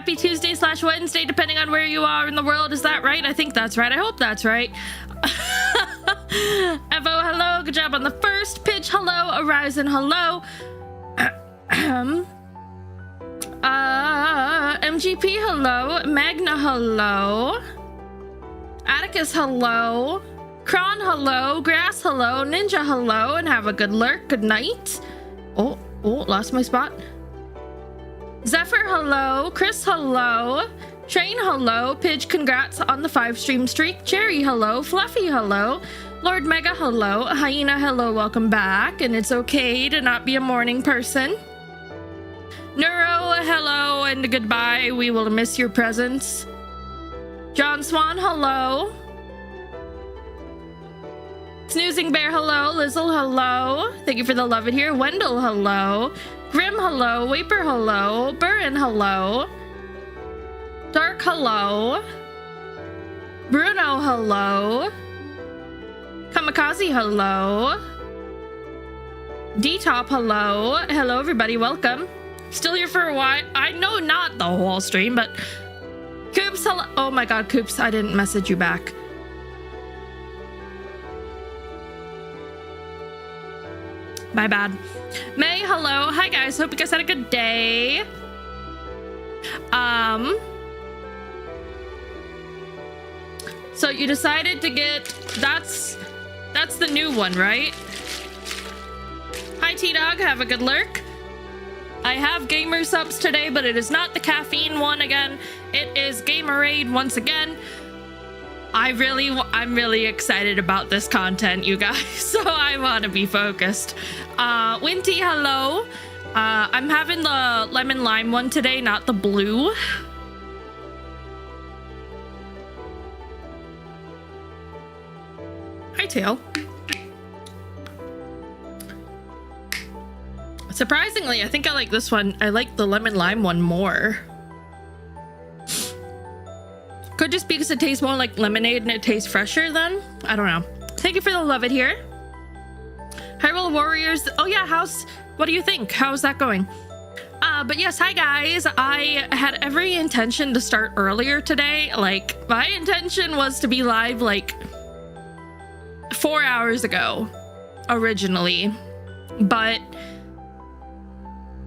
Happy Tuesday / Wednesday, depending on where you are in the world. Is that right? I think that's right. I hope that's right. Evo, hello. Good job on the first pitch. Hello. Horizon, hello. MGP, hello. Magna, hello. Atticus, hello. Kron, hello. Grass, hello. Ninja, hello. And have a good lurk. Good night. Oh, lost my spot. Zephyr, hello. Chris, hello. Train, hello. Pidge, congrats on the 5-stream streak. Cherry, hello. Fluffy, hello. Lord Mega, hello. Hyena, hello. Welcome back. And it's okay to not be a morning person. Neuro, hello and goodbye. We will miss your presence. John Swan, hello. Snoozing Bear, hello. Lizzle, hello. Thank you for the love it here. Wendell, hello. Grim, hello. Waper, hello. Burren, hello. Dark, hello. Bruno, hello. Kamikaze, hello. D-Top, hello. Hello, everybody. Welcome. Still here for a while. I know not the whole stream, but Coops, hello. Oh my god, Coops, I didn't message you back. My bad. May, hello. Hi guys, hope you guys had a good day. So you decided to get, that's the new one, right? Hi T-Dog, have a good lurk. I have gamer subs today, but it is not the caffeine one again. It is Gamerade once again. I'm really excited about this content, you guys, so I want to be focused. Winty, hello. I'm having the lemon lime one today, not the blue. Hi, Tail. Surprisingly, I think I like this one. I like the lemon lime one more. Could just be because it tastes more like lemonade and it tastes fresher then? I don't know. Thank you for the love it here. Hyrule Warriors. Oh yeah, what do you think? How's that going? But yes, hi guys. I had every intention to start earlier today. Like, my intention was to be live like 4 hours ago, originally. But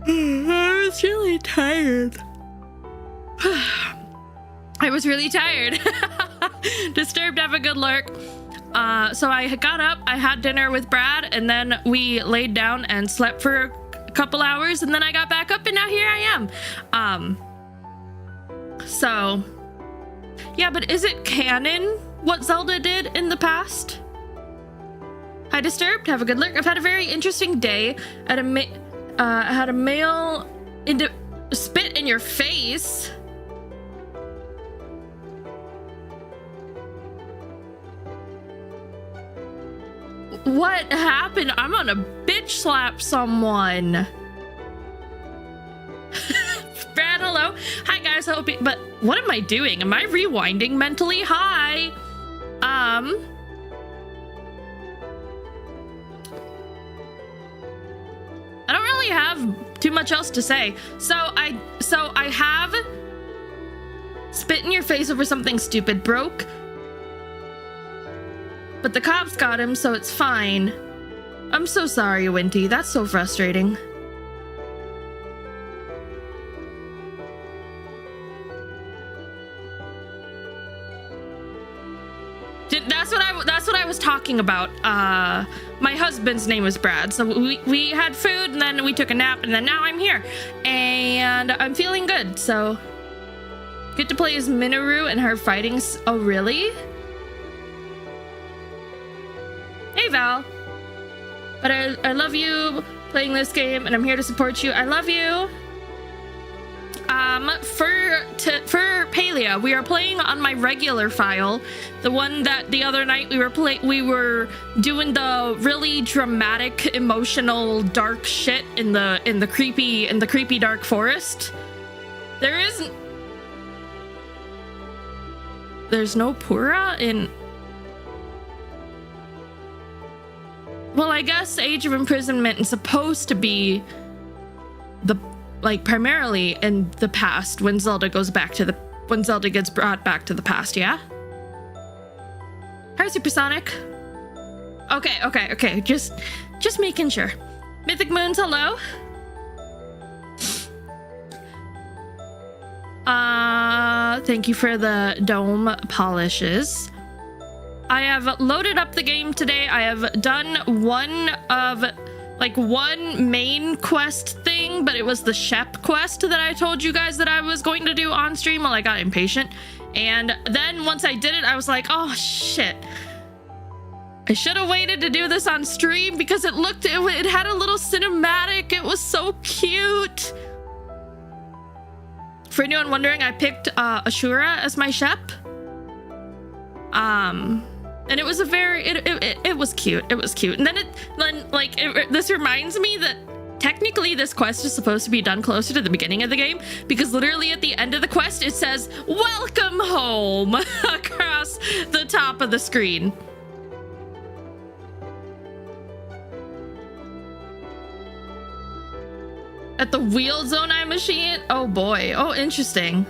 I was really tired. I was really tired. Disturbed, have a good lurk. So I got up, I had dinner with Brad, and then we laid down and slept for a couple hours, and then I got back up, and now here I am. So yeah, but is it canon what Zelda did in the past? Hi Disturbed, have a good lurk. I've had a very interesting day. I had a male spit in your face. What happened? I'm gonna bitch slap someone. Brad, hello. Hi guys, but what am I doing? Am I rewinding mentally? Hi. I don't really have too much else to say. So I have spit in your face over something stupid broke. But the cops got him, so it's fine. I'm so sorry, Winty. That's so frustrating. That's what I was talking about. My husband's name was Brad, so we had food, and then we took a nap, and then now I'm here. And I'm feeling good, so... Get to play as Minoru and her fighting... Oh, really? Hey Val, but I love you playing this game and I'm here to support you. I love you. For Palia, we are playing on my regular file, the one that the other night we were doing the really dramatic, emotional, dark shit in the creepy dark forest. There's no Pura in. Well, I guess Age of Imprisonment is supposed to be like primarily in the past when Zelda gets brought back to the past, yeah? Hi, Supersonic. Okay. Just making sure. Mythic Moons, hello. Thank you for the dome polishes. I have loaded up the game today. I have done one main quest thing, but it was the Shep quest that I told you guys that I was going to do on stream while I got impatient. And then once I did it, I was like, oh shit. I should have waited to do this on stream because it had a little cinematic. It was so cute. For anyone wondering, I picked Ashura as my Shep. And it was it was cute. It was cute. And then this reminds me that technically this quest is supposed to be done closer to the beginning of the game, because literally at the end of the quest it says "Welcome home" across the top of the screen. At the wheel zone I machine? Oh boy. Oh, interesting.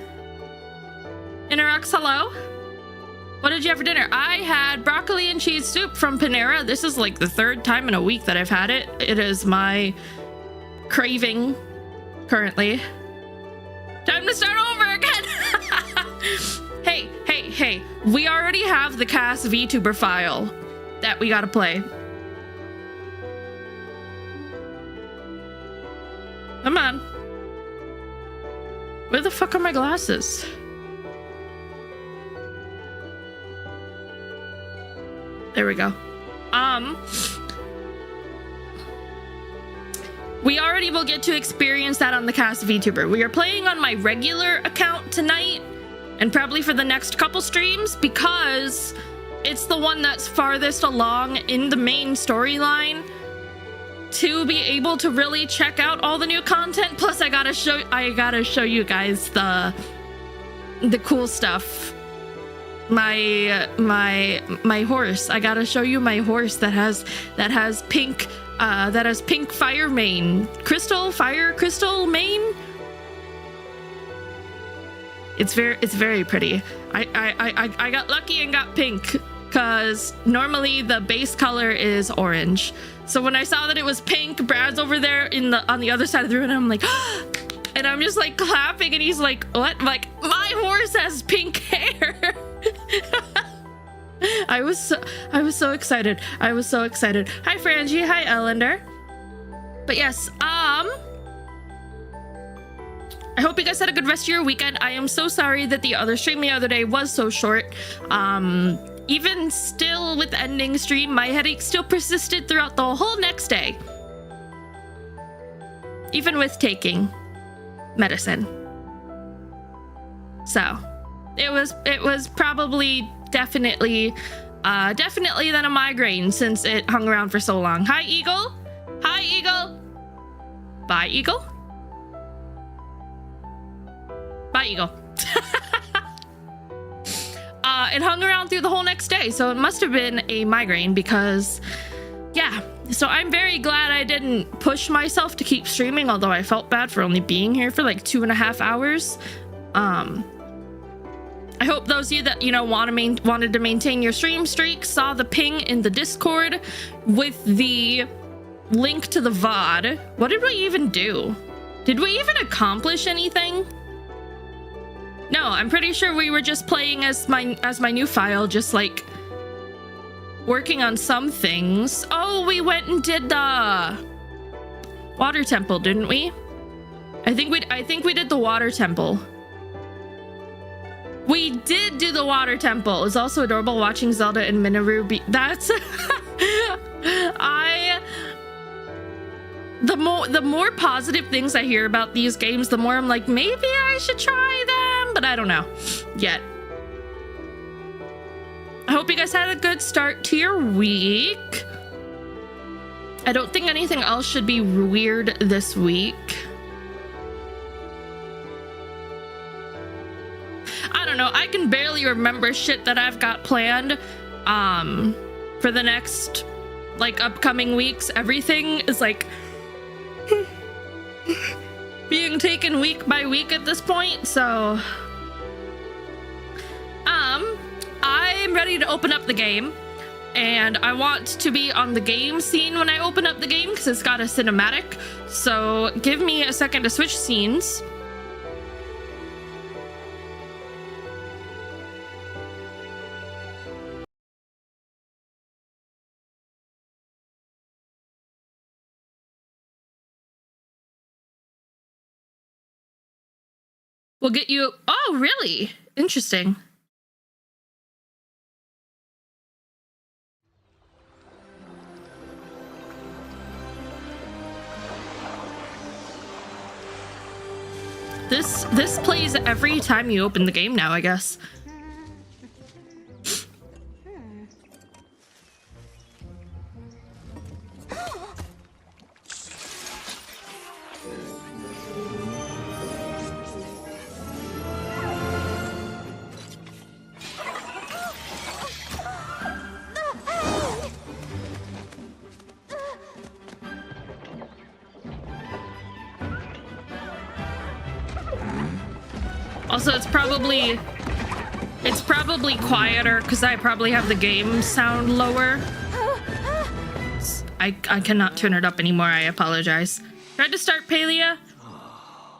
Interrux, hello? What did you have for dinner? I had broccoli and cheese soup from Panera. This is like the third time in a week that I've had it. It is my craving currently. Time to start over again. Hey. We already have the cast VTuber file that we gotta play. Come on. Where the fuck are my glasses? There we go. We already will get to experience that on the cast VTuber. We are playing on my regular account tonight and probably for the next couple streams because it's the one that's farthest along in the main storyline to be able to really check out all the new content. Plus I gotta show you guys the cool stuff. My horse. I gotta show you my horse that has pink fire mane. Crystal mane. It's very pretty. I got lucky and got pink because normally the base color is orange. So when I saw that it was pink, Brad's over there on the other side of the room, and I'm like, and I'm just like clapping, and he's like, what? I'm like, my horse has pink hair. I was so excited. Hi Frangie, hi Ellender. But yes, I hope you guys had a good rest of your weekend. I am so sorry that the other stream the other day was so short. Even still with the ending stream, my headache still persisted throughout the whole next day. Even with taking medicine. So, it was probably definitely then a migraine since it hung around for so long. Hi, Eagle. Hi, Eagle. Bye, Eagle. Bye, Eagle. It hung around through the whole next day, so it must have been a migraine because, yeah. So I'm very glad I didn't push myself to keep streaming, although I felt bad for only being here for like 2.5 hours. I hope those of you that, wanted to maintain your stream streak saw the ping in the Discord with the link to the VOD. What did we even do? Did we even accomplish anything? No, I'm pretty sure we were just playing as my new file, just like working on some things. Oh, we went and did the water temple, didn't we? I think we did the water temple. We did do the water temple. It's also adorable watching Zelda and Minoru be. That's the more positive things I hear about these games, the more I'm like, maybe I should try them, but I don't know yet. I hope you guys had a good start to your week. I don't think anything else should be weird this week. I don't know. I can barely remember shit that I've got planned for the next upcoming weeks. Everything is like being taken week by week at this point, so I'm ready to open up the game, and I want to be on the game scene when I open up the game because it's got a cinematic. So give me a second to switch scenes. We'll get you. Oh, really? Interesting. This plays every time you open the game now, I guess. Also, it's probably quieter because I probably have the game sound lower. I cannot turn it up anymore. I apologize. Tried to start Palia?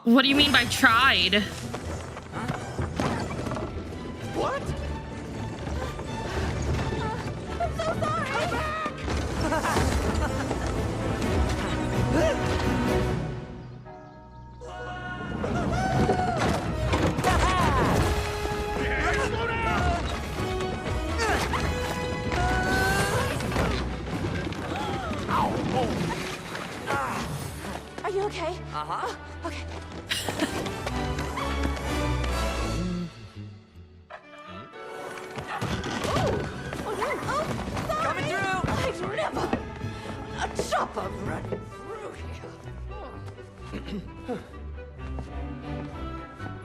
What do you mean by tried? What? I'm so sorry. Come back. Are you okay? Uh-huh. Okay. Oh no! Oh, sorry. Coming through. I'd never. A chopper running through here.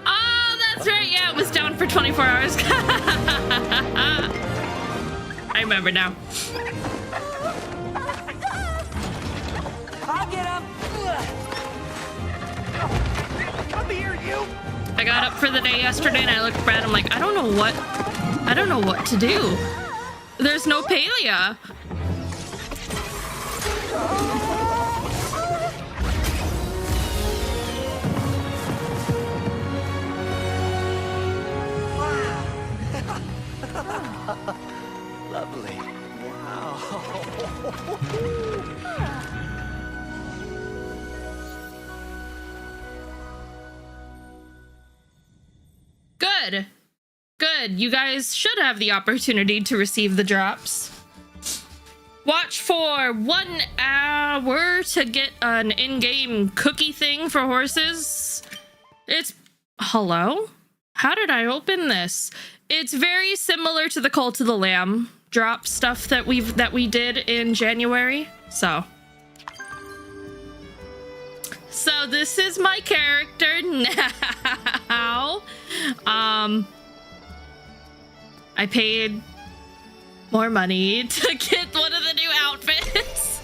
Oh, that's right. Yeah, it was down for 24 hours. I remember now. I'll get him. Come here, you. I got up for the day yesterday and I looked at Brad. I'm like, I don't know what to do. There's no Palia. Lovely. Wow. Good. Good. You guys should have the opportunity to receive the drops. Watch for 1 hour to get an in-game cookie thing for horses. It's... Hello? How did I open this? It's very similar to the Call to the Lamb drop stuff that we did in January. So this is my character now. I paid more money to get one of the new outfits.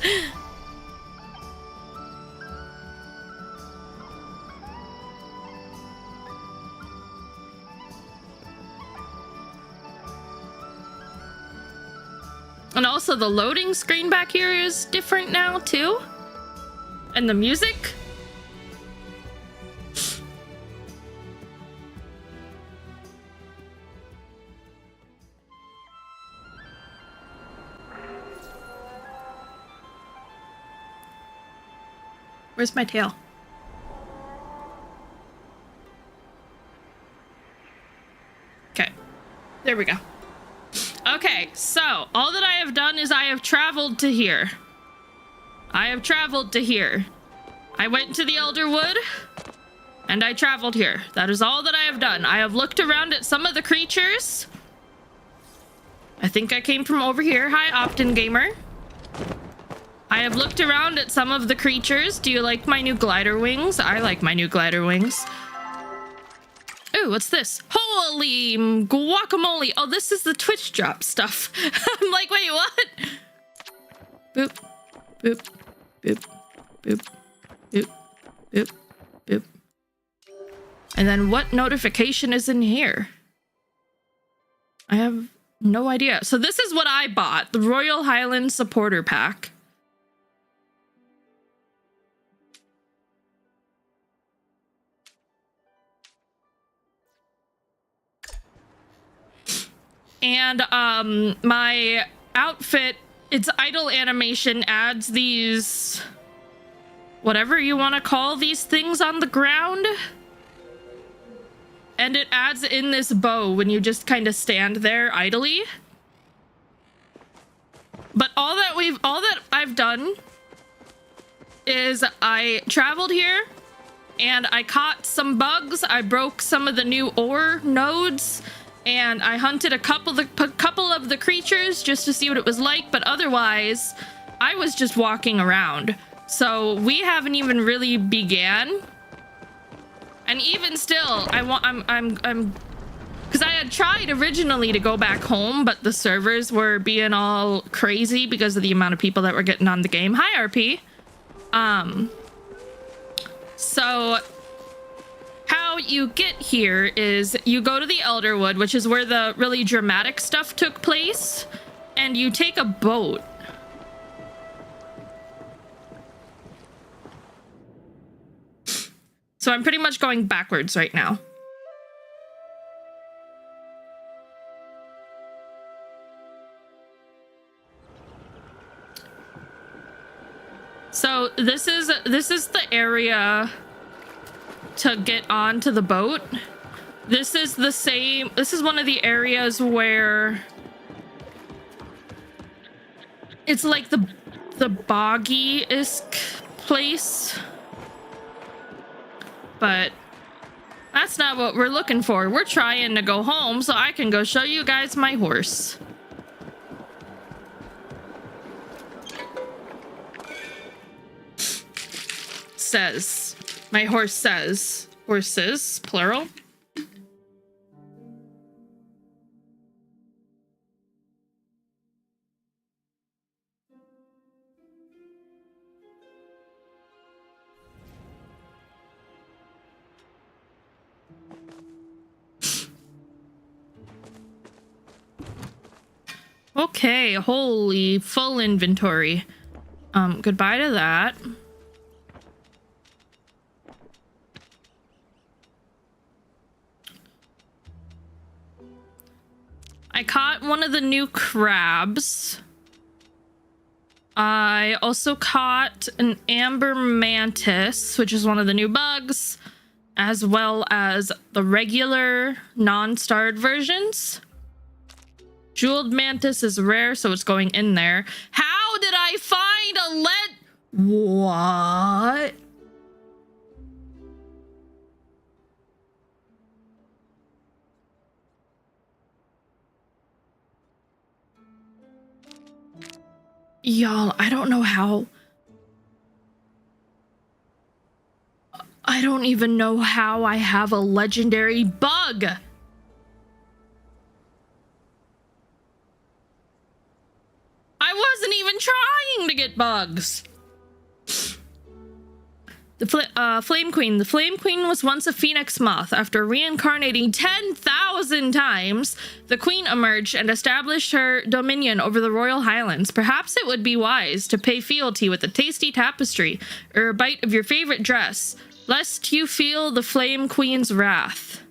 And also the loading screen back here is different now too. And the music. Where's my tail? Okay, there we go. Okay, so all that I have done is I have traveled to here. I have traveled to here. I went to the Elderwood and I traveled here. That is all that I have done. I have looked around at some of the creatures. I think I came from over here. Hi, Optin Gamer. I have looked around at some of the creatures. Do you like my new glider wings? I like my new glider wings. Ooh, what's this? Holy guacamole. Oh, this is the Twitch drop stuff. I'm like, wait, what? Boop, boop, boop, boop, boop, boop, Boop. And then what notification is in here? I have no idea. So this is what I bought. The Royal Highlands Supporter Pack. And my outfit, its idle animation adds these, whatever you want to call these things on the ground. And it adds in this bow when you just kind of stand there idly. But all that I've done is I traveled here and I caught some bugs. I broke some of the new ore nodes. And I hunted a couple of the creatures just to see what it was like, but otherwise, I was just walking around. So we haven't even really began. And even still, I'm because I had tried originally to go back home, but the servers were being all crazy because of the amount of people that were getting on the game. Hi, RP. So how you get here is you go to the Elderwood, which is where the really dramatic stuff took place, and you take a boat. So I'm pretty much going backwards right now. So this is the area to get onto the boat. This is the same. This is one of the areas where it's like the boggy-esque place. But that's not what we're looking for. We're trying to go home so I can go show you guys my horse. Says. My horse says. Horses, plural. Okay, holy full inventory. Goodbye to that. I caught one of the new crabs. I also caught an amber mantis, which is one of the new bugs, as well as the regular non-starred versions. Jeweled mantis is rare, so it's going in there. How did I find a What? Y'all, I don't know how. I don't even know how I have a legendary bug. I wasn't even trying to get bugs. The Flame Queen. The Flame Queen was once a phoenix moth. After reincarnating 10,000 times, the queen emerged and established her dominion over the Royal Highlands. Perhaps it would be wise to pay fealty with a tasty tapestry or a bite of your favorite dress, lest you feel the Flame Queen's wrath.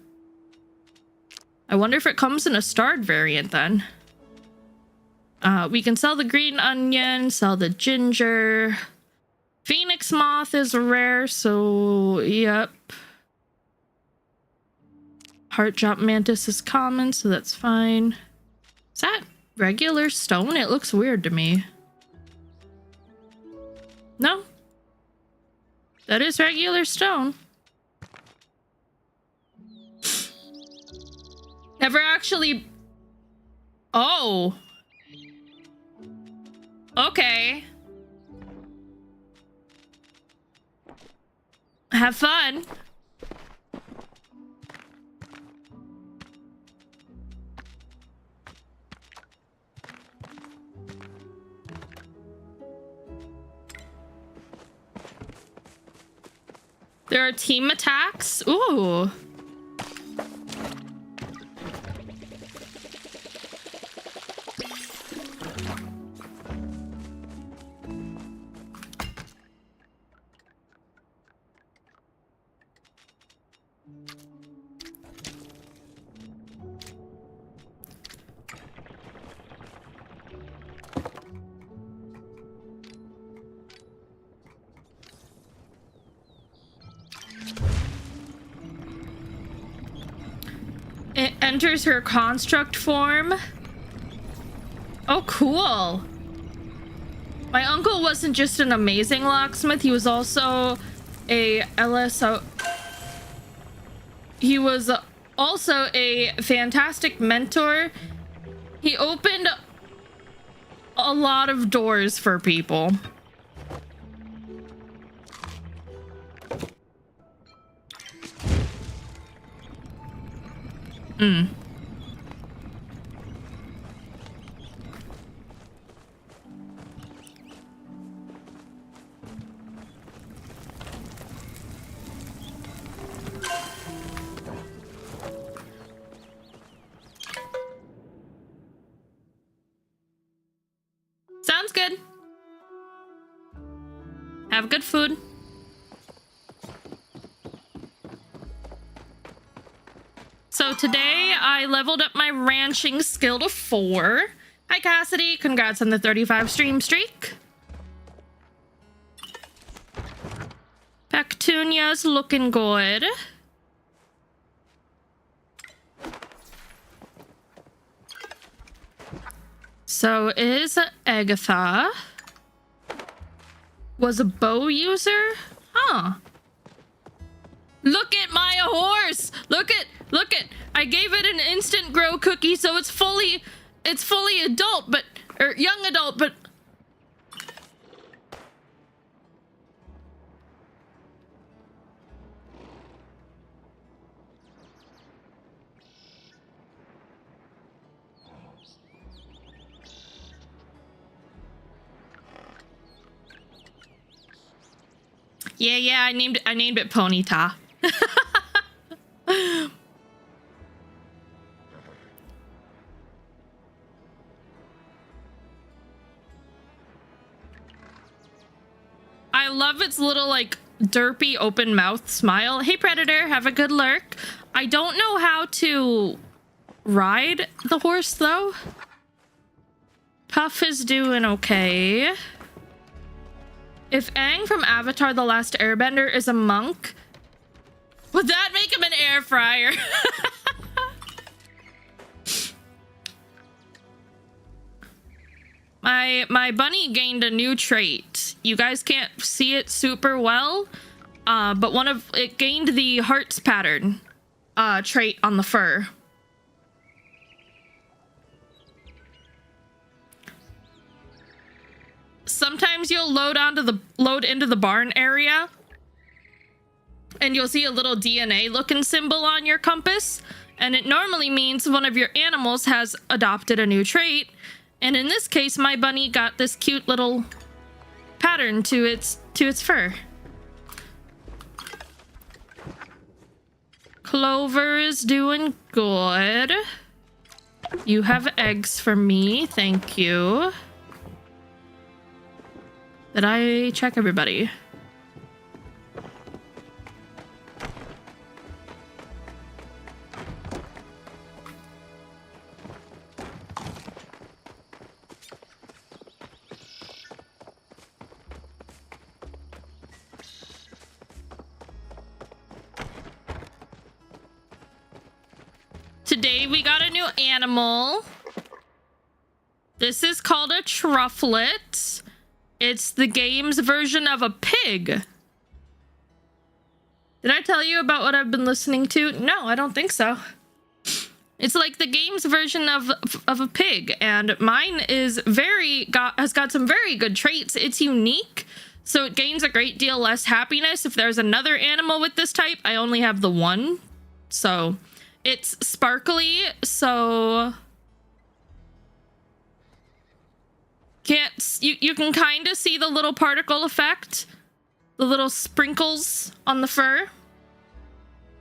I wonder if it comes in a starred variant then. We can sell the green onion, sell the ginger. Phoenix moth is rare, so yep. Heart drop mantis is common, so that's fine. Is that regular stone? It looks weird to me. No. That is regular stone. Never actually... Oh. Okay. Have fun. There are team attacks. Ooh. It enters her construct form. Oh, cool. My uncle wasn't just an amazing locksmith, he was also a LSO. He was also a fantastic mentor. He opened a lot of doors for people. Sounds good. Have good food. So today I leveled up my ranching skill to 4. Hi Cassidy, congrats on the 35 stream streak. Pectunia's looking good. So is Agatha was a bow user? Huh. Look at my horse. Look at I gave it an instant grow cookie, so it's fully adult, but or young adult, but yeah, I named it Ponyta. I love its little like derpy open mouth smile. Hey Predator, have a good lurk. I don't know how to ride the horse though. Puff is doing okay. If Aang from Avatar The Last Airbender is a monk, would that make him an air fryer? My bunny gained a new trait. You guys can't see it super well, but it gained the hearts pattern trait on the fur. Sometimes you'll load into the barn area and you'll see a little DNA looking symbol on your compass, and it normally means one of your animals has adopted a new trait. And in this case, my bunny got this cute little pattern to its fur. Clover is doing good. You have eggs for me, thank you. Did I check everybody? Today we got a new animal. This is called a trufflet. It's the game's version of a pig. Did I tell you about what I've been listening to? No, I don't think so. It's like the game's version of a pig, and mine is has got some very good traits. It's unique, so it gains a great deal less happiness. If there's another animal with this type, I only have the one. So it's sparkly, so you can kind of see the little particle effect the little sprinkles on the fur.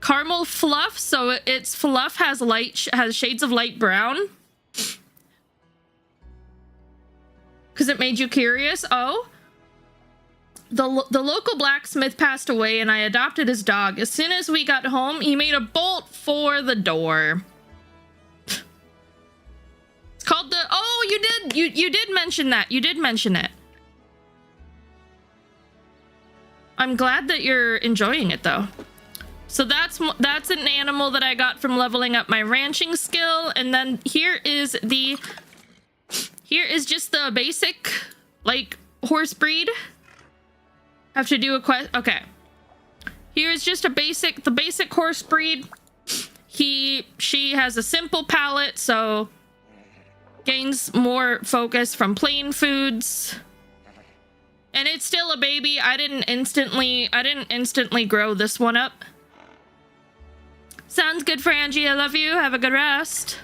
Caramel fluff, so its fluff has has shades of light brown. Because it made you curious. Oh. The local blacksmith passed away and I adopted his dog. As soon as we got home, he made a bolt for the door. It's called the... Oh, you did mention that. You did mention it. I'm glad that you're enjoying it though. So that's an animal that I got from leveling up my ranching skill. And then here is just the basic like horse breed. Have to do a quest. Okay. Here's just the basic horse breed. She has a simple palate, so gains more focus from plain foods. And it's still a baby. I didn't instantly grow this one up. Sounds good, Frangie. I love you. Have a good rest.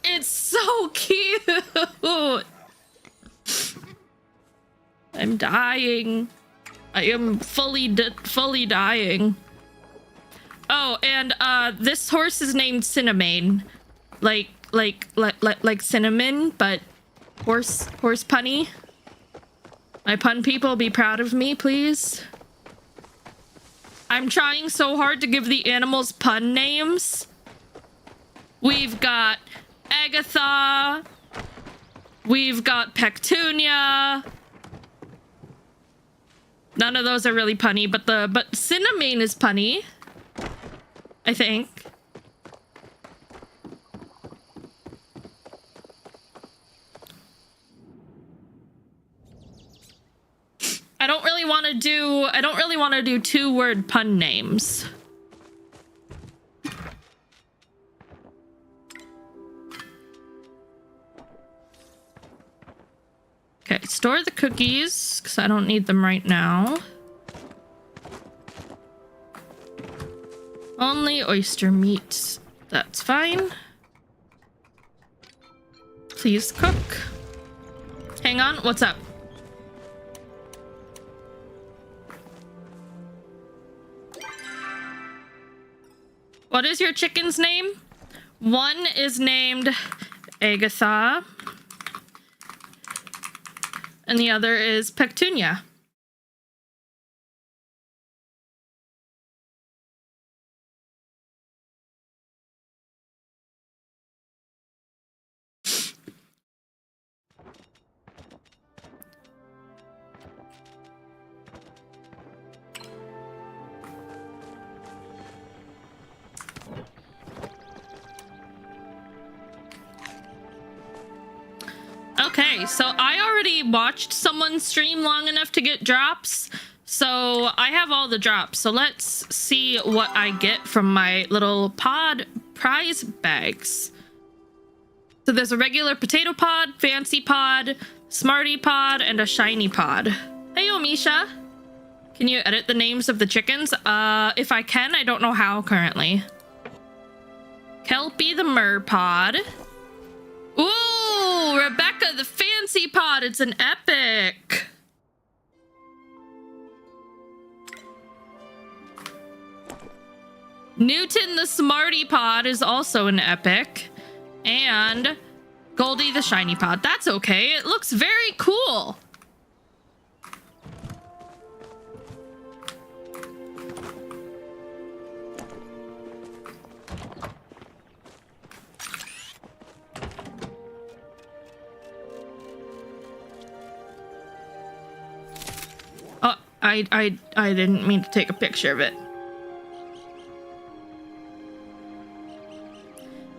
It's so cute. I'm dying. I am fully dying. Oh, and this horse is named Cinnamon, like cinnamon, but horse punny. My pun people, be proud of me, please. I'm trying so hard to give the animals pun names. We've got Agatha. We've got Petunia. None of those are really punny, but Cinnamon is punny. I think. I don't really want to do 2-word pun names. Okay, store the cookies, because I don't need them right now. Only oyster meat. That's fine. Please cook. Hang on, what's up? What is your chicken's name? One is named Agatha. And the other is Petunia. Okay, so I already watched someone stream long enough to get drops, so I have all the drops. So let's see what I get from my little pod prize bags. So there's a regular potato pod, fancy pod, smarty pod, and a shiny pod. Hey, Omisha. Can you edit the names of the chickens? If I can, I don't know how currently. Kelpie the mer pod. Ooh, Rebecca the fancy pod. It's an epic. Newton the smarty pod is also an epic. And Goldie the shiny pod. That's okay. It looks very cool. Oh, I didn't mean to take a picture of it.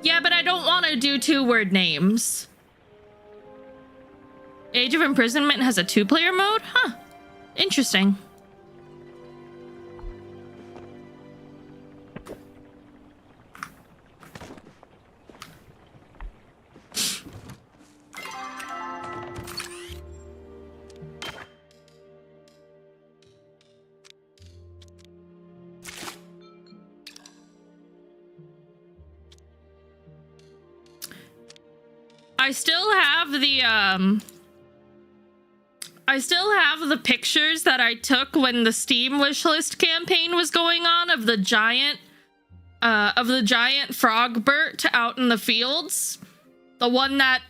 Yeah, but I don't want to do 2-word names. Age of Imprisonment has a 2-player mode? Huh. Interesting. I still have the pictures that I took when the Steam wishlist campaign was going on of the giant frog Bert out in the fields. The one that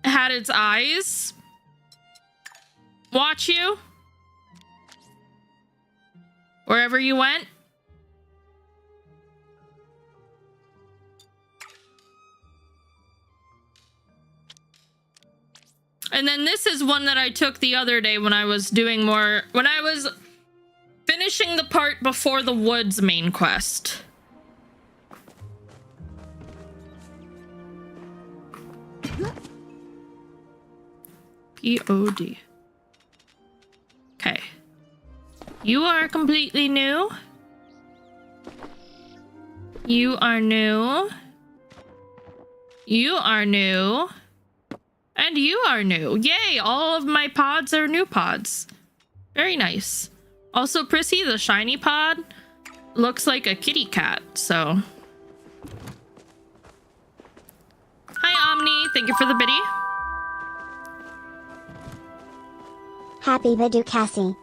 had its eyes watch you wherever you went. And then this is one that I took the other day when I was finishing the part before the woods main quest. VOD. Okay. You are completely new. You are new. You are new. And you are new. Yay, all of my pods are new pods. Very nice. Also, Prissy, the shiny pod, looks like a kitty cat, so. Hi, Omni. Thank you for the biddy. Happy Badu Cassie.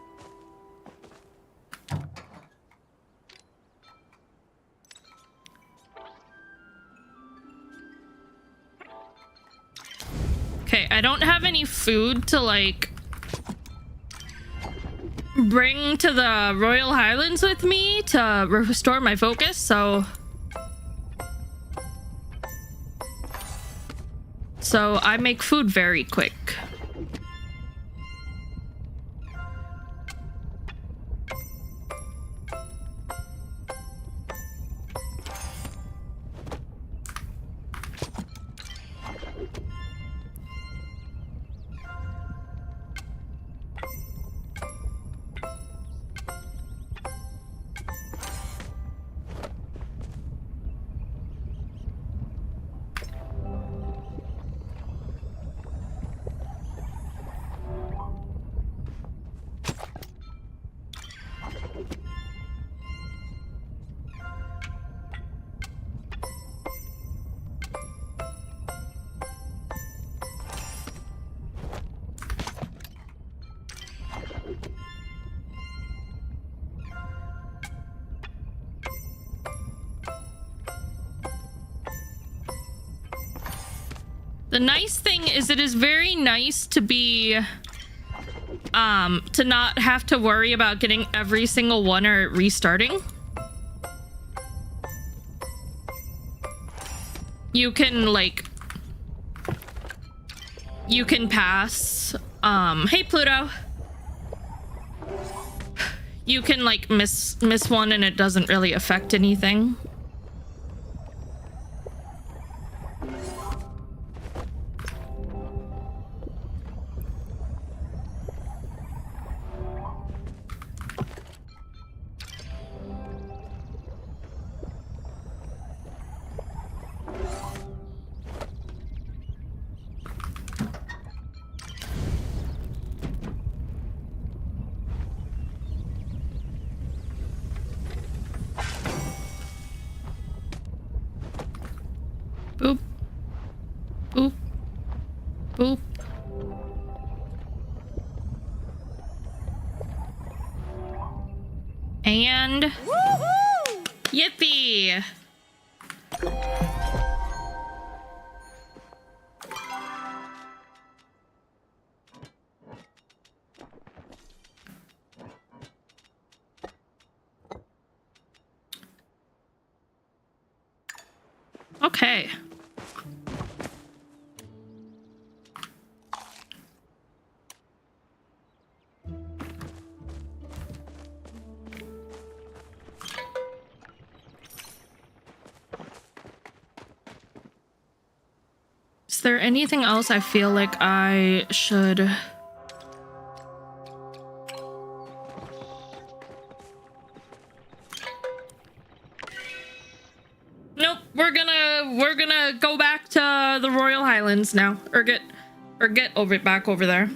Okay, I don't have any food to, like, bring to the Royal Highlands with me to restore my focus, so I make food very quick. The nice thing is it is very nice to be, to not have to worry about getting every single one or restarting. You can, like, you can pass, hey Pluto. You can, like, miss one and it doesn't really affect anything. Boop. Boop. Boop. And Woohoo! yippee! Okay. Is there anything else I feel like I should... Nope, we're gonna go back to the Royal Highlands now, or get back over there.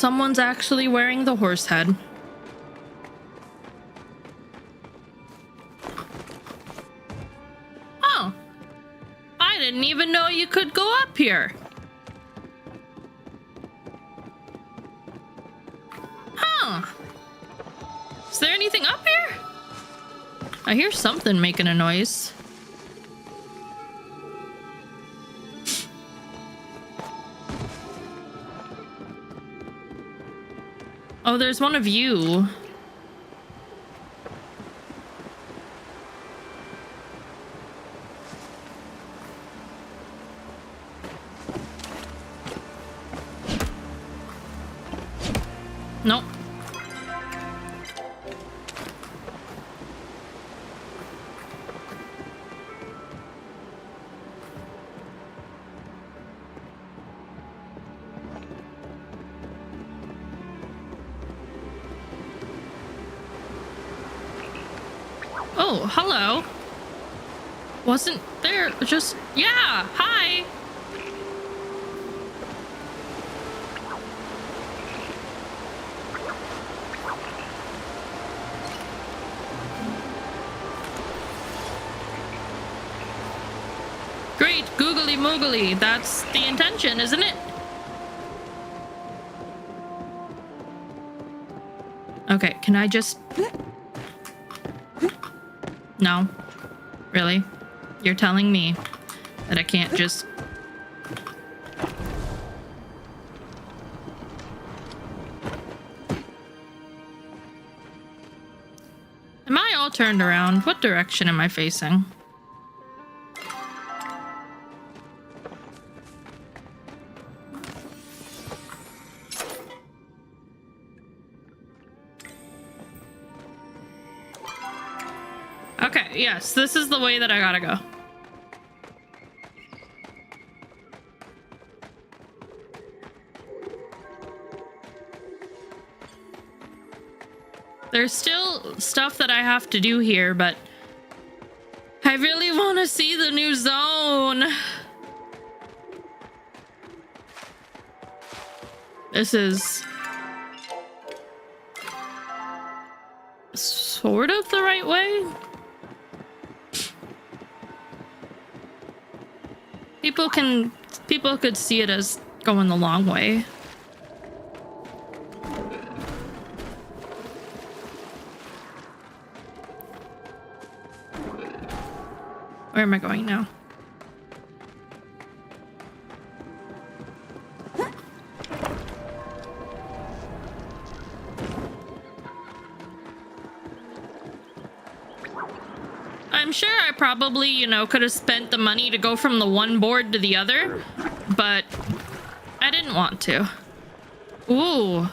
someone's actually wearing the horse head. Oh, I didn't even know you could go up here. Huh. Is there anything up here? I hear something making a noise. Oh, there's one of you. Nope. Oh, hello. Wasn't there just... Yeah, hi. Great, googly moogly. That's the intention, isn't it? Okay, can I just... No. Really? You're telling me that I can't just... Am I all turned around? What direction am I facing? Okay, yes, this is the way that I gotta go. There's still stuff that I have to do here, but I really want to see the new zone. This is sort of the right way. People could see it as going the long way. Where am I going now? I'm sure I probably, you know, could have spent the money to go from the one board to the other, but I didn't want to. Ooh.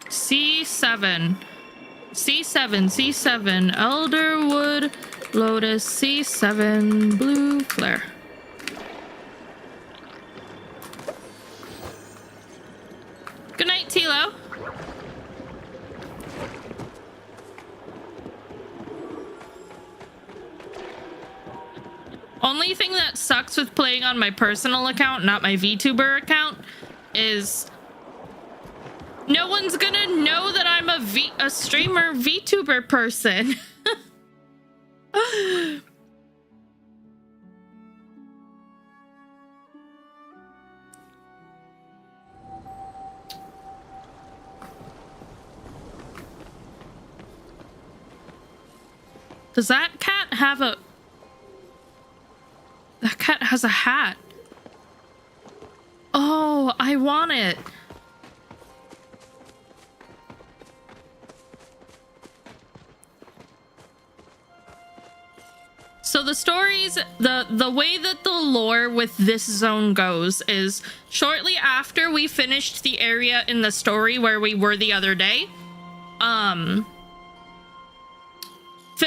C7. C7, C7, Elderwood, Lotus, C7, Blue Flare. Good night, Tilo. Only thing that sucks with playing on my personal account, not my VTuber account, is no one's gonna know that I'm a streamer VTuber person. Does that cat have a... That cat has a hat. Oh, I want it. So the stories, the way that the lore with this zone goes is shortly after we finished the area in the story where we were the other day,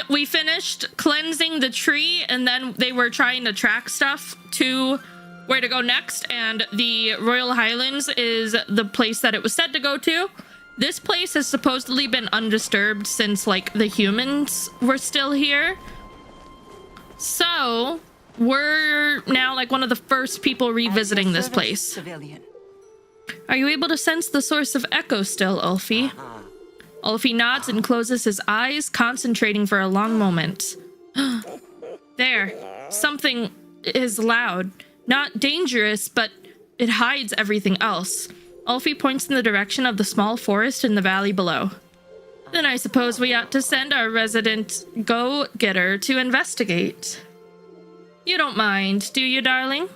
we finished cleansing the tree, and then they were trying to track stuff to where to go next, and the Royal Highlands is the place that it was said to go to. This place has supposedly been undisturbed since, like, the humans were still here. So, we're now, like, one of the first people revisiting this place. Civilian. Are you able to sense the source of echo still, Ulfie? Ulfie nods and closes his eyes, concentrating for a long moment. There. Something is loud. Not dangerous, but it hides everything else. Ulfie points in the direction of the small forest in the valley below. Then I suppose we ought to send our resident go-getter to investigate. You don't mind, do you, darling?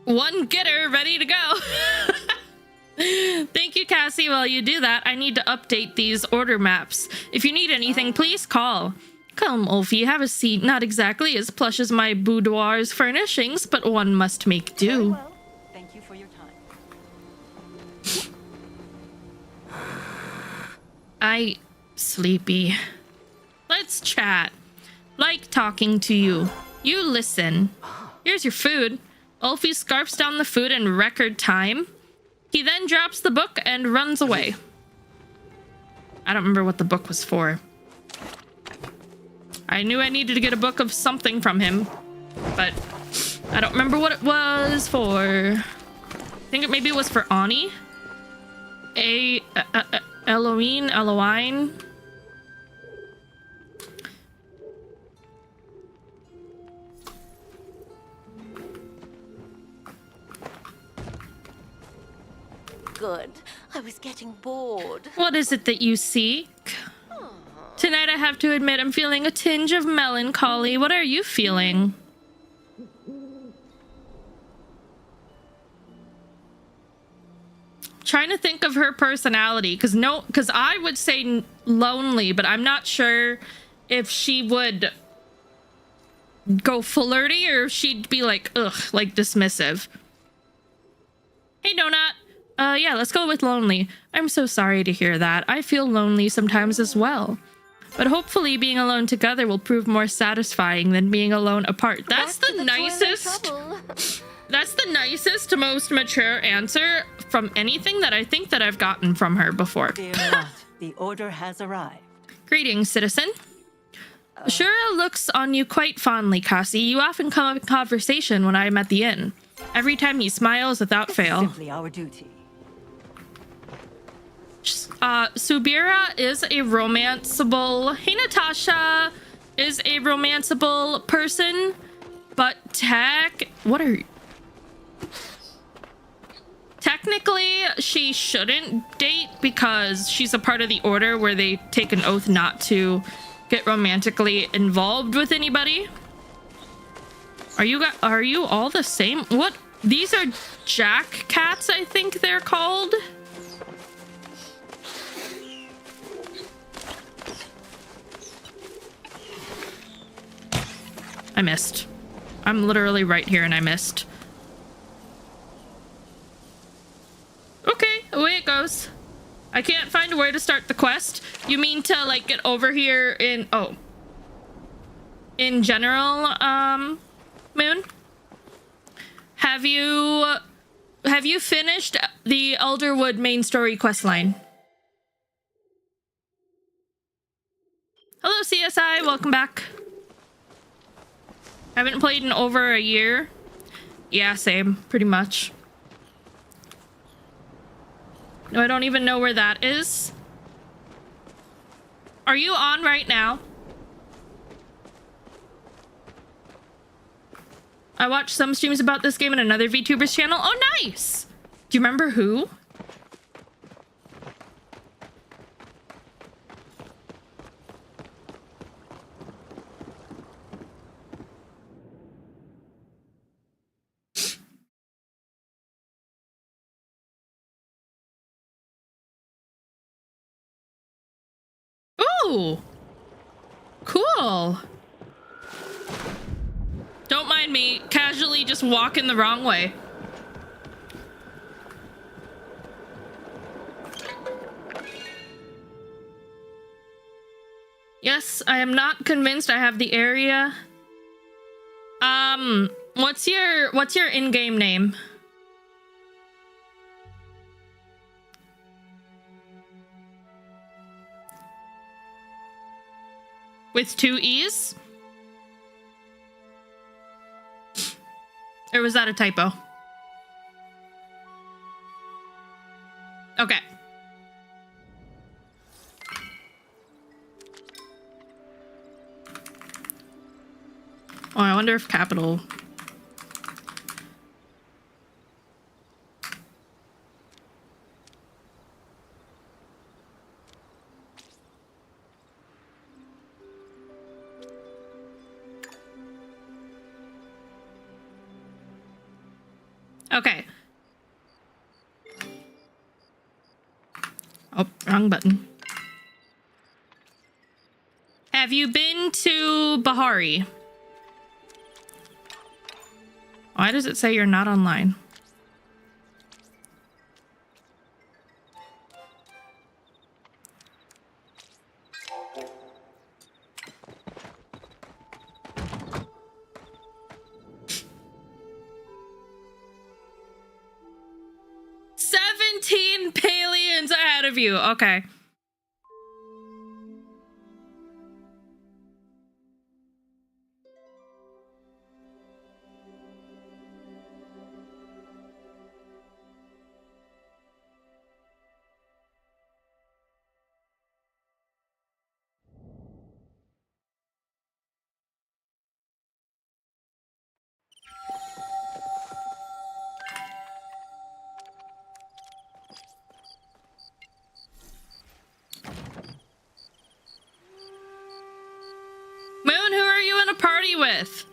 One getter ready to go. Thank you, Cassie. While you do that, I need to update these order maps. If you need anything, please call. Come, Ulfie, have a seat. Not exactly as plush as my boudoir's furnishings, but one must make do. Well, thank you for your time. Sleepy. Let's chat. Like talking to you. You listen. Here's your food. Ulfie scarfs down the food in record time. He then drops the book and runs away. I don't remember what the book was for. I knew I needed to get a book of something from him, but I don't remember what it was for. I think maybe it was for Ani. Eloine. Good. I was getting bored. What is it that you seek? Tonight I have to admit I'm feeling a tinge of melancholy. What are you feeling? Trying to think of her personality, because I would say lonely, but I'm not sure if she would go flirty or if she'd be like, ugh, like dismissive. Hey, Donut. Yeah, let's go with lonely. I'm so sorry to hear that. I feel lonely sometimes as well. But hopefully being alone together will prove more satisfying than being alone apart. That's the nicest... That's the nicest, most mature answer from anything that I think that I've gotten from her before. Fear not, the order has arrived. Greetings, citizen. Shura looks on you quite fondly, Cassie. You often come up in conversation when I'm at the inn. Every time he smiles without fail. Simply our duty. Subira is a romanceable... Hey, Natasha is a romanceable person, but what are... Technically, she shouldn't date because she's a part of the order where they take an oath not to get romantically involved with anybody. Are you all the same? What? These are jack cats, I think they're called. I missed. I'm literally right here and I missed. Okay, away it goes. I can't find a way to start the quest. You mean to, like, get over here in... Oh. In general, Moon? Have you finished the Elderwood main story quest line? Hello, CSI. Welcome back. Haven't played in over a year. Yeah, same. Pretty much. No, I don't even know where that is. Are you on right now? I watched some streams about this game on another VTuber's channel. Oh, nice! Do you remember who? Ooh! Cool! Don't mind me casually just walking the wrong way. Yes, I am not convinced I have the area. What's your in-game name? With 2 E's? Or was that a typo? Okay. Oh, I wonder if capital... Okay. Oh, wrong button. Have you been to Bahari? Why does it say you're not online? Aliens ahead of you. Okay. Moon, who are you in a party with?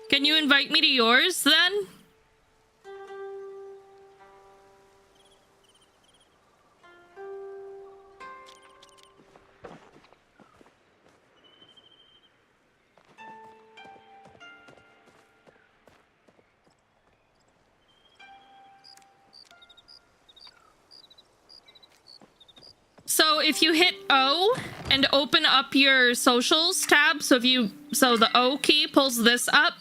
Can you invite me to yours then? So if you hit O and open up your socials tab, so the O key pulls this up.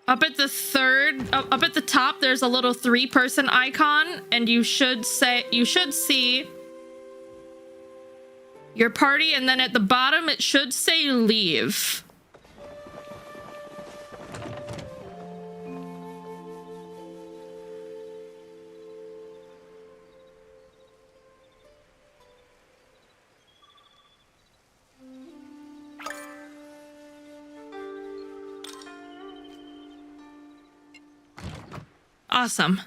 Up at the top, there's a little 3-person icon, and you should see your party, and then at the bottom it should say leave. Awesome.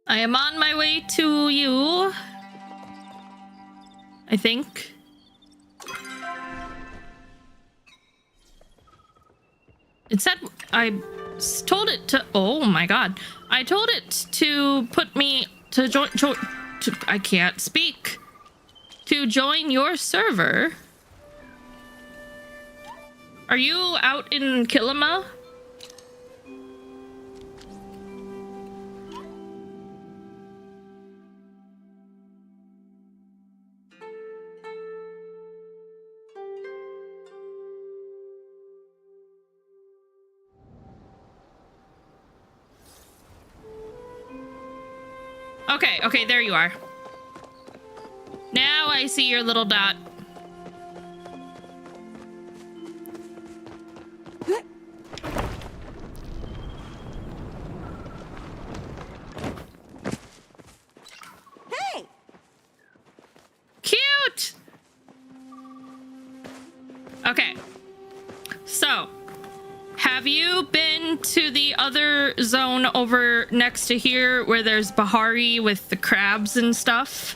I am on my way to you, I think. It said I told it to. Oh my god! I told it to put me to join. I can't speak. To join your server. Are you out in Kilima? Okay, there you are. Now I see your little dot. Hey! Cute! Okay. So, have you been to the other zone over next to here where there's Bahari with the crabs and stuff?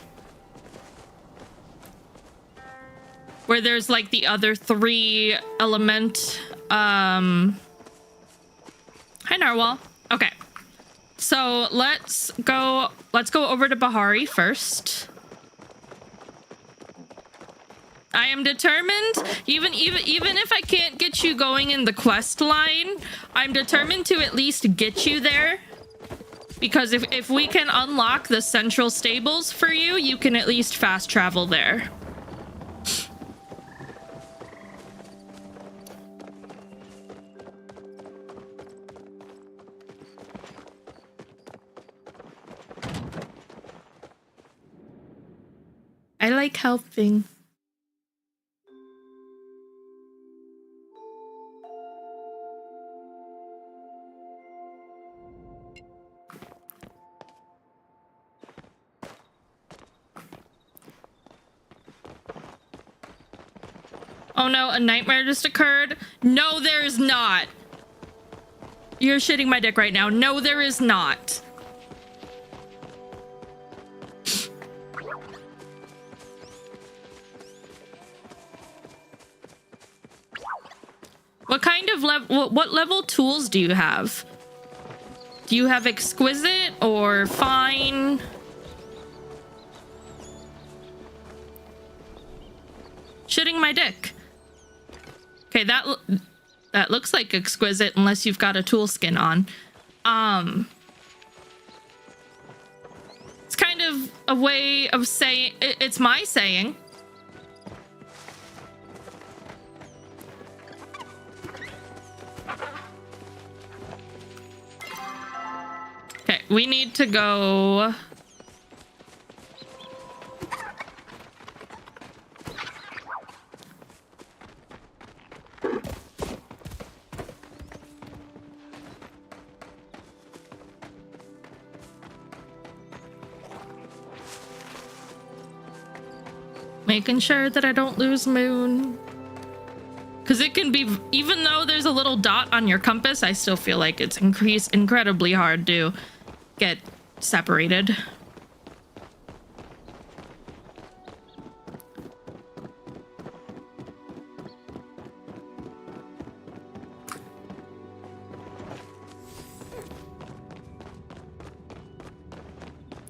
Where there's like the other 3 element, Hi, Narwhal. Okay. So let's go over to Bahari first. I am determined, even if I can't get you going in the quest line, I'm determined to at least get you there. Because if we can unlock the central stables for you, you can at least fast travel there. I like helping. Oh no, a nightmare just occurred. No, there is not. You're shitting my dick right now. No, there is not. What kind of level, what level tools do you have? Do you have exquisite or fine? Shitting my dick. Okay, that looks like exquisite unless you've got a tool skin on. It's kind of a way of saying, it's my saying. Okay, we need to go. Making sure that I don't lose moon. Because it can be, even though there's a little dot on your compass, I still feel like it's incredibly hard to get separated.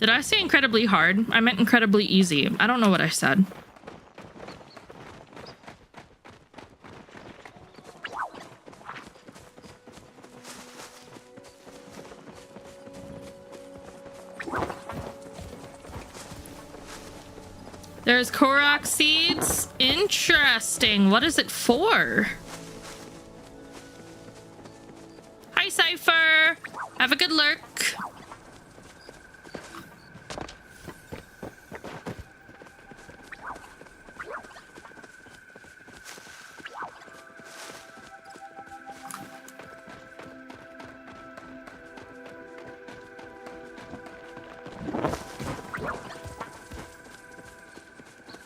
Did I say incredibly hard? I meant incredibly easy. I don't know what I said. There's Korok seeds. Interesting. What is it for? Hi, Cypher. Have a good lurk.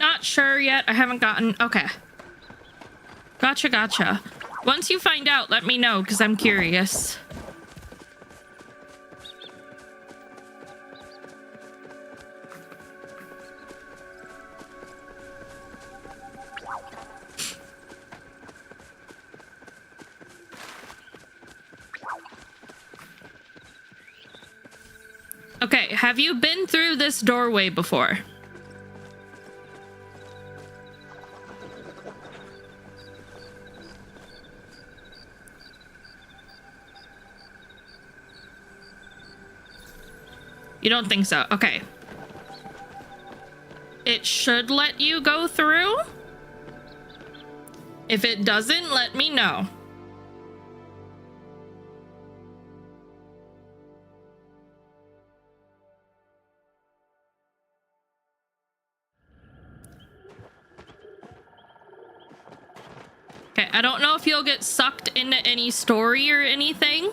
Not sure yet. I haven't gotten... Okay. Gotcha. Once you find out, let me know, because I'm curious. Okay, have you been through this doorway before? You don't think so? Okay. It should let you go through. If it doesn't, let me know. Okay, I don't know if you'll get sucked into any story or anything.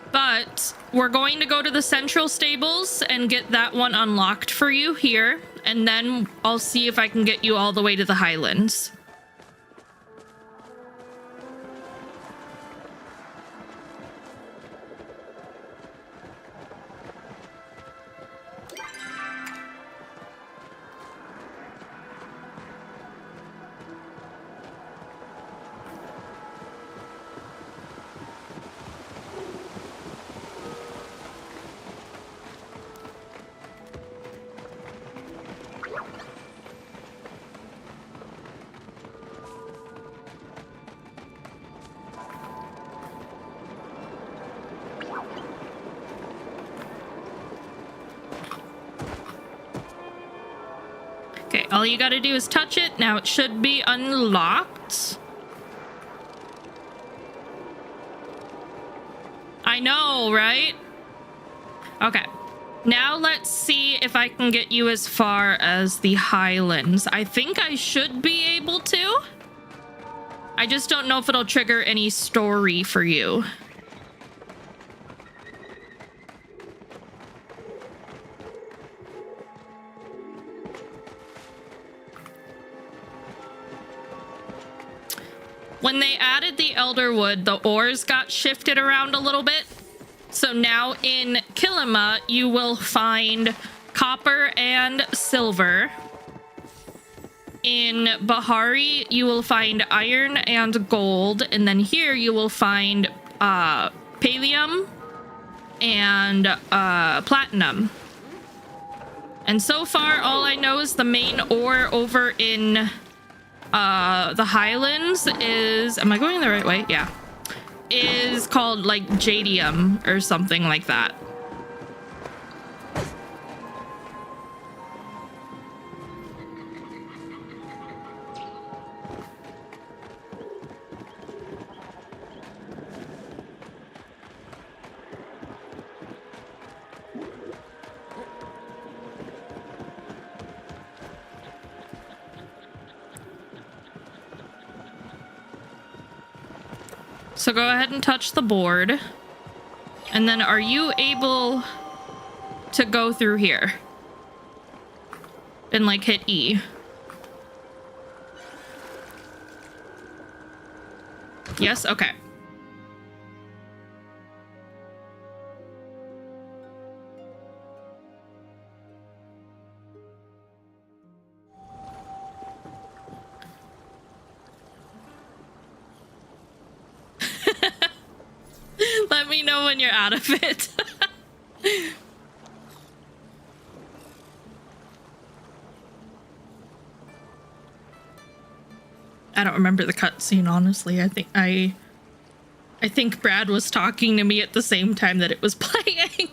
But we're going to go to the central stables and get that one unlocked for you here. And then I'll see if I can get you all the way to the Highlands. Okay, all you gotta do is touch it. Now it should be unlocked. I know, right? Okay. Now let's see if I can get you as far as the Highlands. I think I should be able to. I just don't know if it'll trigger any story for you. When they added the Elderwood, the ores got shifted around a little bit. So now in Kilima, you will find copper and silver. In Bahari, you will find iron and gold. And then here you will find pallium and platinum. And so far, all I know is the main ore over in the Highlands is... Am I going the right way? Yeah. Is called like jadium or something like that. So go ahead and touch the board. And then are you able to go through here? And like hit E. Yes? Okay. Let me know when you're out of it. I don't remember the cutscene, honestly. I think Brad was talking to me at the same time that it was playing.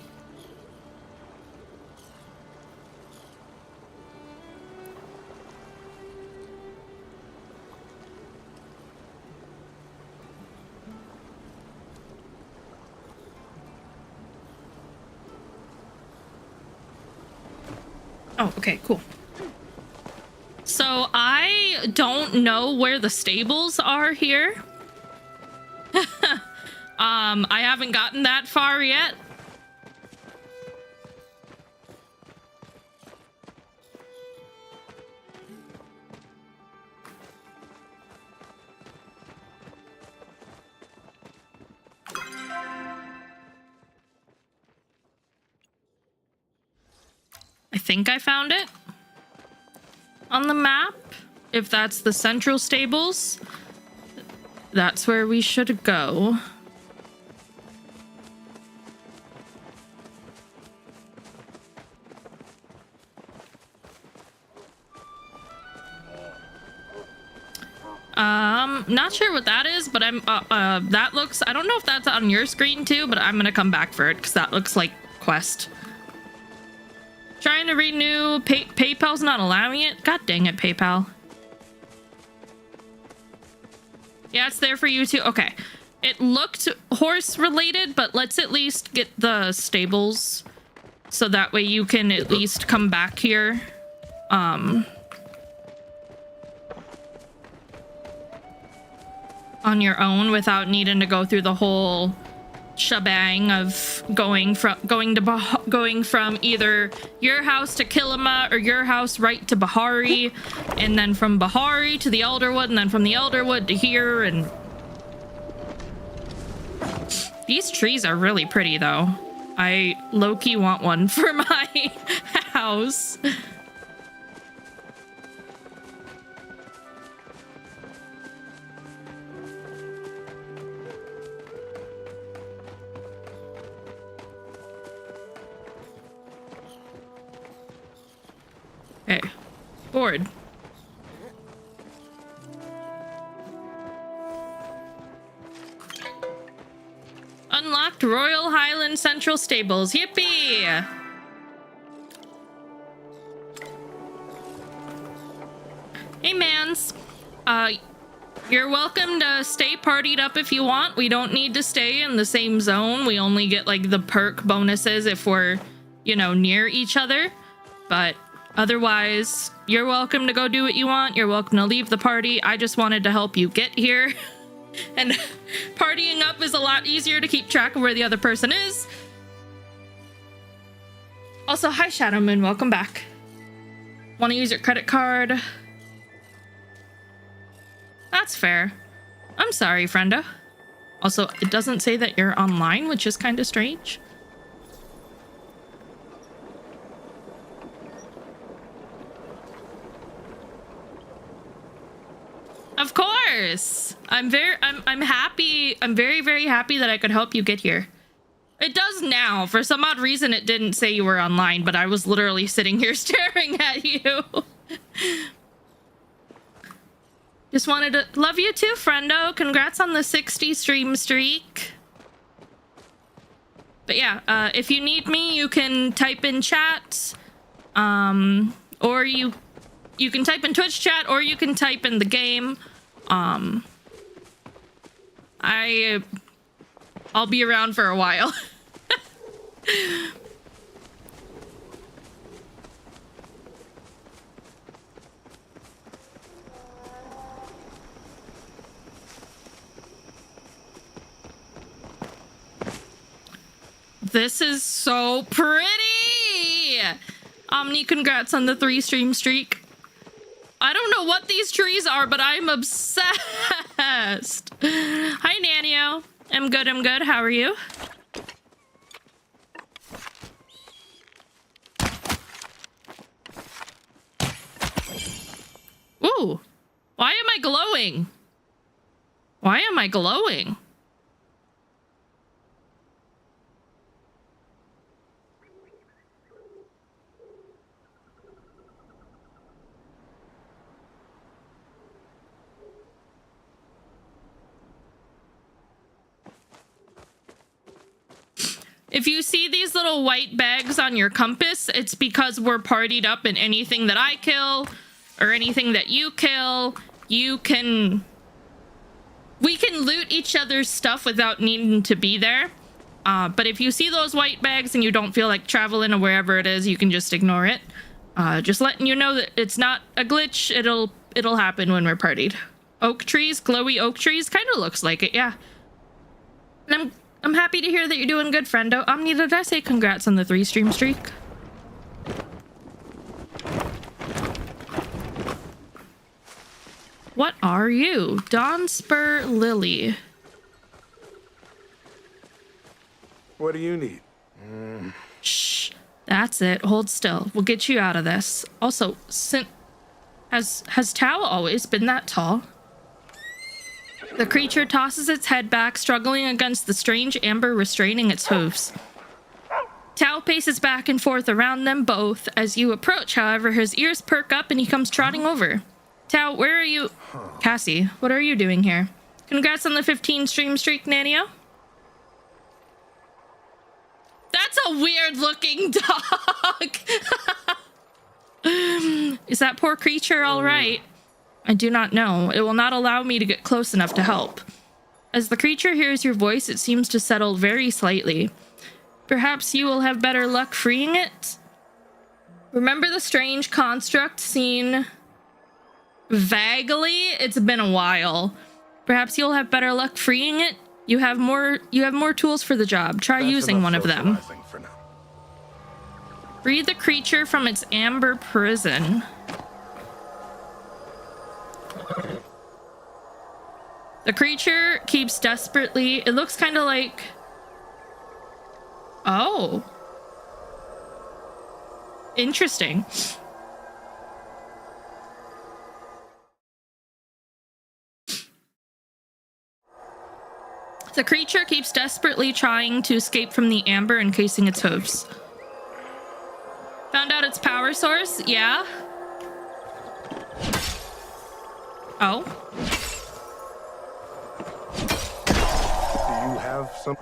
Oh, okay, cool. So I don't know where the stables are here. I haven't gotten that far yet. I think I found it on the map. If that's the central stables, that's where we should go. Not sure what that is, but I'm that looks, I don't know if that's on your screen too, but I'm gonna come back for it because that looks like quest. Trying to renew. PayPal's not allowing it. God dang it, PayPal. Yeah, it's there for you too. Okay. It looked horse related, but let's at least get the stables so that way you can at least come back here. On your own without needing to go through the whole shebang of going from either your house to Kilima or your house right to Bahari, and then from Bahari to the Elderwood, and then from the Elderwood to here. And these trees are really pretty though. I low-key want one for my house. Okay, board. Unlocked Royal Highland Central Stables. Yippee! Highlands. You're welcome to stay partied up if you want. We don't need to stay in the same zone. We only get like the perk bonuses if we're, you know, near each other. But otherwise, you're welcome to go do what you want. You're welcome to leave the party. I just wanted to help you get here. And partying up is a lot easier to keep track of where the other person is. Also, hi Shadow Moon, welcome back. Want to use your credit card? That's fair. I'm sorry, friendo. Also, it doesn't say that you're online, which is kind of strange. Of course. I'm happy. I'm very, very happy that I could help you get here. It does now. For some odd reason, it didn't say you were online, but I was literally sitting here staring at you. Just wanted to love you too, friendo. Congrats on the 60 stream streak. But yeah, if you need me, you can type in chat, or you can type in Twitch chat, or you can type in the game. I'll be around for a while. This is so pretty! Omni, congrats on the 3 stream streak. I don't know what these trees are, but I'm obsessed. Hi, Nanio. I'm good, I'm good. How are you? Ooh. Why am I glowing? Why am I glowing? If you see these little white bags on your compass, it's because we're partied up, and anything that I kill or anything that you kill, we can loot each other's stuff without needing to be there. But if you see those white bags and you don't feel like traveling to wherever it is, you can just ignore it. Just letting you know that it's not a glitch. It'll happen when we're partied. Oak trees, glowy oak trees, kind of looks like it, yeah. And I'm happy to hear that you're doing good, friendo. Omni, did I say congrats on the 3 stream streak? What are you? Dawn Spur Lily. What do you need? Shh. That's it. Hold still. We'll get you out of this. Also, has Tao always been that tall? The creature tosses its head back, struggling against the strange amber restraining its hooves. Tao paces back and forth around them both as you approach. However, his ears perk up and he comes trotting over. Tao, where are you? Cassie, what are you doing here? Congrats on the 15 stream streak, Nanio. That's a weird looking dog. Is that poor creature all right? I do not know. It will not allow me to get close enough to help. As the creature hears your voice, it seems to settle very slightly. Perhaps you will have better luck freeing it? Remember the strange construct seen vaguely? It's been a while. Perhaps you'll have better luck freeing it? You have more tools for the job. Try using one of them. Free the creature from its amber prison. The creature keeps desperately... It looks kind of like... Oh. Interesting. The creature keeps desperately trying to escape from the amber encasing its hooves. Found out its power source? Yeah. Oh. Do you have some?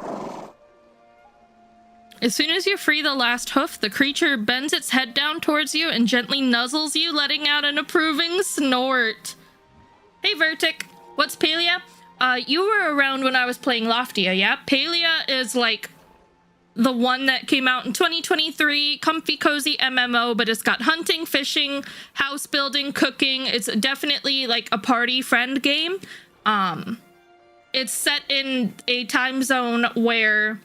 As soon as you free the last hoof, the creature bends its head down towards you and gently nuzzles you, letting out an approving snort. Hey, Vertic. What's Palia? You were around when I was playing Loftia, yeah? Palia is like the one that came out in 2023, comfy, cozy MMO, but it's got hunting, fishing, house building, cooking. It's definitely like a party friend game. It's set in a time zone where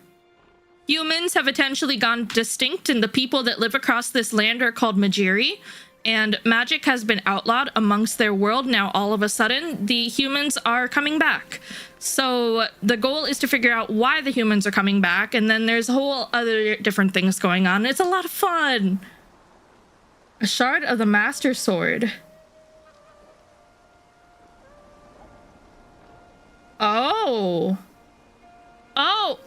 humans have potentially gone distinct, and the people that live across this land are called Majiri. And magic has been outlawed amongst their world. Now, all of a sudden, the humans are coming back. So the goal is to figure out why the humans are coming back. And then there's a whole other different things going on. It's a lot of fun. A shard of the Master Sword. Oh. Oh.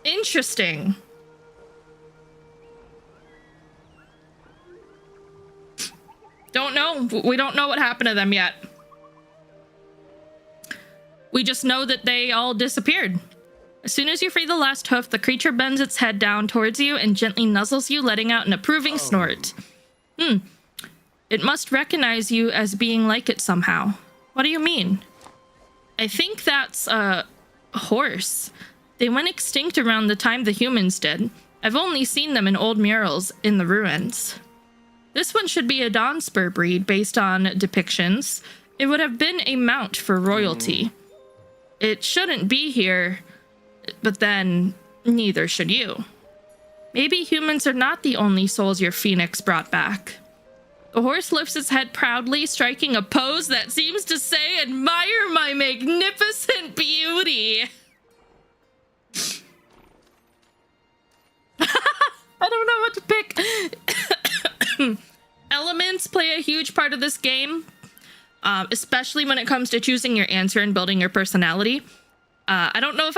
Interesting. Don't know. We don't know what happened to them yet. We just know that they all disappeared. As soon as you free the last hoof, the creature bends its head down towards you and gently nuzzles you, letting out an approving snort. It must recognize you as being like it somehow. What do you mean? I think that's a horse. They went extinct around the time the humans did. I've only seen them in old murals in the ruins. This one should be a Donspur breed based on depictions. It would have been a mount for royalty. It shouldn't be here, but then neither should you. Maybe humans are not the only souls your phoenix brought back. The horse lifts its head proudly, striking a pose that seems to say, "Admire my magnificent beauty." I don't know what to pick. Elements play a huge part of this game, especially when it comes to choosing your answer and building your personality. I don't know if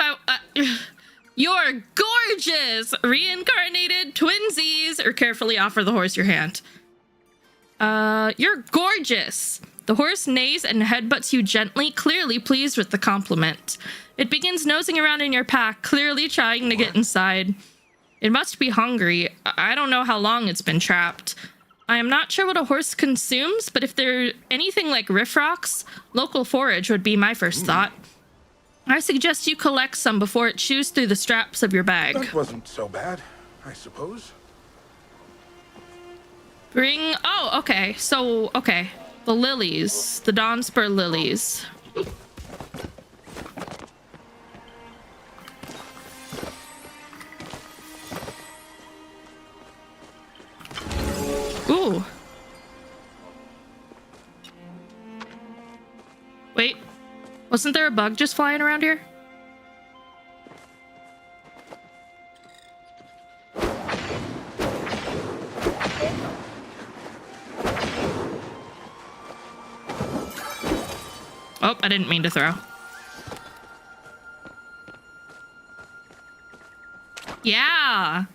you're gorgeous! Reincarnated twinsies! Or carefully offer the horse your hand. You're gorgeous! The horse neighs and headbutts you gently, clearly pleased with the compliment. It begins nosing around in your pack, clearly trying to get inside. It must be hungry. I don't know how long it's been trapped. I am not sure what a horse consumes, but if they're anything like riffrocks, local forage would be my first thought. I suggest you collect some before it chews through the straps of your bag. That wasn't so bad, I suppose. Bring... Oh, okay. So, okay. The lilies. The Donspur lilies. Ooh. Wait. Wasn't there a bug just flying around here? Oh, I didn't mean to throw. Yeah.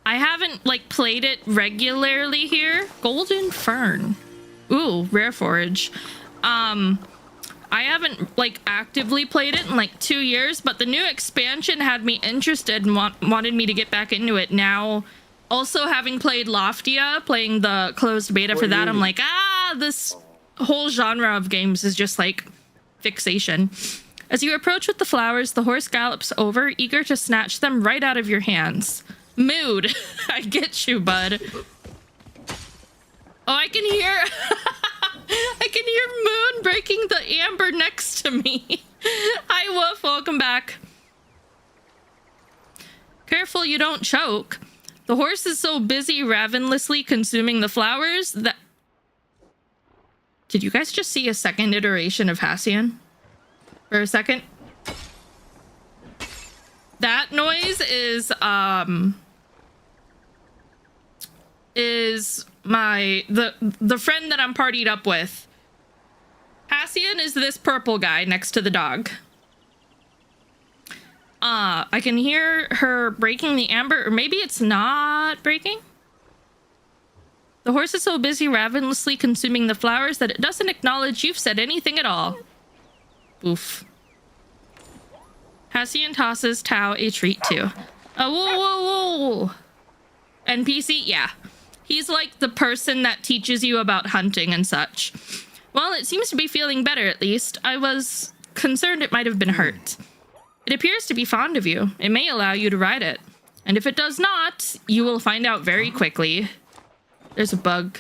I haven't, like, played it regularly here. Golden Fern. Ooh, rare forage. I haven't, like, actively played it in, like, 2 years, but the new expansion had me interested and wanted me to get back into it. Now, also having played Loftia, playing the closed beta for that, I'm like, this whole genre of games is just, like, fixation. As you approach with the flowers, the horse gallops over, eager to snatch them right out of your hands. Mood. I get you, bud. Oh, I can hear... I can hear Moon breaking the amber next to me. Hi, Wolf. Welcome back. Careful you don't choke. The horse is so busy ravenously consuming the flowers that... Did you guys just see a second iteration of Hassian? For a second? That noise is the friend that I'm partied up with. Hassian is this purple guy next to the dog. I can hear her breaking the amber, or maybe it's not breaking. The horse is so busy ravenously consuming the flowers that it doesn't acknowledge you've said anything at all. Oof. Hassian tosses Tao a treat too. Whoa, whoa, whoa. NPC? Yeah. He's like the person that teaches you about hunting and such. Well, it seems to be feeling better, at least. I was concerned it might have been hurt. It appears to be fond of you. It may allow you to ride it. And if it does not, you will find out very quickly. There's a bug.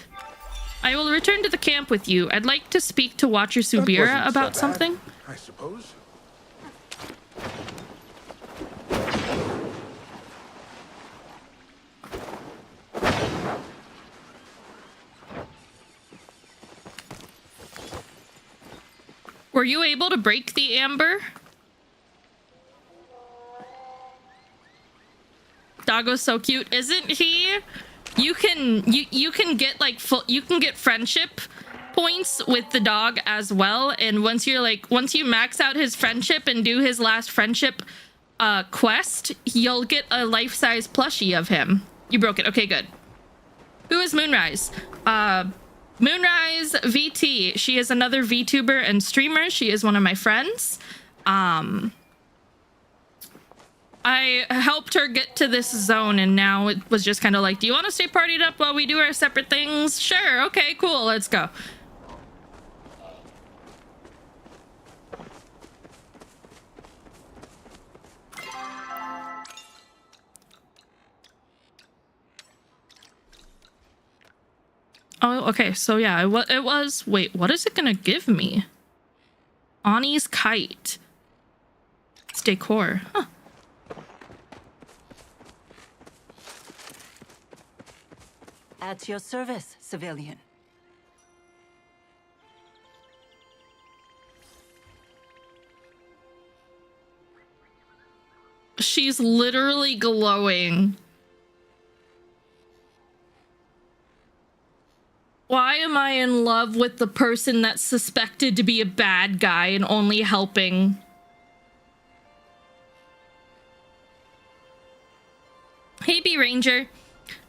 I will return to the camp with you. I'd like to speak to Watcher Subira about something. I suppose. Were you able to break the amber? Doggo's so cute, isn't he? You can get like you can get friendship points with the dog as well, and once you max out his friendship and do his last friendship quest, you'll get a life-size plushie of him. You broke it. Okay, good. Who is Moonrise? Moonrise VT. She is another VTuber and streamer. She is one of my friends. I helped her get to this zone, and now it was just kind of like, do you want to stay partied up while we do our separate things? Sure. Okay, cool. Let's go. Oh, okay. So yeah, it was. Wait, what is it gonna give me? Ani's kite. It's decor. Huh. At your service, civilian. She's literally glowing. Why am I in love with the person that's suspected to be a bad guy and only helping? Hey, B Ranger.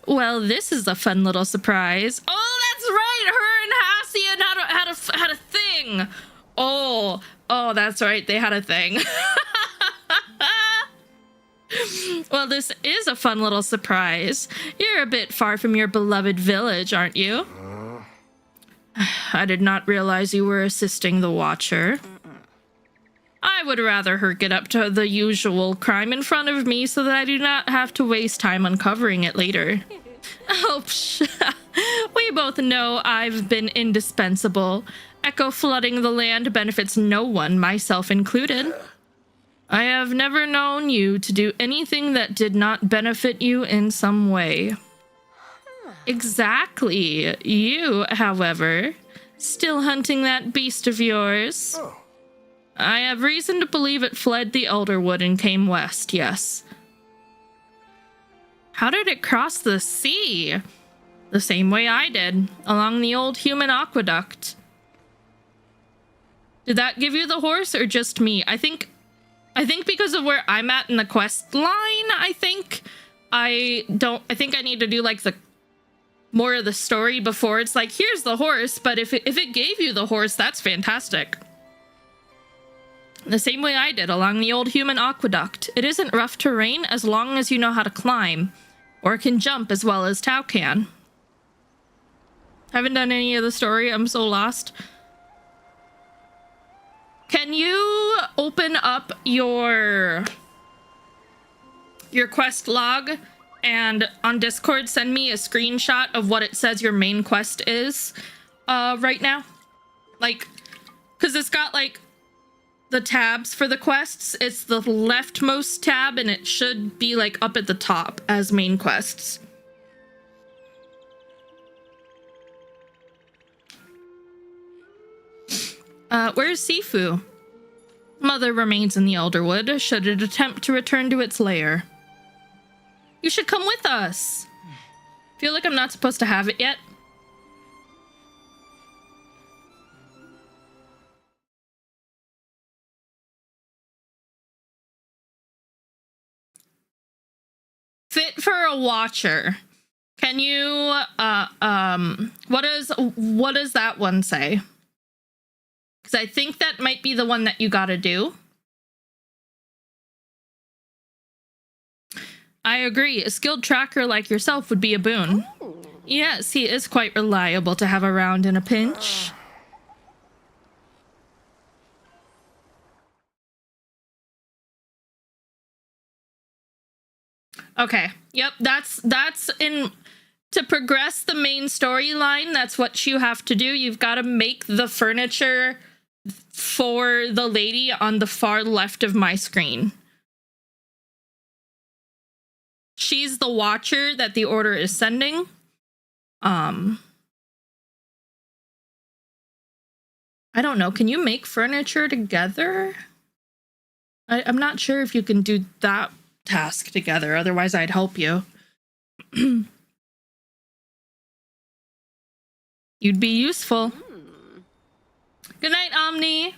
Well, this is a fun little surprise. Oh, that's right. Her and Hassian had a thing. Oh, that's right. They had a thing. Well, this is a fun little surprise. You're a bit far from your beloved village, aren't you? I did not realize you were assisting the Watcher. I would rather her get up to the usual crime in front of me so that I do not have to waste time uncovering it later. Oh, we both know I've been indispensable. Echo flooding the land benefits no one, myself included. I have never known you to do anything that did not benefit you in some way. Exactly. You, however, still hunting that beast of yours. Oh. I have reason to believe it fled the Elderwood and came west, yes. How did it cross the sea? The same way I did, along the old human aqueduct. Did that give you the horse or just me? I think because of where I'm at in the quest line, I think I need to do like the more of the story before it's like, here's the horse, but if it gave you the horse, that's fantastic. The same way I did along the old human aqueduct. It isn't rough terrain as long as you know how to climb, or can jump as well as Tao can. Haven't done any of the story, I'm so lost. Can you open up your quest log and on Discord send me a screenshot of what it says your main quest is right now? Like, because it's got like the tabs for the quests. It's the leftmost tab and it should be like up at the top as main quests. Where's Sifu? Mother remains in the Elderwood, should it attempt to return to its lair. You should come with us. Feel like I'm not supposed to have it yet? Fit for a Watcher. Can you, what does that one say? Because I think that might be the one that you gotta do. I agree. A skilled tracker like yourself would be a boon. Yes, he is quite reliable to have around in a pinch. Okay. Yep, that's in to progress the main storyline. That's what you have to do. You've got to make the furniture for the lady on the far left of my screen. She's the watcher that the order is sending. I don't know. Can you make furniture together? I'm not sure if you can do that task together. Otherwise, I'd help you. You'd be useful. Good night, Omni.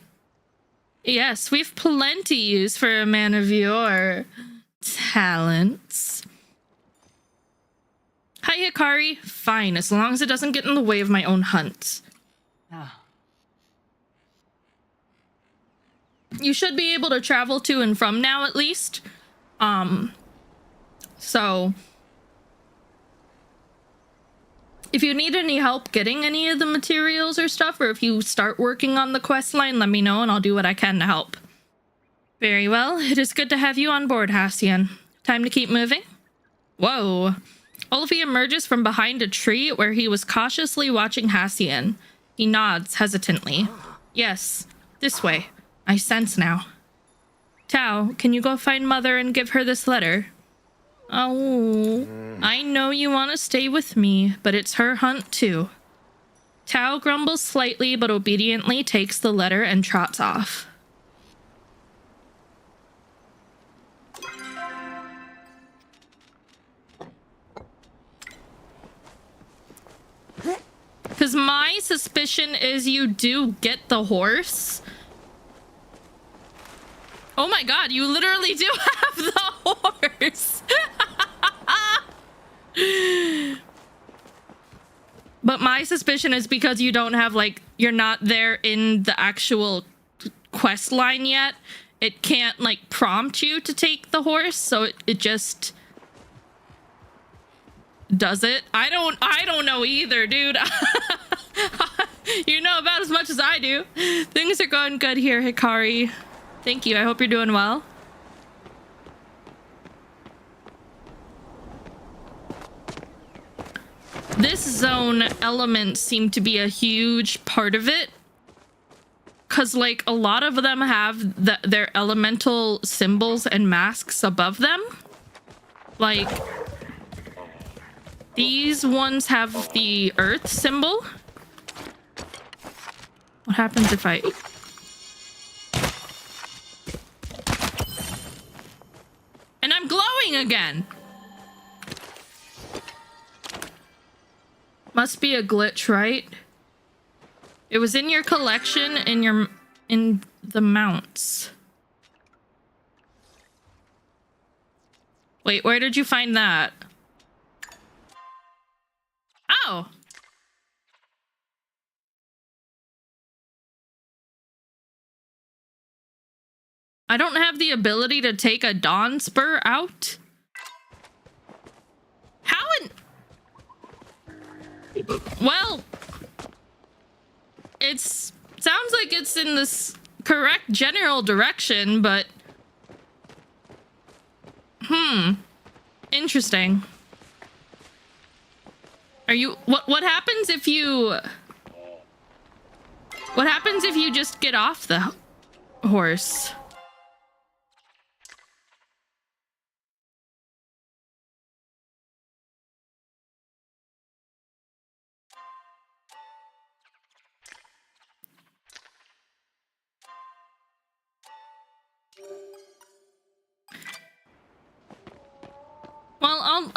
Yes, we've plenty use for a man of your talents. Hi, Hikari. Fine, as long as it doesn't get in the way of my own hunt. You should be able to travel to and from now, at least. So if you need any help getting any of the materials or stuff, or if you start working on the quest line, let me know and I'll do what I can to help. Very well. It is good to have you on board, Hastian. Time to keep moving? Whoa. Olafie emerges from behind a tree where he was cautiously watching Hastian. He nods hesitantly. Yes, this way. I sense now. Tao, can you go find Mother and give her this letter? Oh, I know you want to stay with me, but it's her hunt too. Tao grumbles slightly, but obediently takes the letter and trots off. Because my suspicion is you do get the horse. Oh my god, you literally do have the horse. But my suspicion is because you don't have, like, you're not there in the actual quest line yet. It can't, like, prompt you to take the horse, so it just does it. I don't know either, dude. You know about as much as I do. Things are going good here, Hikari. Thank you. I hope you're doing well. This zone elements seem to be a huge part of it. Because, like, a lot of them have their elemental symbols and masks above them. Like, these ones have the earth symbol. What happens if I... And I'm glowing again! Must be a glitch, right? It was in your collection in the mounts. Wait, where did you find that? Oh! I don't have the ability to take a Dawn Spur out? How in... Well... It's... Sounds like it's in this correct general direction, but... Interesting. Are you... What happens if you... What happens if you just get off the horse? Well,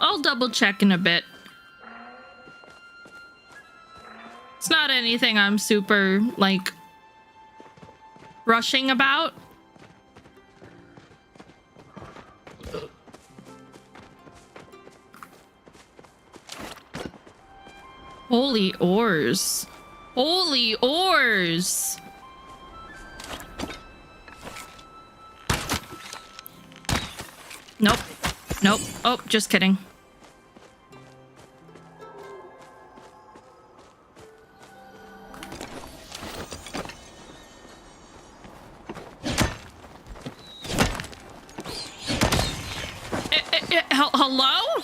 I'll double check in a bit. It's not anything I'm super, like, rushing about. Holy ores. Holy ores! Nope. Nope. Oh, just kidding. Hello?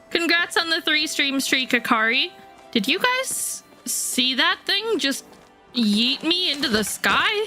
Congrats on the 3-stream streak, Akari. Did you guys see that thing just yeet me into the sky?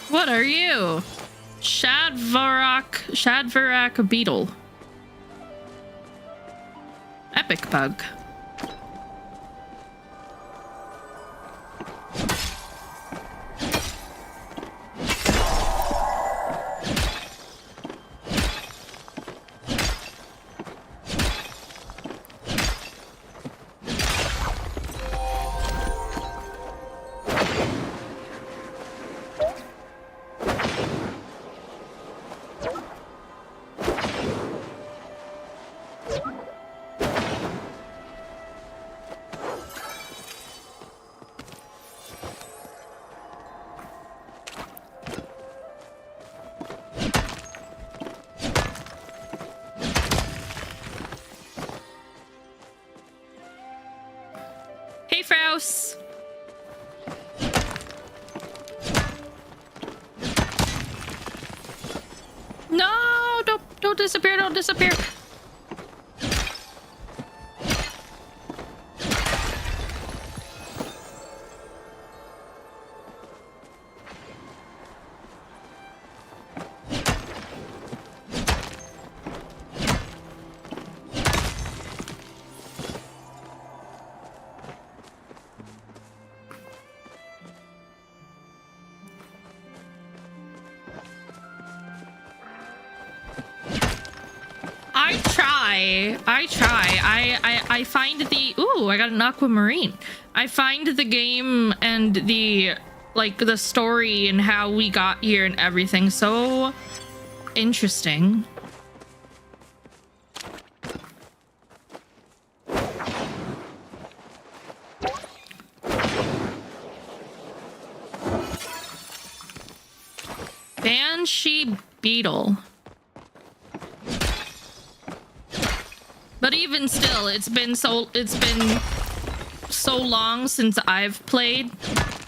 What are you? Shadvarak beetle. Epic bug. Hey, Fraus. No, don't disappear, don't disappear. I try. I find the... Ooh, I got an aquamarine. I find the game and the... like, the story and how we got here and everything so interesting. Banshee beetle. But even still, it's been so long since I've played.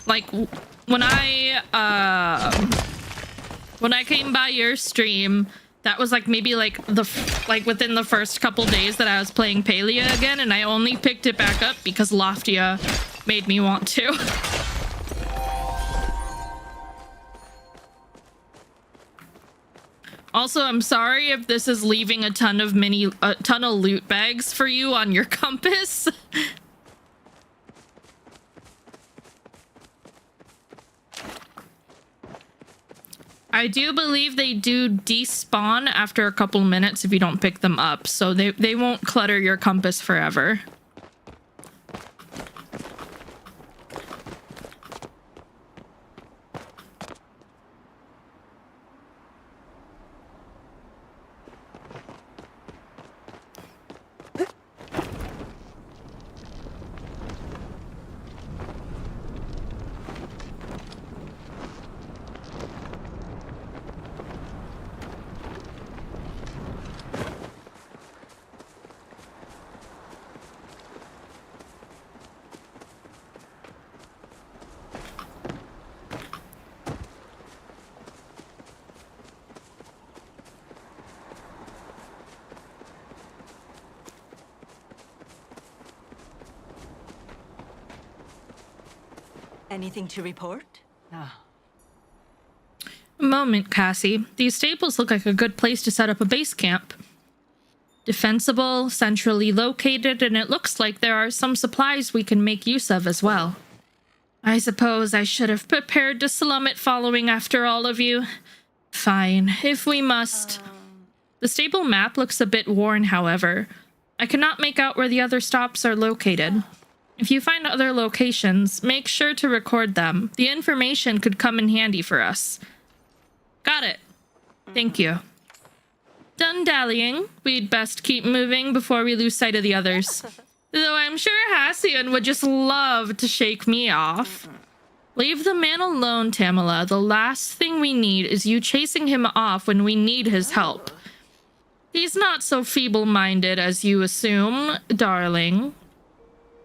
Like when I came by your stream, that was like maybe like within the first couple days that I was playing Palia again, and I only picked it back up because Loftia made me want to. Also, I'm sorry if this is leaving a ton of loot bags for you on your compass. I do believe they do despawn after a couple minutes if you don't pick them up, so they won't clutter your compass forever. Anything to report? A moment, Cassie. These stables look like a good place to set up a base camp. Defensible, centrally located, and it looks like there are some supplies we can make use of as well. I suppose I should have prepared to slum it following after all of you. Fine, if we must. The stable map looks a bit worn, however. I cannot make out where the other stops are located. If you find other locations, make sure to record them. The information could come in handy for us. Got it. Thank you. Done dallying. We'd best keep moving before we lose sight of the others. Though I'm sure Hassian would just love to shake me off. Leave the man alone, Tamala. The last thing we need is you chasing him off when we need his help. He's not so feeble-minded as you assume, darling.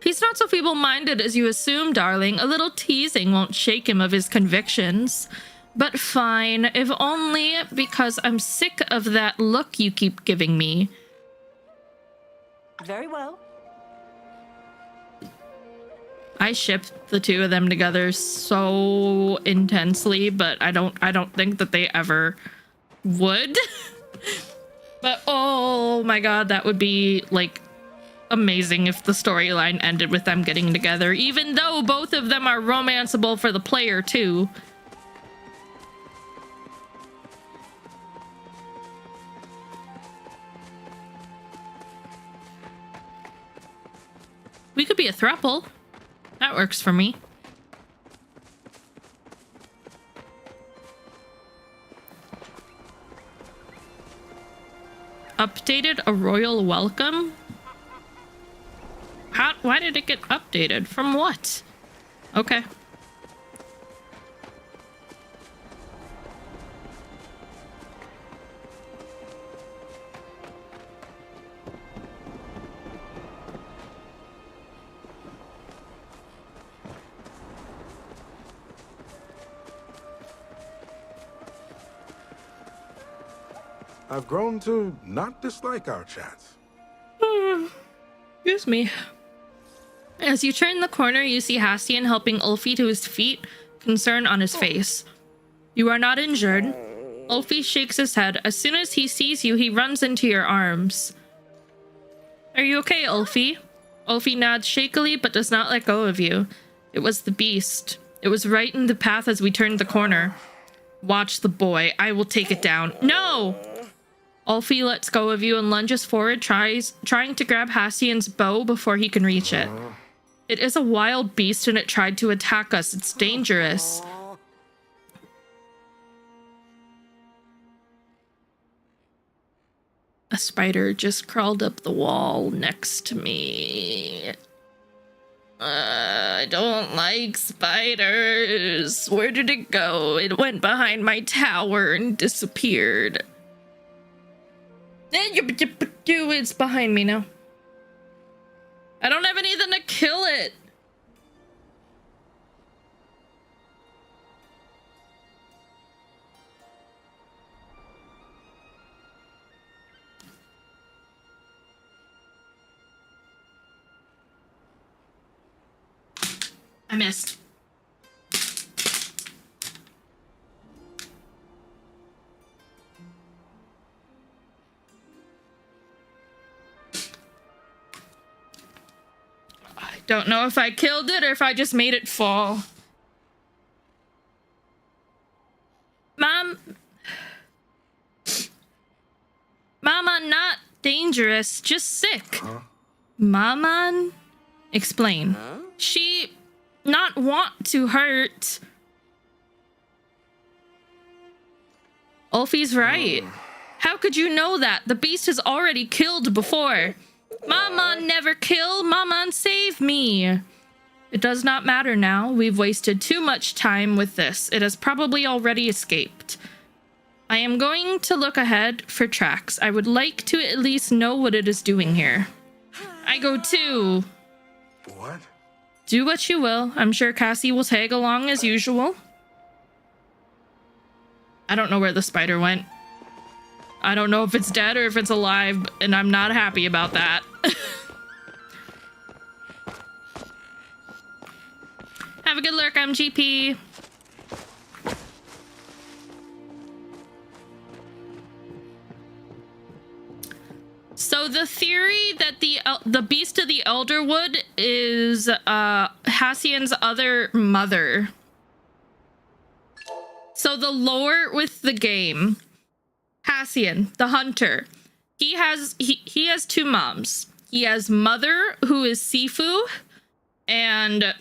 He's not so feeble-minded as you assume, darling. A little teasing won't shake him of his convictions. But fine, if only because I'm sick of that look you keep giving me. Very well. I ship the two of them together so intensely, but I don't think that they ever would. But oh my god, that would be like amazing if the storyline ended with them getting together, even though both of them are romanceable for the player too. We could be a throuple. That works for me. Updated a royal welcome? Why did it get updated? From what? Okay. I've grown to not dislike our chats. Excuse me. As you turn the corner, you see Hassian helping Ulfi to his feet, concern on his face. You are not injured. Ulfi shakes his head. As soon as he sees you, he runs into your arms. Are you okay, Ulfi? Ulfi nods shakily, but does not let go of you. It was the beast. It was right in the path as we turned the corner. Watch the boy. I will take it down. No! Ulfi lets go of you and lunges forward, trying to grab Hassian's bow before he can reach it. It is a wild beast and it tried to attack us. It's dangerous. A spider just crawled up the wall next to me. I don't like spiders. Where did it go? It went behind my tower and disappeared. It's behind me now. I don't have anything to kill it. I missed. I don't know if I killed it or if I just made it fall. Mama, not dangerous, just sick. Huh? Mama, explain. She not want to hurt. Ulfi's right. How could you know that? The beast has already killed before. Mama never kill. Mama save me. It does not matter now. We've wasted too much time with this. It has probably already escaped. I am going to look ahead for tracks. I would like to at least know what it is doing here. I go too. What? Do what you will. I'm sure Cassie will tag along as usual. I don't know where the spider went. I don't know if it's dead or if it's alive, and I'm not happy about that. Have a good lurk, I'm GP. the theory that the beast of the Elderwood is Hassian's other mother. So the lore with the game, Hassian, the hunter, he has two moms. He has mother, who is Sifu, and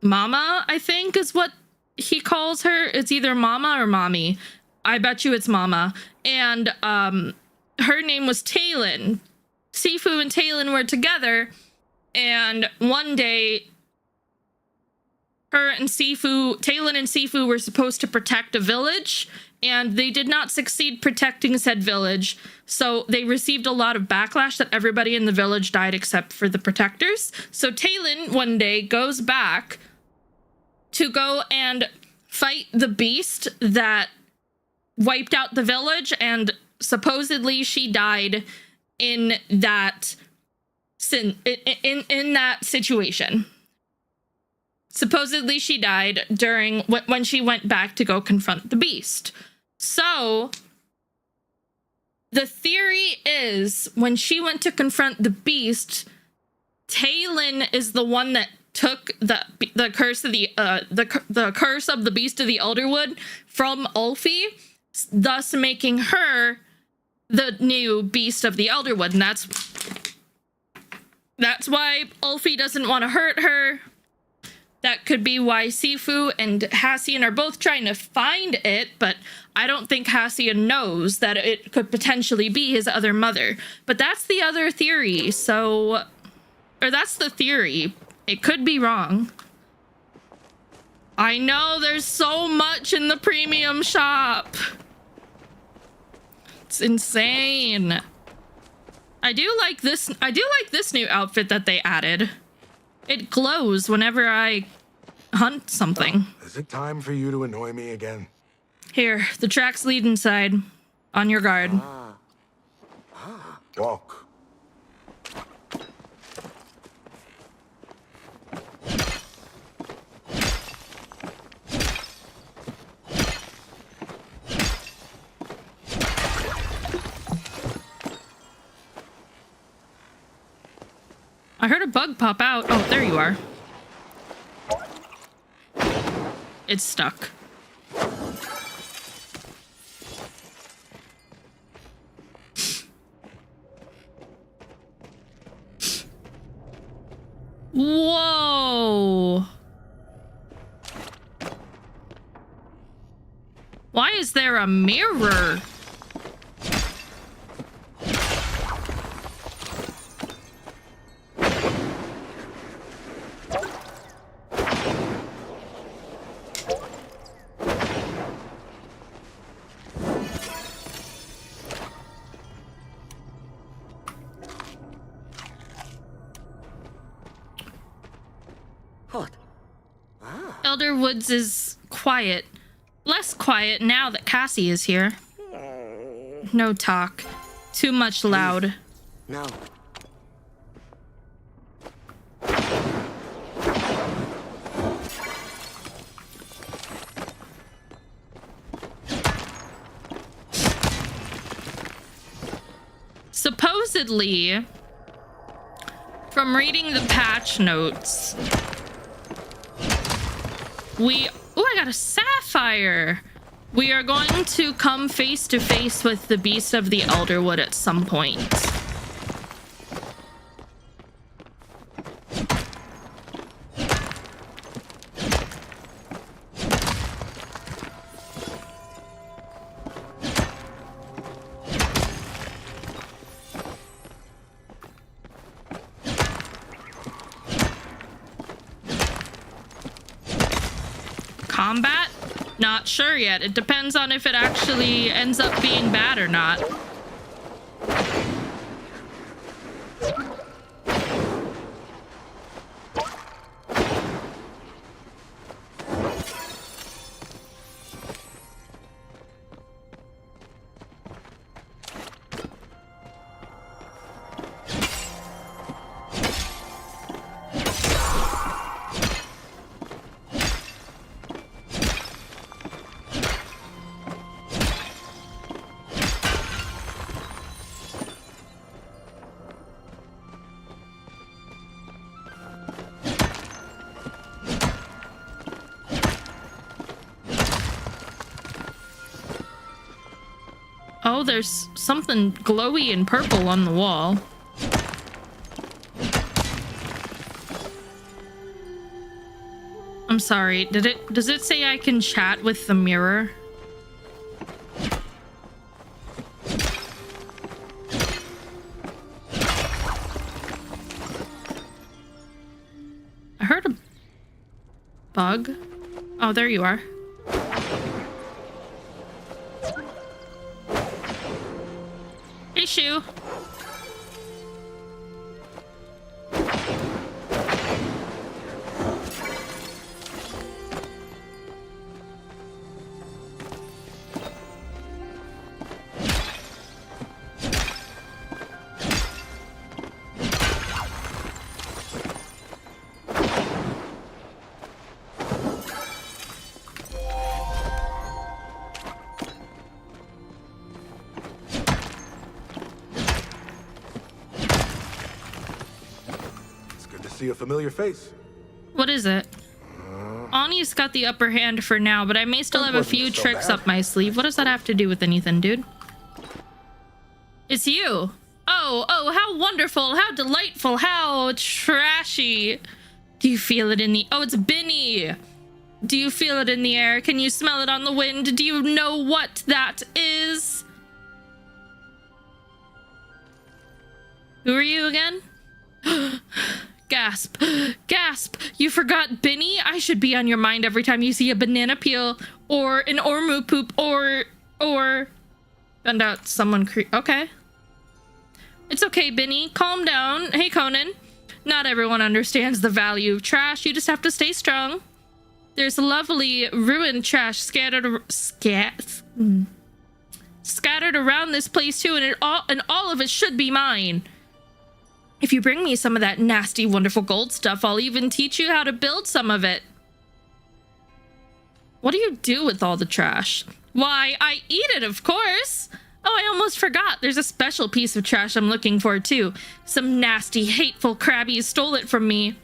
Mama, I think is what he calls her. It's either Mama or Mommy. I bet you it's Mama. And her name was Talon. Sifu and Talon were together, and one day Talon and Sifu were supposed to protect a village, and they did not succeed protecting said village. So they received a lot of backlash that everybody in the village died except for the protectors. So Talon one day goes back to go and fight the beast that wiped out the village, and supposedly she died in that in that situation. Supposedly she died during when she went back to go confront the beast. So the theory is when she went to confront the beast, Talon is the one that took the curse of the curse of the beast of the Elderwood from Ulfi, thus making her the new beast of the Elderwood. And that's why Ulfi doesn't want to hurt her. That could be why Sifu and Hassian are both trying to find it, but I don't think Hassian knows that it could potentially be his other mother. But that's the other theory, or that's the theory. It could be wrong. I know there's so much in the premium shop. It's insane. I do like this new outfit that they added. It glows whenever I hunt something. Is it time for you to annoy me again? Here, the tracks lead inside. On your guard. Walk. I heard a bug pop out. Oh, there you are. It's stuck. Whoa. Why is there a mirror? Elderwoods is quiet. Less quiet now that Cassie is here. No talk. Too much loud. No. Supposedly, from reading the patch notes, I got a sapphire. We are going to come face to face with the beast of the Elderwood at some point. Combat? Not sure yet. It depends on if it actually ends up being bad or not. Oh, there's something glowy and purple on the wall. I'm sorry. Does it say I can chat with the mirror? I heard a bug. Oh, there you are. Hey, Shu. See a familiar face. What is it? Ani's got the upper hand for now, but I may still have a few tricks up my sleeve. What does that have to do with anything, dude? It's you. Oh, how wonderful, how delightful, how trashy. Do you feel it in the... Oh, it's Binny. Do you feel it in the air? Can you smell it on the wind? Do you know what that is? Who are you again? Gasp. Gasp. You forgot Binny? I should be on your mind every time you see a banana peel or an ormu poop or... Found out someone okay. It's okay, Binny. Calm down. Hey, Conan. Not everyone understands the value of trash. You just have to stay strong. There's lovely ruined trash scattered around this place too, and all of it should be mine. If you bring me some of that nasty, wonderful gold stuff, I'll even teach you how to build some of it. What do you do with all the trash? Why, I eat it, of course. Oh, I almost forgot. There's a special piece of trash I'm looking for, too. Some nasty, hateful crabbies stole it from me.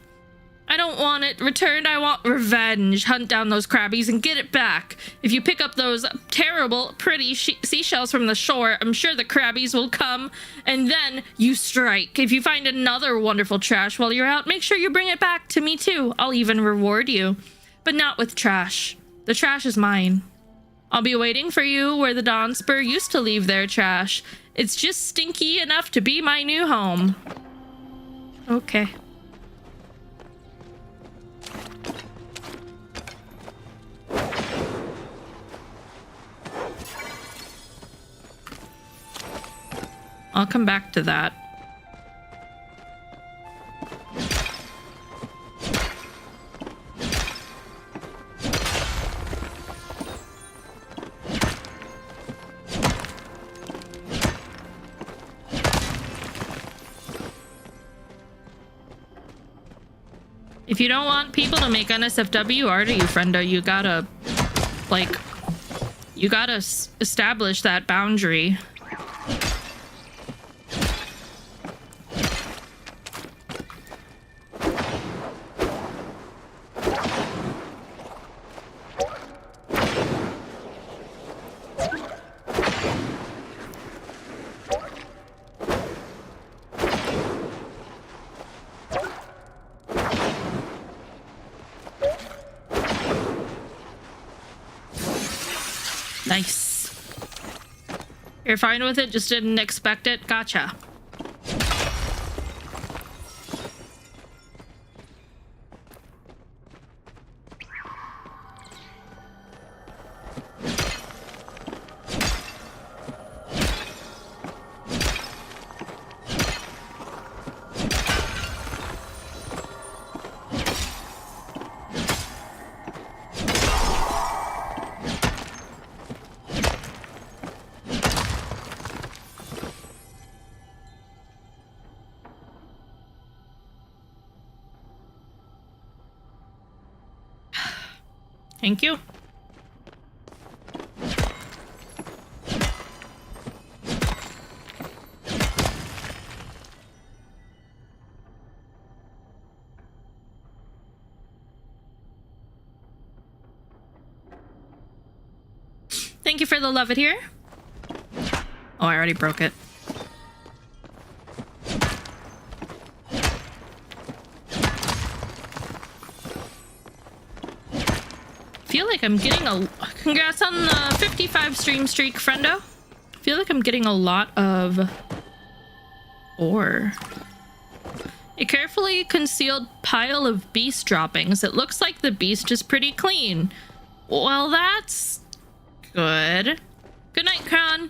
I don't want it returned. I want revenge. Hunt down those crabbies and get it back. If you pick up those terrible, pretty seashells from the shore, I'm sure the crabbies will come, and then you strike. If you find another wonderful trash while you're out, make sure you bring it back to me too. I'll even reward you. But not with trash. The trash is mine. I'll be waiting for you where the Dawn Spur used to leave their trash. It's just stinky enough to be my new home. Okay. I'll come back to that. If you don't want people to make NSFW art of you, friendo, you gotta, like, establish that boundary. Nice. You're fine with it? Just didn't expect it? Gotcha. Thank you. Thank you for the love it here. Oh, I already broke it. Feel like I'm getting a... Congrats on the 55 stream streak, friendo. Feel like I'm getting a lot of ore. A carefully concealed pile of beast droppings. It looks like the beast is pretty clean. Well, that's good. Good night, Kron.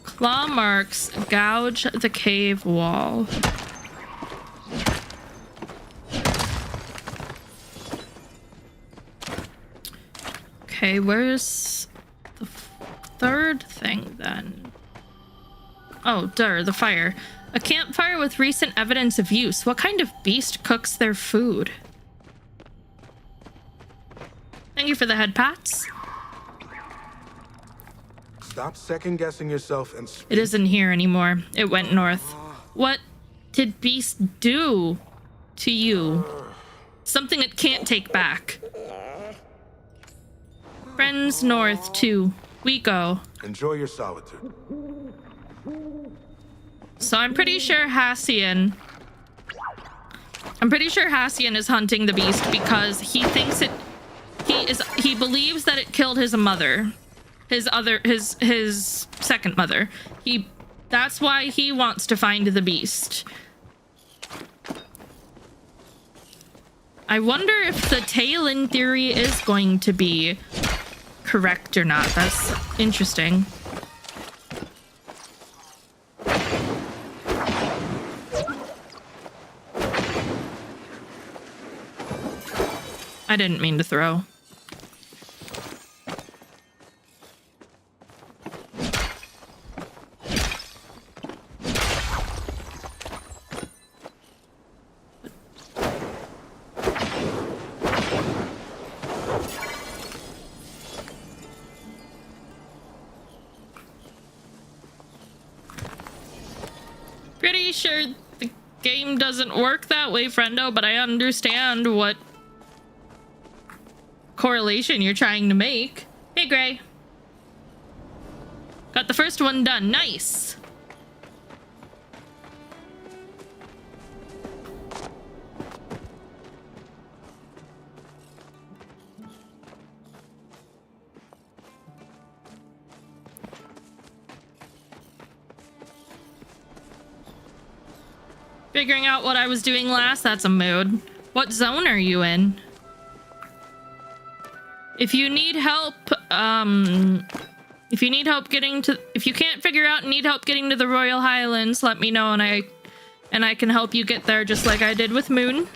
Claw marks gouge the cave wall. Okay, where's the third thing then? Oh, the fire. A campfire with recent evidence of use. What kind of beast cooks their food? Thank you for the head pats. Stop second-guessing yourself and speak. It isn't here anymore. It went north. What did beast do to you? Something it can't take back. Friends north too. We go. Enjoy your solitude. So I'm pretty sure Hassian is hunting the beast because he thinks he believes that it killed his mother. His second mother. That's why he wants to find the beast. I wonder if the tail-in theory is going to be correct or not. That's interesting. I didn't mean to throw. Pretty sure the game doesn't work that way, friendo, but I understand what correlation you're trying to make. Hey, Gray. Got the first one done. Nice. Figuring out what I was doing last, that's a mood. What zone are you in? If you need help, if you can't figure out and need help getting to the Royal Highlands, let me know and I can help you get there just like I did with Moon.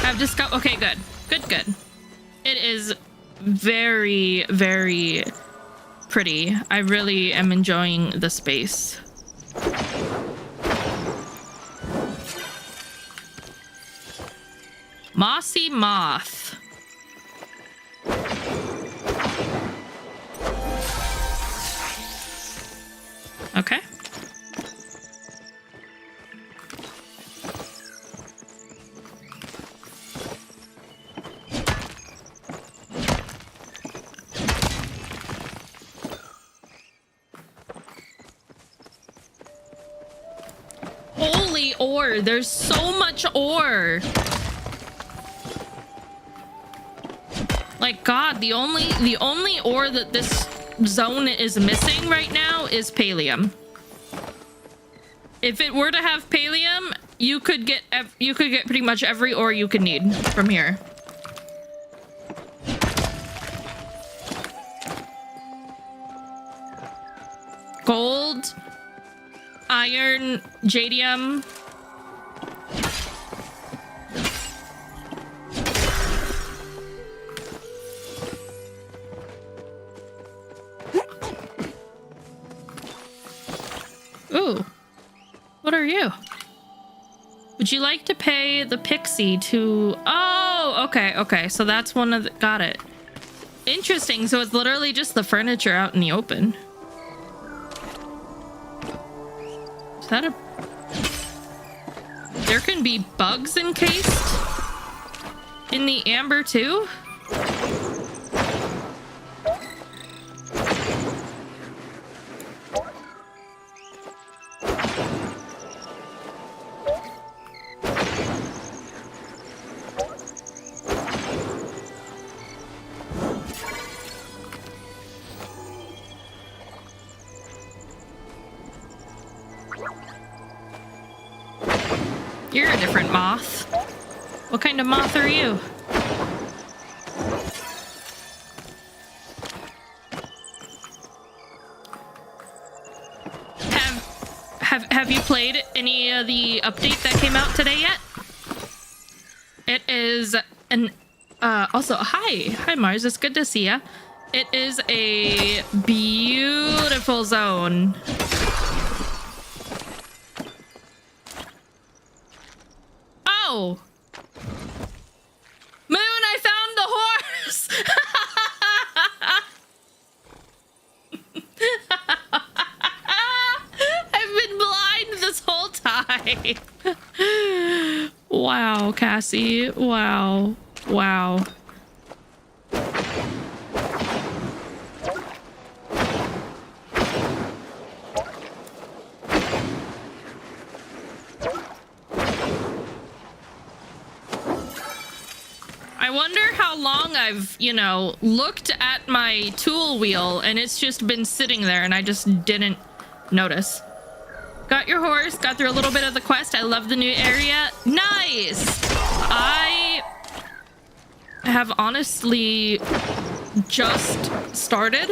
I've just got, okay, good. Good. It is very, very pretty. I really am enjoying the space. Mossy Moth. Okay. Holy ore, there's so much ore. Like, God, the only ore that this zone is missing right now is Pallium. If it were to have Pallium, you could get pretty much every ore you could need from here. Gold, iron, jadium. Ooh. what are you? Would you like to pay the pixie to... Oh, okay, okay. So that's one of the... Got it. Interesting. So it's literally just the furniture out in the open. Is that a... There can be bugs encased in the amber too? You're a different moth. What kind of moth are you? Have you played any of the update that came out today yet? It is an also hi Mars, it's good to see ya. It is a beautiful zone. Oh! Moon, I found the horse! I've been blind this whole time. Wow, Cassie. Wow. Wow. I wonder how long I've, you know, looked at my tool wheel and it's just been sitting there and I just didn't notice. Got your horse, got through a little bit of the quest. I love the new area. Nice! I have honestly just started.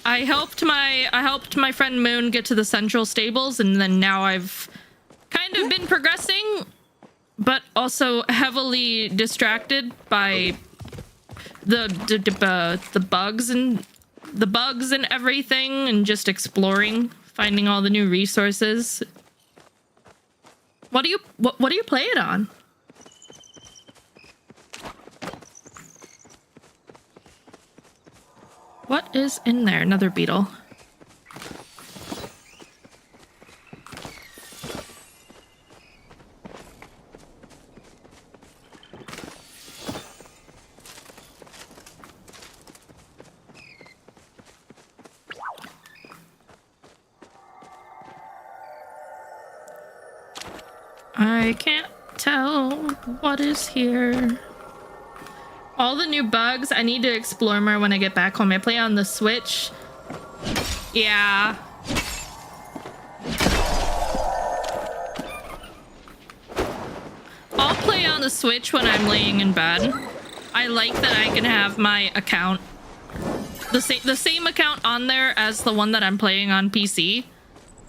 I helped my friend Moon get to the central stables, and then now I've kind of been progressing, but also heavily distracted by the bugs and everything, and just exploring, finding all the new resources. What do you play it on? What is in there? Another beetle. I can't tell what is here. All the new bugs, I need to explore more when I get back home. I play on the Switch. Yeah. I'll play on the Switch when I'm laying in bed. I like that I can have my account, the same account on there as the one that I'm playing on PC.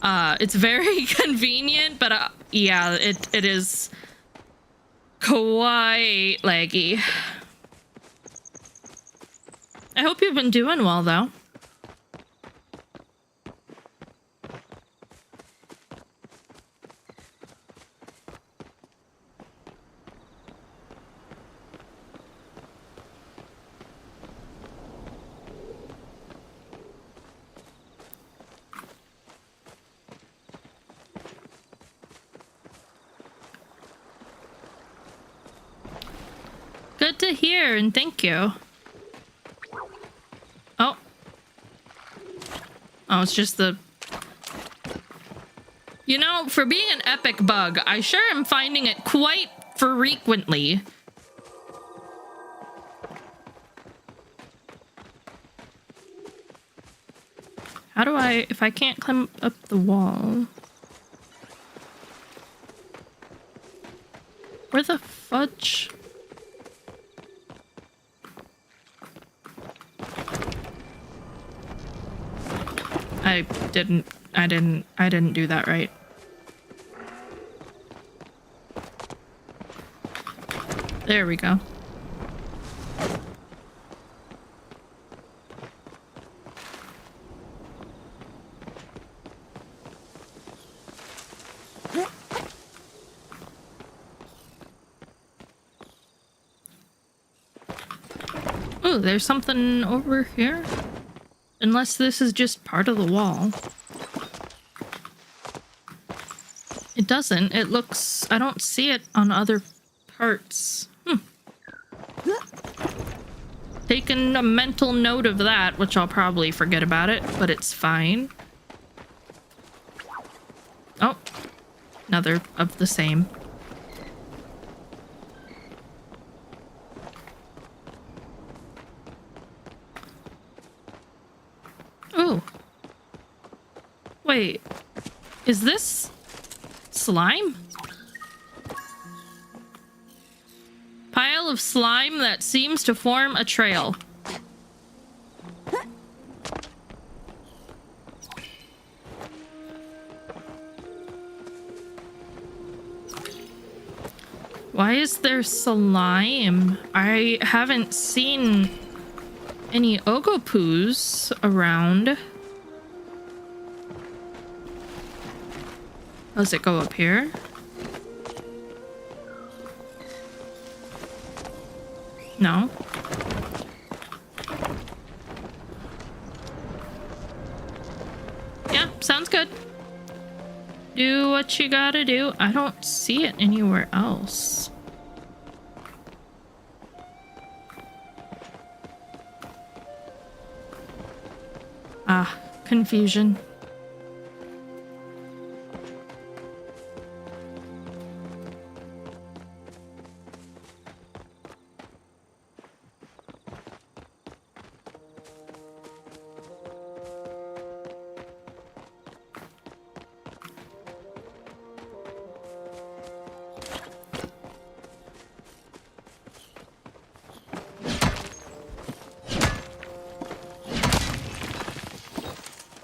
It's very convenient, but yeah, it is quite laggy. I hope you've been doing well, though. Good to hear, and thank you. Oh. Oh, it's just the... You know, for being an epic bug, I sure am finding it quite frequently. How do I... If I can't climb up the wall... Where the fudge... I didn't do that right. There we go. Oh, there's something over here. Unless this is just part of the wall. It doesn't. It looks... I don't see it on other parts. Taking a mental note of that, which I'll probably forget about it, but it's fine. Oh. Another of the same. Oh. Wait. Is this slime? Pile of slime that seems to form a trail. Why is there slime? I haven't seen any Ogopoos around. Does it go up here? No. Yeah, sounds good. Do what you gotta do. I don't see it anywhere else. Ah, confusion.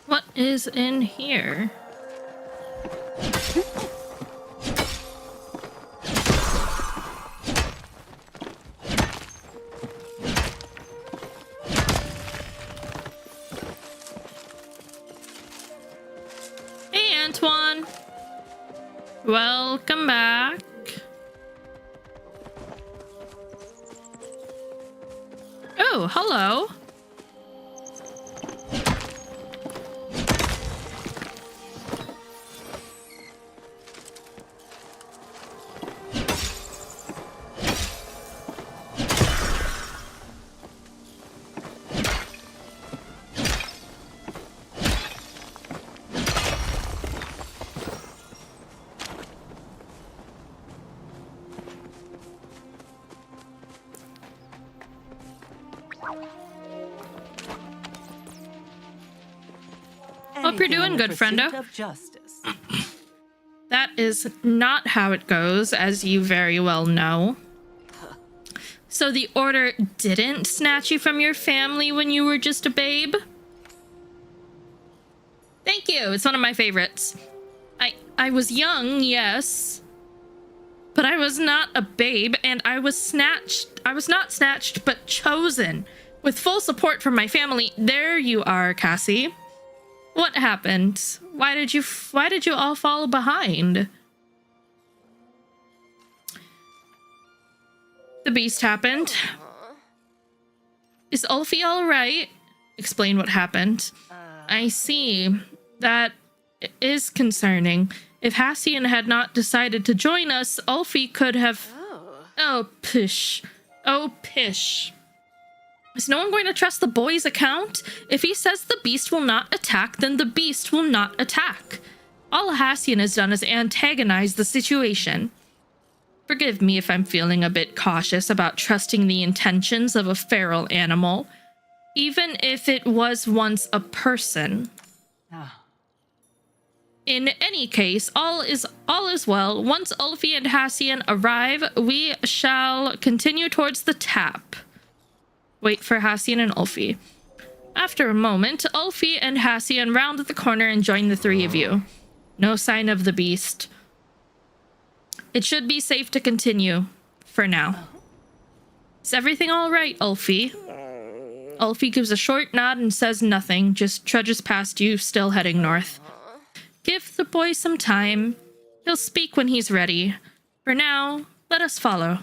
What is in here? Hey, Antoine. Welcome back. Oh, hello. Hope you're doing good, friendo. Of justice. That is not how it goes, as you very well know. So the order didn't snatch you from your family when you were just a babe? Thank you. It's one of my favorites. I was young, yes. But I was not a babe, and I was snatched. I was not snatched, but chosen. With full support from my family. There you are, Cassie. What happened? Why did you all fall behind? The beast happened. Is Ulfie all right? Explain what happened. I see. That is concerning. If Hassian had not decided to join us, Ulfie could have... Oh, pish. Oh, pish. Is no one going to trust the boy's account? If he says the beast will not attack, then the beast will not attack. All Hassian has done is antagonize the situation. Forgive me if I'm feeling a bit cautious about trusting the intentions of a feral animal, even if it was once a person. In any case, all is well. Once Ulfie and Hassian arrive, we shall continue towards the tap. Wait for Hassian and Ulfie. After a moment, Ulfie and Hassian round the corner and join the three of you. No sign of the beast. It should be safe to continue, for now. Is everything all right, Ulfie? Ulfie gives a short nod and says nothing, just trudges past you, still heading north. Give the boy some time. He'll speak when he's ready. For now, let us follow.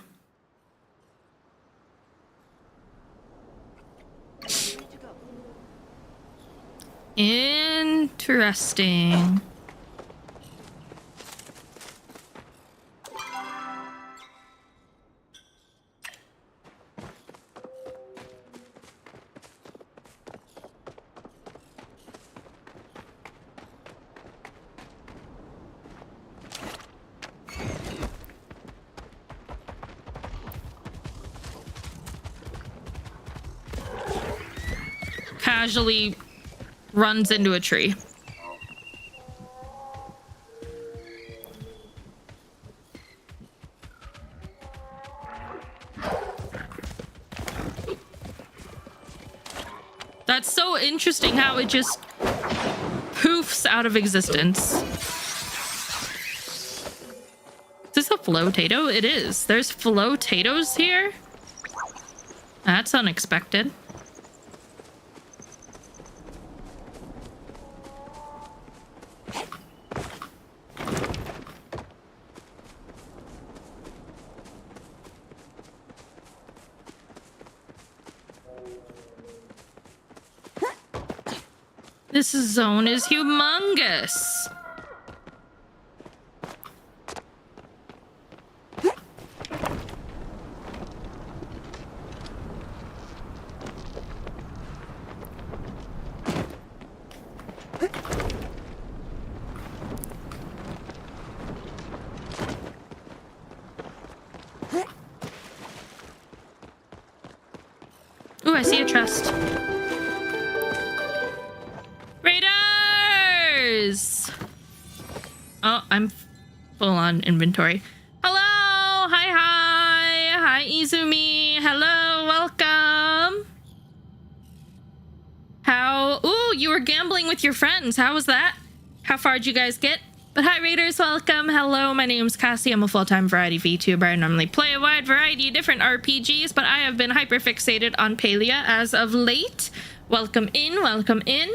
Interesting. Casually runs into a tree. That's so interesting how it just poofs out of existence. Is this a flotato? It is. There's flotatoes here? That's unexpected. This zone is humongous. Ooh, I see a chest. Raiders! Oh, I'm full on inventory. Hello! Hi, Izumi. Hello, welcome. How... Ooh, you were gambling with your friends. How was that? How far did you guys get? But hi, Raiders, welcome. Hello, my name's Cassie. I'm a full-time variety VTuber. I normally play a wide variety of different RPGs, but I have been hyper-fixated on Palia as of late. Welcome in, welcome in.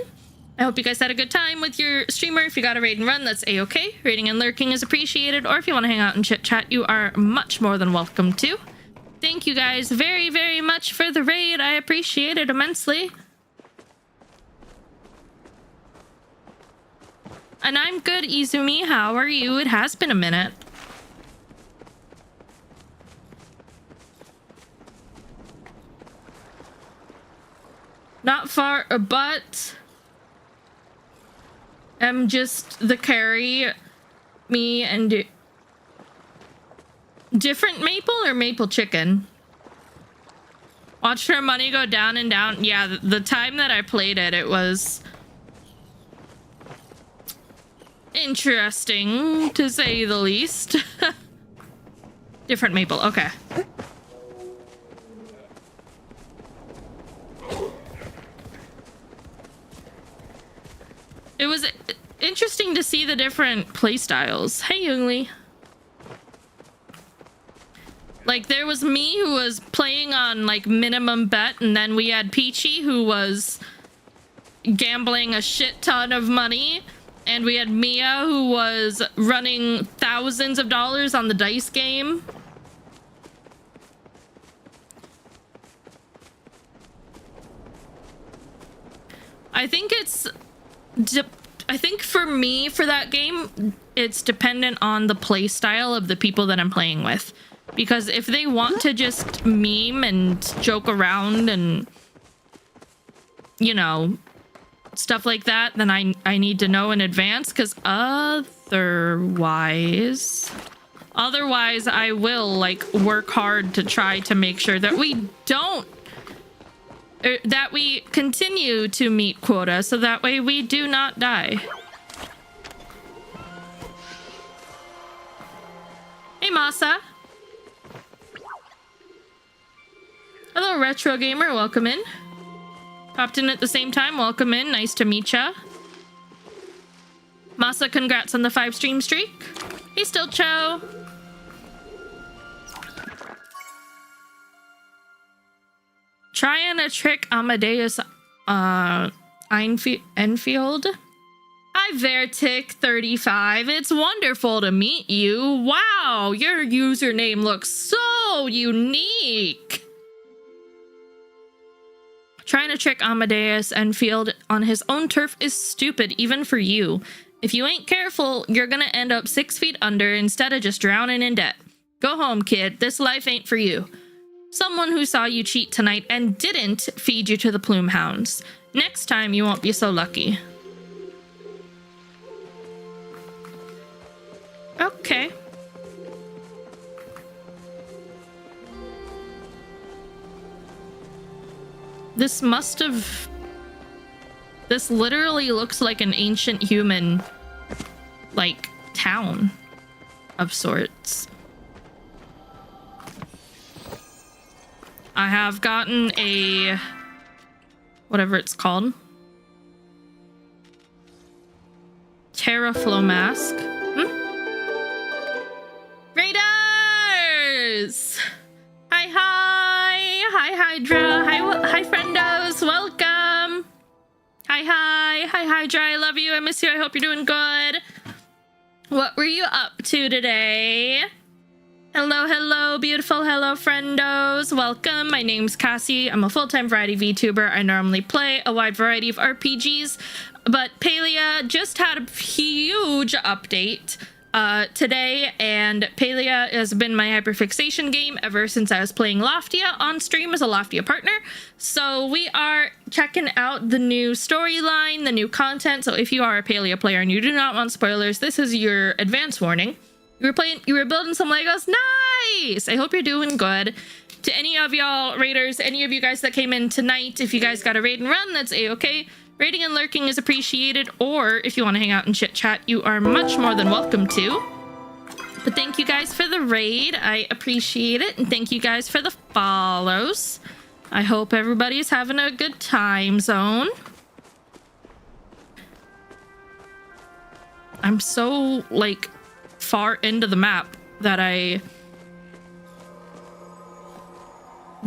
I hope you guys had a good time with your streamer. If you got a raid and run, that's a-okay. Raiding and lurking is appreciated, or if you want to hang out and chit-chat, you are much more than welcome to. Thank you guys very, very much for the raid. I appreciate it immensely. And I'm good, Izumi. How are you? It has been a minute. Not far, but I'm just the carry. Me and different maple or maple chicken. Watch her money go down and down. Yeah, the time that I played it, it was interesting, to say the least. Different maple, okay. It was interesting to see the different playstyles. Hey, Youngly. Like, there was me who was playing on, like, minimum bet, and then we had Peachy who was gambling a shit ton of money. And we had Mia, who was running thousands of dollars on the dice game. I think I think for me, for that game, it's dependent on the play style of the people that I'm playing with. Because if they want to just meme and joke around and, you know, stuff like that, then I need to know in advance, because otherwise I will, like, work hard to try to make sure that we don't, that we continue to meet quota, so that way we do not die. Hey, Masa. Hello, Retro Gamer, welcome in. Popped in at the same time. Welcome in. Nice to meet ya. Masa, congrats on the 5 stream streak. Hey, Stilcho. Trying a trick, Amadeus Enfield. Hi, Vertic35. It's wonderful to meet you. Wow, your username looks so unique. Trying to trick Amadeus and Field on his own turf is stupid, even for you. If you ain't careful, you're gonna end up 6 feet under instead of just drowning in debt. Go home, kid. This life ain't for you. Someone who saw you cheat tonight and didn't feed you to the plume hounds. Next time, you won't be so lucky. Okay. This must have... This literally looks like an ancient human, like, town of sorts. I have gotten a... whatever it's called. Terraflow mask. Raiders! Hi, hi! Hi, Hydra! Hi, friendos! Welcome! Hi, Hydra! I love you! I miss you! I hope you're doing good! What were you up to today? Hello, beautiful hello, friendos! Welcome! My name's Cassie. I'm a full-time variety VTuber. I normally play a wide variety of RPGs, but Palia just had a huge update today, and Palia has been my hyperfixation game ever since I was playing Loftia on stream as a Loftia partner. So we are checking out the new storyline, the new content. So if you are a Palia player and you do not want spoilers, this is your advance warning. You were building some Legos. Nice! I hope you're doing good. To any of y'all raiders, any of you guys that came in tonight, if you guys got a raid and run, that's a-okay. Raiding and lurking is appreciated, or if you want to hang out and chit chat, you are much more than welcome to. But thank you guys for the raid. I appreciate it. And thank you guys for the follows. I hope everybody's having a good time zone. I'm so, like, far into the map that I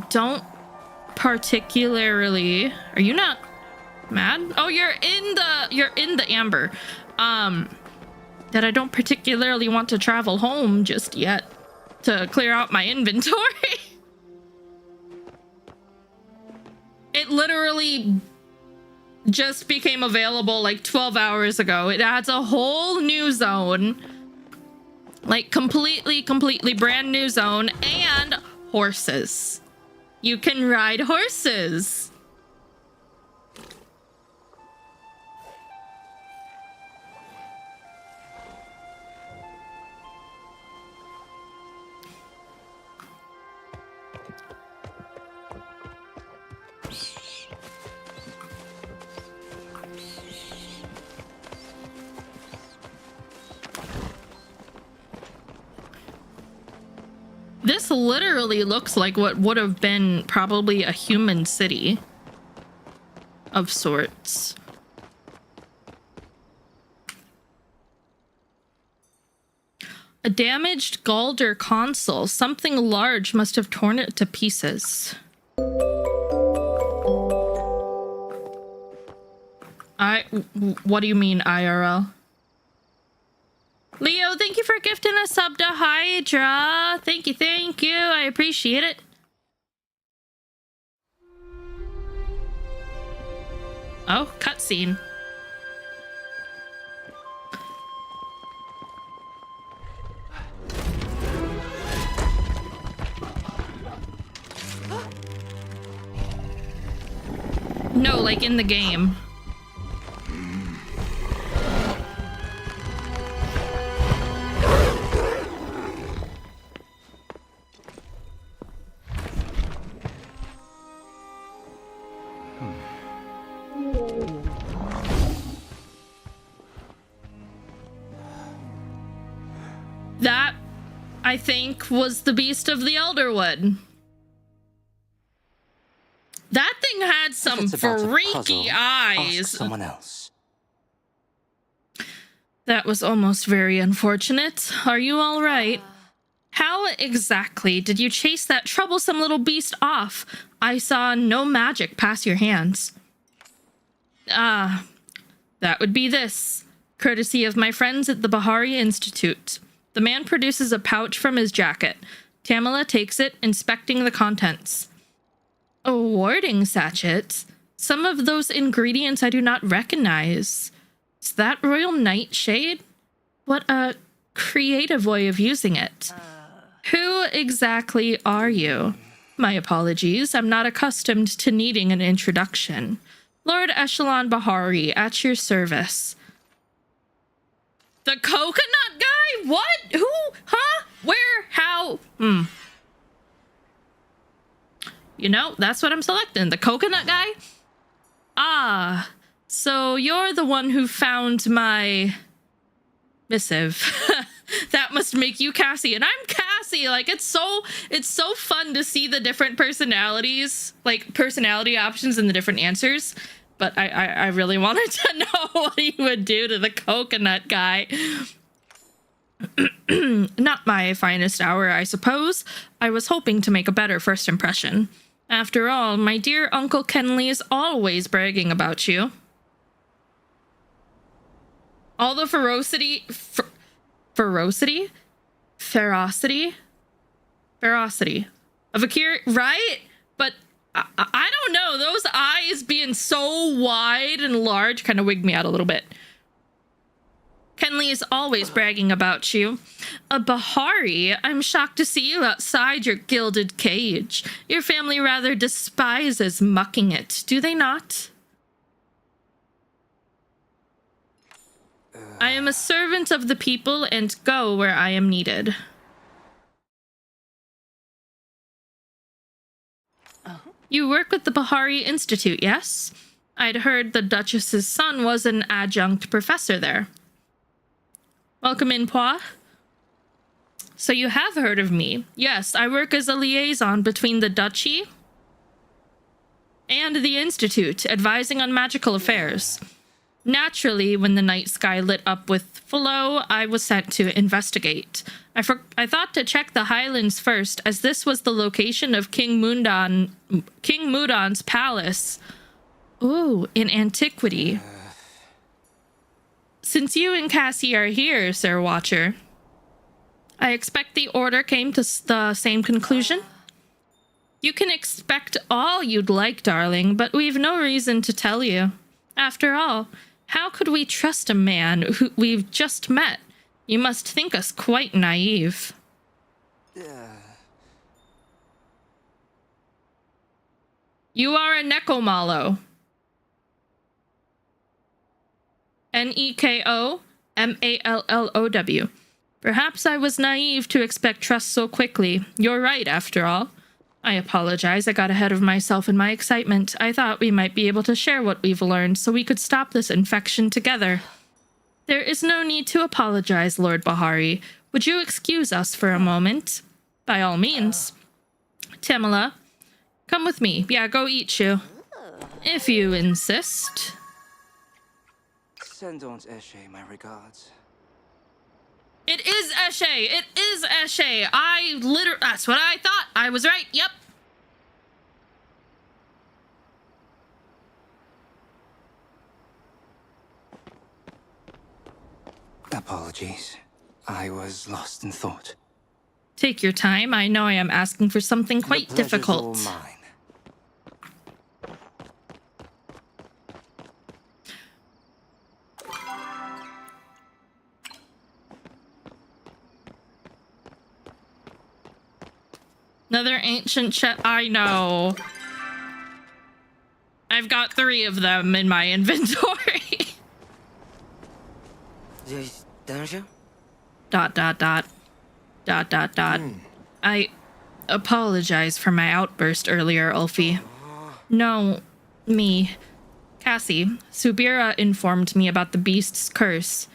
don't particularly... Are you not mad? Oh, you're in the amber. That I don't particularly want to travel home just yet to clear out my inventory. It literally just became available like 12 hours ago. It adds a whole new zone. Like completely brand new zone, and horses. You can ride horses. This literally looks like what would have been probably a human city of sorts. A damaged Galder console. Something large must have torn it to pieces. What do you mean IRL? Leo, thank you for gifting a sub to Hydra. Thank you. I appreciate it. Oh, cutscene. No, like in the game. That, I think, was the Beast of the Elderwood. That thing had some freaky eyes. Ask someone else. That was almost very unfortunate. Are you all right? How exactly did you chase that troublesome little beast off? I saw no magic pass your hands. Ah, that would be this. Courtesy of my friends at the Bahari Institute. The man produces a pouch from his jacket. Tamala takes it, inspecting the contents. A warding sachet? Some of those ingredients I do not recognize. Is that royal nightshade? What a creative way of using it. Who exactly are you? My apologies, I'm not accustomed to needing an introduction. Lord Echelon Bahari, at your service. The coconut guy? What? Who? Huh? Where? How? You know, that's what I'm selecting. The coconut guy? Ah, so you're the one who found my missive. That must make you Cassie, and I'm Cassie. Like, it's so fun to see the different personalities, like personality options and the different answers. But I really wanted to know what he would do to the coconut guy. Not my finest hour, I suppose. I was hoping to make a better first impression. After all, my dear Uncle Kenley is always bragging about you. All the ferocity of Akira, right? But I don't know, those eyes being so wide and large kind of wigged me out a little bit. Kenley is always bragging about you. Bahari, I'm shocked to see you outside your gilded cage. Your family rather despises mucking it, do they not? I am a servant of the people and go where I am needed. You work with the Bahari Institute, yes? I'd heard the Duchess's son was an adjunct professor there. Welcome in, Pois. So you have heard of me. Yes, I work as a liaison between the Duchy and the Institute, advising on magical affairs. Naturally, when the night sky lit up with flow, I was sent to investigate. I thought to check the Highlands first, as this was the location of King Mudan's palace. Ooh, in antiquity. Since you and Cassie are here, Sir Watcher, I expect the order came to the same conclusion. You can expect all you'd like, darling, but we've no reason to tell you. After all, how could we trust a man who we've just met? You must think us quite naive. You are a Nekomalo. Nekomallow. Perhaps I was naive to expect trust so quickly. You're right, after all. I apologize, I got ahead of myself in my excitement. I thought we might be able to share what we've learned so we could stop this infection together. There is no need to apologize, Lord Bahari. Would you excuse us for a moment? By all means. Tamala, come with me. Yeah, go eat you. If you insist. Send on Eshe my regards. It is Eshe! It is Eshe! That's what I thought! I was right, yep! Apologies. I was lost in thought. Take your time. I know I am asking for something quite The pleasure's difficult. all mine. Another ancient chest. I know. I've got 3 of them in my inventory. ... I apologize for my outburst earlier, Ulfi. No, me. Cassie, Subira informed me about the beast's curse.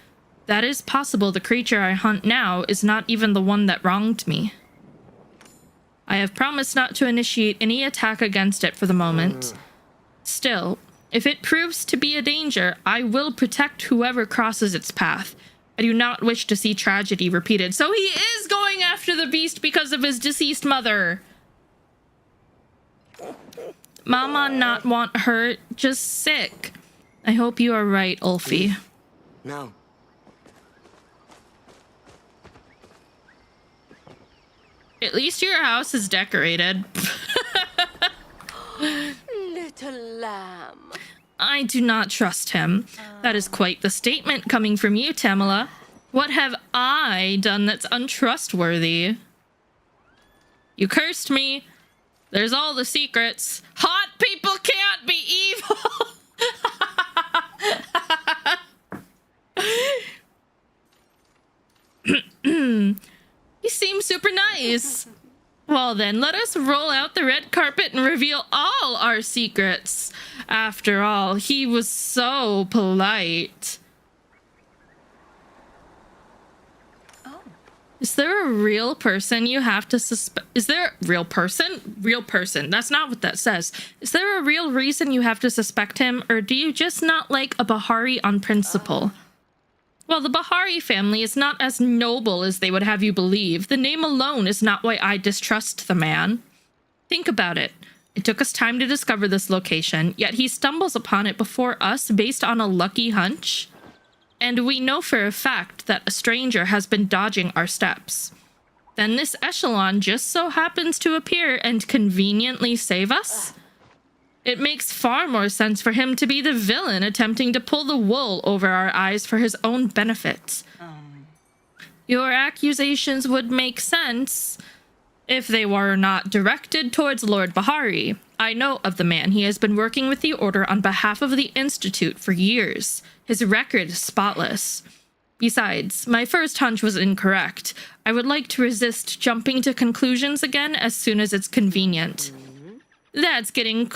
That is possible the creature I hunt now is not even the one that wronged me. I have promised not to initiate any attack against it for the moment. Still, if it proves to be a danger, I will protect whoever crosses its path. I do not wish to see tragedy repeated. So he is going after the beast because of his deceased mother. Mama not want hurt, just sick. I hope you are right, Ulfi. No. At least your house is decorated. Le little lamb. I do not trust him. That is quite the statement coming from you, Tamala. What have I done that's untrustworthy? You cursed me. There's all the secrets. Hot people can't be evil. He seems super nice. Well then, let us roll out the red carpet and reveal all our secrets. After all, he was so polite. Oh. Is there a real person you have to suspect? Is there a real person? Real person. That's not what that says. Is there a real reason you have to suspect him, or do you just not like a Bahari on principle? Well, the Bahari family is not as noble as they would have you believe. The name alone is not why I distrust the man. Think about it. It took us time to discover this location, yet he stumbles upon it before us based on a lucky hunch. And we know for a fact that a stranger has been dodging our steps. Then this echelon just so happens to appear and conveniently save us? It makes far more sense for him to be the villain attempting to pull the wool over our eyes for his own benefit. Your accusations would make sense if they were not directed towards Lord Bahari. I know of the man. He has been working with the Order on behalf of the Institute for years. His record is spotless. Besides, my first hunch was incorrect. I would like to resist jumping to conclusions again as soon as it's convenient. That's getting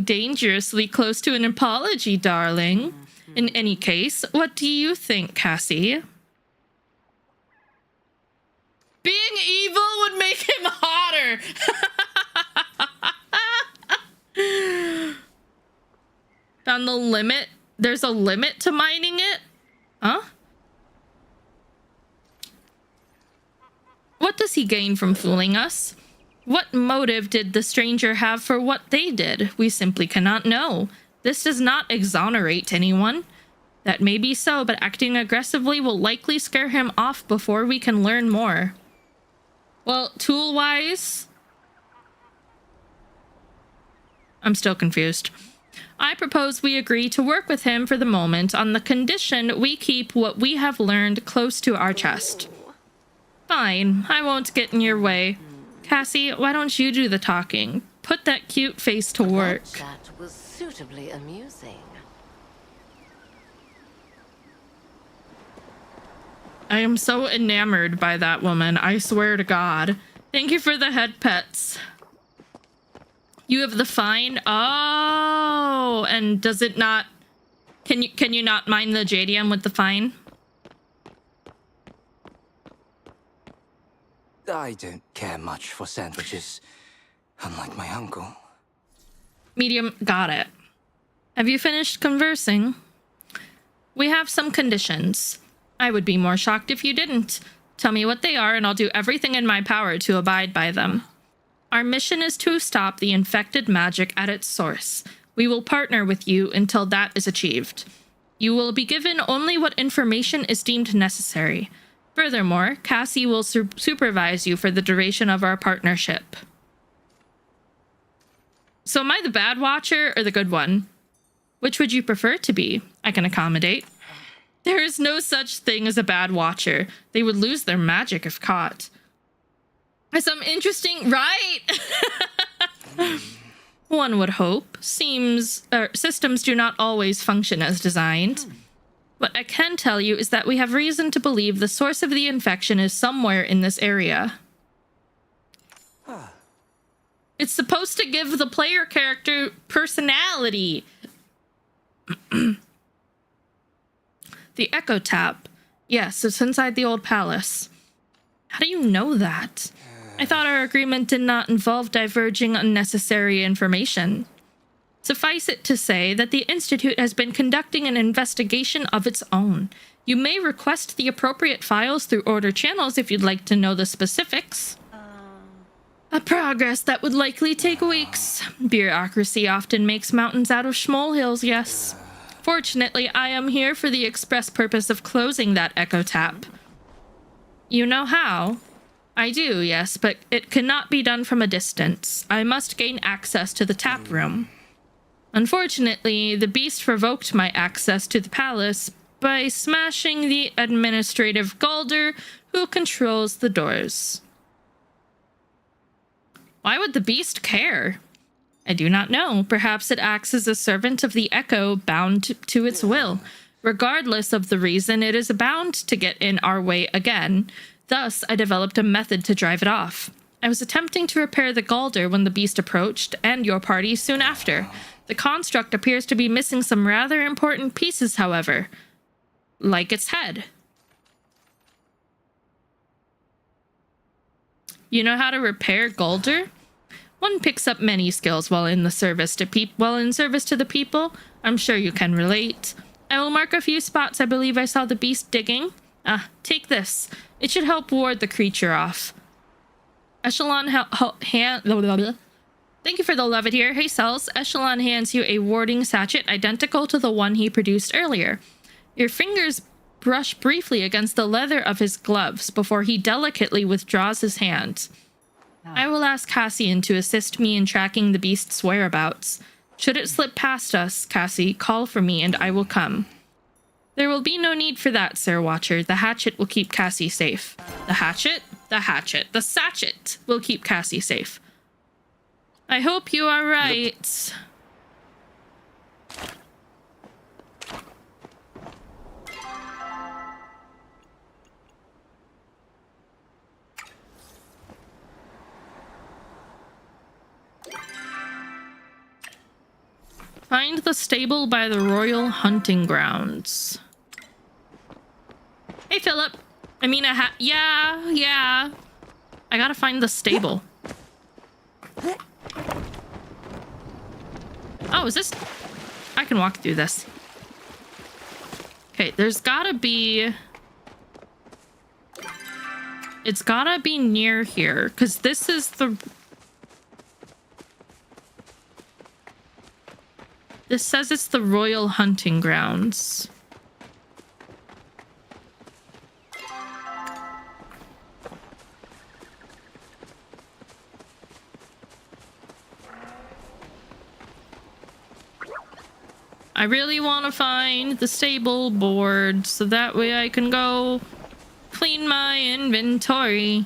dangerously close to an apology, darling. In any case, what do you think, Cassie? Being evil would make him hotter. On the limit, there's a limit to mining it? Huh? What does he gain from fooling us? What motive did the stranger have for what they did? We simply cannot know. This does not exonerate anyone. That may be so, but acting aggressively will likely scare him off before we can learn more. Well, tool-wise, I'm still confused. I propose we agree to work with him for the moment on the condition we keep what we have learned close to our chest. Fine, I won't get in your way. Cassie, why don't you do the talking? Put that cute face to work. That chat was suitably amusing. I am so enamored by that woman, I swear to God. Thank you for the head pets. You have the fine? Oh, and does it not... Can you not mine the JDM with the fine? I don't care much for sandwiches, unlike my uncle. Medium, got it. Have you finished conversing? We have some conditions. I would be more shocked if you didn't. Tell me what they are and I'll do everything in my power to abide by them. Our mission is to stop the infected magic at its source. We will partner with you until that is achieved. You will be given only what information is deemed necessary. Furthermore, Cassie will supervise you for the duration of our partnership. So am I the bad watcher or the good one? Which would you prefer to be? I can accommodate. There is no such thing as a bad watcher. They would lose their magic if caught. Some interesting... Right! One would hope. Systems do not always function as designed. What I can tell you is that we have reason to believe the source of the infection is somewhere in this area. It's supposed to give the player character personality. The Echo Tap. Yes, it's inside the old palace. How do you know that? I thought our agreement did not involve diverging unnecessary information. Suffice it to say that the Institute has been conducting an investigation of its own. You may request the appropriate files through order channels if you'd like to know the specifics. A progress that would likely take weeks. Bureaucracy often makes mountains out of molehills, yes. Fortunately, I am here for the express purpose of closing that Echo Tap. You know how? I do, yes, but it cannot be done from a distance. I must gain access to the tap room. Unfortunately, the beast provoked my access to the palace by smashing the administrative Galder who controls the doors. Why would the beast care? I do not know. Perhaps it acts as a servant of the Echo bound to its will. Regardless of the reason, it is bound to get in our way again. Thus, I developed a method to drive it off. I was attempting to repair the Galder when the beast approached, and your party soon after. The construct appears to be missing some rather important pieces, however. Like its head. You know how to repair Galder? One picks up many skills while in service to the people. I'm sure you can relate. I will mark a few spots I believe I saw the beast digging. Take this. It should help ward the creature off. Echelon hand. Thank you for the love it here. Hey, Cells. Echelon hands you a warding sachet identical to the one he produced earlier. Your fingers brush briefly against the leather of his gloves before he delicately withdraws his hand. I will ask Cassian to assist me in tracking the beast's whereabouts. Should it slip past us, Cassie, call for me and I will come. There will be no need for that, Sir Watcher. The hatchet will keep Cassie safe. The hatchet? The hatchet. The sachet will keep Cassie safe. I hope you are right. Find the stable by the royal hunting grounds. Hey, Philip. I mean, yeah. I gotta find the stable. Oh, is this... I can walk through this. Okay, there's gotta be... It's gotta be near here, because this is the... This says it's the royal hunting grounds. I really want to find the stable board so that way I can go clean my inventory.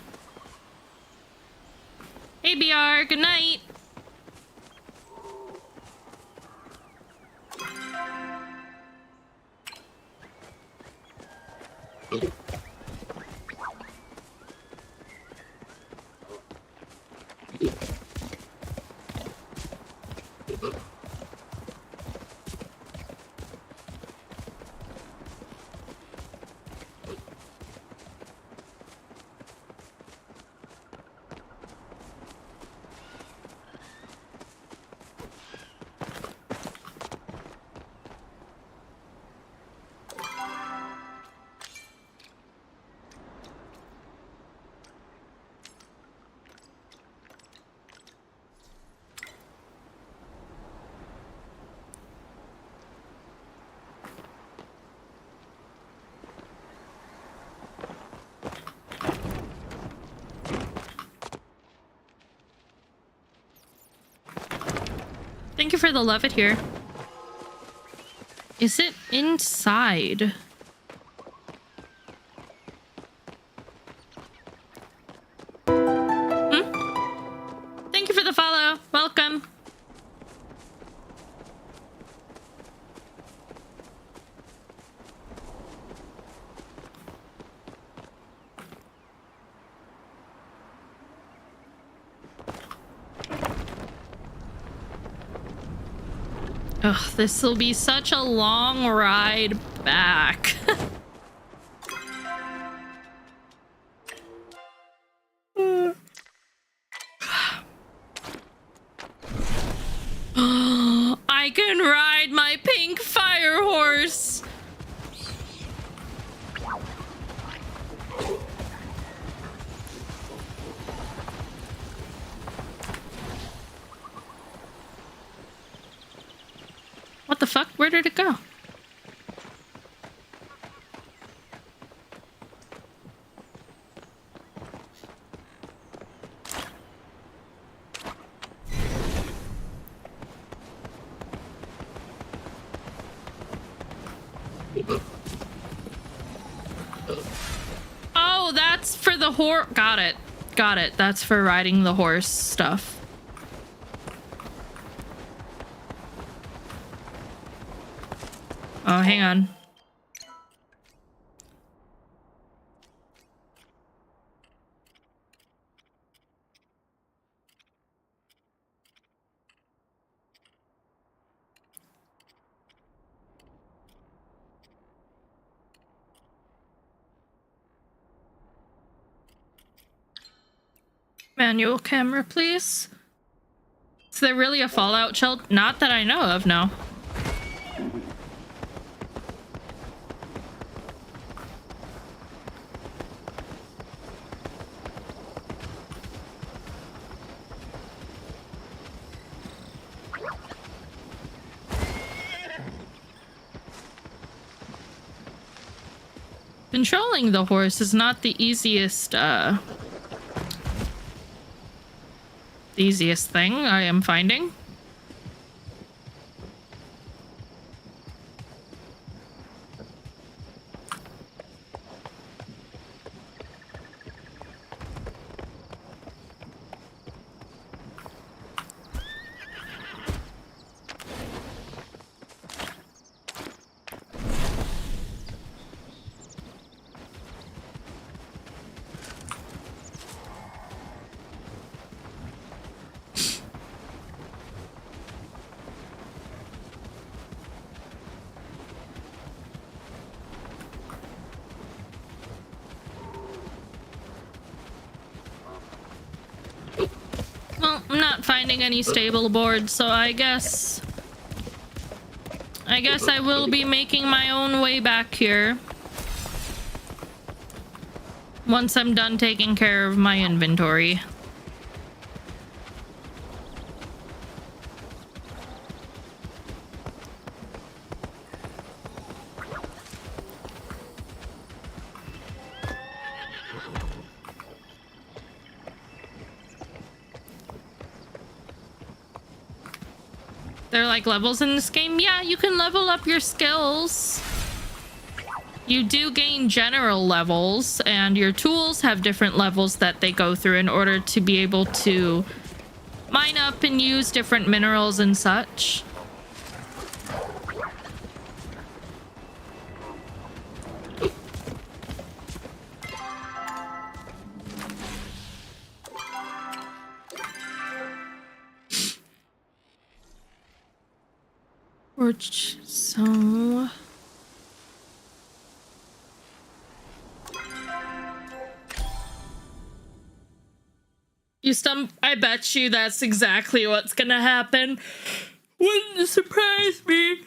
Hey, BR, good night. Thank you for the love it here. Is it inside? Thank you for the follow. Welcome. Ugh, this will be such a long ride back. I can ride my pink fire horse. What the fuck? Where did it go? Oh, that's for the horse. Got it. Got it. That's for riding the horse stuff. Oh, hang on. Manual camera, please. Is there really a Fallout shelter? Not that I know of, no. Controlling the horse is not the easiest thing I am finding. Well, I'm not finding any stable boards, so I guess I will be making my own way back here once I'm done taking care of my inventory. They're like levels in this game. Yeah, you can level up your skills. You do gain general levels, and your tools have different levels that they go through in order to be able to mine up and use different minerals and such. So you I bet you that's exactly what's gonna happen. Wouldn't surprise me.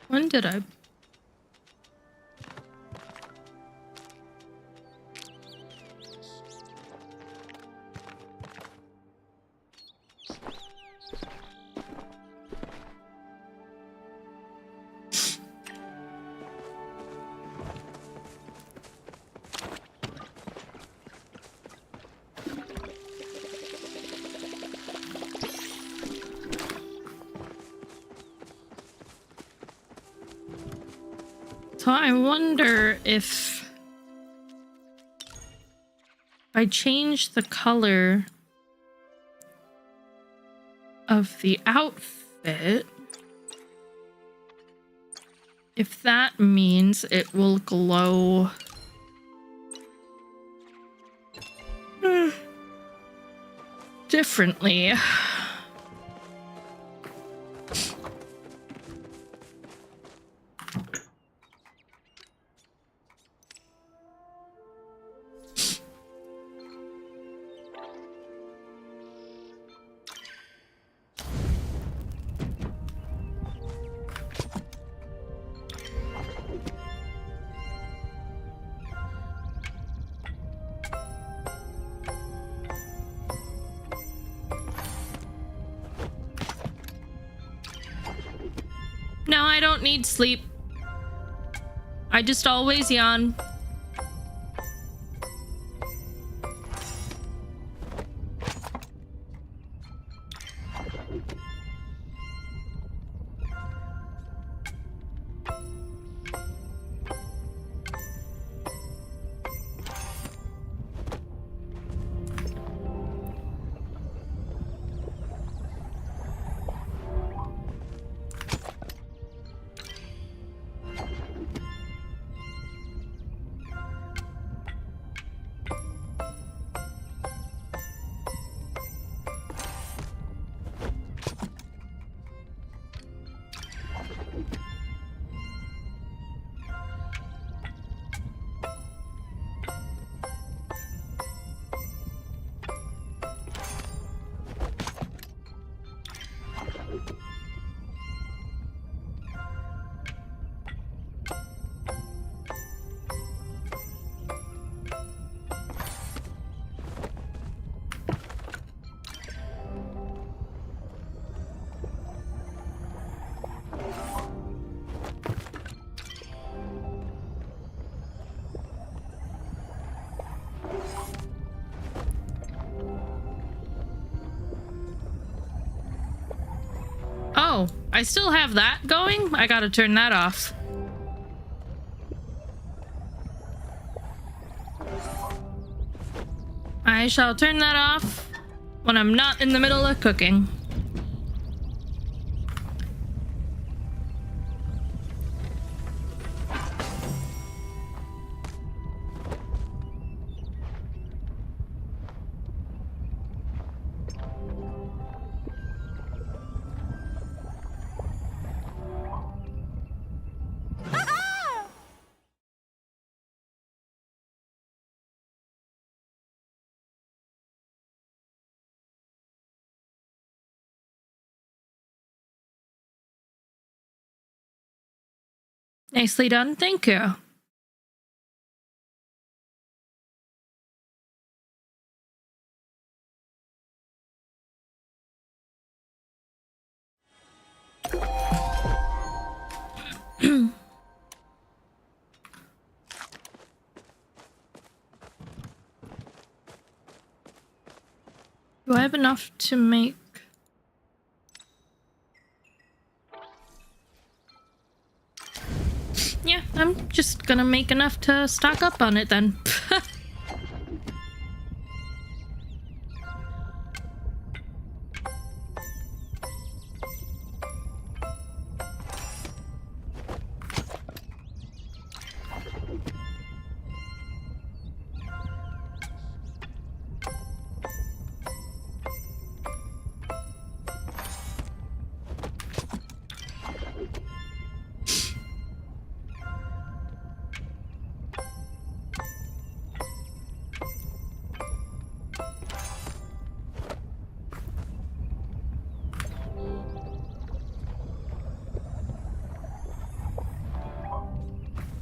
When did I? So I wonder if I change the color of the outfit, if that means it will glow differently. No, I don't need sleep. I just always yawn. Oh, I still have that going? I gotta turn that off. I shall turn that off when I'm not in the middle of cooking. Nicely done, thank you. Do I have enough to make... Yeah, I'm just gonna make enough to stock up on it then.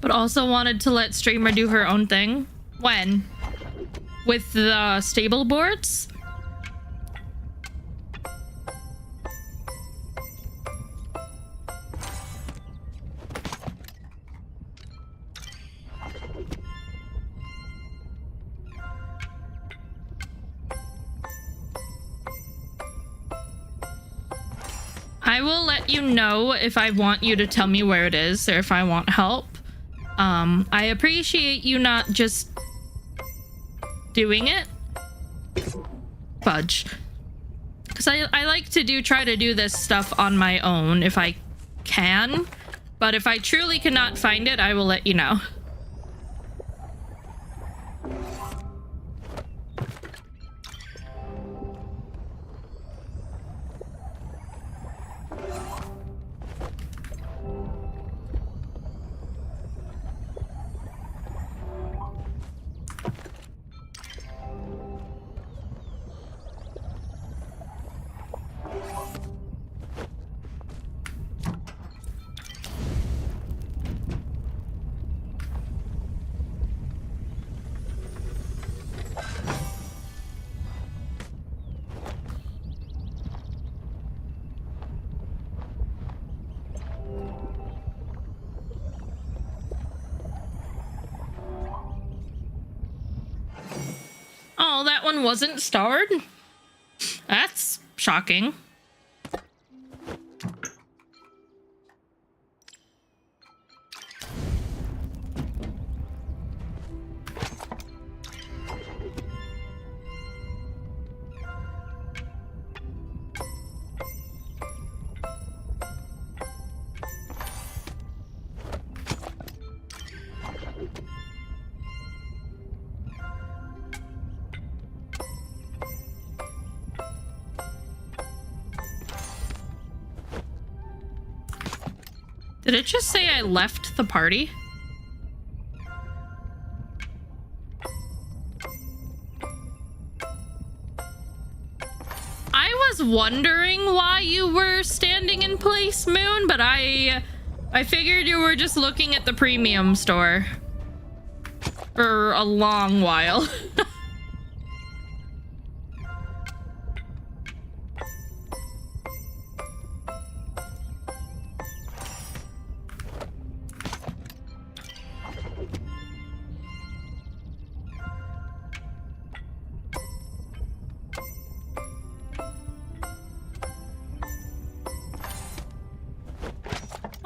But also wanted to let streamer do her own thing. When? With the stable boards? I will let you know if I want you to tell me where it is or if I want help. I appreciate you not just doing it. Fudge. Because I like to try to do this stuff on my own if I can. But if I truly cannot find it, I will let you know. Oh, that one wasn't starred? That's shocking. Did it just say I left the party? I was wondering why you were standing in place, Moon, but I figured you were just looking at the premium store for a long while.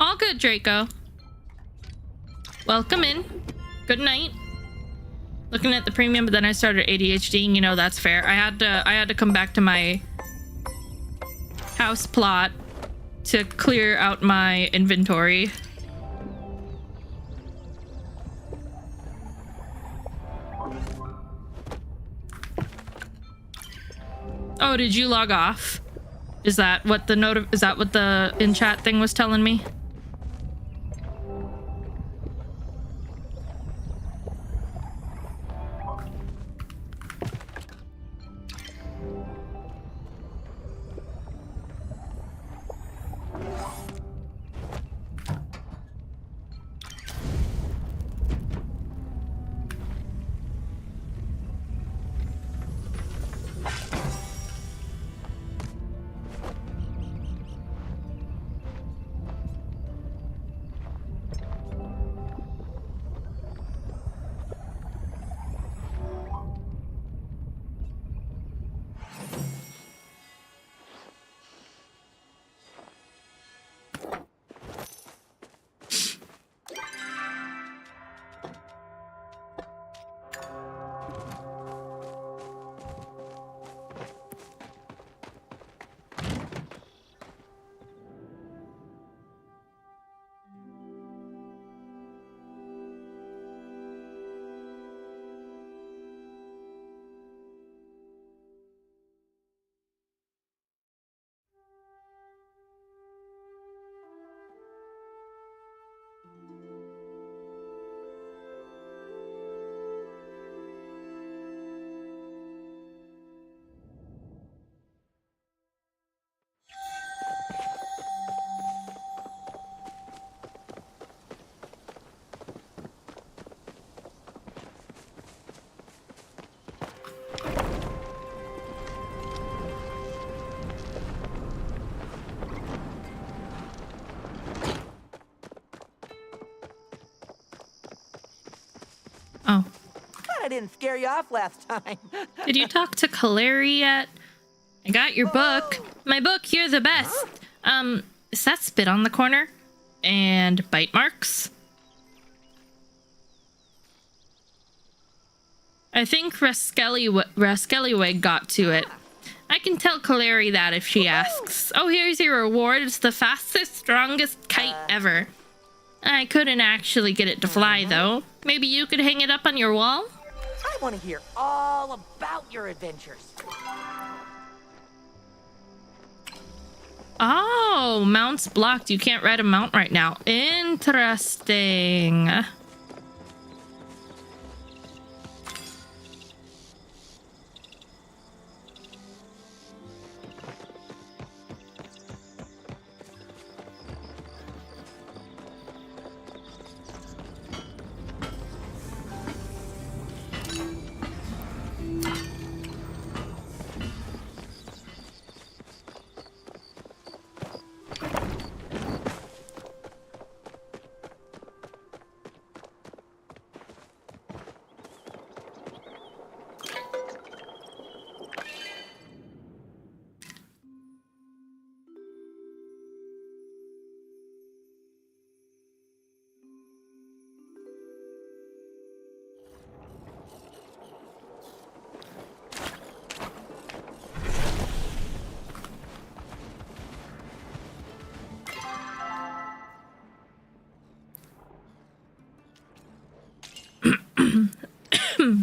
All good, Draco. Welcome in. Good night. Looking at the premium, but then I started ADHDing. You know, that's fair. I had to come back to my house plot to clear out my inventory. Oh, did you log off? Is that what the in chat thing was telling me? Oh. I didn't scare you off last time. Did you talk to Kaleri yet? I got your book. My book, You're the Best. Is that spit on the corner? And bite marks? I think Raskellywig got to it. I can tell Kaleri that if she asks. Oh, here's your reward. It's the fastest, strongest kite ever. I couldn't actually get it to fly, though. Maybe you could hang it up on your wall? I want to hear all about your adventures. Oh, mount's blocked. You can't ride a mount right now. Interesting.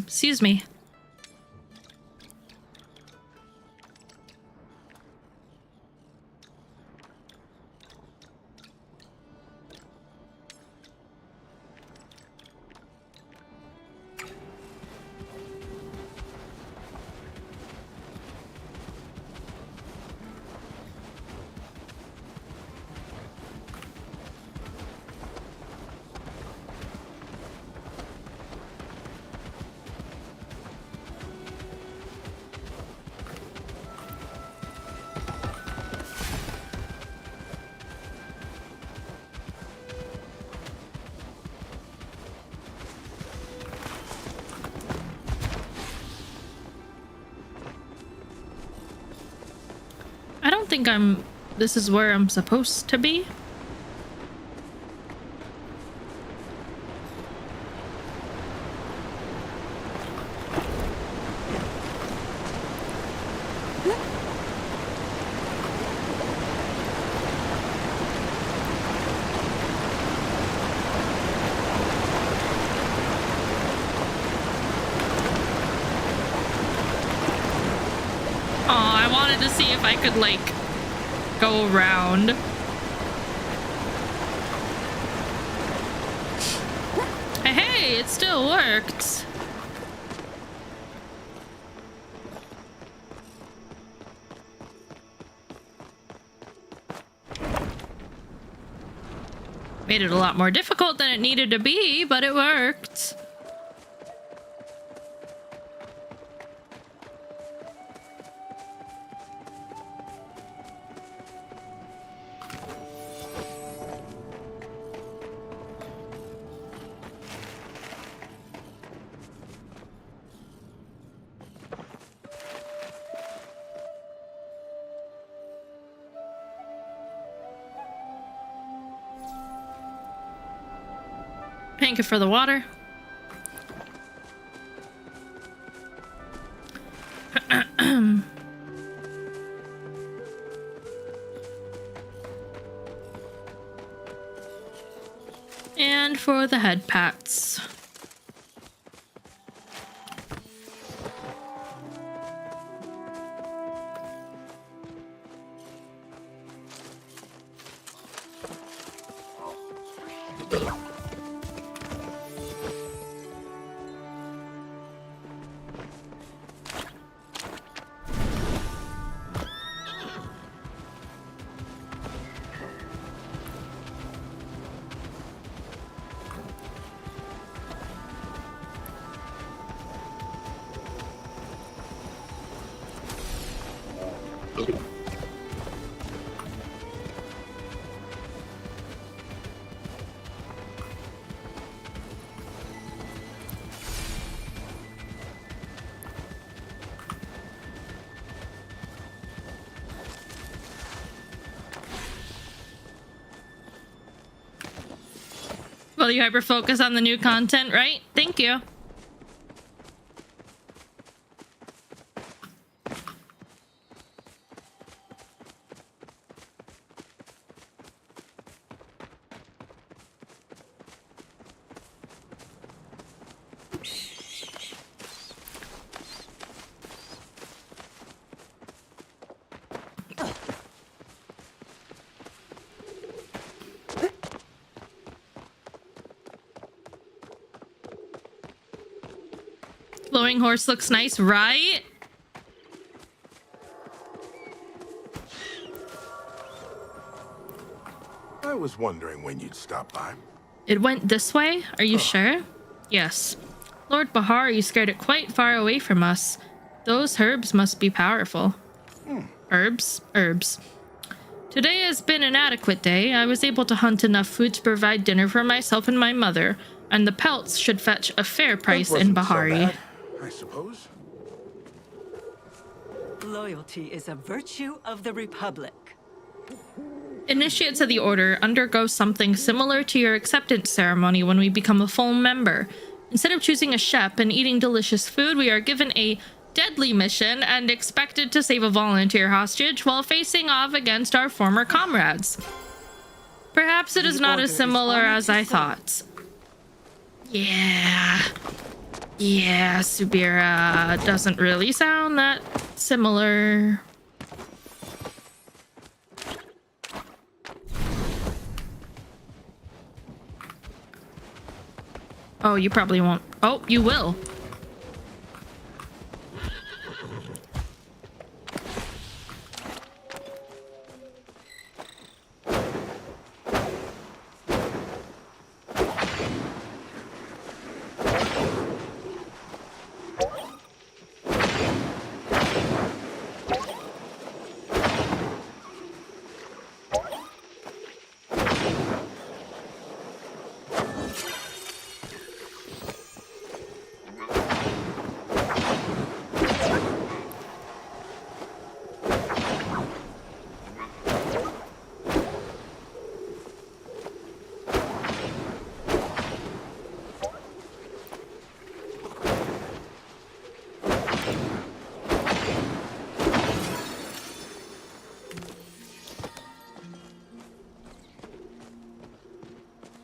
Excuse me. I don't think this is where I'm supposed to be. I could like go around. Hey, it still worked. Made it a lot more difficult than it needed to be, but it worked. Thank you for the water. And for the head pats. Will you hyper focus on the new content, right? Thank you. glowing horse looks nice, right? I was wondering when you'd stop by. It went this way? Are you sure? Yes. Lord Bahari scared it quite far away from us. Those herbs must be powerful. Herbs? Herbs. Today has been an adequate day. I was able to hunt enough food to provide dinner for myself and my mother, and the pelts should fetch a fair price in Bahari. So bad, I suppose. Loyalty is a virtue of the Republic. Initiates of the Order undergo something similar to your acceptance ceremony when we become a full member. Instead of choosing a shep and eating delicious food, we are given a deadly mission and expected to save a volunteer hostage while facing off against our former comrades. Perhaps it is not as similar as I thought. Yeah, Subira doesn't really sound that similar. Oh, you probably won't. Oh, you will.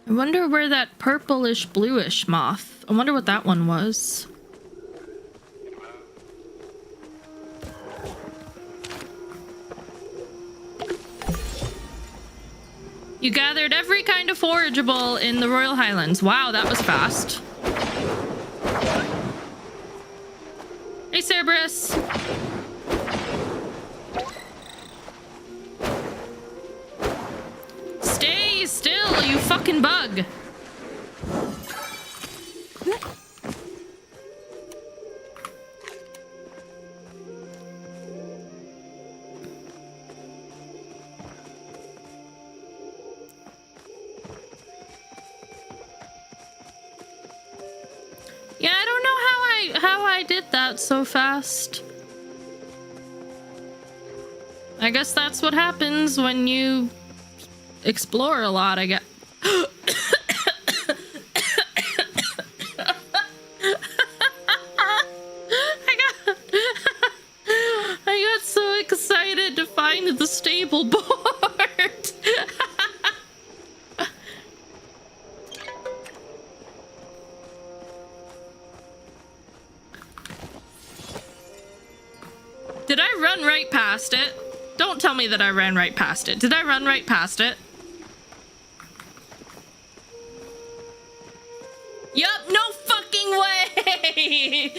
I wonder where that purplish bluish moth. I wonder what that one was. You gathered every kind of forageable in the Royal Highlands. Wow, that was fast. Hey, Cerberus. Stay still, you fucking bug. Yeah, I don't know how I did that so fast. I guess that's what happens when you explore a lot, I guess. I got so excited to find the stable board. Did I run right past it? Don't tell me that I ran right past it. Did I run right past it? Yup, no fucking way!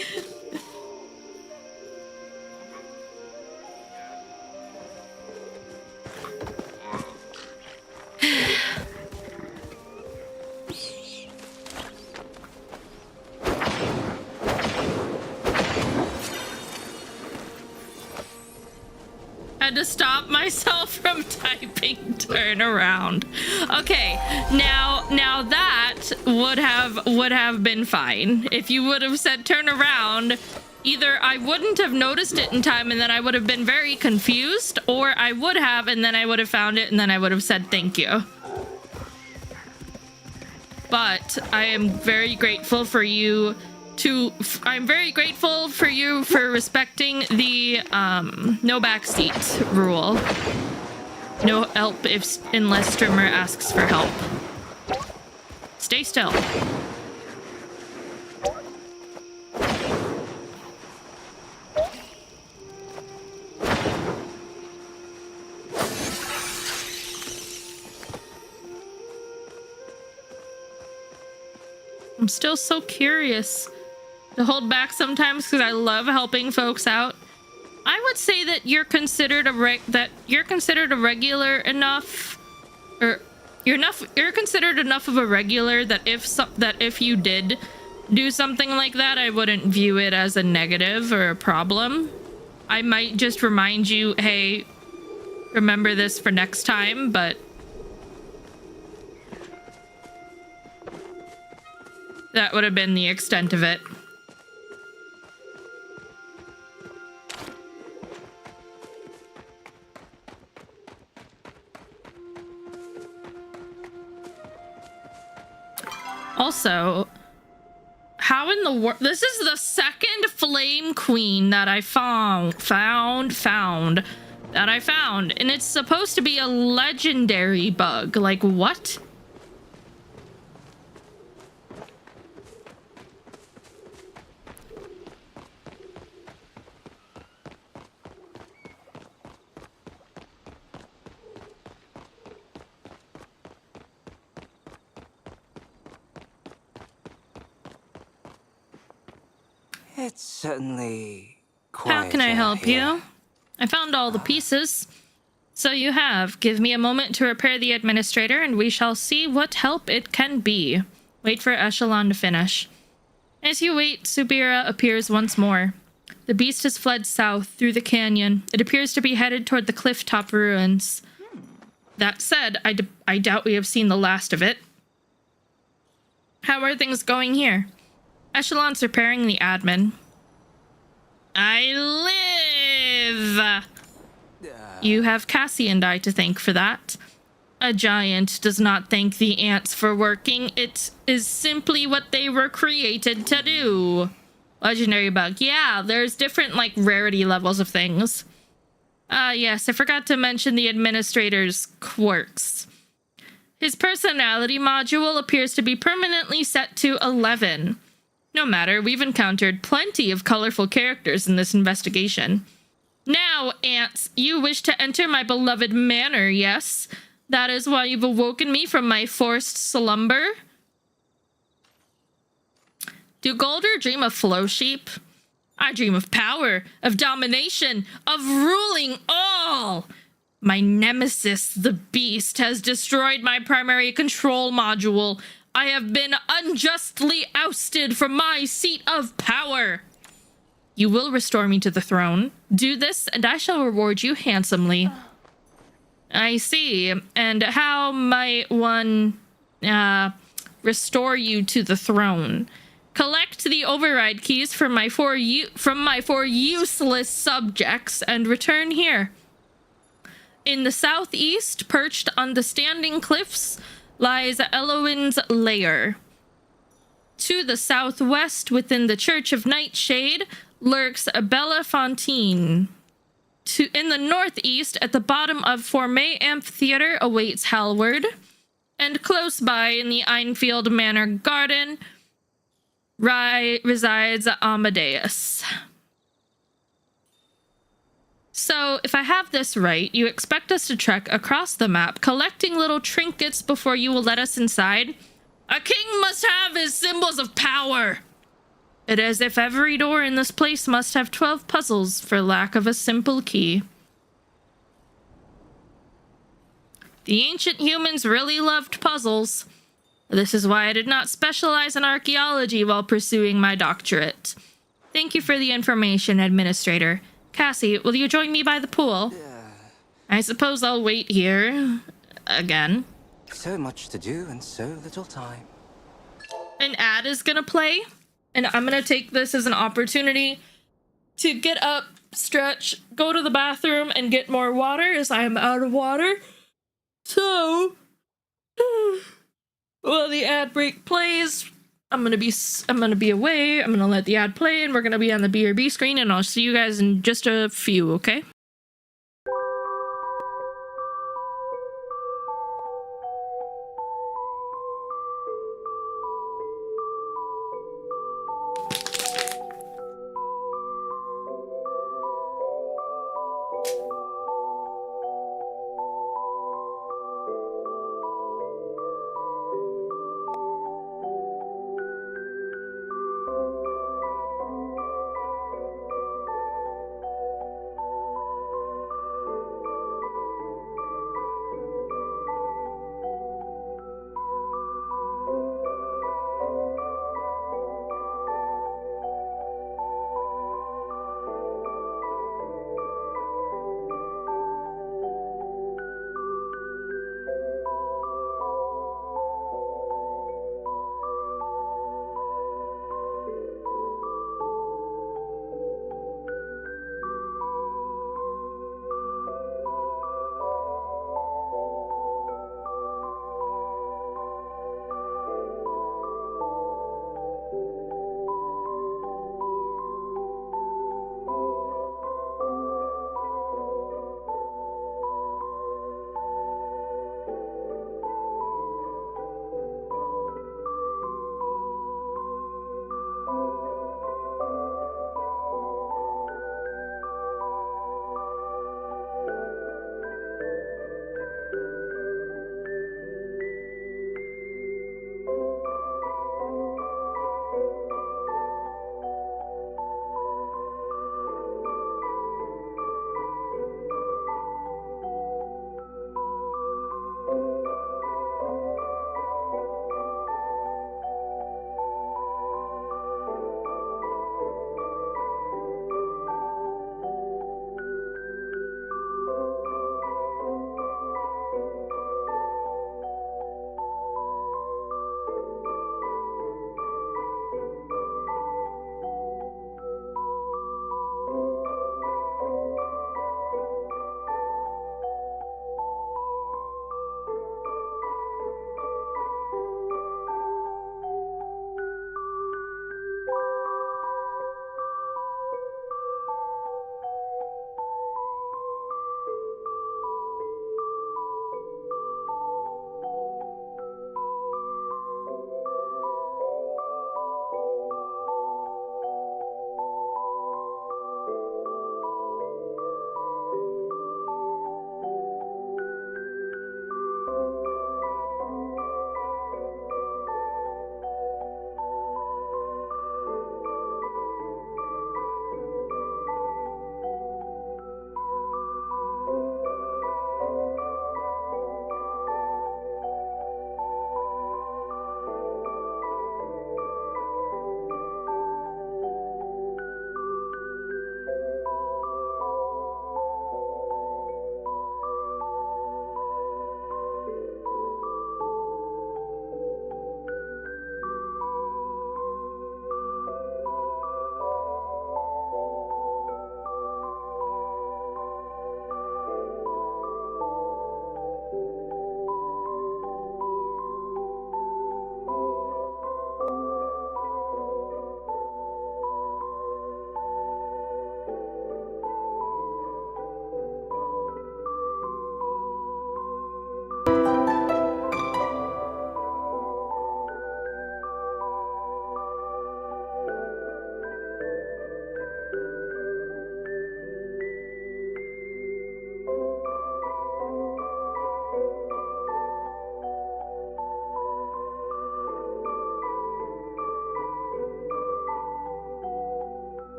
Had to stop myself from typing turn around. Okay, now that would have been fine. If you would have said turn around, either I wouldn't have noticed it in time and then I would have been very confused, or I would have and then I would have found it and then I would have said thank you. But I am very grateful for you for respecting the no backseat rule. No help unless streamer asks for help. Stay still. I'm still so curious to hold back sometimes because I love helping folks out. I would say that you're considered a regular enough, or you're considered enough of a regular that if you did do something like that, I wouldn't view it as a negative or a problem. I might just remind you, hey, remember this for next time, but that would have been the extent of it. Also, how in the world? This is the second flame queen that I found, and it's supposed to be a legendary bug. Like, what? It's certainly How can I help here. you? I found all the pieces. So you have. Give me a moment to repair the administrator, and we shall see what help it can be. Wait for Echelon to finish. As you wait, Subira appears once more. The beast has fled south through the canyon. It appears to be headed toward the cliff-top ruins. That said, I doubt we have seen the last of it. How are things going here? Echelon's repairing the admin. I live! You have Cassie and I to thank for that. A giant does not thank the ants for working. It is simply what they were created to do. Legendary bug. Yeah, there's different, like, rarity levels of things. Yes, I forgot to mention the administrator's quirks. His personality module appears to be permanently set to 11. No matter, we've encountered plenty of colorful characters in this investigation. Now, ants, you wish to enter my beloved manor, yes? That is why you've awoken me from my forced slumber? Do Golder dream of flow sheep? I dream of power, of domination, of ruling all! My nemesis, the beast, has destroyed my primary control module. I have been unjustly ousted from my seat of power. You will restore me to the throne. Do this, and I shall reward you handsomely. I see. And how might one restore you to the throne? Collect the override keys from my four useless subjects and return here. In the southeast, perched on the standing cliffs, lies Elowin's lair. To the southwest, within the Church of Nightshade, lurks Bella Fontaine. In the northeast, at the bottom of Formay Amphitheater, awaits Halward. And close by, in the Einfield Manor Garden, resides Amadeus. So, if I have this right, you expect us to trek across the map, collecting little trinkets before you will let us inside? A king must have his symbols of power! It is as if every door in this place must have 12 puzzles for lack of a simple key. The ancient humans really loved puzzles. This is why I did not specialize in archaeology while pursuing my doctorate. Thank you for the information, Administrator. Cassie, will you join me by the pool? I suppose I'll wait here. Again. So much to do and so little time. An ad is gonna play, and I'm gonna take this as an opportunity to get up, stretch, go to the bathroom, and get more water as I am out of water. So, while the ad break plays, I'm gonna be away. I'm gonna let the ad play, and we're gonna be on the BRB screen, and I'll see you guys in just a few, okay?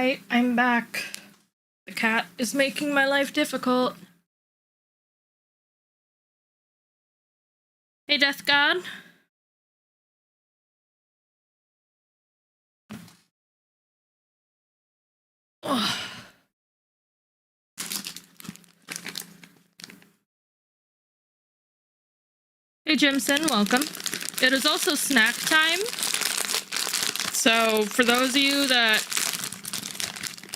Hi, I'm back. The cat is making my life difficult. Hey, Death God. Oh. Hey, Jimson, welcome. It is also snack time. So, for those of you that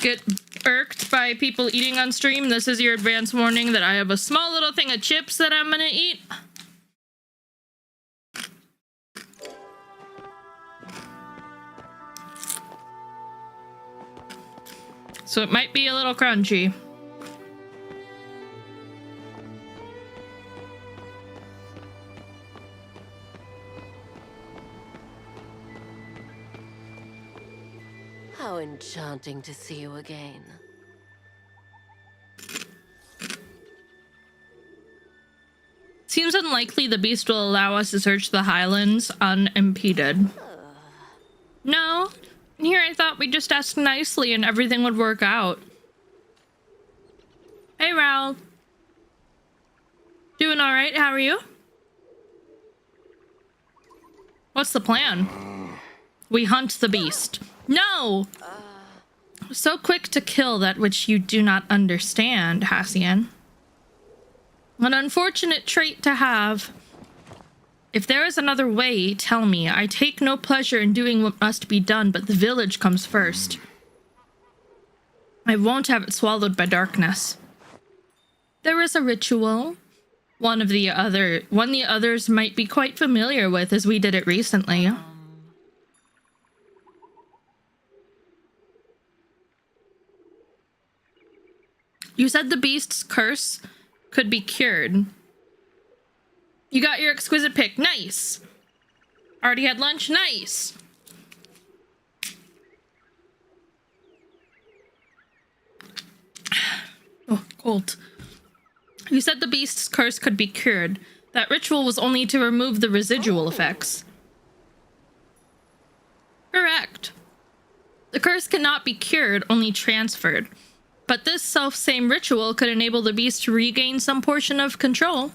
get irked by people eating on stream, this is your advance warning that I have a small little thing of chips that I'm gonna eat. So it might be a little crunchy. How enchanting to see you again. Seems unlikely the beast will allow us to search the Highlands unimpeded. No. Here I thought we'd just ask nicely and everything would work out. Hey, Raul. Doing alright? How are you? What's the plan? We hunt the beast. No! So quick to kill that which you do not understand, Hassian. An unfortunate trait to have. If there is another way, tell me. I take no pleasure in doing what must be done, but the village comes first. I won't have it swallowed by darkness. There is a ritual. One the others might be quite familiar with, as we did it recently. You said the beast's curse could be cured. You got your exquisite pick. Nice. Already had lunch. Nice. Oh, cold. You said the beast's curse could be cured. That ritual was only to remove the residual effects. Correct. The curse cannot be cured, only transferred. But this self-same ritual could enable the beast to regain some portion of control.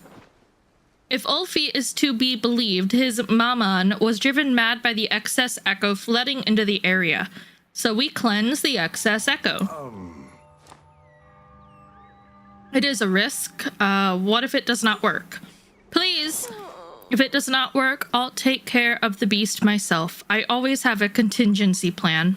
If Ulfi is to be believed, his Maman was driven mad by the excess echo flooding into the area. So we cleanse the excess echo. It is a risk. What if it does not work? Please! If it does not work, I'll take care of the beast myself. I always have a contingency plan.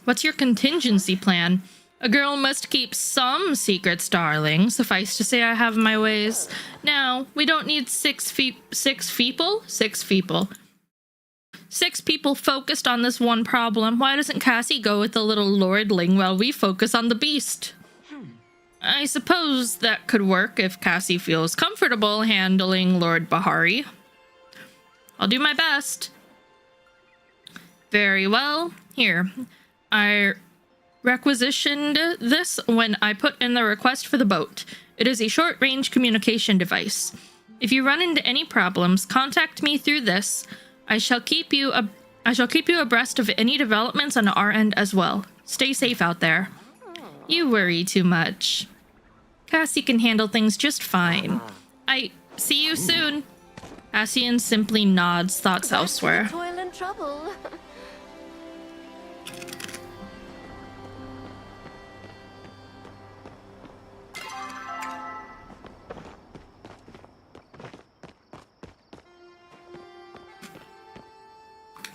What's your contingency plan? A girl must keep some secrets, darling. Suffice to say I have my ways. Now, we don't need six people focused on this one problem. Why doesn't Cassie go with the little lordling while we focus on the beast? I suppose that could work if Cassie feels comfortable handling Lord Bahari. I'll do my best. Very well. Here. I requisitioned this when I put in the request for the boat. It is a short-range communication device. If you run into any problems, contact me through this. I shall keep you abreast of any developments on our end as well. Stay safe out there. You worry too much. Cassie can handle things just fine. I see you soon. Cassian simply nods, thoughts elsewhere. Toil and trouble.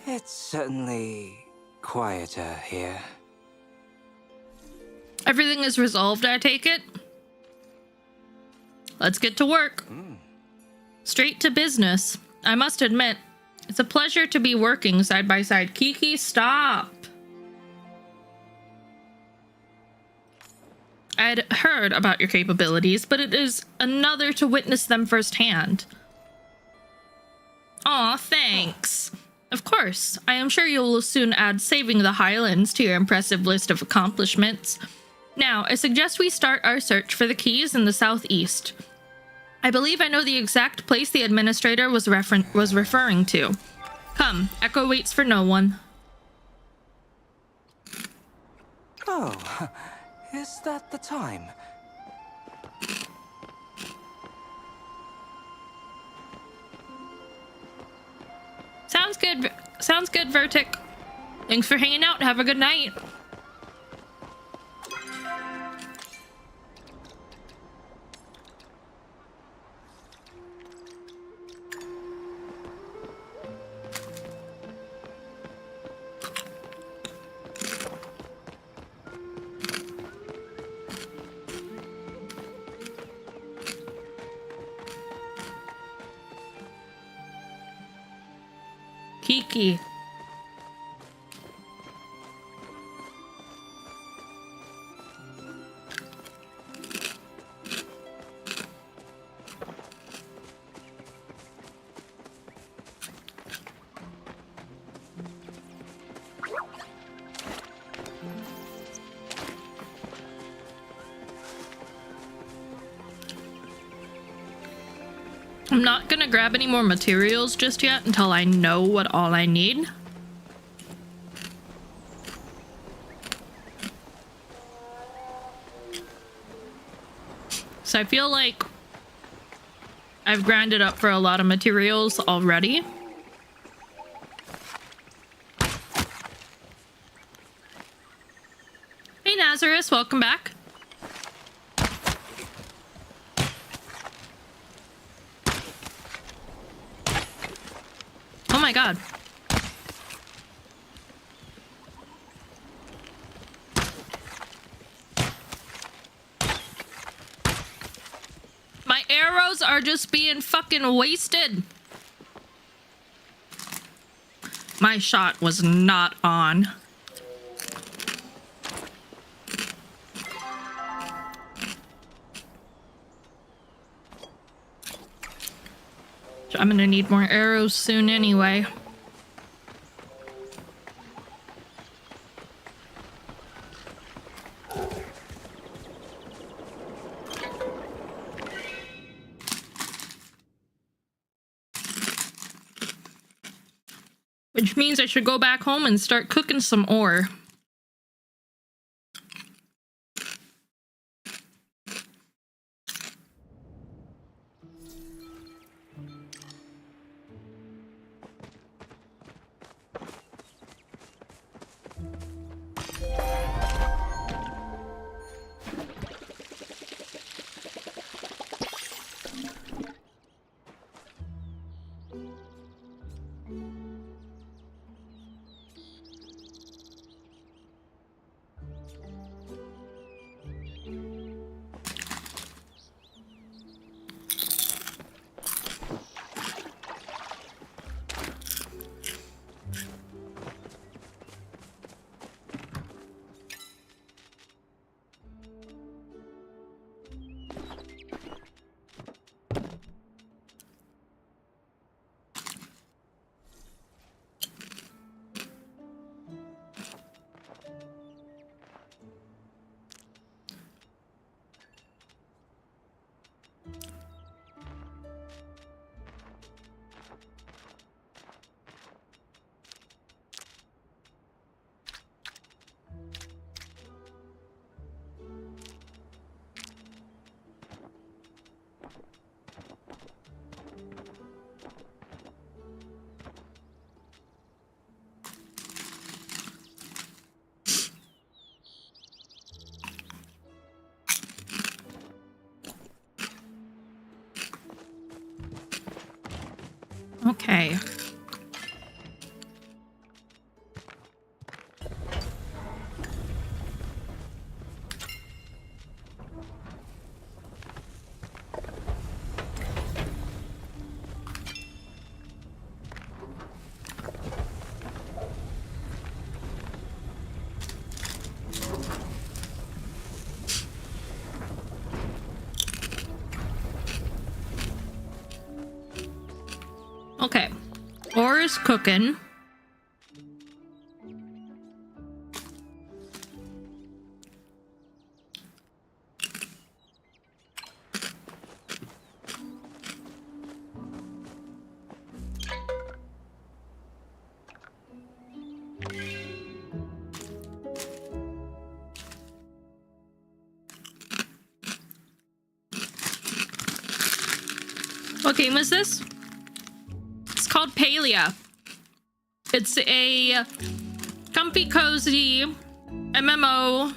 It's certainly quieter here. Everything is resolved, I take it? Let's get to work. Straight to business. I must admit, it's a pleasure to be working side by side. Kiki, stop! I'd heard about your capabilities, but it is another to witness them firsthand. Aw, thanks. Of course, I am sure you will soon add saving the Highlands to your impressive list of accomplishments. Now, I suggest we start our search for the keys in the southeast. I believe I know the exact place the administrator was referring to. Come, Echo waits for no one. Oh, is that the time? Sounds good. Sounds good, Vertic. Thanks for hanging out. Have a good night. Kiki. I'm not gonna grab any more materials just yet until I know what all I need. So I feel like I've grinded up for a lot of materials already. Hey Nazareth, welcome back. Oh my god. My arrows are just being fucking wasted. My shot was not on. I'm gonna need more arrows soon anyway. Which means I should go back home and start cooking some ore. Okay. Okay. Ore is cooking. What game is this? It's called Palia. It's a comfy cozy MMO.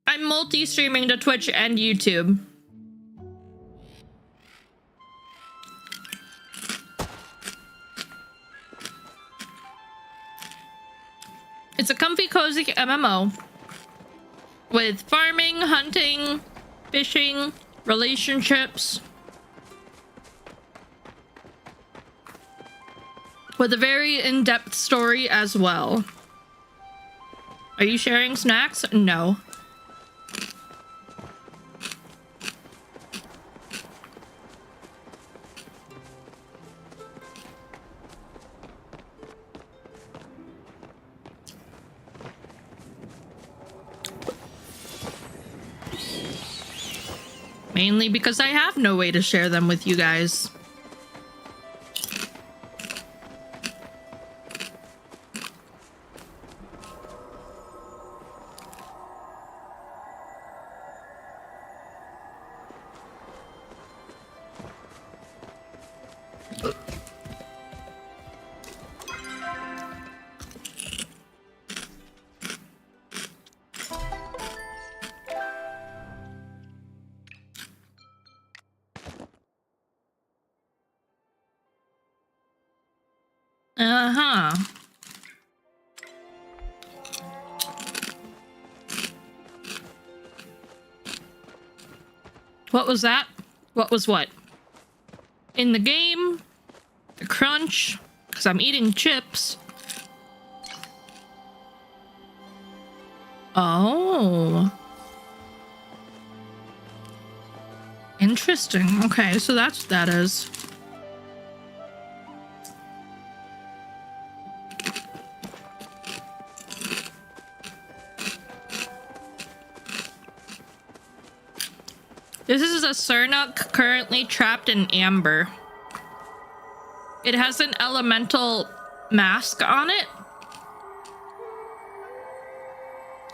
I'm multi-streaming to Twitch and YouTube. It's a comfy cozy MMO with farming, hunting, fishing, relationships, with a very in-depth story as well. Are you sharing snacks? No. Mainly because I have no way to share them with you guys. Uh-huh. What was that? What was what? In the game? The crunch? Because I'm eating chips. Oh. Interesting. Okay, so that's what that is. This is a Sernuk currently trapped in amber. It has an elemental mask on it.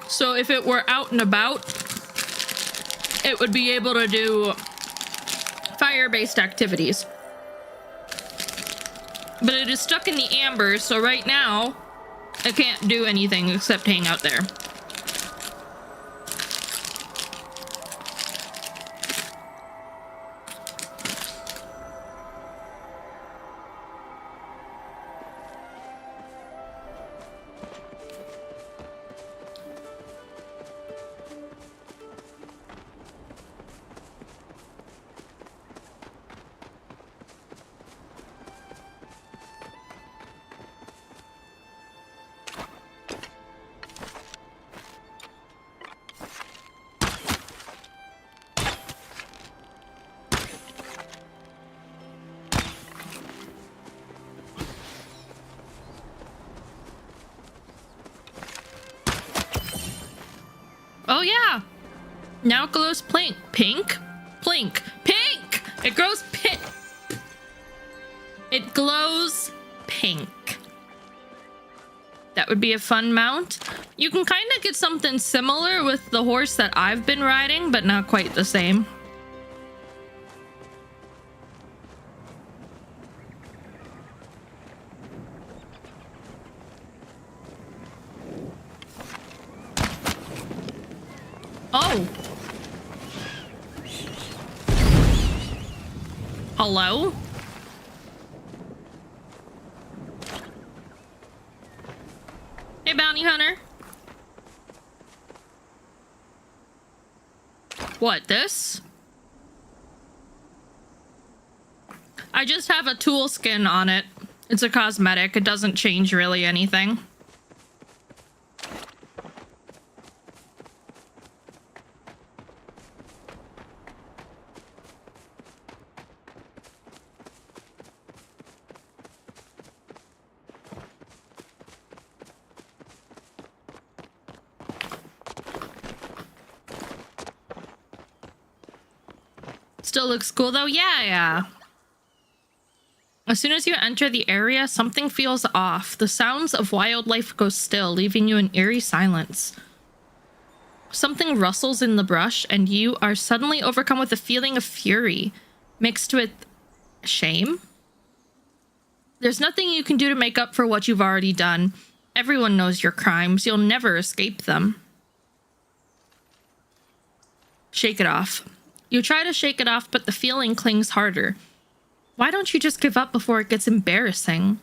So if it were out and about, it would be able to do fire-based activities. But it is stuck in the amber, so right now, it can't do anything except hang out there. Oh yeah! Now it glows pink. Pink? Plink. Pink! It grows pink. It glows pink. That would be a fun mount. You can kind of get something similar with the horse that I've been riding, but not quite the same. Oh. Hello? Hey, bounty hunter. What, this? I just have a tool skin on it. It's a cosmetic. It doesn't change really anything. Still looks cool though. Yeah. As soon as you enter the area, something feels off. The sounds of wildlife go still, leaving you in eerie silence. Something rustles in the brush, and you are suddenly overcome with a feeling of fury, mixed with shame. There's nothing you can do to make up for what you've already done. Everyone knows your crimes. You'll never escape them. Shake it off. You try to shake it off, but the feeling clings harder. Why don't you just give up before it gets embarrassing?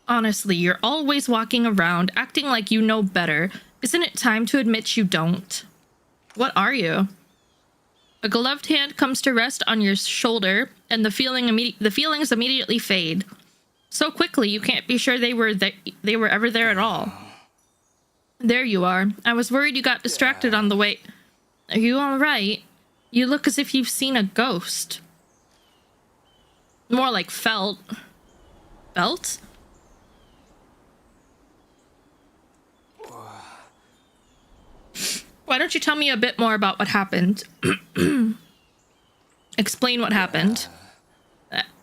Honestly, you're always walking around, acting like you know better. Isn't it time to admit you don't? What are you? A gloved hand comes to rest on your shoulder, and the feelings immediately fade. So quickly, you can't be sure they were ever there at all. There you are. I was worried you got distracted on the way. Are you all right? You look as if you've seen a ghost. More like felt. Felt? Why don't you tell me a bit more about what happened? Explain what happened.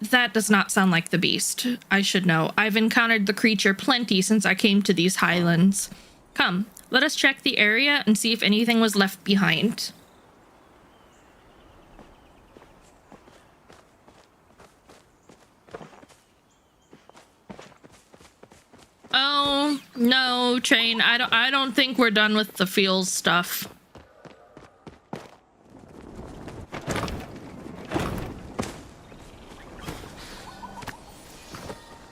That does not sound like the beast. I should know. I've encountered the creature plenty since I came to these highlands. Come, let us check the area and see if anything was left behind. Oh, no, Train. I don't think we're done with the feels stuff.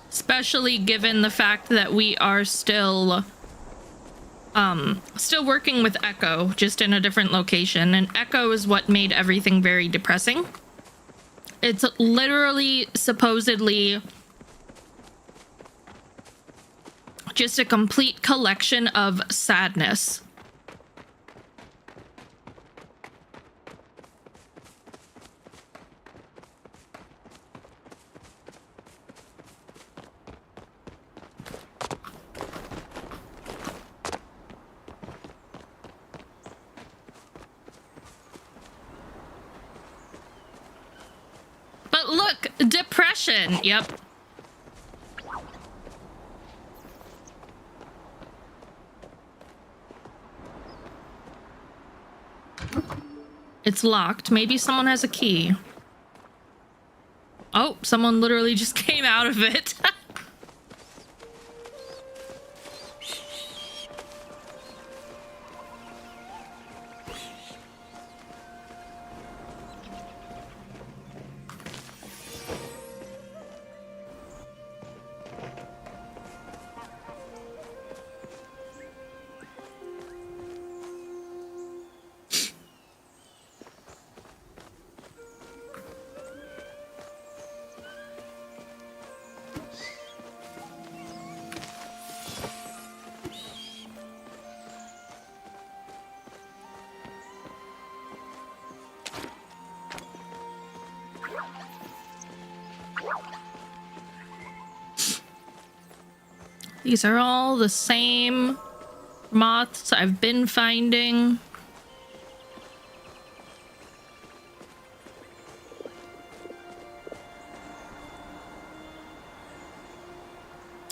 Especially given the fact that we are still working with Echo, just in a different location, and Echo is what made everything very depressing. It's literally, supposedly, just a complete collection of sadness. But look, depression. Yep. It's locked. Maybe someone has a key. Oh, someone literally just came out of it. These are all the same moths I've been finding.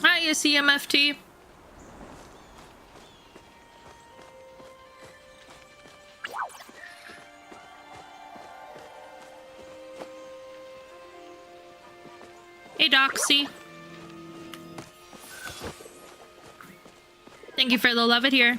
Hi, CMFT. Hey, Doxy. Thank you for the love it here.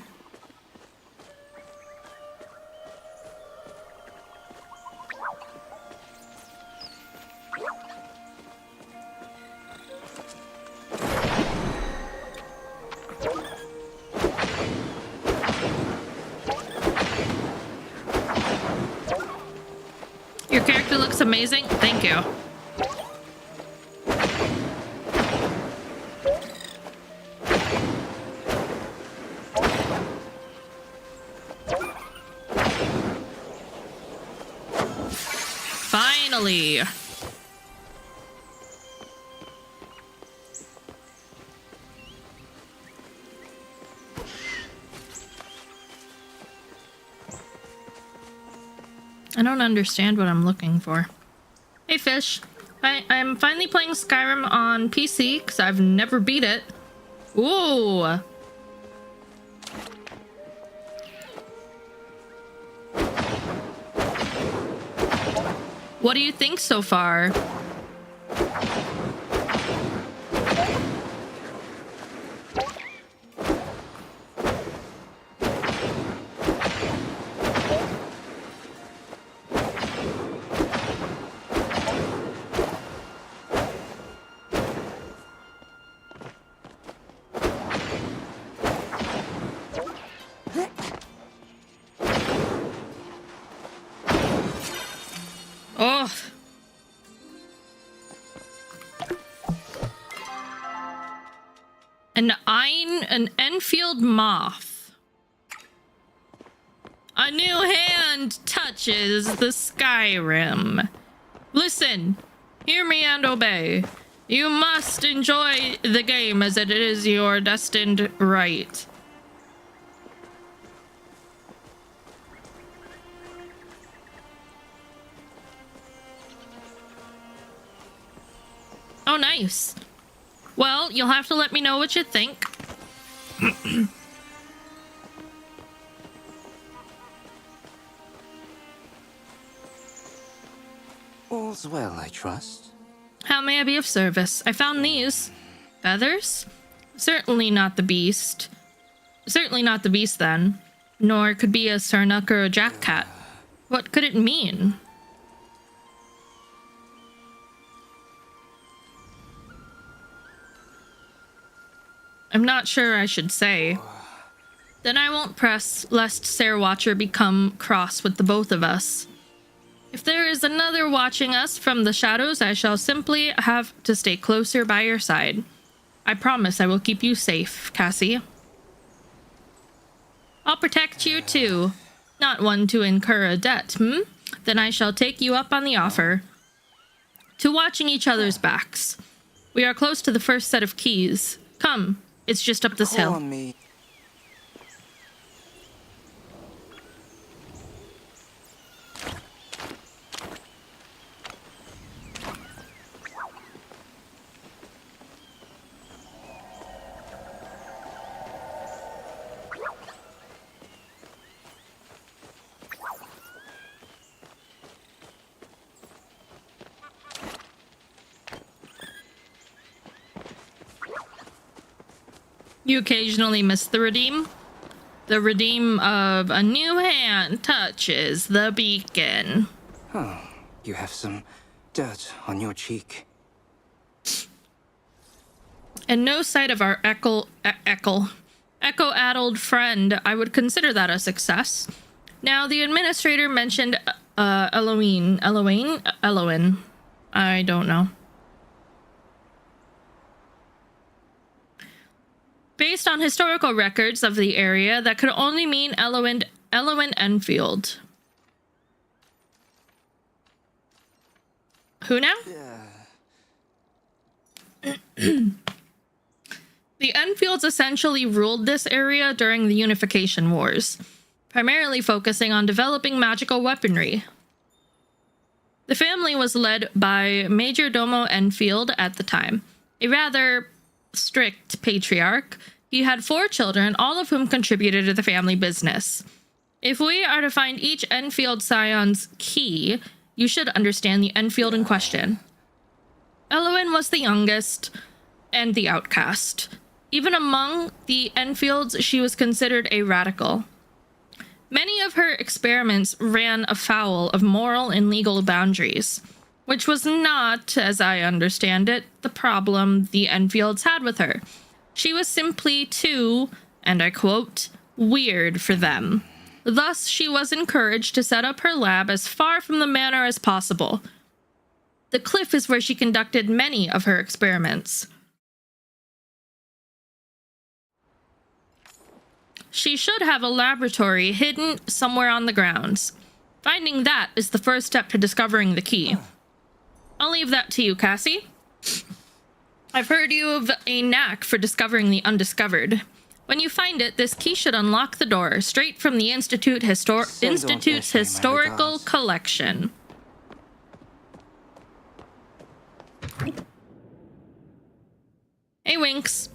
Your character looks amazing. Thank you. Finally. I don't understand what I'm looking for. Hey, Fish. I'm finally playing Skyrim on PC because I've never beat it. Ooh. What do you think so far? Oh. An Enfield moth. A new hand touches the Skyrim. Listen, hear me and obey. You must enjoy the game as it is your destined right. Oh, nice. Well, you'll have to let me know what you think. All's well, I trust. How may I be of service? I found these. Feathers? Certainly not the beast. Certainly not the beast, then. Nor could be a Sarnuk or a jackcat. What could it mean? I'm not sure I should say. Then I won't press, lest Sarah Watcher become cross with the both of us. If there is another watching us from the shadows, I shall simply have to stay closer by your side. I promise I will keep you safe, Cassie. I'll protect you too. Not one to incur a debt, Then I shall take you up on the offer. To watching each other's backs. We are close to the first set of keys. Come, it's just up this hill. Call me. You occasionally miss the redeem. The redeem of a new hand touches the beacon. Oh, you have some dirt on your cheek. And no sight of our echo-addled friend. I would consider that a success. Now, the administrator mentioned Elowen. I don't know. Based on historical records of the area, that could only mean Elowin Enfield. Who now? The Enfields essentially ruled this area during the Unification Wars, primarily focusing on developing magical weaponry. The family was led by Major Domo Enfield at the time, a rather strict patriarch. He had 4 children, all of whom contributed to the family business. If we are to find each Enfield scion's key, you should understand the Enfield in question. Elowin was the youngest and the outcast. Even among the Enfields, she was considered a radical. Many of her experiments ran afoul of moral and legal boundaries, which was not, as I understand it, the problem the Enfields had with her. She was simply too, and I quote, weird for them. Thus, she was encouraged to set up her lab as far from the manor as possible. The cliff is where she conducted many of her experiments. She should have a laboratory hidden somewhere on the grounds. Finding that is the first step to discovering the key. I'll leave that to you, Cassie. I've heard you have a knack for discovering the undiscovered. When you find it, this key should unlock the door straight from the Institute's historical collection. Hey, Winks.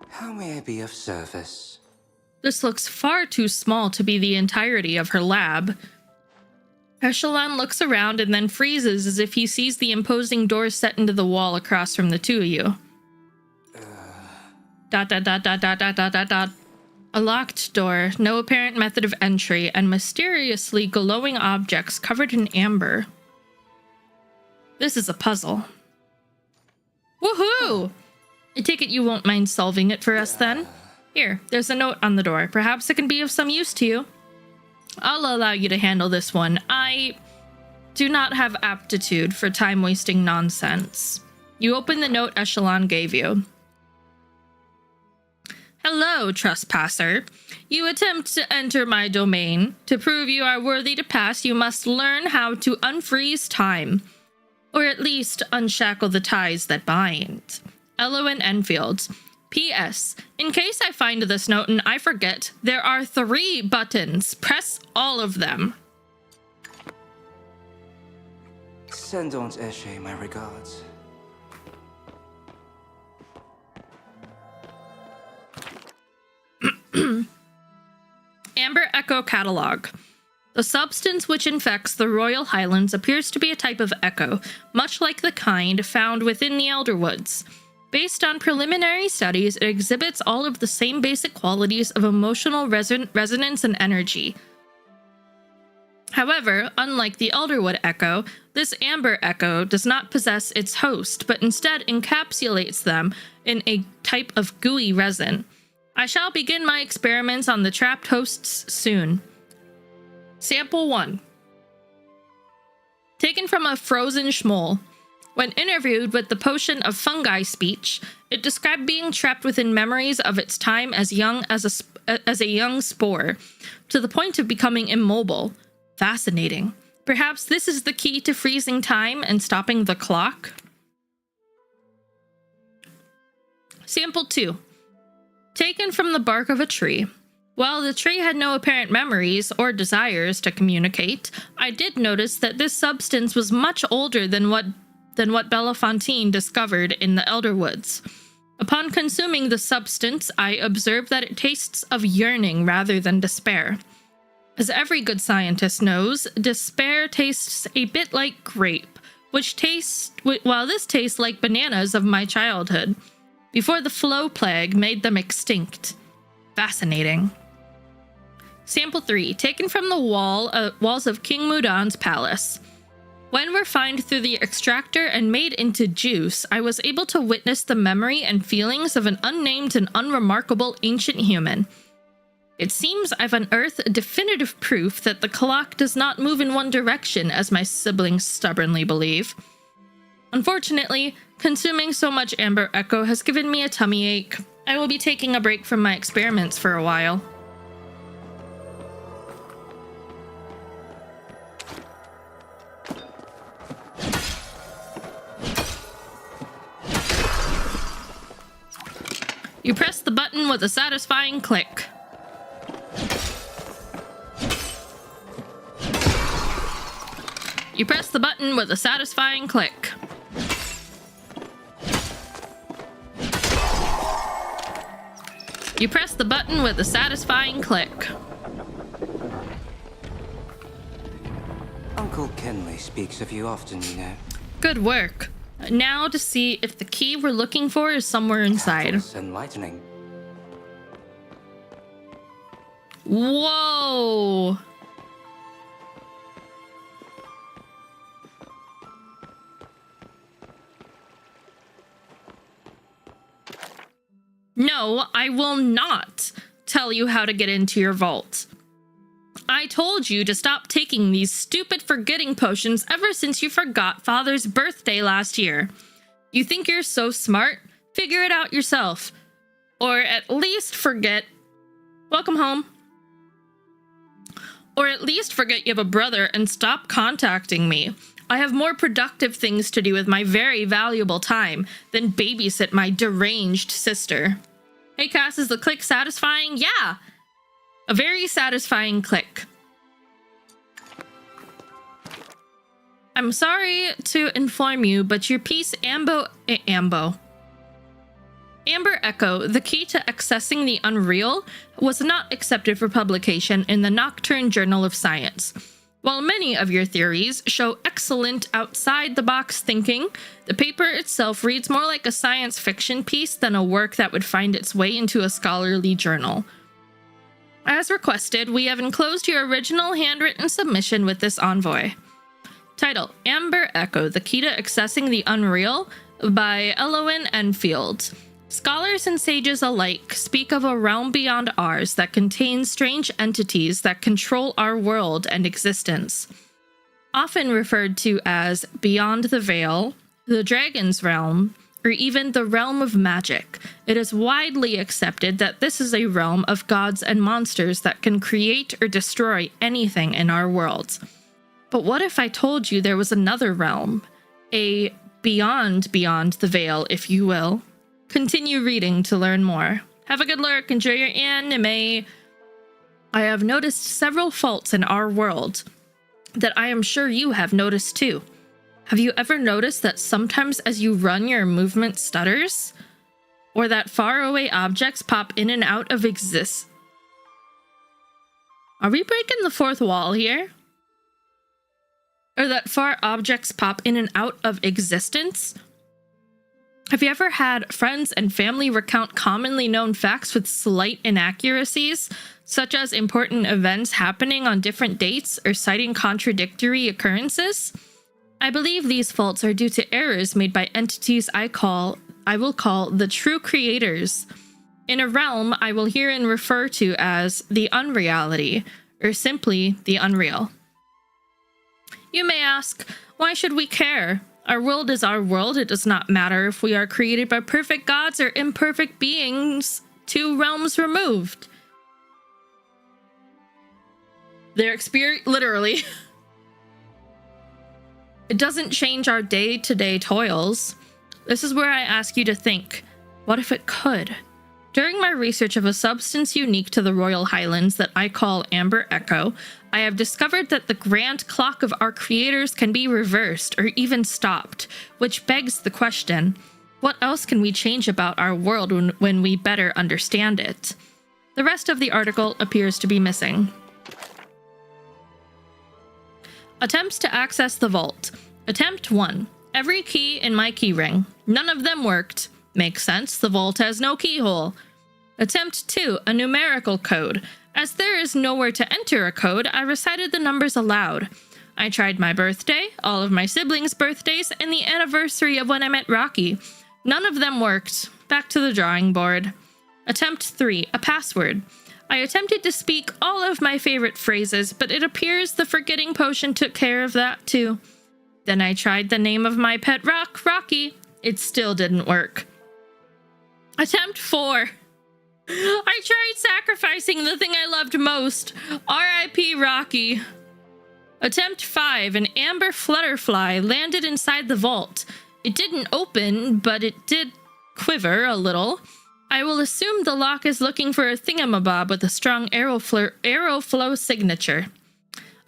How may I be of service? This looks far too small to be the entirety of her lab. Echelon looks around and then freezes as if he sees the imposing door set into the wall across from the two of you. Dot. A locked door, no apparent method of entry, and mysteriously glowing objects covered in amber. This is a puzzle. Woohoo! I take it you won't mind solving it for us then? Here, there's a note on the door. Perhaps it can be of some use to you. I'll allow you to handle this one. I do not have aptitude for time-wasting nonsense. You open the note Echelon gave you. Hello, trespasser. You attempt to enter my domain. To prove you are worthy to pass, you must learn how to unfreeze time. Or at least unshackle the ties that bind. Elowen Enfield. P.S. In case I find this note and I forget, there are 3 buttons. Press all of them. Send Aunt Eshe my regards. Amber Echo Catalog. The substance which infects the Royal Highlands appears to be a type of echo, much like the kind found within the Elderwoods. Based on preliminary studies, it exhibits all of the same basic qualities of emotional resonance and energy. However, unlike the Elderwood Echo, this Amber Echo does not possess its host, but instead encapsulates them in a type of gooey resin. I shall begin my experiments on the trapped hosts soon. Sample 1. Taken from a frozen schmoll. When interviewed with the Potion of Fungi speech, it described being trapped within memories of its time as a young spore, to the point of becoming immobile. Fascinating. Perhaps this is the key to freezing time and stopping the clock? Sample 2. Taken from the bark of a tree. While the tree had no apparent memories or desires to communicate, I did notice that this substance was much older than what Belafontaine discovered in the Elderwoods. Upon consuming the substance, I observed that it tastes of yearning rather than despair. As every good scientist knows, despair tastes a bit like grape, while this tastes like bananas of my childhood, before the flow plague made them extinct. Fascinating. Sample 3, taken from the walls of King Mudan's palace. When refined through the extractor and made into juice, I was able to witness the memory and feelings of an unnamed and unremarkable ancient human. It seems I've unearthed definitive proof that the clock does not move in one direction, as my siblings stubbornly believe. Unfortunately, consuming so much Amber Echo has given me a tummy ache. I will be taking a break from my experiments for a while. You press the button with a satisfying click. You press the button with a satisfying click. You press the button with a satisfying click. Uncle Kenley speaks of you often, you know. Good work. Now to see if the key we're looking for is somewhere inside. That's enlightening. Whoa! No, I will not tell you how to get into your vault. I told you to stop taking these stupid forgetting potions ever since you forgot Father's birthday last year. You think you're so smart? Figure it out yourself. Or at least forget... Welcome home. Or at least forget you have a brother and stop contacting me. I have more productive things to do with my very valuable time than babysit my deranged sister. Hey Cass, is the click satisfying? Yeah! A very satisfying click. I'm sorry to inform you, but your piece Amber Amber Echo, the key to accessing the unreal, was not accepted for publication in the Nocturne Journal of Science. While many of your theories show excellent outside-the-box thinking, the paper itself reads more like a science fiction piece than a work that would find its way into a scholarly journal. As requested, we have enclosed your original handwritten submission with this envoy. Title: Amber Echo, the key to accessing the unreal, by Elowin Enfield. Scholars and sages alike speak of a realm beyond ours that contains strange entities that control our world and existence. Often referred to as Beyond the Veil, the Dragon's Realm, or even the Realm of Magic, it is widely accepted that this is a realm of gods and monsters that can create or destroy anything in our worlds. But what if I told you there was another realm? A beyond the veil, if you will. Continue reading to learn more. Have a good lurk, enjoy your anime. I have noticed several faults in our world that I am sure you have noticed too. Have you ever noticed that sometimes as you run your movement stutters? Or that faraway objects pop in and out of exist? Are we breaking the fourth wall here? Or that far objects pop in and out of existence? Have you ever had friends and family recount commonly known facts with slight inaccuracies, such as important events happening on different dates or citing contradictory occurrences? I believe these faults are due to errors made by entities I will call the true creators, in a realm I will herein refer to as the unreality, or simply the unreal. You may ask, why should we care? Our world is our world. It does not matter if we are created by perfect gods or imperfect beings 2 realms removed. Their experience, literally. It doesn't change our day-to-day toils. This is where I ask you to think, what if it could? During my research of a substance unique to the Royal Highlands that I call Amber Echo, I have discovered that the grand clock of our creators can be reversed or even stopped, which begs the question, what else can we change about our world when we better understand it? The rest of the article appears to be missing. Attempts to access the vault. Attempt 1. Every key in my keyring. None of them worked. Makes sense, the vault has no keyhole. Attempt 2. A numerical code. As there is nowhere to enter a code, I recited the numbers aloud. I tried my birthday, all of my siblings' birthdays, and the anniversary of when I met Rocky. None of them worked. Back to the drawing board. Attempt 3. A password. I attempted to speak all of my favorite phrases, but it appears the forgetting potion took care of that too. Then I tried the name of my pet rock, Rocky. It still didn't work. Attempt 4. I tried sacrificing the thing I loved most. R.I.P. Rocky. Attempt 5. An amber flutterfly landed inside the vault. It didn't open, but it did quiver a little. I will assume the lock is looking for a thingamabob with a strong aeroflow signature.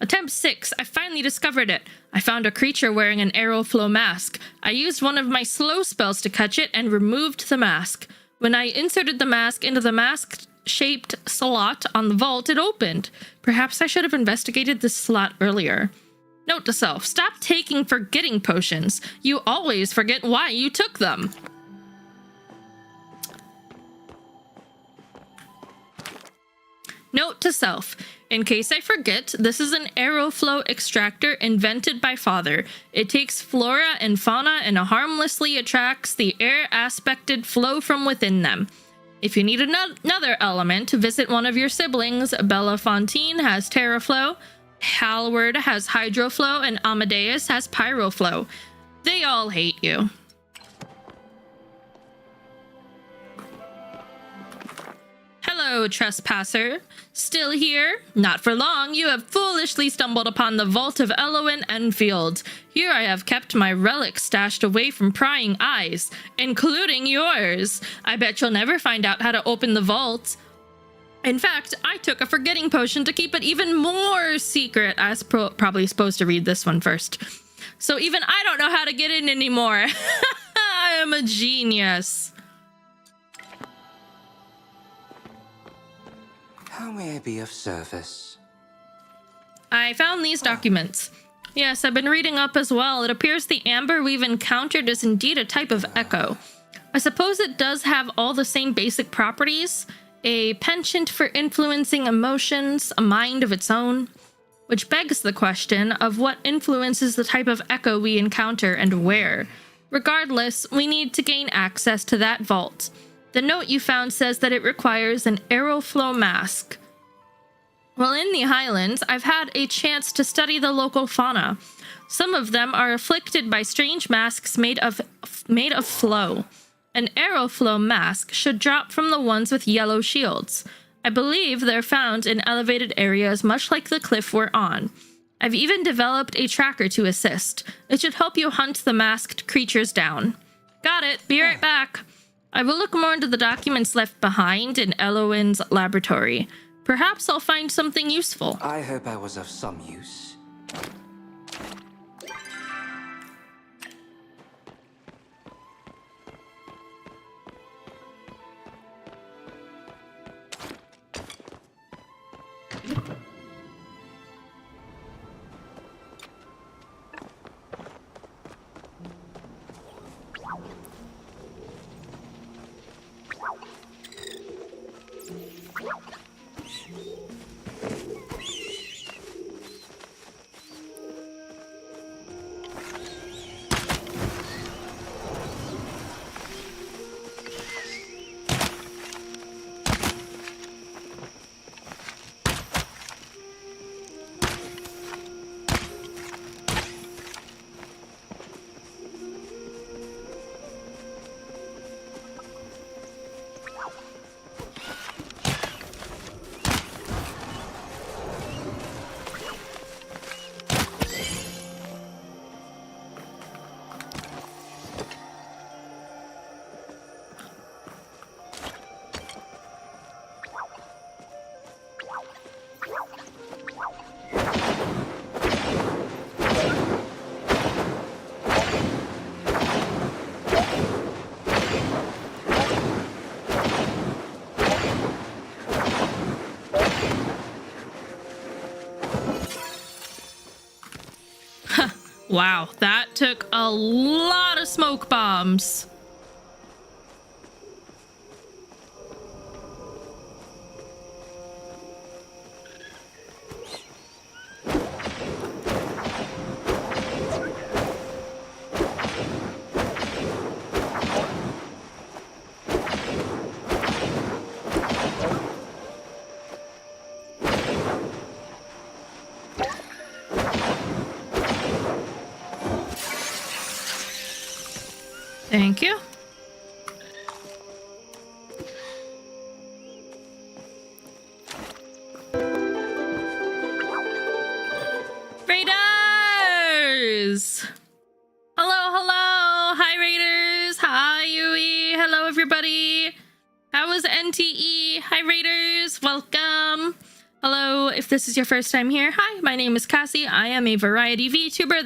Attempt 6. I finally discovered it. I found a creature wearing an aeroflow mask. I used one of my slow spells to catch it and removed the mask. When I inserted the mask into the mask-shaped slot on the vault, it opened. Perhaps I should have investigated this slot earlier. Note to self, stop taking forgetting potions. You always forget why you took them. Note to self, in case I forget, this is an aeroflow extractor invented by Father. It takes flora and fauna and harmlessly attracts the air-aspected flow from within them. If you need another element, visit one of your siblings. Belafontaine has Terraflow, Halward has Hydroflow, and Amadeus has Pyroflow. They all hate you. Hello, trespasser. Still here? Not for long. You have foolishly stumbled upon the vault of Elowin Enfield. Here I have kept my relics stashed away from prying eyes, including yours. I bet you'll never find out how to open the vault. In fact, I took a forgetting potion to keep it even more secret. I was probably supposed to read this one first. So even I don't know how to get in anymore. I am a genius. How may I be of service? I found these documents. Yes, I've been reading up as well. It appears the amber we've encountered is indeed a type of echo. I suppose it does have all the same basic properties. A penchant for influencing emotions, a mind of its own. Which begs the question of what influences the type of echo we encounter and where. Regardless, we need to gain access to that vault. The note you found says that it requires an aeroflow mask. While in the Highlands, I've had a chance to study the local fauna. Some of them are afflicted by strange masks made of flow. An aeroflow mask should drop from the ones with yellow shields. I believe they're found in elevated areas much like the cliff we're on. I've even developed a tracker to assist. It should help you hunt the masked creatures down. Got it. Be right back. I will look more into the documents left behind in Eloin's laboratory. Perhaps I'll find something useful. I hope I was of some use. Wow, that took a lot of smoke bombs. Thank you. Raiders! Hello, hello! Hi, Raiders! Hi, Yui! Hello, everybody! How was NTE? Hi, Raiders! Welcome! Hello, if this is your first time here, hi, my name is Cassie. I am a variety VTuber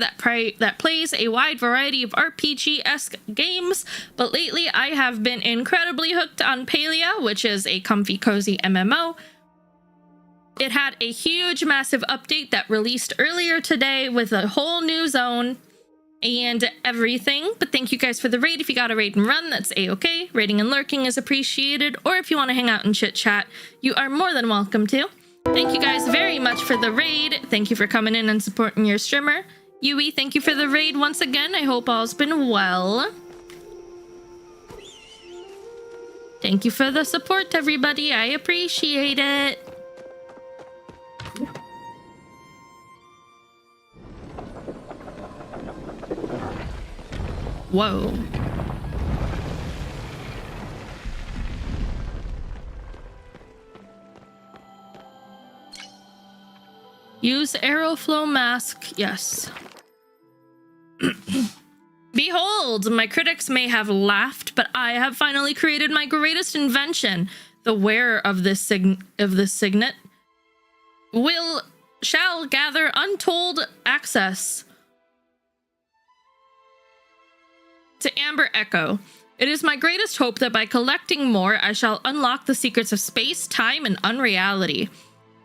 that plays a wide variety of RPG-esque games, but lately I have been incredibly hooked on Palia, which is a comfy, cozy MMO. It had a huge, massive update that released earlier today with a whole new zone and everything, but thank you guys for the raid. If you got a raid and run, that's a-okay. Raiding and lurking is appreciated, or if you want to hang out and chit-chat, you are more than welcome to. Thank you guys very much for the raid. Thank you for coming in and supporting your streamer. Yui, thank you for the raid once again. I hope all's been well. Thank you for the support, everybody. I appreciate it. Whoa. Use aeroflow mask. Yes. Behold, my critics may have laughed, but I have finally created my greatest invention. The wearer of this signet shall gather untold access to Amber Echo. It is my greatest hope that by collecting more, I shall unlock the secrets of space, time, and unreality.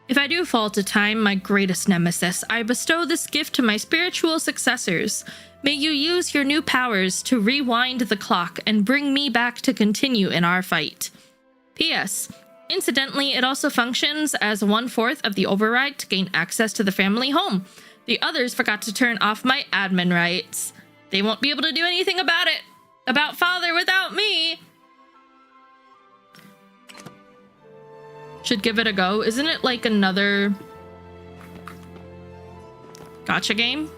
If I do fall to time, my greatest nemesis, I bestow this gift to my spiritual successors. May you use your new powers to rewind the clock and bring me back to continue in our fight. P.S. Incidentally, it also functions as 1/4 of the override to gain access to the family home. The others forgot to turn off my admin rights. They won't be able to do anything about it. About father without me. Should give it a go. Isn't it like another gacha game?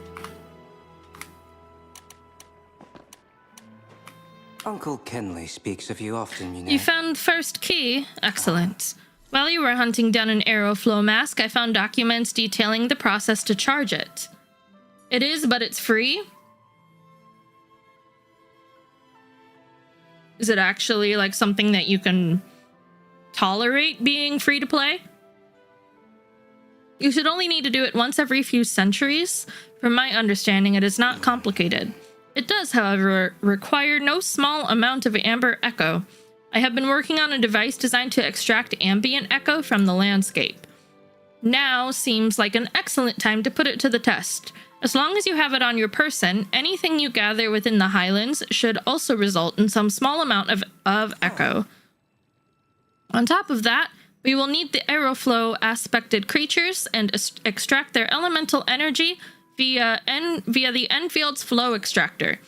Uncle Kenley speaks of you often, you know. You found the first key? Excellent. While you were hunting down an Aeroflow mask, I found documents detailing the process to charge it. It is, but it's free? Is it actually like something that you can tolerate being free to play? You should only need to do it once every few centuries. From my understanding, it is not complicated. It does, however, require no small amount of amber echo. I have been working on a device designed to extract ambient echo from the landscape. Now seems like an excellent time to put it to the test. As long as you have it on your person, anything you gather within the Highlands should also result in some small amount of echo. On top of that, we will need the Aeroflow aspected creatures and extract their elemental energy via the Enfield's flow extractor.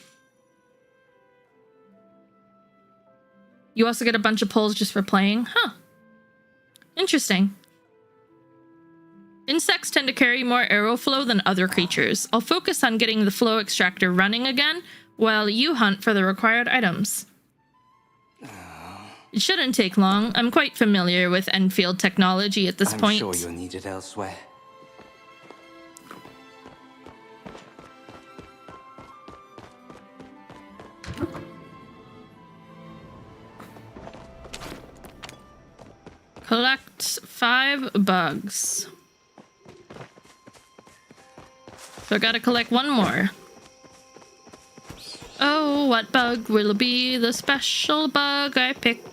You also get a bunch of pulls just for playing? Huh. Interesting. Insects tend to carry more Aeroflow than other creatures. I'll focus on getting the flow extractor running again while you hunt for the required items. It shouldn't take long. I'm quite familiar with Enfield technology at this point. I'm sure you'll need it elsewhere. Collect 5 bugs. So I gotta collect one more. Oh, what bug will be the special bug I pick?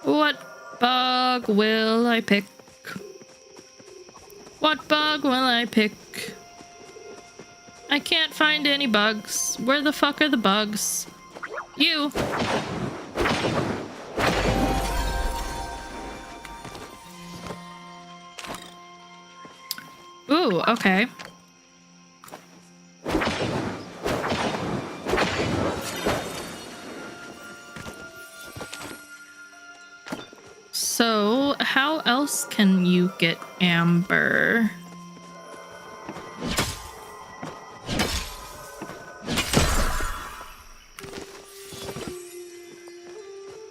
What bug will I pick? What bug will I pick? I can't find any bugs. Where the fuck are the bugs? You! Ooh, okay. So, how else can you get amber?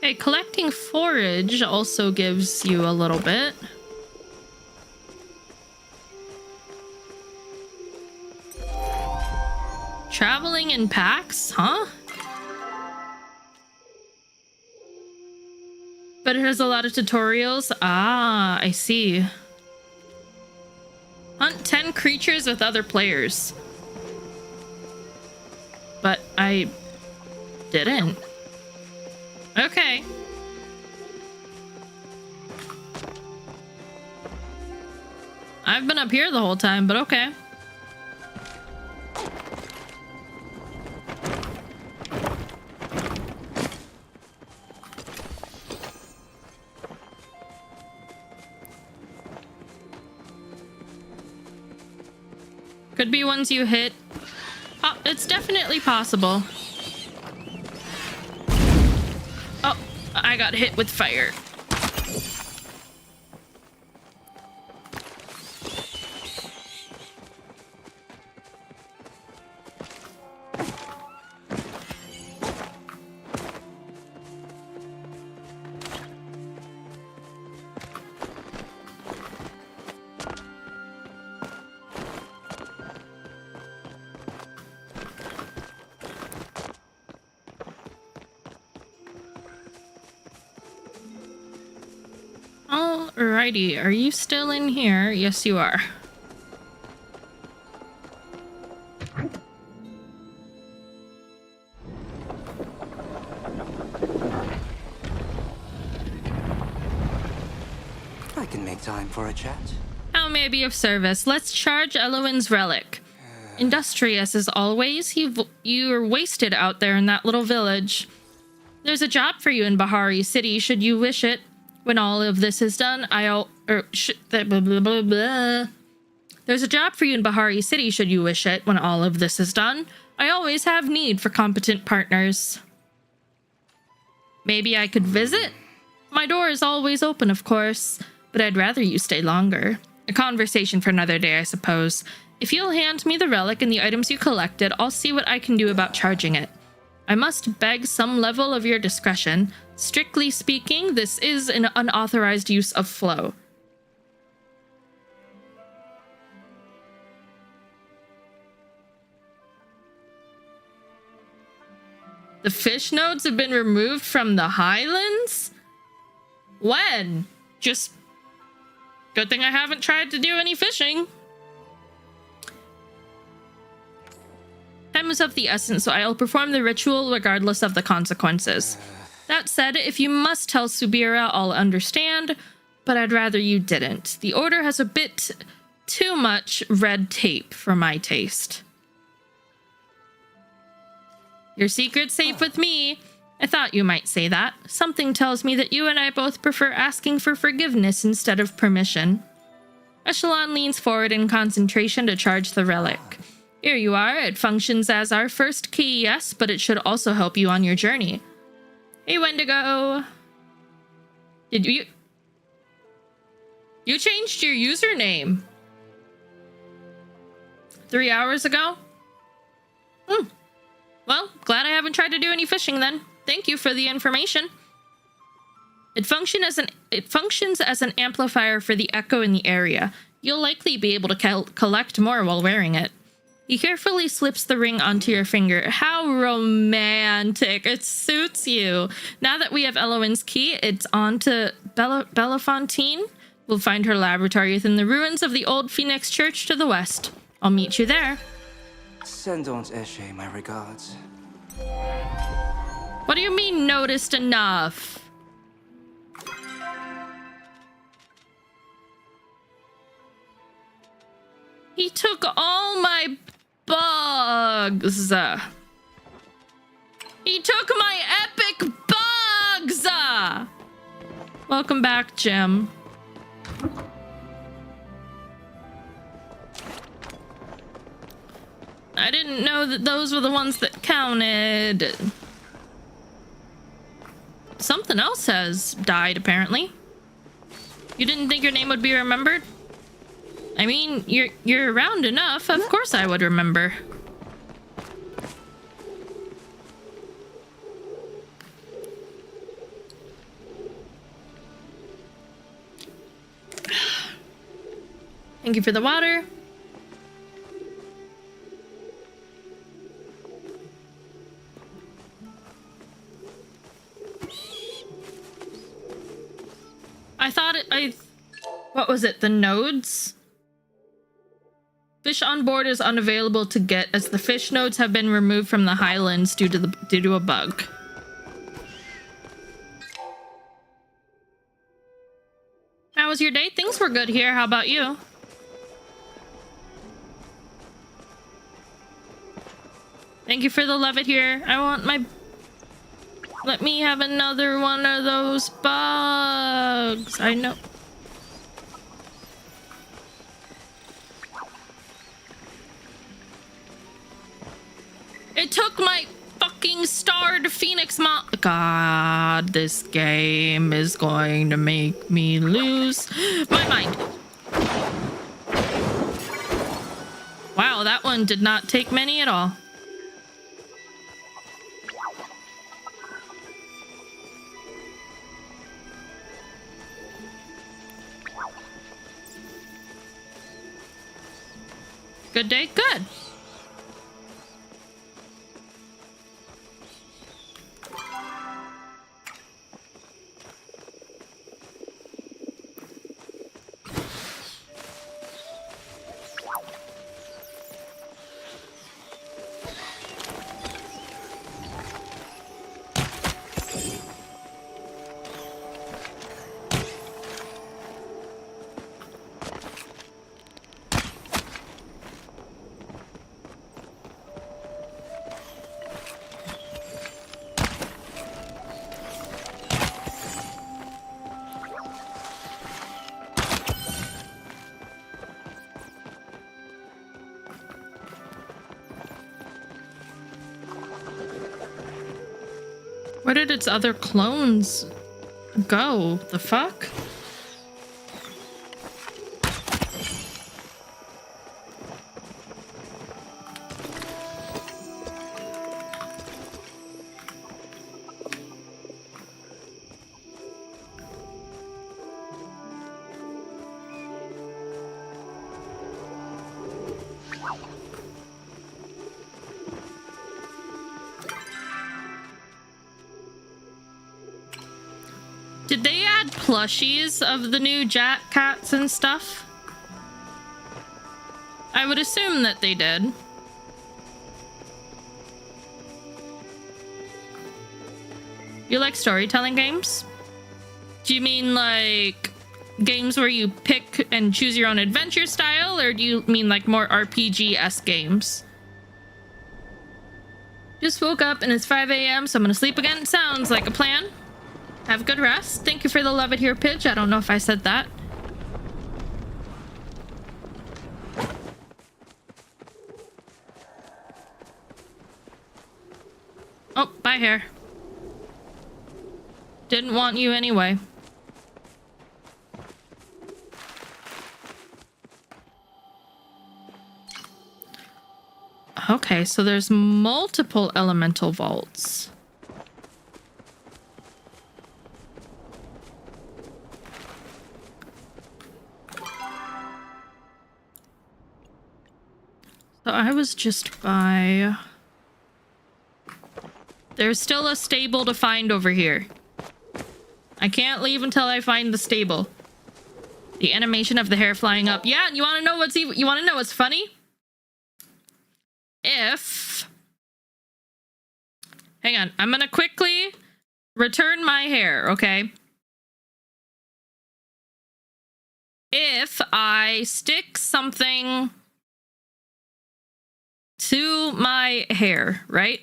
Hey, collecting forage also gives you a little bit. Traveling in packs, huh? But it has a lot of tutorials. Ah, I see. Hunt 10 creatures with other players. But I didn't. Okay. I've been up here the whole time, but okay. Could be ones you hit. Oh, it's definitely possible. Oh, I got hit with fire. Alrighty, are you still in here? Yes, you are. I can make time for a chat. How may I be of service? Let's charge Eloin's relic. Industrious as always, you're wasted out there in that little village. There's a job for you in Bahari City, should you wish it. When all of this is done, There's a job for you in Bahari City, should you wish it. When all of this is done, I always have need for competent partners. Maybe I could visit? My door is always open, of course, but I'd rather you stay longer. A conversation for another day, I suppose. If you'll hand me the relic and the items you collected, I'll see what I can do about charging it. I must beg some level of your discretion. Strictly speaking, this is an unauthorized use of flow. The fish nodes have been removed from the Highlands? When? Just... Good thing I haven't tried to do any fishing. Time is of the essence, so I'll perform the ritual regardless of the consequences. That said, if you must tell Subira, I'll understand, but I'd rather you didn't. The order has a bit too much red tape for my taste. Your secret's safe with me. I thought you might say that. Something tells me that you and I both prefer asking for forgiveness instead of permission. Echelon leans forward in concentration to charge the relic. Here you are. It functions as our first key, yes, but it should also help you on your journey. Hey, Wendigo. Did you... You changed your username 3 hours ago? Well, glad I haven't tried to do any fishing then. Thank you for the information. It functions as an amplifier for the echo in the area. You'll likely be able to collect more while wearing it. He carefully slips the ring onto your finger. How romantic. It suits you. Now that we have Eloin's key, it's on to Bellefontaine. We'll find her laboratory within the ruins of the old Phoenix Church to the west. I'll meet you there. Send Don't Eshe my regards. What do you mean noticed enough? He took all my bugs. He took my epic bugs. Welcome back, Jim. I didn't know that those were the ones that counted. Something else has died, apparently. You didn't think your name would be remembered? I mean, you're around enough. Of course I would remember. Thank you for the water. I thought what was it? The nodes? Fish on board is unavailable to get as the fish nodes have been removed from the Highlands due to a bug. How was your day? Things were good here. How about you? Thank you for the love it here. I want my... Let me have another one of those bugs. I know. It took my fucking starred Phoenix God, this game is going to make me lose my mind. Wow, that one did not take many at all. Good day? Good. Where did its other clones go? The fuck? Did they add plushies of the new Jack cats and stuff? I would assume that they did. You like storytelling games? Do you mean like games where you pick and choose your own adventure style, or do you mean like more RPG-esque games? Just woke up and it's 5 a.m. so I'm gonna sleep again. Sounds like a plan. Have a good rest. Thank you for the love it here pitch. I don't know if I said that. Oh, bye hair. Didn't want you anyway. Okay, so there's multiple elemental vaults. So I was just by... There's still a stable to find over here. I can't leave until I find the stable. The animation of the hair flying up. Yeah, you want to know what's funny? Hang on, I'm gonna quickly return my hair, okay? If I stick something to my hair, right?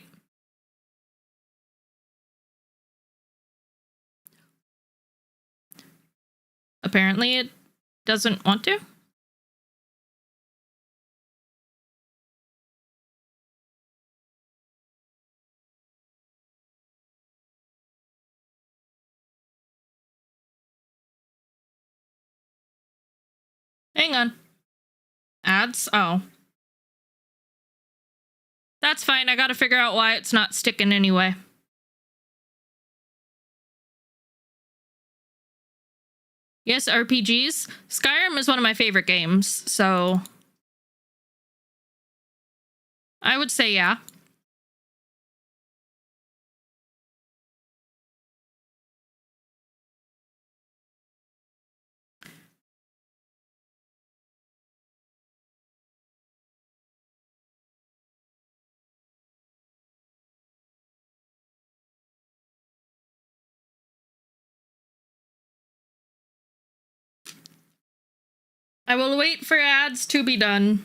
Apparently it doesn't want to. Hang on. Ads? Oh. That's fine. I gotta figure out why it's not sticking anyway. Yes, RPGs. Skyrim is one of my favorite games, so... I would say yeah. I will wait for ads to be done.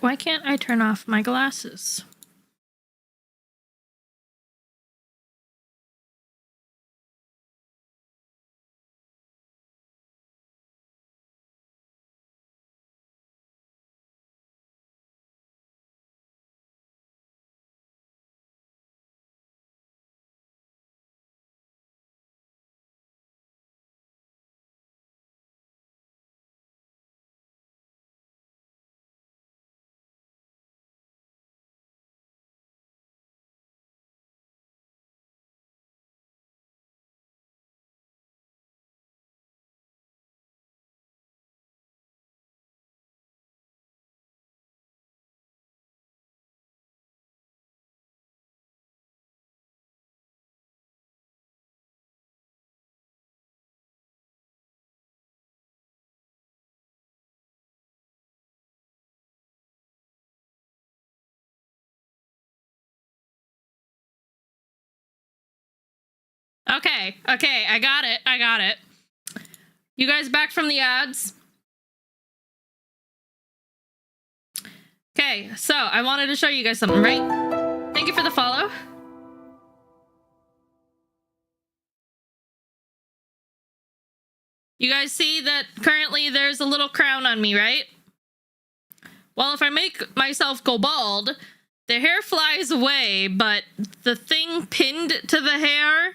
Why can't I turn off my glasses? Okay, I got it. You guys back from the ads? Okay, so I wanted to show you guys something, right? Thank you for the follow. You guys see that currently there's a little crown on me, right? Well, if I make myself go bald, the hair flies away, but the thing pinned to the hair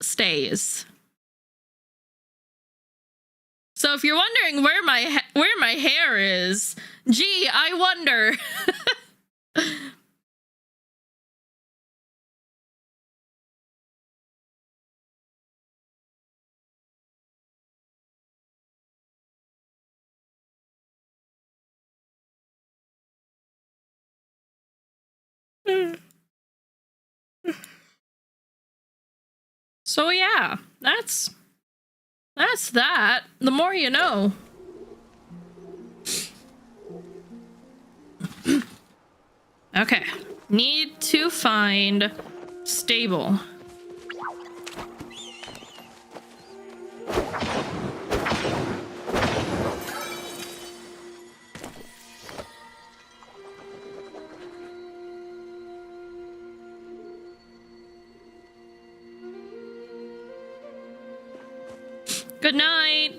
stays. So if you're wondering where my hair is, gee, I wonder. So yeah, that's that. The more you know. Okay, need to find stable. Good night.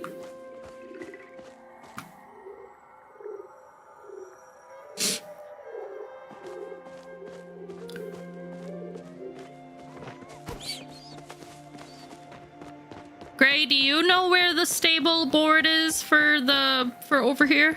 Gray, do you know where the stable board is for over here?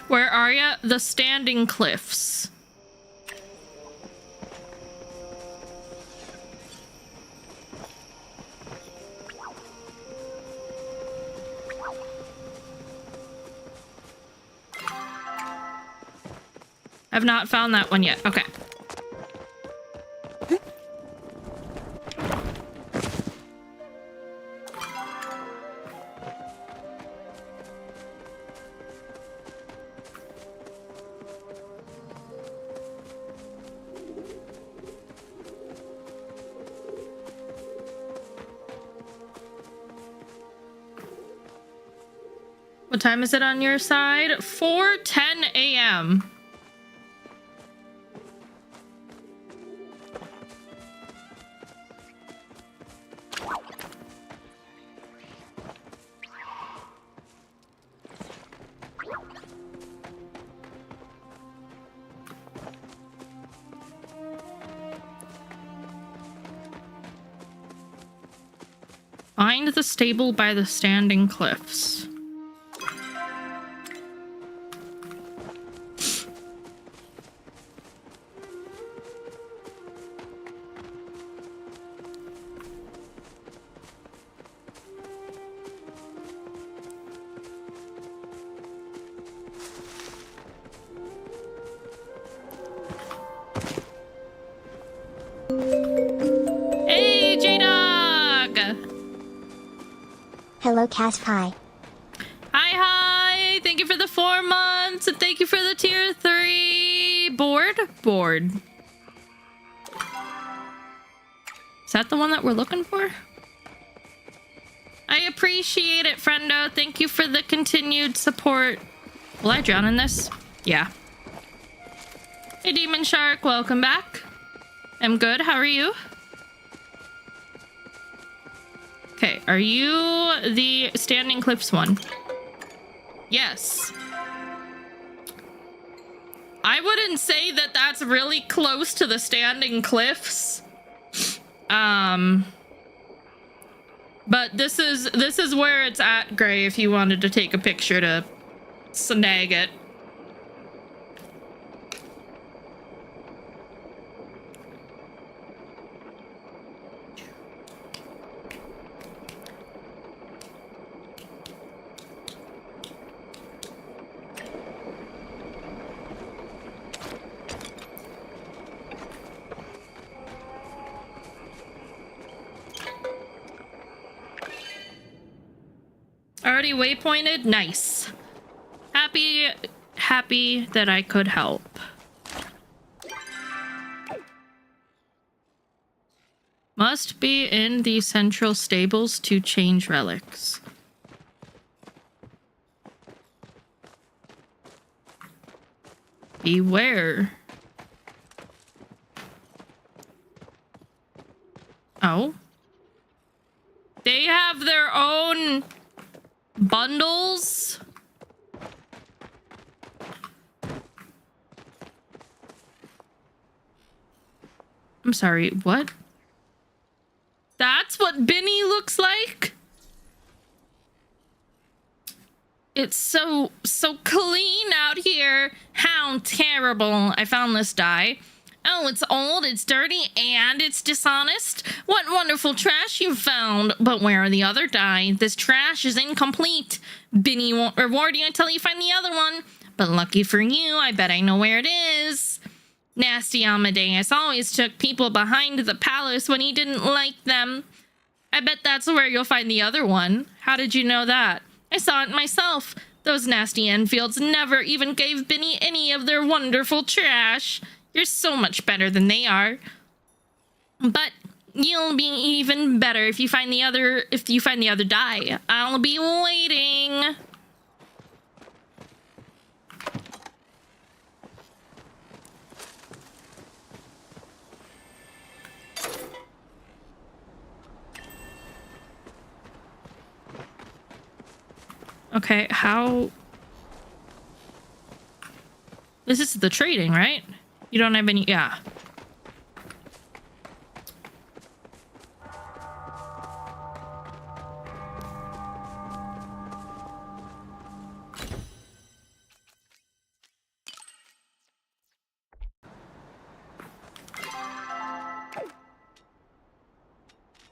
Where are ya? The Standing Cliffs. I've not found that one yet. Okay. What time is it on your side? 4:10 a.m. Find the stable by the Standing Cliffs. Hey, J-Dog! Hello, Cass Pie. Hi! Thank you for the 4 months, and thank you for the tier 3 board. Is that the one that we're looking for? I appreciate it, friendo. Thank you for the continued support. Will I drown in this? Yeah. Hey, Demon Shark. Welcome back. I'm good. How are you? Okay, are you the Standing Cliffs one? Yes. I wouldn't say that that's really close to the Standing Cliffs. But this is where it's at, Gray, if you wanted to take a picture to snag it. Already waypointed? Nice. Happy that I could help. Must be in the central stables to change relics. Beware. Oh. They have their own bundles? I'm sorry, what? That's what Binny looks like? It's so clean out here. How terrible. I found this dye. Oh, it's old, it's dirty, and it's dishonest. What wonderful trash you found. But where are the other dye? This trash is incomplete. Binny won't reward you until you find the other one. But lucky for you, I bet I know where it is. Nasty Amadeus always took people behind the palace when he didn't like them. I bet that's where you'll find the other one. How did you know that? I saw it myself. Those nasty Enfields never even gave Binny any of their wonderful trash. You're so much better than they are. But you'll be even better if you find the other dye. I'll be waiting. Okay, how... This is the trading, right? You don't have any... Yeah.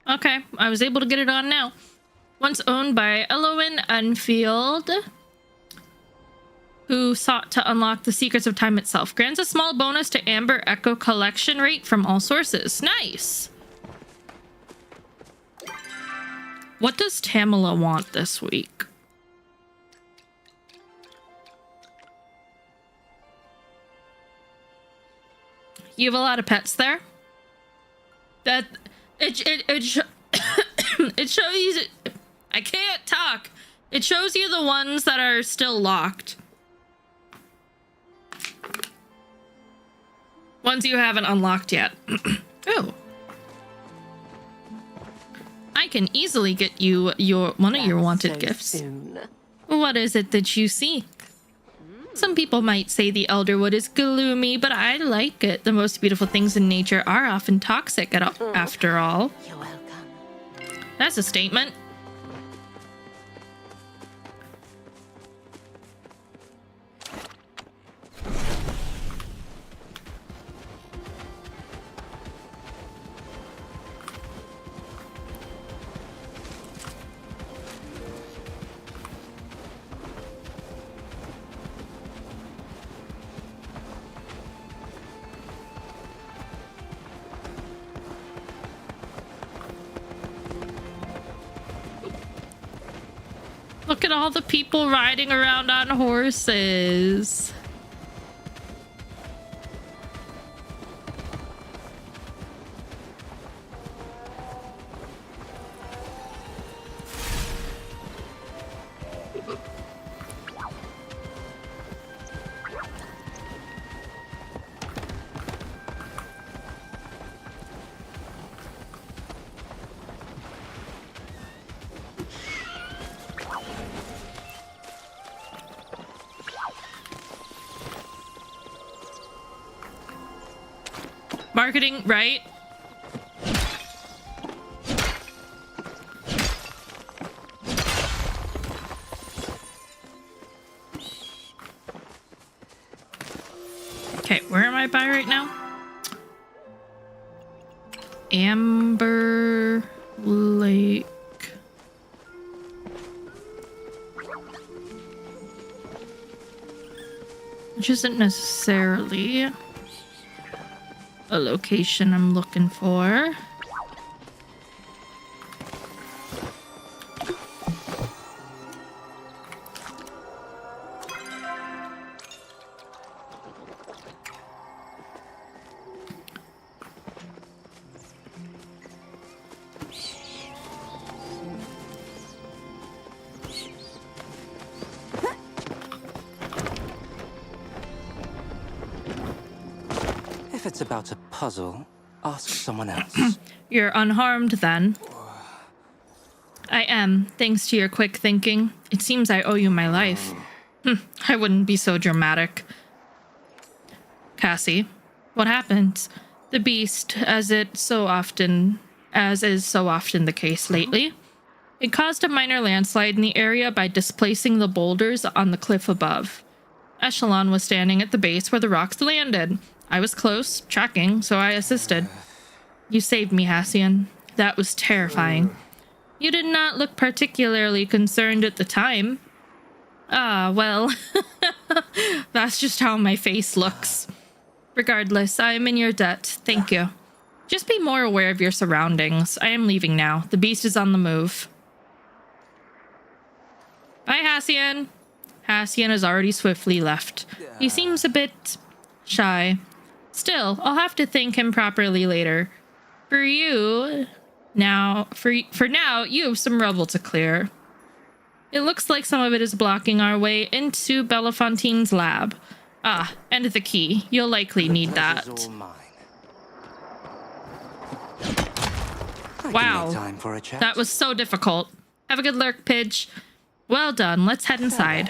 Okay, I was able to get it on now. Once owned by Elowen Enfield, who sought to unlock the secrets of time itself. Grants a small bonus to Amber Echo collection rate from all sources. Nice! What does Tamala want this week? You have a lot of pets there? That... It shows you... I can't talk. It shows you the ones that are still locked. Ones you haven't unlocked yet. Oh. I can easily get you one of your wanted gifts. Soon. What is it that you seek? Some people might say the Elderwood is gloomy, but I like it. The most beautiful things in nature are often toxic after all. You're welcome. That's a statement. Look at all the people riding around on horses. Marketing, right? Okay, where am I by right now? Amber Lake. Which isn't necessarily a location I'm looking for. If it's about a puzzle, ask someone else. You're unharmed then. I am, thanks to your quick thinking. It seems I owe you my life. I wouldn't be so dramatic. Cassie, what happened? The beast, as is so often the case lately. It caused a minor landslide in the area by displacing the boulders on the cliff above. Echelon was standing at the base where the rocks landed. I was close, tracking, so I assisted. You saved me, Hassian. That was terrifying. You did not look particularly concerned at the time. Ah, well, that's just how my face looks. Regardless, I am in your debt. Thank you. Just be more aware of your surroundings. I am leaving now. The beast is on the move. Bye, Hassian. Hassian has already swiftly left. He seems a bit shy. Still, I'll have to thank him properly later. For now, you have some rubble to clear. It looks like some of it is blocking our way into Bellefontaine's lab. Ah, and the key. You'll likely need that. Wow, that was so difficult. Have a good lurk, Pidge. Well done, let's head inside.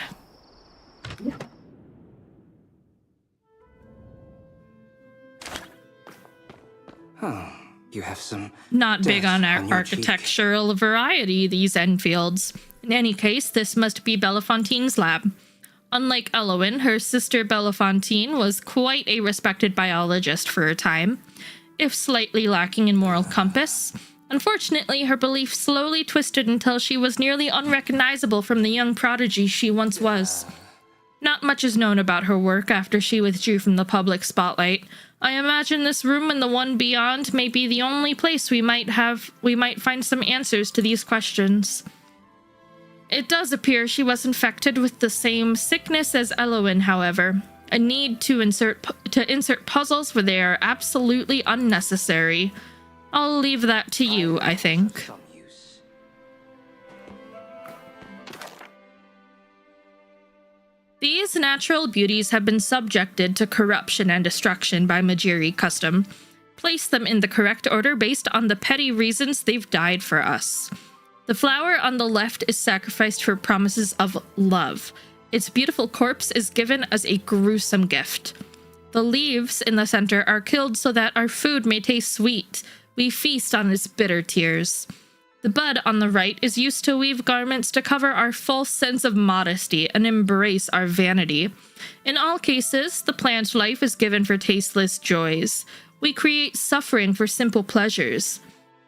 Oh, you have some... Not big on our your architectural variety, these Enfields. In any case, this must be Bellefontaine's lab. Unlike Elowen, her sister Bellefontaine was quite a respected biologist for her time, if slightly lacking in moral compass. Unfortunately, her belief slowly twisted until she was nearly unrecognizable from the young prodigy she once was. Not much is known about her work after she withdrew from the public spotlight. I imagine this room and the one beyond may be the only place we might find some answers to these questions. It does appear she was infected with the same sickness as Elowen, however. A need to insert puzzles where they are absolutely unnecessary. I'll leave that to you, I think. These natural beauties have been subjected to corruption and destruction by Majiri custom. Place them in the correct order based on the petty reasons they've died for us. The flower on the left is sacrificed for promises of love. Its beautiful corpse is given as a gruesome gift. The leaves in the center are killed so that our food may taste sweet. We feast on its bitter tears. The bud on the right is used to weave garments to cover our false sense of modesty and embrace our vanity. In all cases, the plant life is given for tasteless joys. We create suffering for simple pleasures.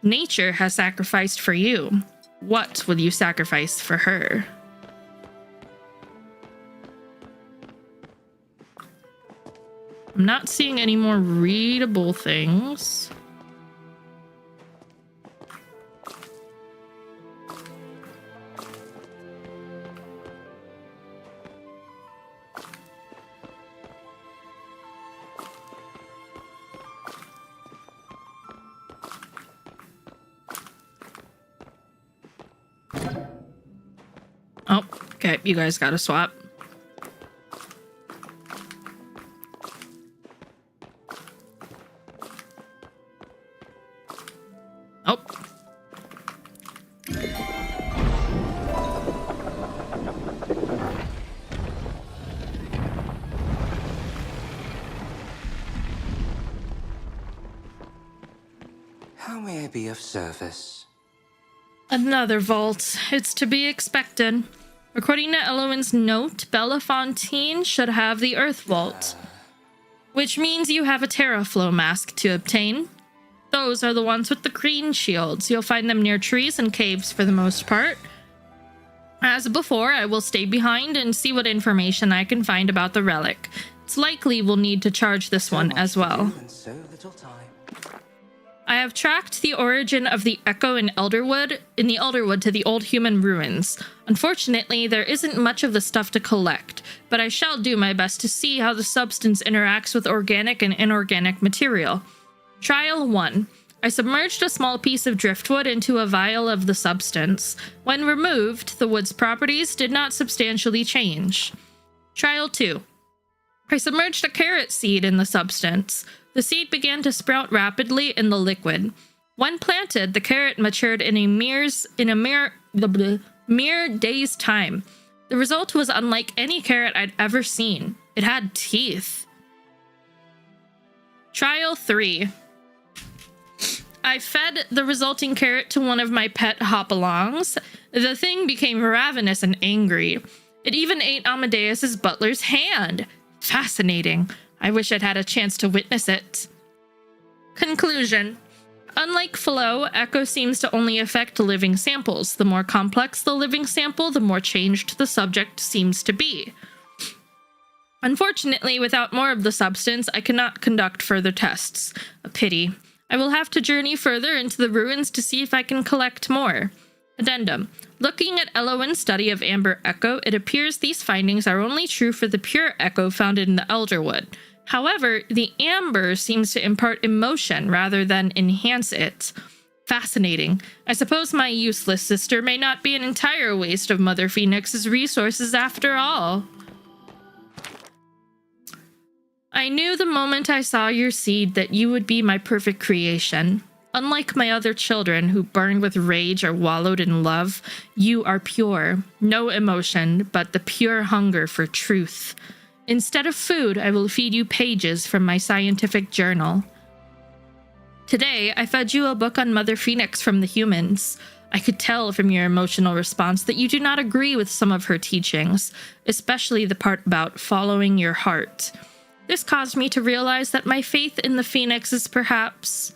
Nature has sacrificed for you. What will you sacrifice for her? I'm not seeing any more readable things. Oh, okay, you guys gotta swap. Oh. How may I be of service? Another vault. It's to be expected. According to Elowen's note, Bellefontaine should have the Earth Vault. Which means you have a Terraflow mask to obtain. Those are the ones with the green shields. You'll find them near trees and caves for the most part. As before, I will stay behind and see what information I can find about the relic. It's likely we'll need to charge this one as well. I have tracked the origin of the echo in the Elderwood to the old human ruins. Unfortunately, there isn't much of the stuff to collect, but I shall do my best to see how the substance interacts with organic and inorganic material. Trial 1. I submerged a small piece of driftwood into a vial of the substance. When removed, the wood's properties did not substantially change. Trial 2. I submerged a carrot seed in the substance. The seed began to sprout rapidly in the liquid. When planted, the carrot matured in a mere day's time. The result was unlike any carrot I'd ever seen. It had teeth. Trial 3. I fed the resulting carrot to one of my pet hopalongs. The thing became ravenous and angry. It even ate Amadeus's butler's hand. Fascinating. I wish I'd had a chance to witness it. Conclusion. Unlike flow, echo seems to only affect living samples. The more complex the living sample, the more changed the subject seems to be. Unfortunately, without more of the substance, I cannot conduct further tests. A pity. I will have to journey further into the ruins to see if I can collect more. Addendum. Looking at Elowen's study of amber echo, it appears these findings are only true for the pure echo found in the Elderwood. However, the amber seems to impart emotion rather than enhance it. Fascinating. I suppose my useless sister may not be an entire waste of Mother Phoenix's resources after all. I knew the moment I saw your seed that you would be my perfect creation. Unlike my other children who burned with rage or wallowed in love, you are pure. No emotion, but the pure hunger for truth. Instead of food, I will feed you pages from my scientific journal. Today, I fed you a book on Mother Phoenix from the humans. I could tell from your emotional response that you do not agree with some of her teachings, especially the part about following your heart. This caused me to realize that my faith in the Phoenix is perhaps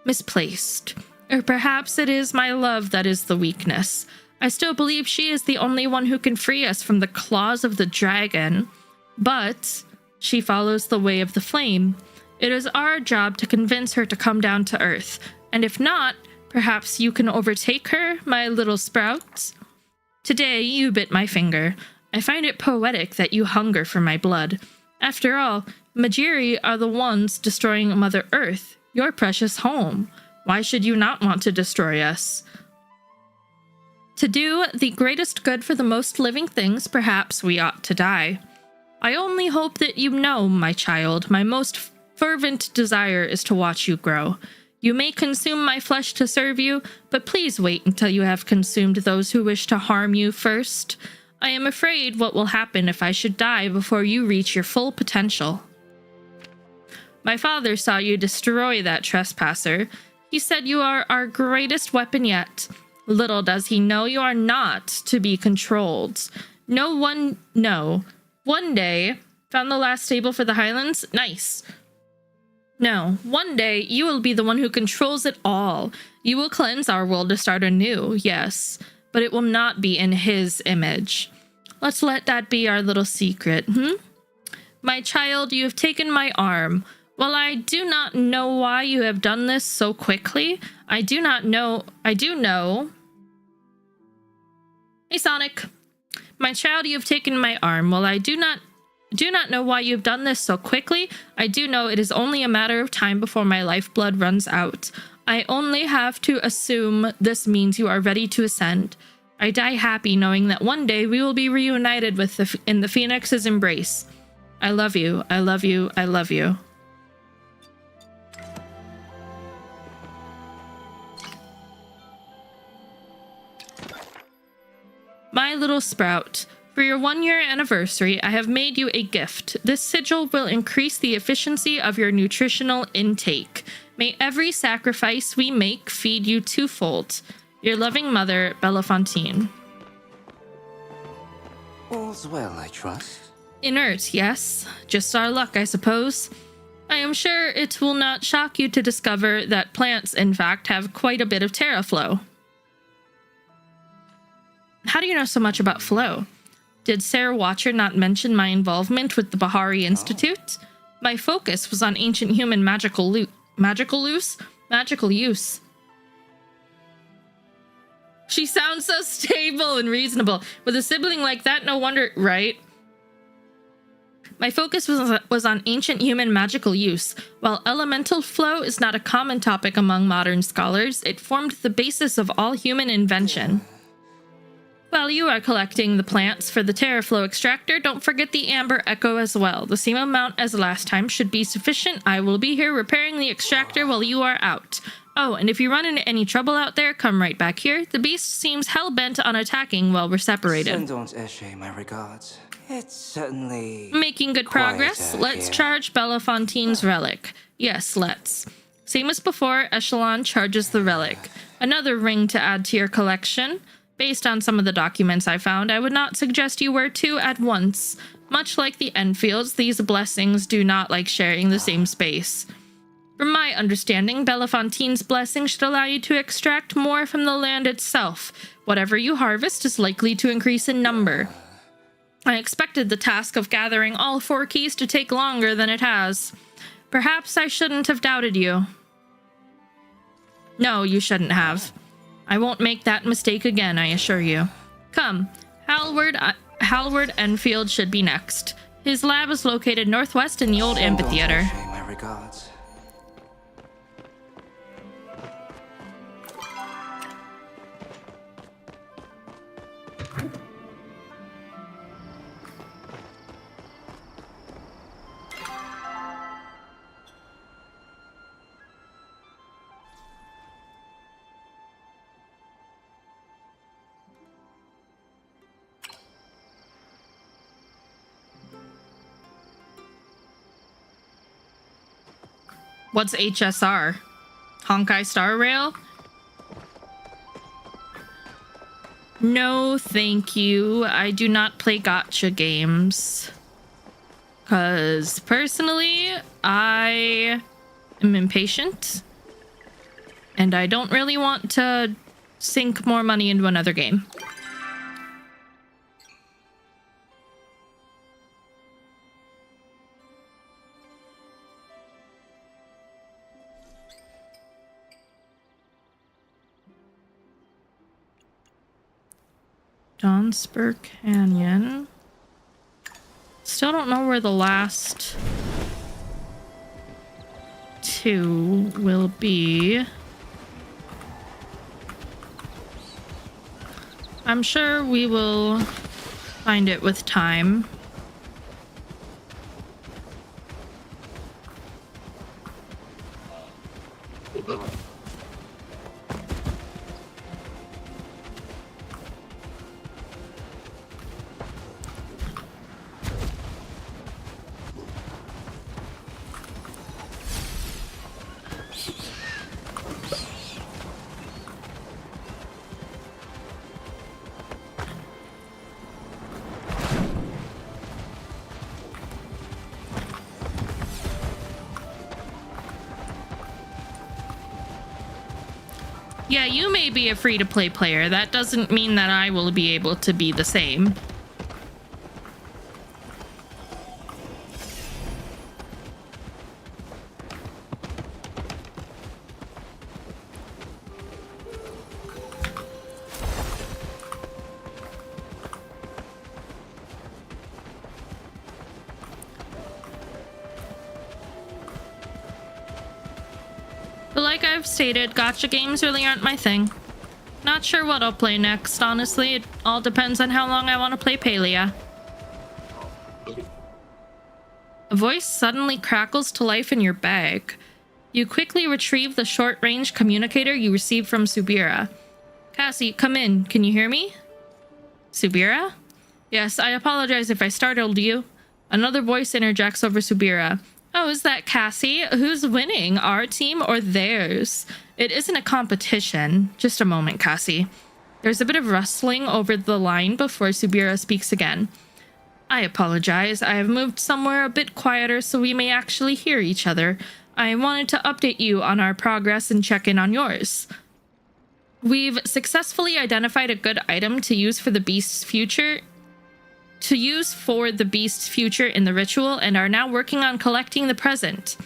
misplaced. Or perhaps it is my love that is the weakness. I still believe she is the only one who can free us from the claws of the dragon. But she follows the way of the flame. It is our job to convince her to come down to earth. And if not, perhaps you can overtake her, my little sprout. Today you bit my finger. I find it poetic that you hunger for my blood. After all, Majiri are the ones destroying Mother Earth, your precious home. Why should you not want to destroy us? To do the greatest good for the most living things, perhaps we ought to die. I only hope that you know, my child, my most fervent desire is to watch you grow. You may consume my flesh to serve you, but please wait until you have consumed those who wish to harm you first. I am afraid what will happen if I should die before you reach your full potential. My father saw you destroy that trespasser. He said you are our greatest weapon yet. Little does he know you are not to be controlled. One day, found the last stable for the Highlands? Nice. No, one day you will be the one who controls it all. You will cleanse our world to start anew, yes, but it will not be in his image. Let's let that be our little secret, My child, you have taken my arm. While I do not know why you have done this so quickly, I do know. Hey, Sonic. My child, you have taken my arm. While I do not know why you've done this so quickly, I do know it is only a matter of time before my lifeblood runs out. I only have to assume this means you are ready to ascend. I die happy knowing that one day we will be reunited in the Phoenix's embrace. I love you, I love you, I love you. My little sprout, for your 1-year anniversary, I have made you a gift. This sigil will increase the efficiency of your nutritional intake. May every sacrifice we make feed you twofold. Your loving mother, Belafontaine. All's well, I trust. Inert, yes. Just our luck, I suppose. I am sure it will not shock you to discover that plants, in fact, have quite a bit of terra flow. How do you know so much about flow? Did Sarah Watcher not mention my involvement with the Bahari Institute? My focus was on ancient human magical use. She sounds so stable and reasonable. With a sibling like that, no wonder, right? My focus was on ancient human magical use. While elemental flow is not a common topic among modern scholars, it formed the basis of all human invention. While you are collecting the plants for the Terraflow extractor, don't forget the Amber Echo as well. The same amount as last time should be sufficient. I will be here repairing the extractor while you are out. Oh, and if you run into any trouble out there, come right back here. The beast seems hell-bent on attacking while we're separated. Send on Eshe my regards. It's certainly... Making good progress. quieter Let's here. charge Belafontaine's relic. Yes, let's. Same as before, Echelon charges the relic. Another ring to add to your collection. Based on some of the documents I found, I would not suggest you wear two at once. Much like the Enfields, these blessings do not like sharing the same space. From my understanding, Belafontaine's blessing should allow you to extract more from the land itself. Whatever you harvest is likely to increase in number. I expected the task of gathering all 4 keys to take longer than it has. Perhaps I shouldn't have doubted you. No, you shouldn't have. I won't make that mistake again, I assure you. Come, Halward Enfield should be next. His lab is located northwest in the old Send on amphitheater. Eshe my regards. What's HSR? Honkai Star Rail? No, thank you. I do not play gacha games. Because personally, I am impatient. And I don't really want to sink more money into another game. Johnspur Canyon. Still don't know where the last 2 will be. I'm sure we will find it with time. Yeah, you may be a free-to-play player. That doesn't mean that I will be able to be the same. But like I've stated, gacha games really aren't my thing. Not sure what I'll play next, honestly. It all depends on how long I want to play Palia. A voice suddenly crackles to life in your bag. You quickly retrieve the short-range communicator you received from Subira. Cassie, come in. Can you hear me? Subira? Yes, I apologize if I startled you. Another voice interjects over Subira. Oh, is that Cassie? Who's winning, our team or theirs? It isn't a competition. Just a moment, Cassie. There's a bit of rustling over the line before Subira speaks again. I apologize. I have moved somewhere a bit quieter so we may actually hear each other. I wanted to update you on our progress and check in on yours. We've successfully identified a good item to use for the beast's future in the ritual and are now working on collecting the present.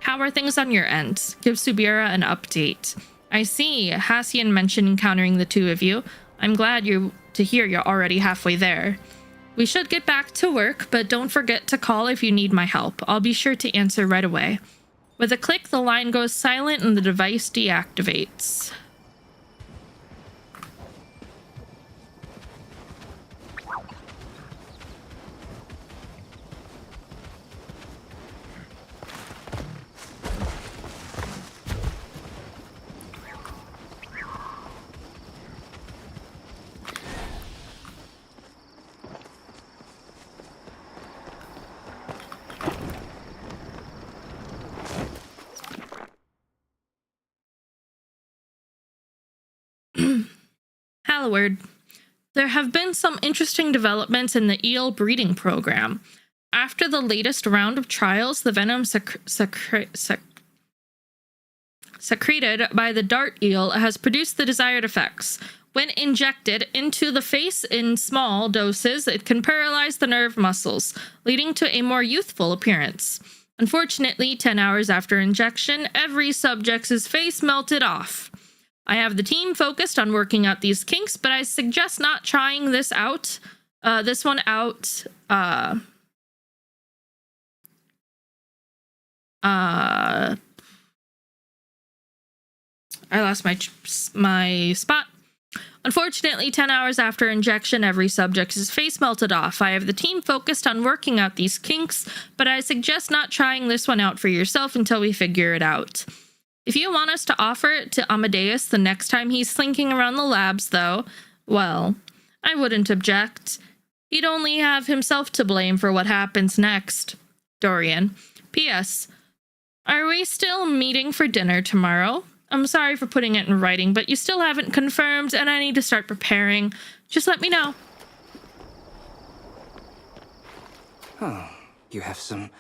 How are things on your end? Give Subira an update. I see Hassian mentioned encountering the 2 of you. I'm glad to hear you're already halfway there. We should get back to work, but don't forget to call if you need my help. I'll be sure to answer right away. With a click, the line goes silent and the device deactivates. Hallward. There have been some interesting developments in the eel breeding program. After the latest round of trials, the venom secreted by the dart eel has produced the desired effects. When injected into the face in small doses, it can paralyze the nerve muscles, leading to a more youthful appearance. Unfortunately, 10 hours after injection, every subject's face melted off. I have the team focused on working out these kinks, but I suggest not trying this one out. I lost my spot. Unfortunately, 10 hours after injection, every subject's face melted off. I have the team focused on working out these kinks, but I suggest not trying this one out for yourself until we figure it out. If you want us to offer it to Amadeus the next time he's slinking around the labs, though, well, I wouldn't object. He'd only have himself to blame for what happens next. Dorian. P.S. Are we still meeting for dinner tomorrow? I'm sorry for putting it in writing, but you still haven't confirmed, and I need to start preparing. Just let me know. Oh, you have some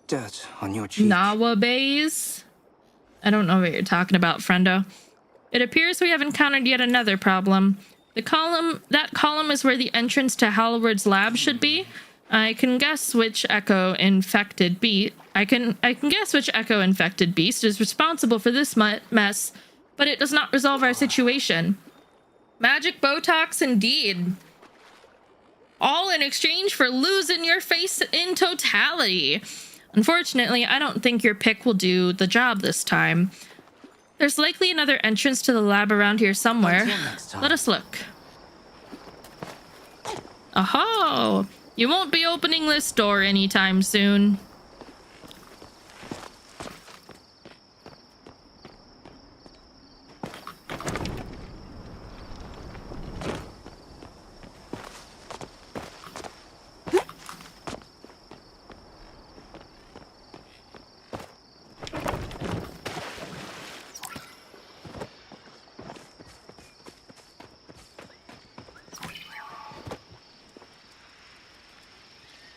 dirt on your cheek. Nawabays? I don't know what you're talking about, friendo. It appears we have encountered yet another problem. That column is where the entrance to Hallward's lab should be. I can guess which echo-infected beast is responsible for this mess, but it does not resolve our situation. Magic Botox indeed. All in exchange for losing your face in totality. Unfortunately, I don't think your pick will do the job this time. There's likely another entrance to the lab around here somewhere. Let us look. Oh, you won't be opening this door anytime soon.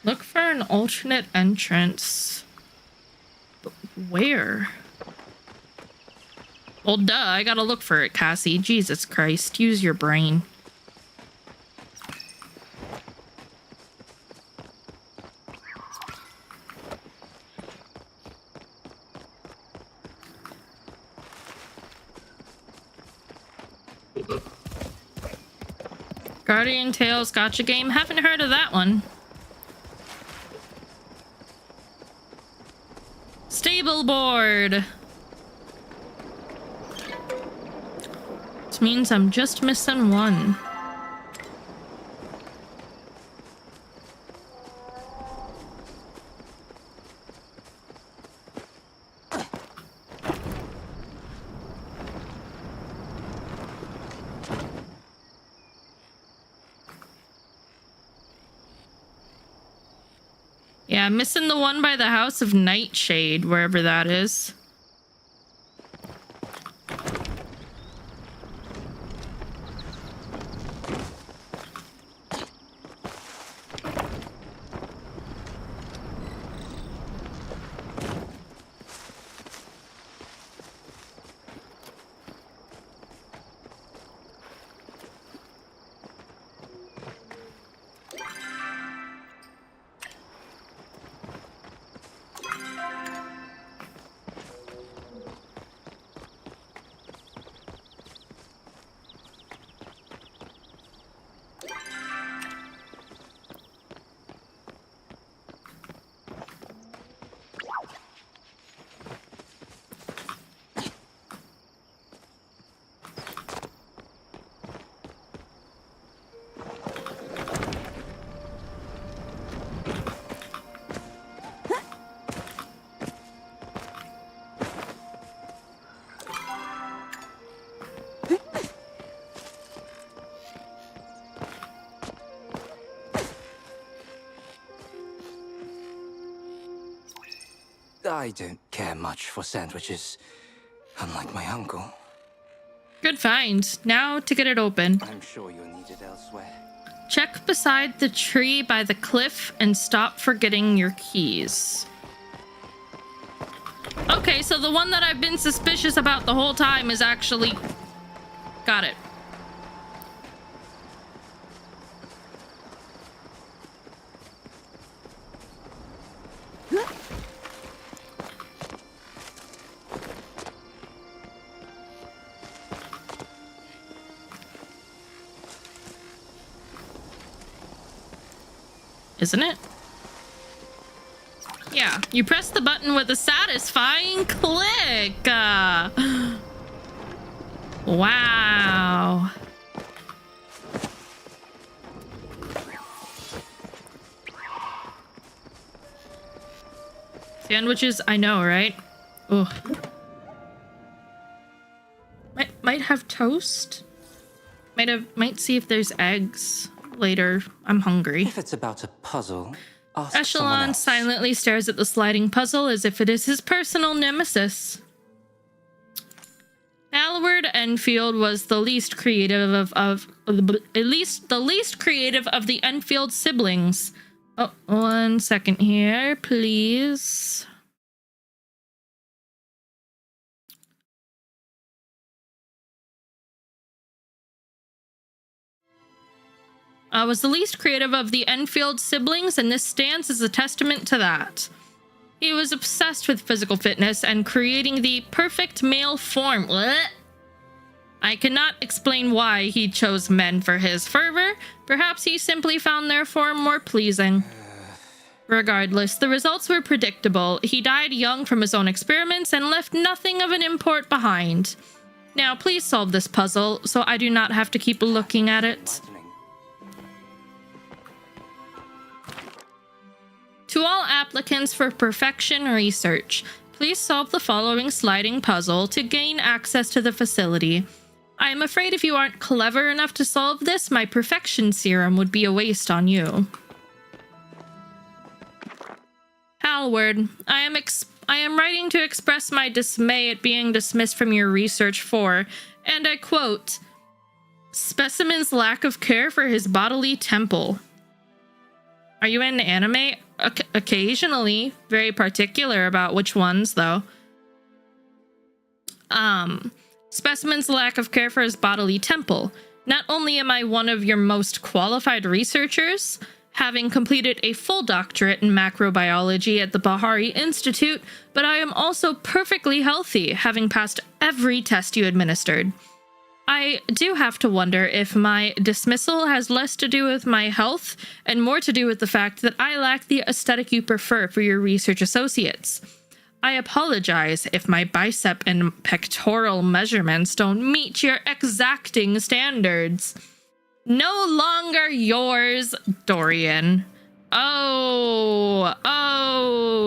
Look for an alternate entrance. But where? Well, duh, I gotta look for it, Cassie. Jesus Christ, use your brain. Guardian Tales gotcha game? Haven't heard of that one. Stable board. This means I'm just missing one. Yeah, I'm missing the one by the House of Nightshade, wherever that is. I don't care much for sandwiches, unlike my uncle. Good find. Now to get it open. I'm sure you'll need it elsewhere. Check beside the tree by the cliff and stop forgetting your keys. Okay, so the one that I've been suspicious about the whole time is actually... Got it. Isn't it? Yeah, you press the button with a satisfying click. Wow. Sandwiches, I know, right? Ugh. Might have toast. Might see if there's eggs later. I'm hungry. If it's about a puzzle, ask someone Echelon else. silently stares at the sliding puzzle as if it is his personal nemesis. Alward Enfield was the least creative of the least creative of the Enfield siblings. Oh, 1 second here, please. Was the least creative of the Enfield siblings, and this stands as a testament to that. He was obsessed with physical fitness and creating the perfect male form. Blech. I cannot explain why he chose men for his fervor. Perhaps he simply found their form more pleasing. Regardless, the results were predictable. He died young from his own experiments and left nothing of an import behind. Now, please solve this puzzle so I do not have to keep looking at it. To all applicants for perfection research, please solve the following sliding puzzle to gain access to the facility. I am afraid if you aren't clever enough to solve this, my perfection serum would be a waste on you. Halward, I am writing to express my dismay at being dismissed from your research for, and I quote, specimen's lack of care for his bodily temple. Are you in anime? Occasionally. Very particular about which ones, though. Specimen's lack of care for his bodily temple. Not only am I one of your most qualified researchers, having completed a full doctorate in macrobiology at the Bahari Institute, but I am also perfectly healthy, having passed every test you administered. I do have to wonder if my dismissal has less to do with my health and more to do with the fact that I lack the aesthetic you prefer for your research associates. I apologize if my bicep and pectoral measurements don't meet your exacting standards. No longer yours, Dorian. Oh,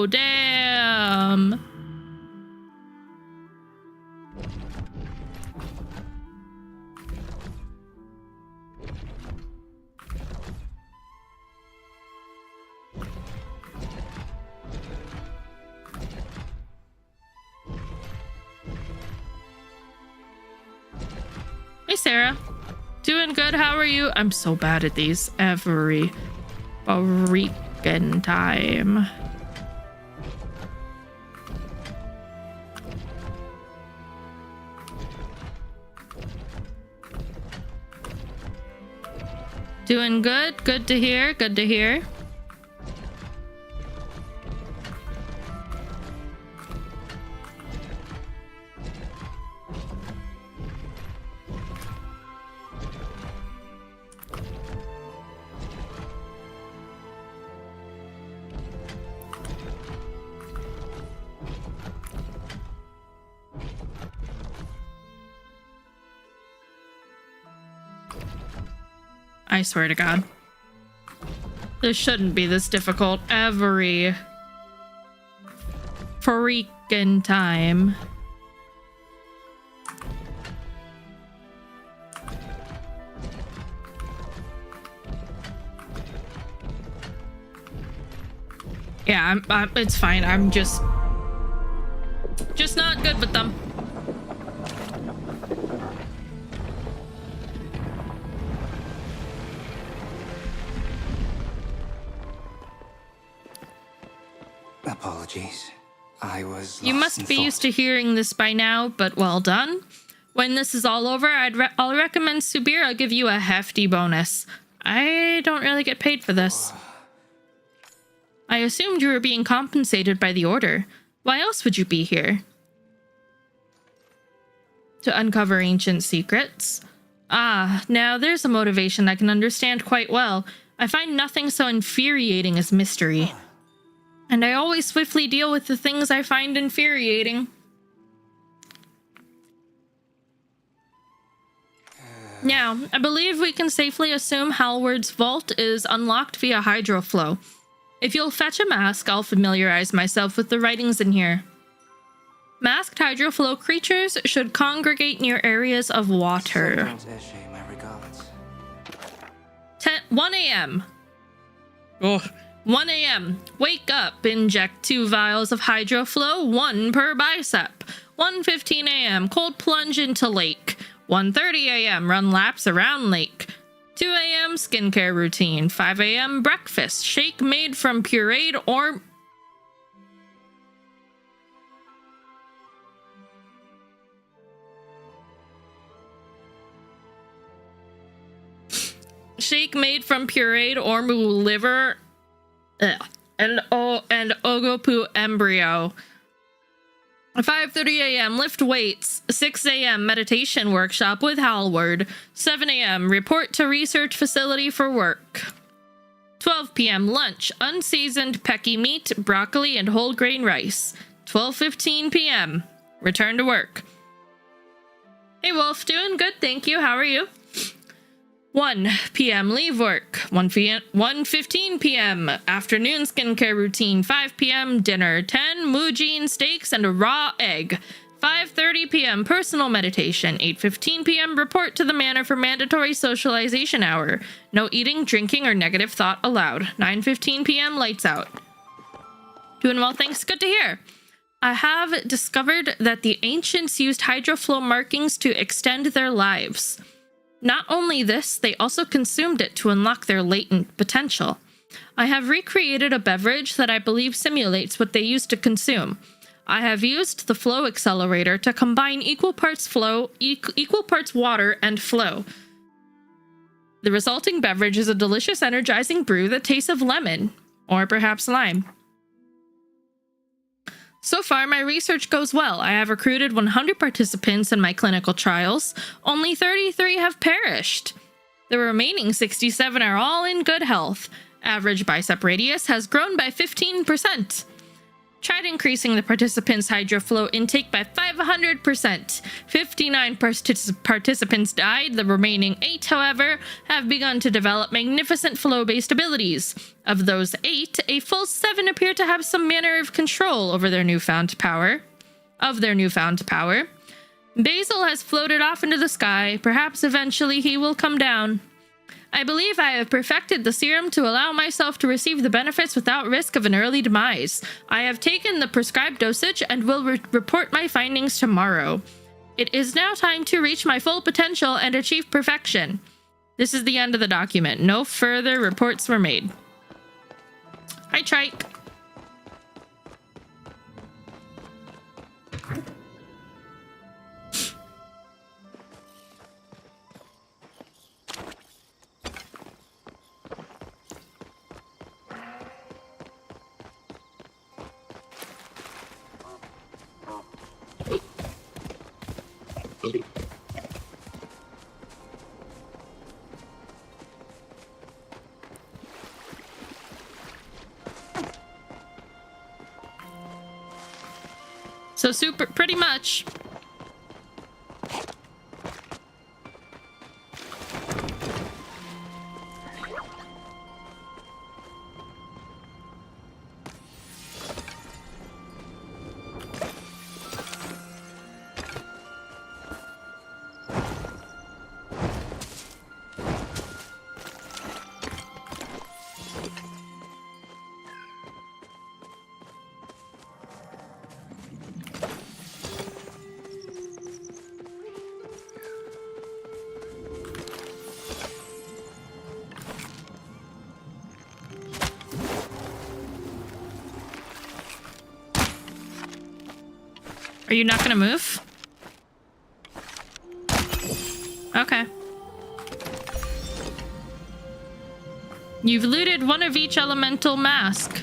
damn. Hey, Sarah. Doing good, how are you? I'm so bad at these every freaking time. Doing good, good to hear, good to hear. I swear to God. This shouldn't be this difficult every freaking time. Yeah, it's fine. I'm just not good with them. Apologies. I was You lost in must be thought. used to hearing this by now, but well done. When this is all over, I'll recommend Subira give you a hefty bonus. I don't really get paid for this. I assumed you were being compensated by the Order. Why else would you be here? To uncover ancient secrets? Ah, now there's a motivation I can understand quite well. I find nothing so infuriating as mystery. And I always swiftly deal with the things I find infuriating. Now, I believe we can safely assume Halward's vault is unlocked via hydroflow. If you'll fetch a mask, I'll familiarize myself with the writings in here. Masked hydroflow creatures should congregate near areas of water. Sometimes Eshe, my regards. 1 a.m. Oh, 1 a.m. Wake up, inject 2 vials of hydroflow, 1 per bicep. 1:15 a.m. Cold plunge into lake. 1:30 a.m. Run laps around lake. 2 a.m. skincare routine. 5 a.m. breakfast. Shake made from pureed or... Shake made from pureed ormu liver and ogopu embryo. 5:30 a.m. lift weights. 6 a.m. meditation workshop with Halward. 7 a.m. report to research facility for work. 12 p.m. lunch. Unseasoned pecky meat, broccoli, and whole grain rice. 12:15 p.m. return to work. Hey Wolf, doing good, thank you. How are you? 1 p.m. leave work. 1:15 p.m. afternoon skincare routine. 5 p.m. dinner. 10 Mujin steaks and a raw egg. 5:30 p.m. personal meditation. 8:15 p.m. report to the manor for mandatory socialization hour. No eating, drinking, or negative thought allowed. 9:15 p.m. lights out. Doing well, thanks. Good to hear. I have discovered that the ancients used hydroflow markings to extend their lives. Not only this, they also consumed it to unlock their latent potential. I have recreated a beverage that I believe simulates what they used to consume. I have used the flow accelerator to combine equal parts water and flow. The resulting beverage is a delicious, energizing brew that tastes of lemon, or perhaps lime. So far, my research goes well. I have recruited 100 participants in my clinical trials. Only 33 have perished. The remaining 67 are all in good health. Average bicep radius has grown by 15%. Tried increasing the participants' hydroflow intake by 500%. 59 participants died. The remaining 8, however, have begun to develop magnificent flow-based abilities. Of those 8, a full 7 appear to have some manner of control over their newfound power. Basil has floated off into the sky. Perhaps eventually he will come down. I believe I have perfected the serum to allow myself to receive the benefits without risk of an early demise. I have taken the prescribed dosage and will report my findings tomorrow. It is now time to reach my full potential and achieve perfection. This is the end of the document. No further reports were made. Hi, Trike. So pretty much. Are you not gonna move? Okay. You've looted one of each elemental mask.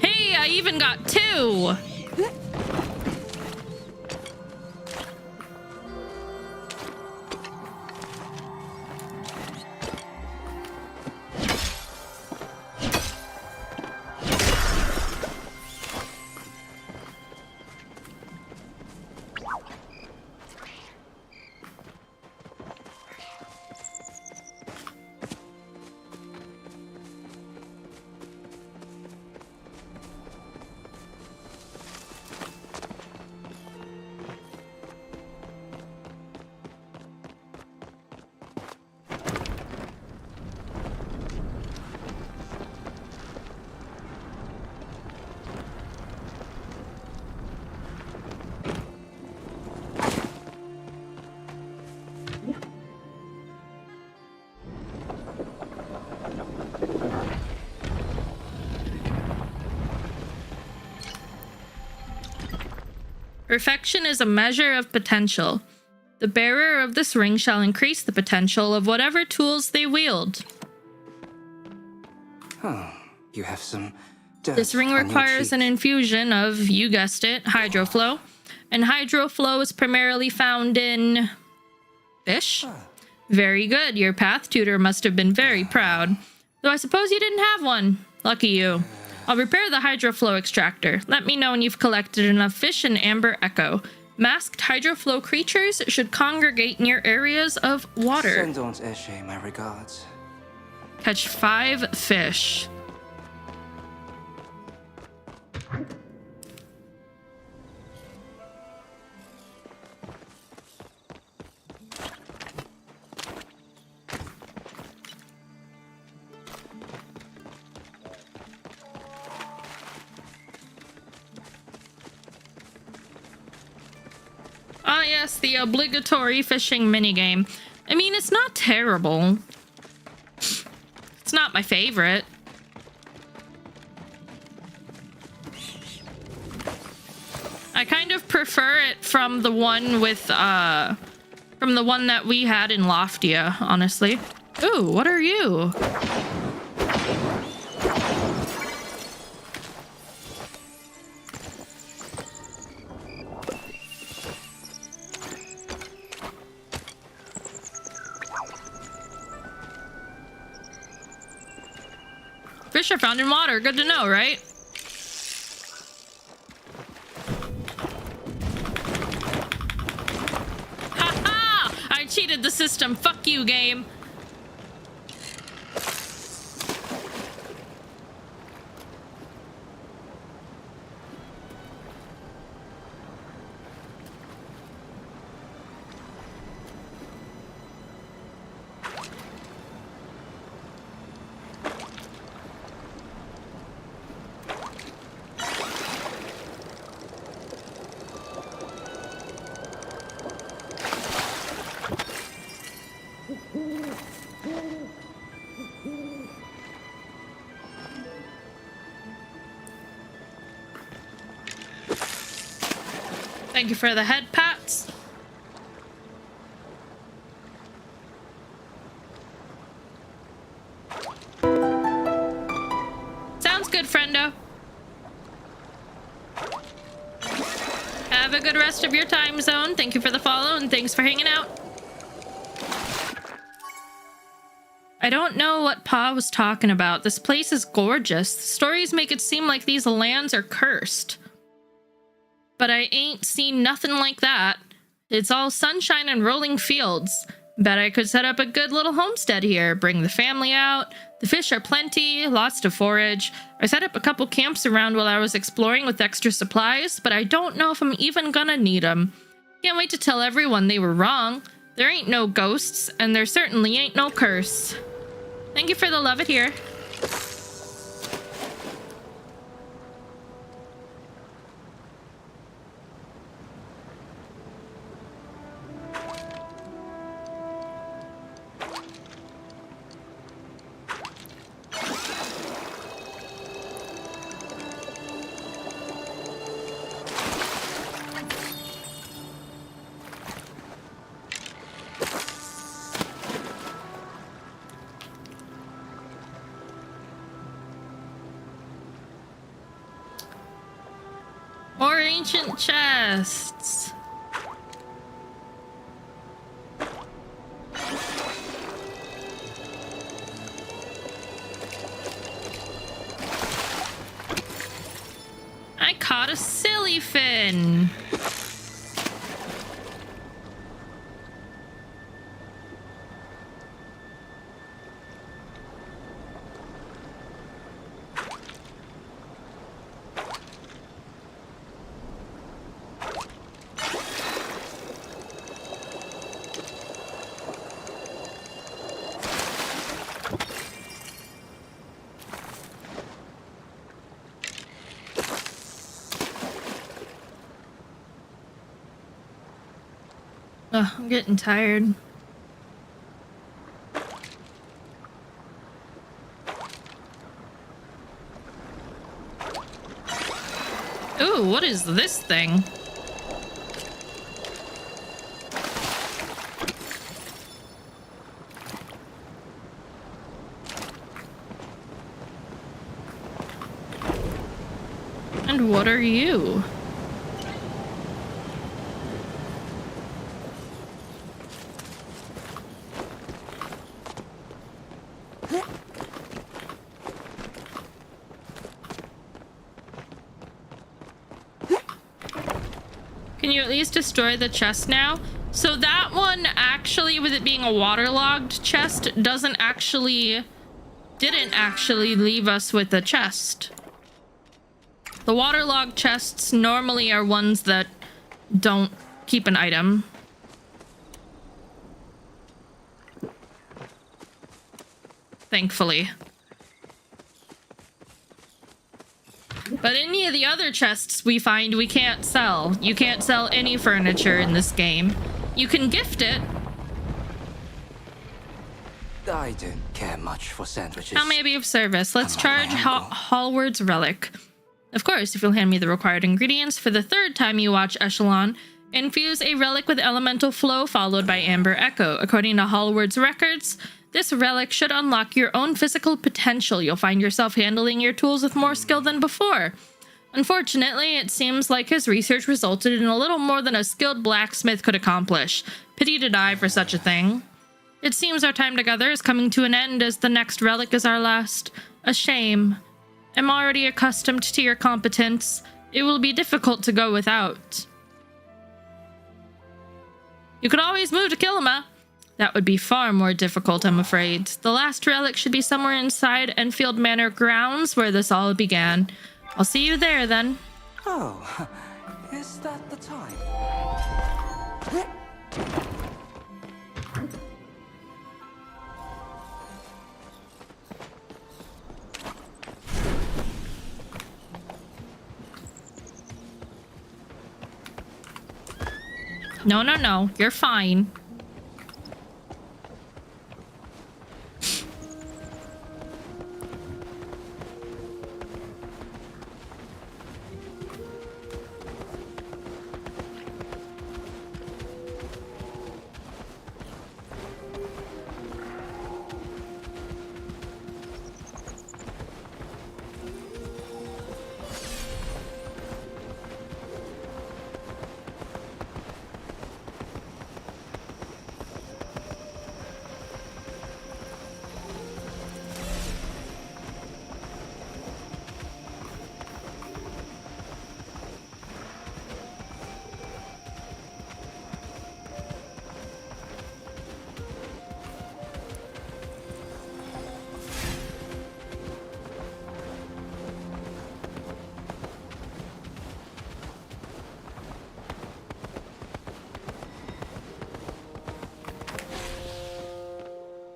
Hey, I even got 2! Perfection is a measure of potential. The bearer of this ring shall increase the potential of whatever tools they wield. Oh, you have some dirt This ring on your requires cheek. an infusion of, you guessed it, hydroflow. And hydroflow is primarily found in fish. Very good. Your path tutor must have been very proud. Though I suppose you didn't have one. Lucky you. I'll repair the hydroflow extractor. Let me know when you've collected enough fish in Amber Echo. Masked hydroflow creatures should congregate near areas of water. Send Aunt Eshe my regards. Catch 5 fish. Ah, yes, the obligatory fishing minigame. I mean, it's not terrible. It's not my favorite. I kind of prefer it from the one with, from the one that we had in Loftia, honestly. Ooh, what are you? Fish are found in water. Good to know, right? Ha-ha! I cheated the system. Fuck you, game. Thank you for the head pats. Sounds good, friendo. Have a good rest of your time zone. Thank you for the follow and thanks for hanging out. I don't know what Pa was talking about. This place is gorgeous. The stories make it seem like these lands are cursed. But I ain't seen nothing like that. It's all sunshine and rolling fields. Bet I could set up a good little homestead here. Bring the family out. The fish are plenty, lots to forage. I set up a couple camps around while I was exploring with extra supplies, but I don't know if I'm even gonna need them. Can't wait to tell everyone they were wrong. There ain't no ghosts, and there certainly ain't no curse. Thank you for the love it here. More ancient chests. I caught a silly fin. Ugh, I'm getting tired. Ooh, what is this thing? And what are you? Can you at least destroy the chest now? So that one actually, with it being a waterlogged chest, didn't actually leave us with a chest. The waterlogged chests normally are ones that don't keep an item. Thankfully. But any of the other chests we find we can't sell. You can't sell any furniture in this game. You can gift it. I don't care much for sandwiches. How may I be of service? Let's Unlike my charge uncle. Hallward's relic. Of course, if you'll hand me the required ingredients for the third time you watch Echelon, infuse a relic with elemental flow followed by amber echo. According to Hallward's records, this relic should unlock your own physical potential. You'll find yourself handling your tools with more skill than before. Unfortunately, it seems like his research resulted in a little more than a skilled blacksmith could accomplish. Pity to die for such a thing. It seems our time together is coming to an end as the next relic is our last. A shame. I'm already accustomed to your competence. It will be difficult to go without. You could always move to Kilima. That would be far more difficult, I'm afraid. The last relic should be somewhere inside Enfield Manor grounds where this all began. I'll see you there then. Oh, is that the time? No, no, no. You're fine.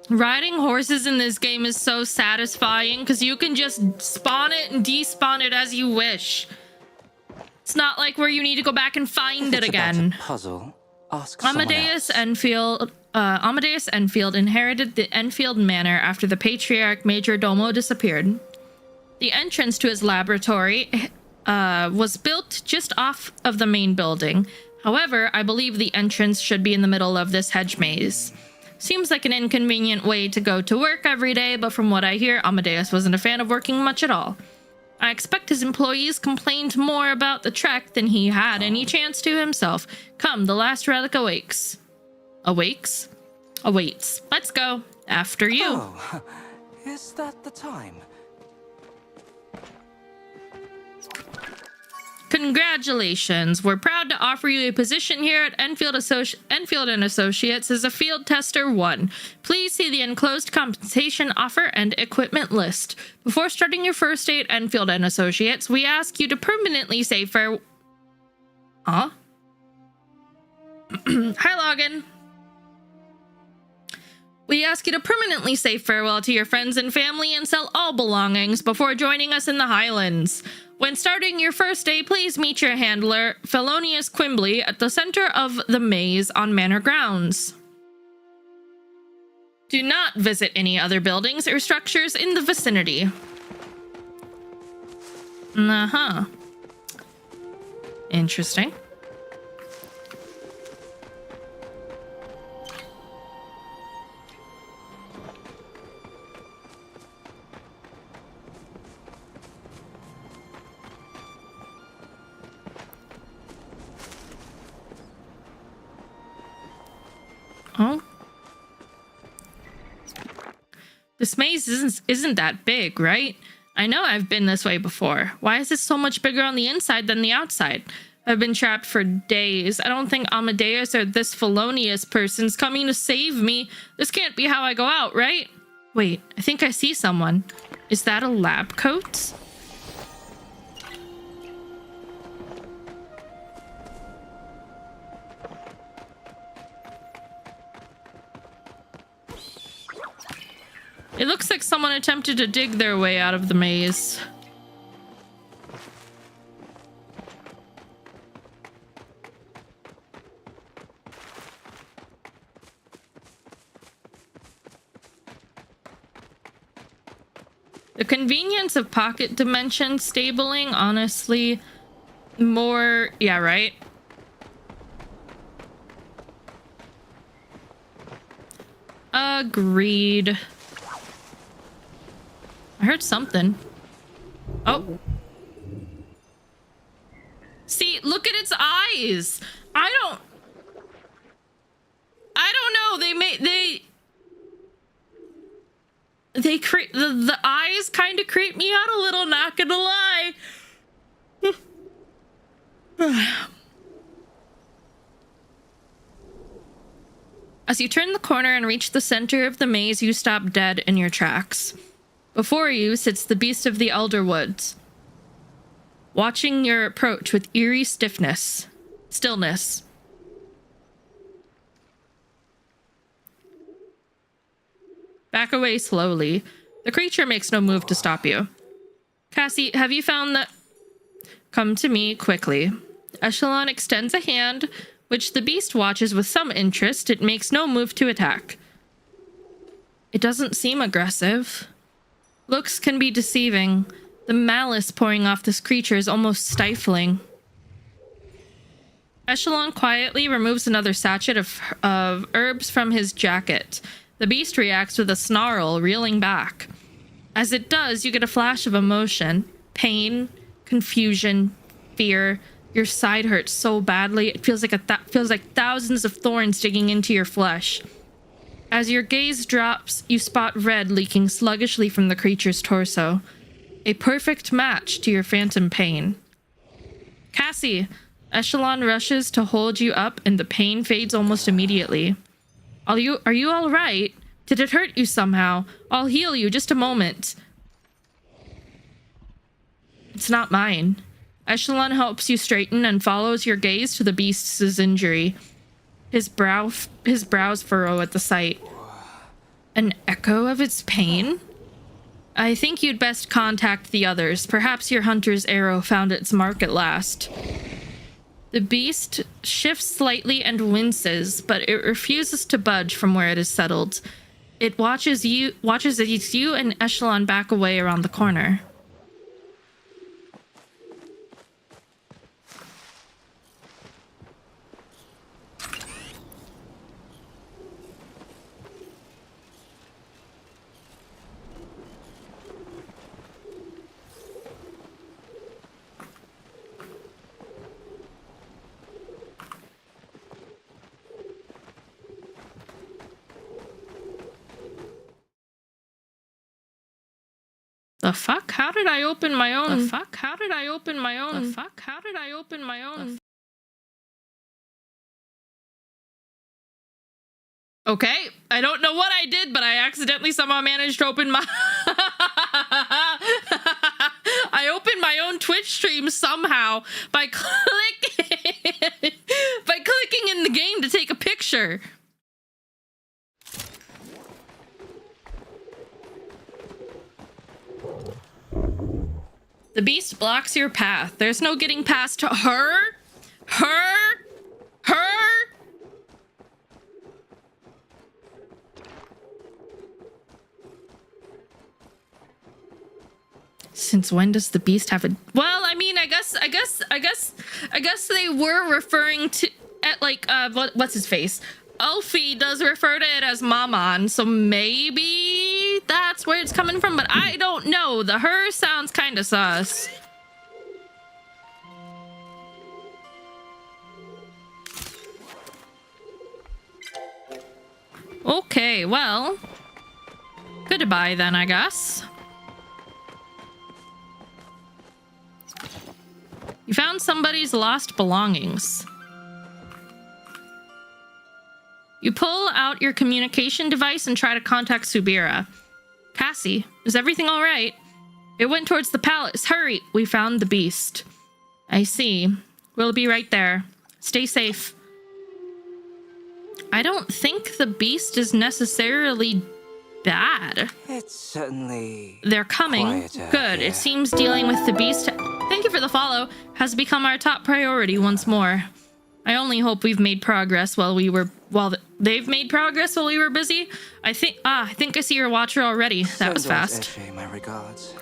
Riding horses in this game is so satisfying because you can just spawn it and despawn it as you wish. It's not like where you need to go back and find it again. Puzzle. Ask someone Amadeus else. Amadeus Enfield inherited the Enfield Manor after the patriarch Major Domo disappeared. The entrance to his laboratory was built just off of the main building. However, I believe the entrance should be in the middle of this hedge maze. Seems like an inconvenient way to go to work every day, but from what I hear, Amadeus wasn't a fan of working much at all. I expect his employees complained more about the trek than he had any chance to himself. Come, the last relic awakes. Awakes? Awaits. Let's go. After you. Oh, is that the time? Congratulations. We're proud to offer you a position here at Enfield and Associates as a Field Tester 1. Please see the enclosed compensation offer and equipment list. Before starting your first day at Enfield and Associates, we ask you to permanently say farewell. Huh? Hi, Logan. We ask you to permanently say farewell to your friends and family and sell all belongings before joining us in the Highlands. When starting your first day, please meet your handler, Felonius Quimbley, at the center of the maze on Manor Grounds. Do not visit any other buildings or structures in the vicinity. Uh-huh. Interesting. Oh. This maze isn't that big, right? I know I've been this way before. Why is it so much bigger on the inside than the outside? I've been trapped for days. I don't think Amadeus or this Felonius person's coming to save me. This can't be how I go out, right? Wait, I think I see someone. Is that a lab coat? It looks like someone attempted to dig their way out of the maze. The convenience of pocket dimension stabling, honestly, more... Yeah, right? Agreed. I heard something. Oh. See, look at its eyes. I don't know. They creep, the eyes kind of creep me out a little, not gonna lie. As you turn the corner and reach the center of the maze, you stop dead in your tracks. Before you sits the beast of the Elder Woods, watching your approach with eerie stillness. Back away slowly. The creature makes no move to stop you. Cassie, have you found that? Come to me quickly. Echelon extends a hand, which the beast watches with some interest. It makes no move to attack. It doesn't seem aggressive. Looks can be deceiving. The malice pouring off this creature is almost stifling. Echelon quietly removes another sachet of herbs from his jacket. The beast reacts with a snarl, reeling back. As it does, you get a flash of emotion. Pain, confusion, fear. Your side hurts so badly, it feels like thousands of thorns digging into your flesh. As your gaze drops, you spot red leaking sluggishly from the creature's torso. A perfect match to your phantom pain. Cassie, Echelon rushes to hold you up and the pain fades almost immediately. Are you all right? Did it hurt you somehow? I'll heal you, just a moment. It's not mine. Echelon helps you straighten and follows your gaze to the beast's injury. His brows furrow at the sight. An echo of its pain? I think you'd best contact the others. Perhaps your hunter's arrow found its mark at last. The beast shifts slightly and winces, but it refuses to budge from where it is settled. It watches as you and Echelon back away around the corner. The fuck? How did I open my own? The fuck? How did I open my own? The fuck? How did I open my own? Okay, I don't know what I did, but I accidentally somehow managed to open my... I opened my own Twitch stream somehow by clicking... by clicking in the game to take a picture. The beast blocks your path. There's no getting past her. Since when does the beast have a... Well, I mean, I guess they were referring to at like what's his face? Alfie does refer to it as Maman, so maybe that's where it's coming from, but I don't know. The her sounds kind of sus. Okay, well, goodbye then, I guess. You found somebody's lost belongings. You pull out your communication device and try to contact Subira. Cassie, is everything all right? It went towards the palace. Hurry! We found the beast. I see. We'll be right there. Stay safe. I don't think the beast is necessarily bad. It's certainly... They're coming. Good. Here. It seems dealing with the beast... Thank you for the follow. Has become our top priority once more. I only hope we've made progress they've made progress while we were busy. I think I see your watcher already. That was fast. Eshe, my regards.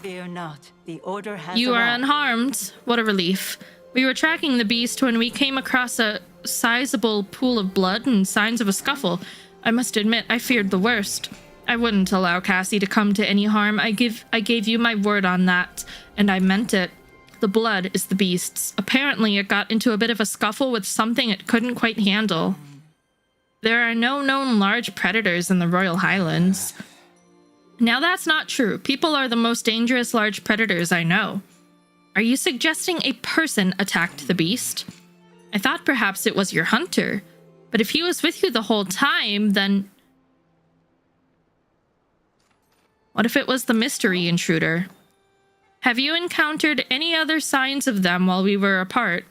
Fear not. The order has You are arrived. unharmed. What a relief. We were tracking the beast when we came across a sizable pool of blood and signs of a scuffle. I must admit, I feared the worst. I wouldn't allow Cassie to come to any harm. I gave you my word on that, and I meant it. The blood is the beast's. Apparently, it got into a bit of a scuffle with something it couldn't quite handle. There are no known large predators in the Royal Highlands. Now that's not true. People are the most dangerous large predators I know. Are you suggesting a person attacked the beast? I thought perhaps it was your hunter. But if he was with you the whole time, then... What if it was the mystery intruder? Have you encountered any other signs of them while we were apart?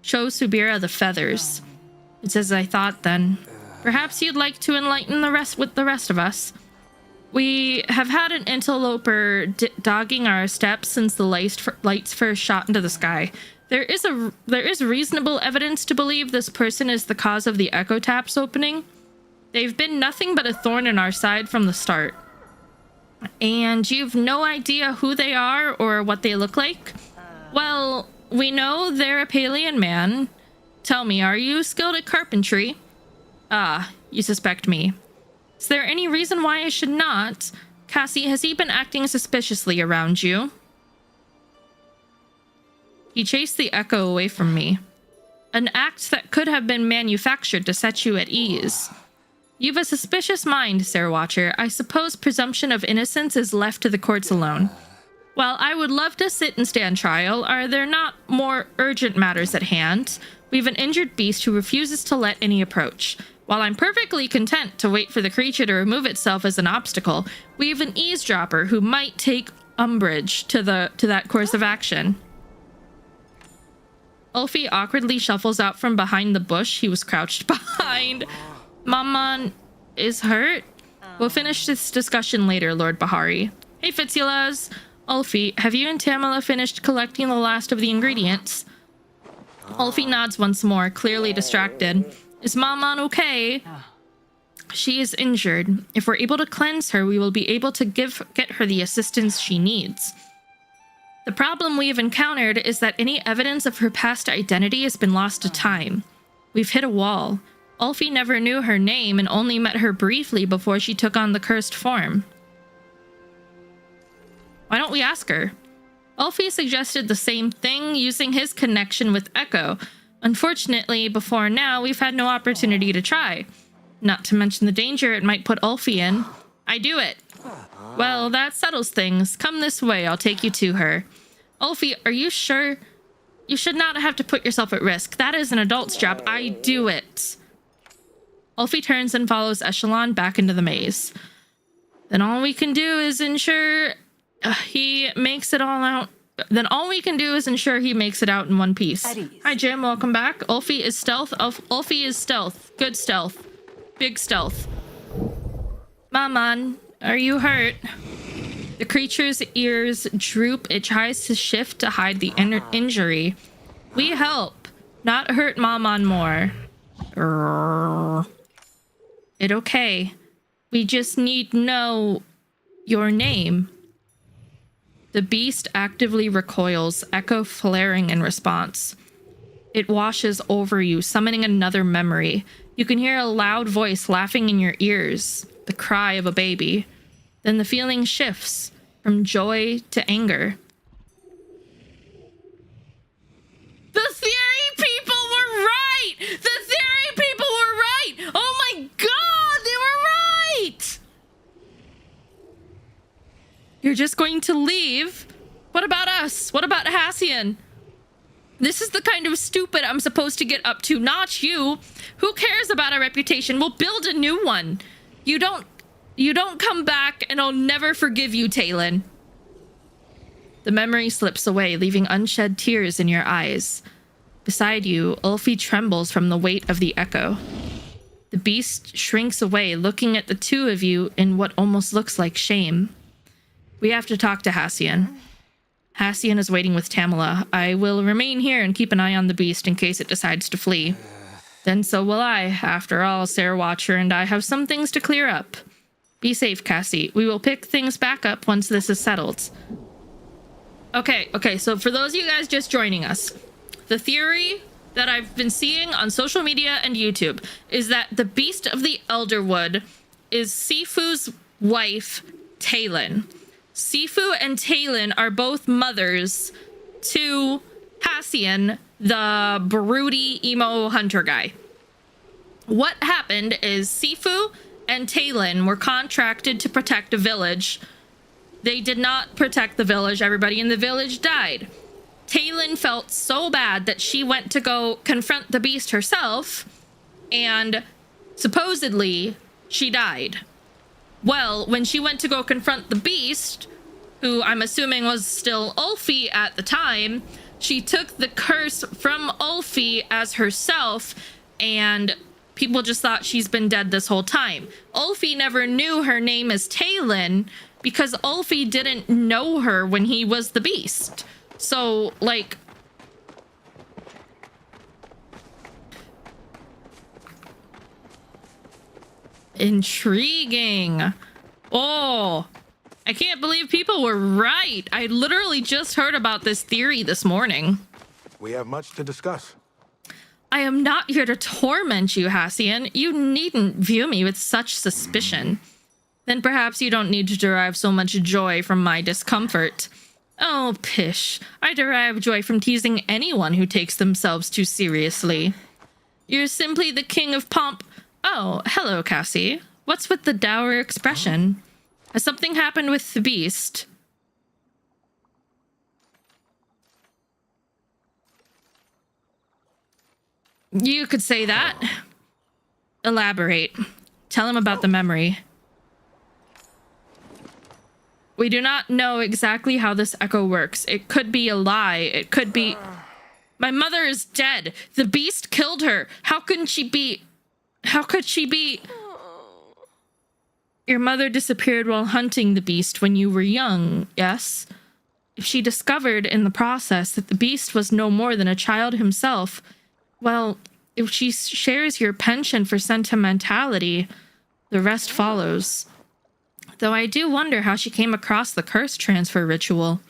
Show Subira the feathers. It's as I thought then. Perhaps you'd like to enlighten the rest of us. We have had an interloper dogging our steps since the lights first shot into the sky. There is reasonable evidence to believe this person is the cause of the Echo Tap's opening. They've been nothing but a thorn in our side from the start. And you've no idea who they are or what they look like? Well, we know they're a Palean man. Tell me, are you skilled at carpentry? Ah, you suspect me. Is there any reason why I should not? Cassie, has he been acting suspiciously around you? He chased the echo away from me. An act that could have been manufactured to set you at ease. You've a suspicious mind, Sir Watcher. I suppose presumption of innocence is left to the courts alone. While I would love to sit and stand trial, are there not more urgent matters at hand? We've an injured beast who refuses to let any approach. While I'm perfectly content to wait for the creature to remove itself as an obstacle, we have an eavesdropper who might take umbrage to that course of action. Ulfie awkwardly shuffles out from behind the bush he was crouched behind. Maman is hurt? We'll finish this discussion later, Lord Bahari. Hey, Fitzulas. Ulfie, have you and Tamala finished collecting the last of the ingredients? Ulfie nods once more, clearly distracted. Is Maman okay? She is injured. If we're able to cleanse her, we will be able to get her the assistance she needs. The problem we have encountered is that any evidence of her past identity has been lost to time. We've hit a wall. Ulfie never knew her name and only met her briefly before she took on the cursed form. Why don't we ask her? Ulfie suggested the same thing, using his connection with Echo. Unfortunately, before now, we've had no opportunity to try. Not to mention the danger it might put Ulfie in. I do it. Well, that settles things. Come this way, I'll take you to her. Ulfie, are you sure? You should not have to put yourself at risk. That is an adult's job. I do it. Ulfie turns and follows Echelon back into the maze. Then all we can do is ensure he makes it all out. Then all we can do is ensure he makes it out in one piece. Hi, Jim. Welcome back. Ulfie is stealth. Ulfie is stealth. Good stealth. Big stealth. Maman, are you hurt? The creature's ears droop. It tries to shift to hide the injury. We help, not hurt Maman more. It okay. We just need to know your name. The beast actively recoils, echo flaring in response. It washes over you, summoning another memory. You can hear a loud voice laughing in your ears, the cry of a baby. Then the feeling shifts from joy to anger. The theory people were right! The theory people were right! Oh my god, they were right! You're just going to leave? What about us? What about Hassian? This is the kind of stupid I'm supposed to get up to, not you. Who cares about our reputation? We'll build a new one. You don't come back and I'll never forgive you, Talon. The memory slips away, leaving unshed tears in your eyes. Beside you, Ulfie trembles from the weight of the echo. The beast shrinks away, looking at the two of you in what almost looks like shame. We have to talk to Hassian. Hassian is waiting with Tamala. I will remain here and keep an eye on the beast in case it decides to flee. Then so will I. After all, Sarah Watcher and I have some things to clear up. Be safe, Cassie. We will pick things back up once this is settled. Okay, so for those of you guys just joining us, the theory that I've been seeing on social media and YouTube is that the Beast of the Elderwood is Sifu's wife, Talon. Sifu and Talon are both mothers to Hassian, the broody emo hunter guy. What happened is Sifu and Talon were contracted to protect a village. They did not protect the village. Everybody in the village died. Talon felt so bad that she went to go confront the beast herself, and supposedly she died. Well, when she went to go confront the beast, who I'm assuming was still Ulfie at the time, she took the curse from Ulfie as herself, and people just thought she's been dead this whole time. Ulfie never knew her name is Talon because Ulfie didn't know her when he was the beast. So, like... Intriguing. Oh, I can't believe people were right. I literally just heard about this theory this morning. We have much to discuss. I am not here to torment you, Hassian. You needn't view me with such suspicion. Then perhaps you don't need to derive so much joy from my discomfort. Oh, pish. I derive joy from teasing anyone who takes themselves too seriously. You're simply the king of pomp. Oh, hello, Cassie. What's with the dour expression? Has something happened with the beast? You could say that. Elaborate. Tell him about the memory. We do not know exactly how this echo works. It could be a lie. It could be... My mother is dead. The beast killed her. How could she be... Your mother disappeared while hunting the beast when you were young, yes? If she discovered in the process that the beast was no more than a child himself, well, if she shares your penchant for sentimentality, the rest follows. Though I do wonder how she came across the curse transfer ritual.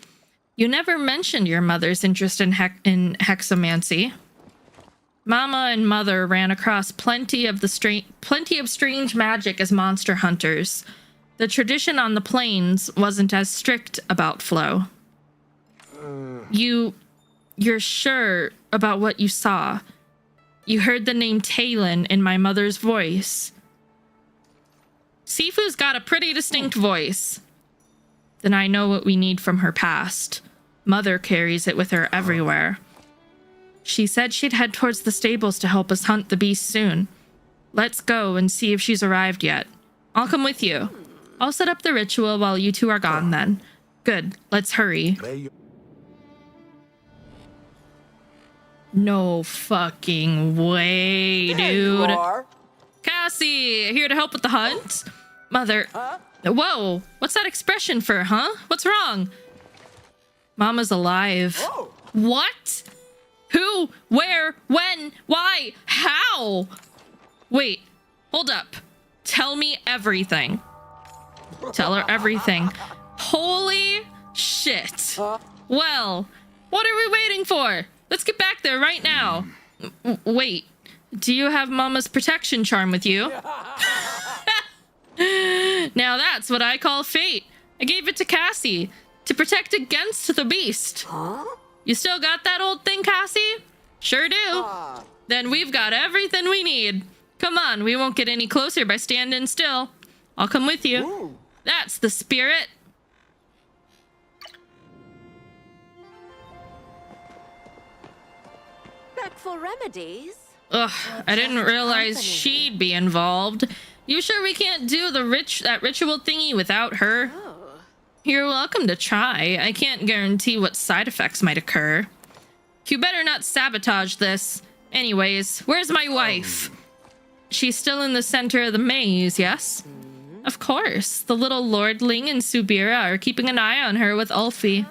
You never mentioned your mother's interest in hexomancy. Mama and Mother ran across plenty of strange magic as monster hunters. The tradition on the plains wasn't as strict about flow. You're sure about what you saw. You heard the name Talon in my mother's voice. Sifu's got a pretty distinct voice. Then I know what we need from her past. Mother carries it with her everywhere. She said she'd head towards the stables to help us hunt the beast soon. Let's go and see if she's arrived yet. I'll come with you. I'll set up the ritual while you two are gone then. Good, let's hurry. No fucking way, dude. Cassie, here to help with the hunt? Mother. Whoa, what's that expression for, huh? What's wrong? Mama's alive. What? Who? Where? When? Why? How? Wait, hold up. Tell me everything. Tell her everything. Holy shit. Well, what are we waiting for? Let's get back there right now. Wait, do you have Mama's protection charm with you? Now that's what I call fate. I gave it to Cassie to protect against the beast. You still got that old thing, Cassie? Sure do. Then we've got everything we need. Come on, we won't get any closer by standing still. I'll come with you. That's the spirit. Back for remedies? Ugh, I didn't realize she'd be involved. You sure we can't do that ritual thingy without her? You're welcome to try. I can't guarantee what side effects might occur. You better not sabotage this. Anyways, where's my wife? She's still in the center of the maze, yes? Of course. The little lordling and Subira are keeping an eye on her with Ulfi.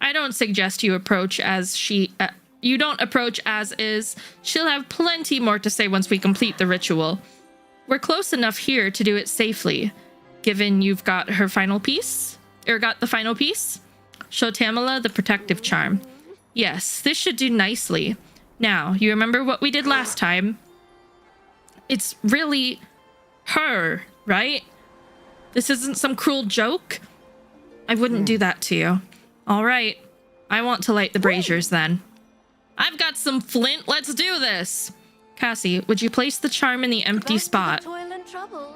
I don't suggest you approach as you don't approach as is. She'll have plenty more to say once we complete the ritual. We're close enough here to do it safely. Given you've got her final piece? Or got the final piece? Show Tamala the protective charm. Yes, this should do nicely. Now, you remember what we did last time? It's really her, right? This isn't some cruel joke? I wouldn't do that to you. All right. I want to light the braziers then. I've got some flint. Let's do this. Cassie, would you place the charm in the empty spot? Toil and trouble.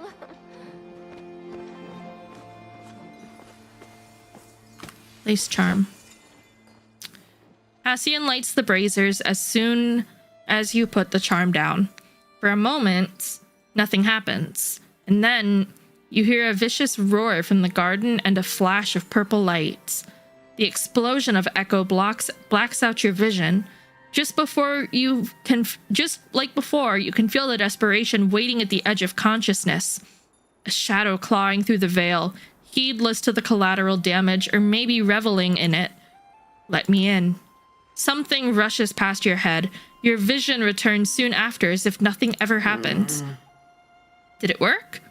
Place charm. Cassian lights the braziers as soon as you put the charm down. For a moment, nothing happens. And then you hear a vicious roar from the garden and a flash of purple light. The explosion of echo blacks out your vision. Just like before, you can feel the desperation waiting at the edge of consciousness. A shadow clawing through the veil, heedless to the collateral damage or maybe reveling in it. Let me in. Something rushes past your head. Your vision returns soon after as if nothing ever happened. Did it work?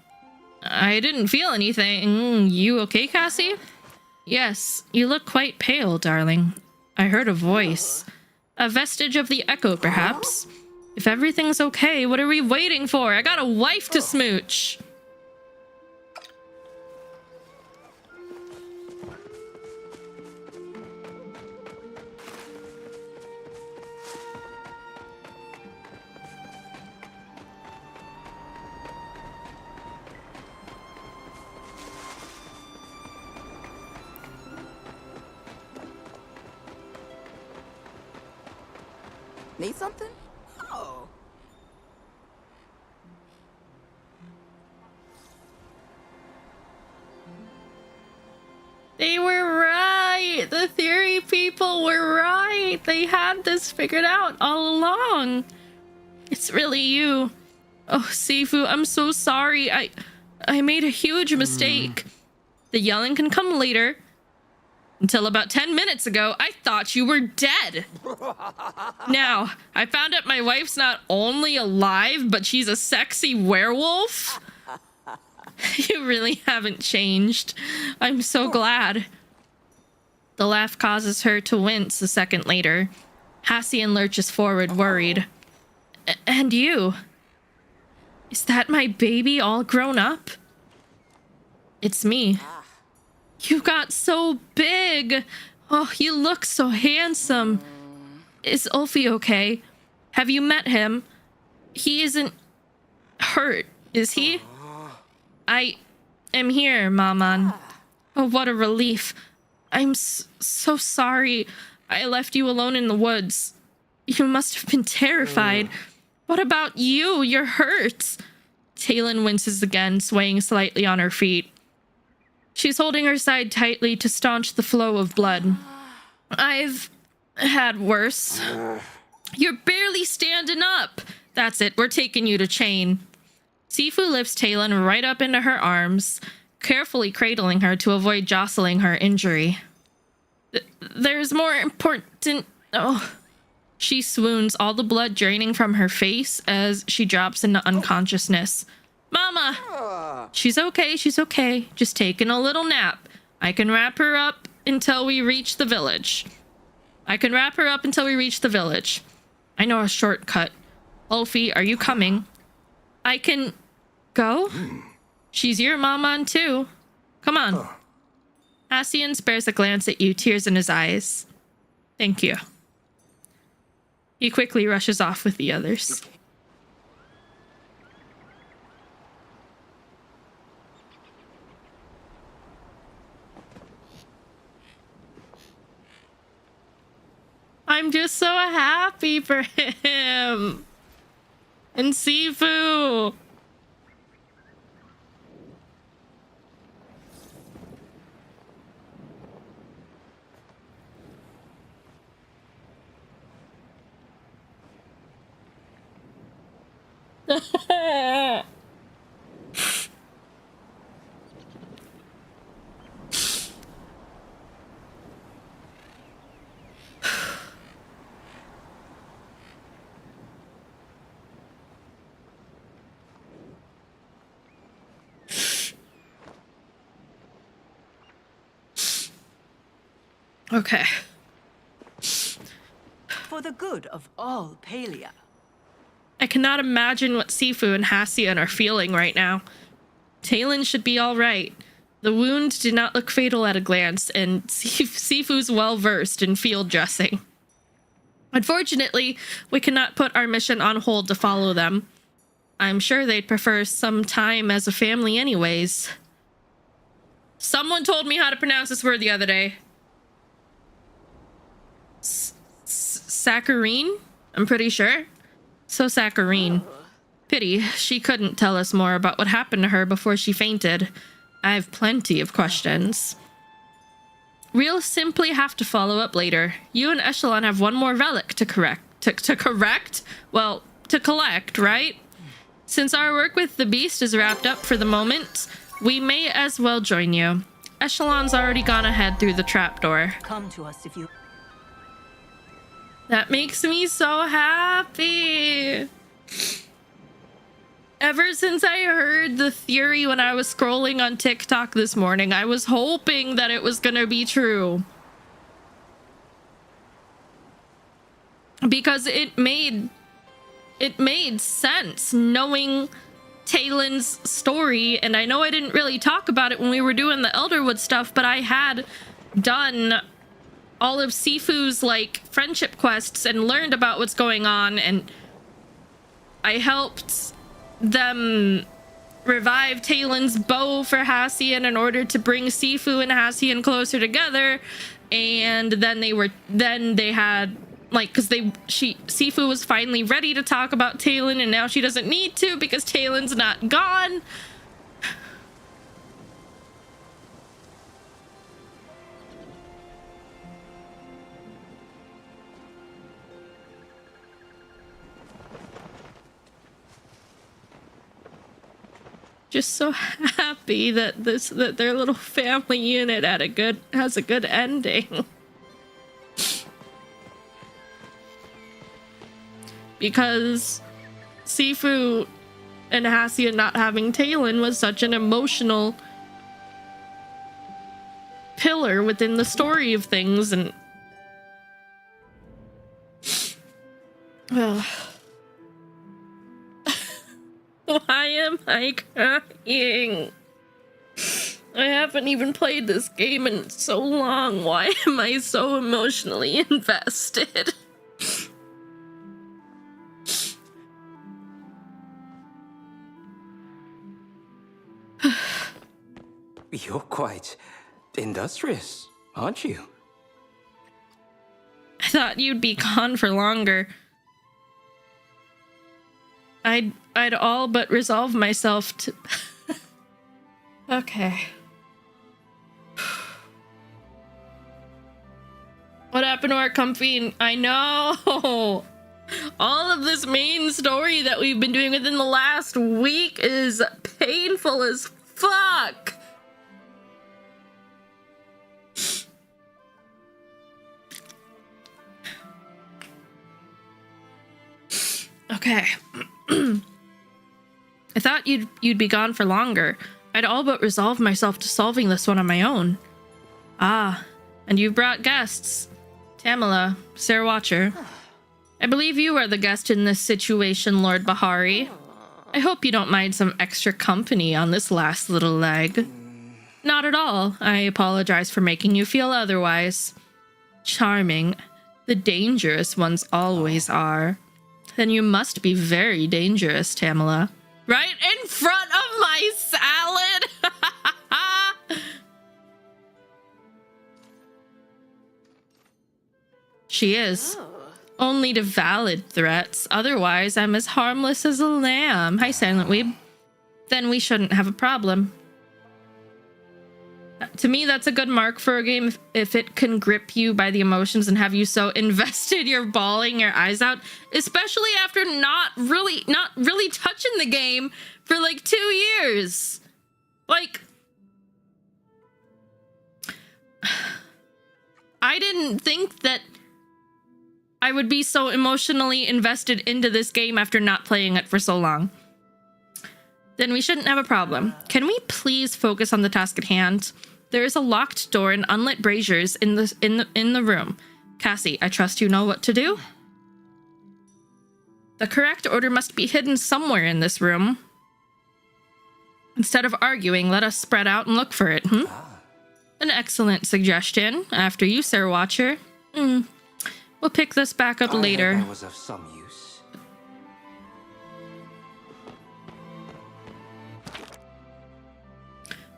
I didn't feel anything. You okay, Cassie? Yes, you look quite pale, darling. I heard a voice. A vestige of the echo, perhaps. If everything's okay, what are we waiting for? I got a wife to smooch. Need something? Oh. They were right. The theory people were right. They had this figured out all along. It's really you. Oh, Sifu, I'm so sorry. I made a huge mistake. The yelling can come later. Until about 10 minutes ago, I thought you were dead. Now, I found out my wife's not only alive, but she's a sexy werewolf. You really haven't changed. I'm so glad. The laugh causes her to wince a second later. Hassian lurches forward, worried. And you? Is that my baby all grown up? It's me. You got so big. Oh, you look so handsome. Is Ulfi okay? Have you met him? He isn't hurt, is he? I am here, Maman. Oh, what a relief. I'm so sorry I left you alone in the woods. You must have been terrified. What about you? You're hurt. Talon winces again, swaying slightly on her feet. She's holding her side tightly to staunch the flow of blood. I've had worse. You're barely standing up. That's it. We're taking you to Chain. Sifu lifts Talon right up into her arms, carefully cradling her to avoid jostling her injury. There's more important... Oh. She swoons, all the blood draining from her face as she drops into unconsciousness. Mama! She's okay, she's okay. Just taking a little nap. I can wrap her up until we reach the village. I know a shortcut. Ulfie, are you coming? I can... Go? She's your mama too. Come on. Hassian spares a glance at you, tears in his eyes. Thank you. He quickly rushes off with the others. I'm just so happy for him. And Sifu. Okay. For the good of all Palia. I cannot imagine what Sifu and Hassian are feeling right now. Talon should be all right. The wound did not look fatal at a glance, and Sifu's well-versed in field dressing. Unfortunately, we cannot put our mission on hold to follow them. I'm sure they'd prefer some time as a family anyways. Someone told me how to pronounce this word the other day. Saccharine? I'm pretty sure. So saccharine. Pity, she couldn't tell us more about what happened to her before she fainted. I have plenty of questions. We'll simply have to follow up later. You and Echelon have one more relic to correct. To correct? Well, to collect, right? Since our work with the beast is wrapped up for the moment, we may as well join you. Echelon's already gone ahead through the trapdoor. Come to us if you... That makes me so happy. Ever since I heard the theory when I was scrolling on TikTok this morning, I was hoping that it was gonna be true. Because it made sense knowing Talon's story, and I know I didn't really talk about it when we were doing the Elderwood stuff, but I had done all of Sifu's like friendship quests and learned about what's going on, and I helped them revive Talon's bow for Hassian in order to bring Sifu and Hassian closer together. And then they had like, because Sifu was finally ready to talk about Talon, and now she doesn't need to because Talon's not gone. Just so happy that their little family unit has a good ending. Because Sifu and Hassian not having Talon was such an emotional pillar within the story of things, and why am I crying? I haven't even played this game in so long. Why am I so emotionally invested? You're quite industrious, aren't you? I thought you'd be gone for longer. I'd all but resolve myself to... Okay. What happened to our comfy? I know! All of this main story that we've been doing within the last week is painful as fuck! Okay. I thought you'd be gone for longer. I'd all but resolved myself to solving this one on my own. Ah, and you've brought guests. Tamala, Sarah Watcher. I believe you are the guest in this situation, Lord Bahari. I hope you don't mind some extra company on this last little leg. Not at all. I apologize for making you feel otherwise. Charming. The dangerous ones always are. Then you must be very dangerous, Tamala. Right in front of my salad! She is. Only to valid threats. Otherwise, I'm as harmless as a lamb. Hi, Silent Weeb. Then we shouldn't have a problem. To me, that's a good mark for a game if it can grip you by the emotions and have you so invested you're bawling your eyes out, especially after not really touching the game for like 2 years. Like, I didn't think that I would be so emotionally invested into this game after not playing it for so long. Then we shouldn't have a problem. Can we please focus on the task at hand? There is a locked door and unlit braziers in the room. Cassie, I trust you know what to do. The correct order must be hidden somewhere in this room. Instead of arguing, let us spread out and look for it, An excellent suggestion. After you, Sarah Watcher. We'll pick this back up later. That was of some use.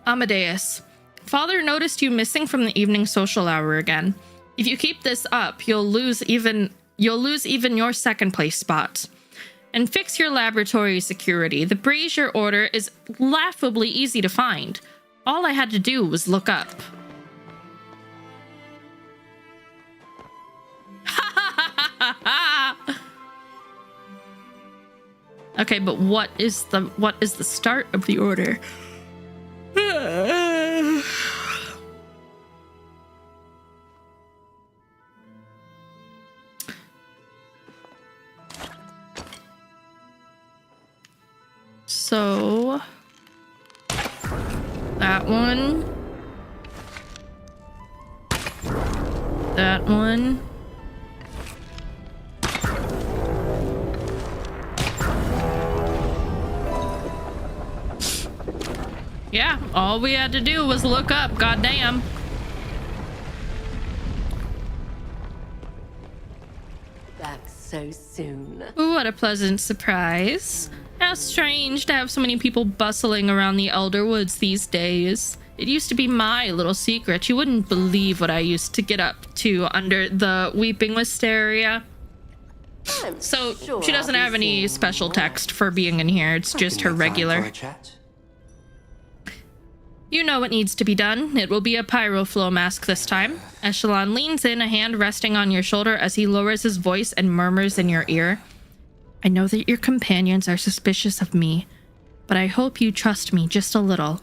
Amadeus. Father noticed you missing from the evening social hour again. If you keep this up, you'll lose even your second place spot. And fix your laboratory security. The brazier order is laughably easy to find. All I had to do was look up. Okay, but what is the start of the order? So that one, that one. Yeah, all we had to do was look up, goddamn. Back so soon. What a pleasant surprise. How strange to have so many people bustling around the Elder Woods these days. It used to be my little secret. You wouldn't believe what I used to get up to under the Weeping Wisteria. So sure she doesn't have any special text for being in here. It's just her regular. You know what needs to be done. It will be a pyroflow mask this time. Echelon leans in, a hand resting on your shoulder as he lowers his voice and murmurs in your ear. I know that your companions are suspicious of me, but I hope you trust me just a little.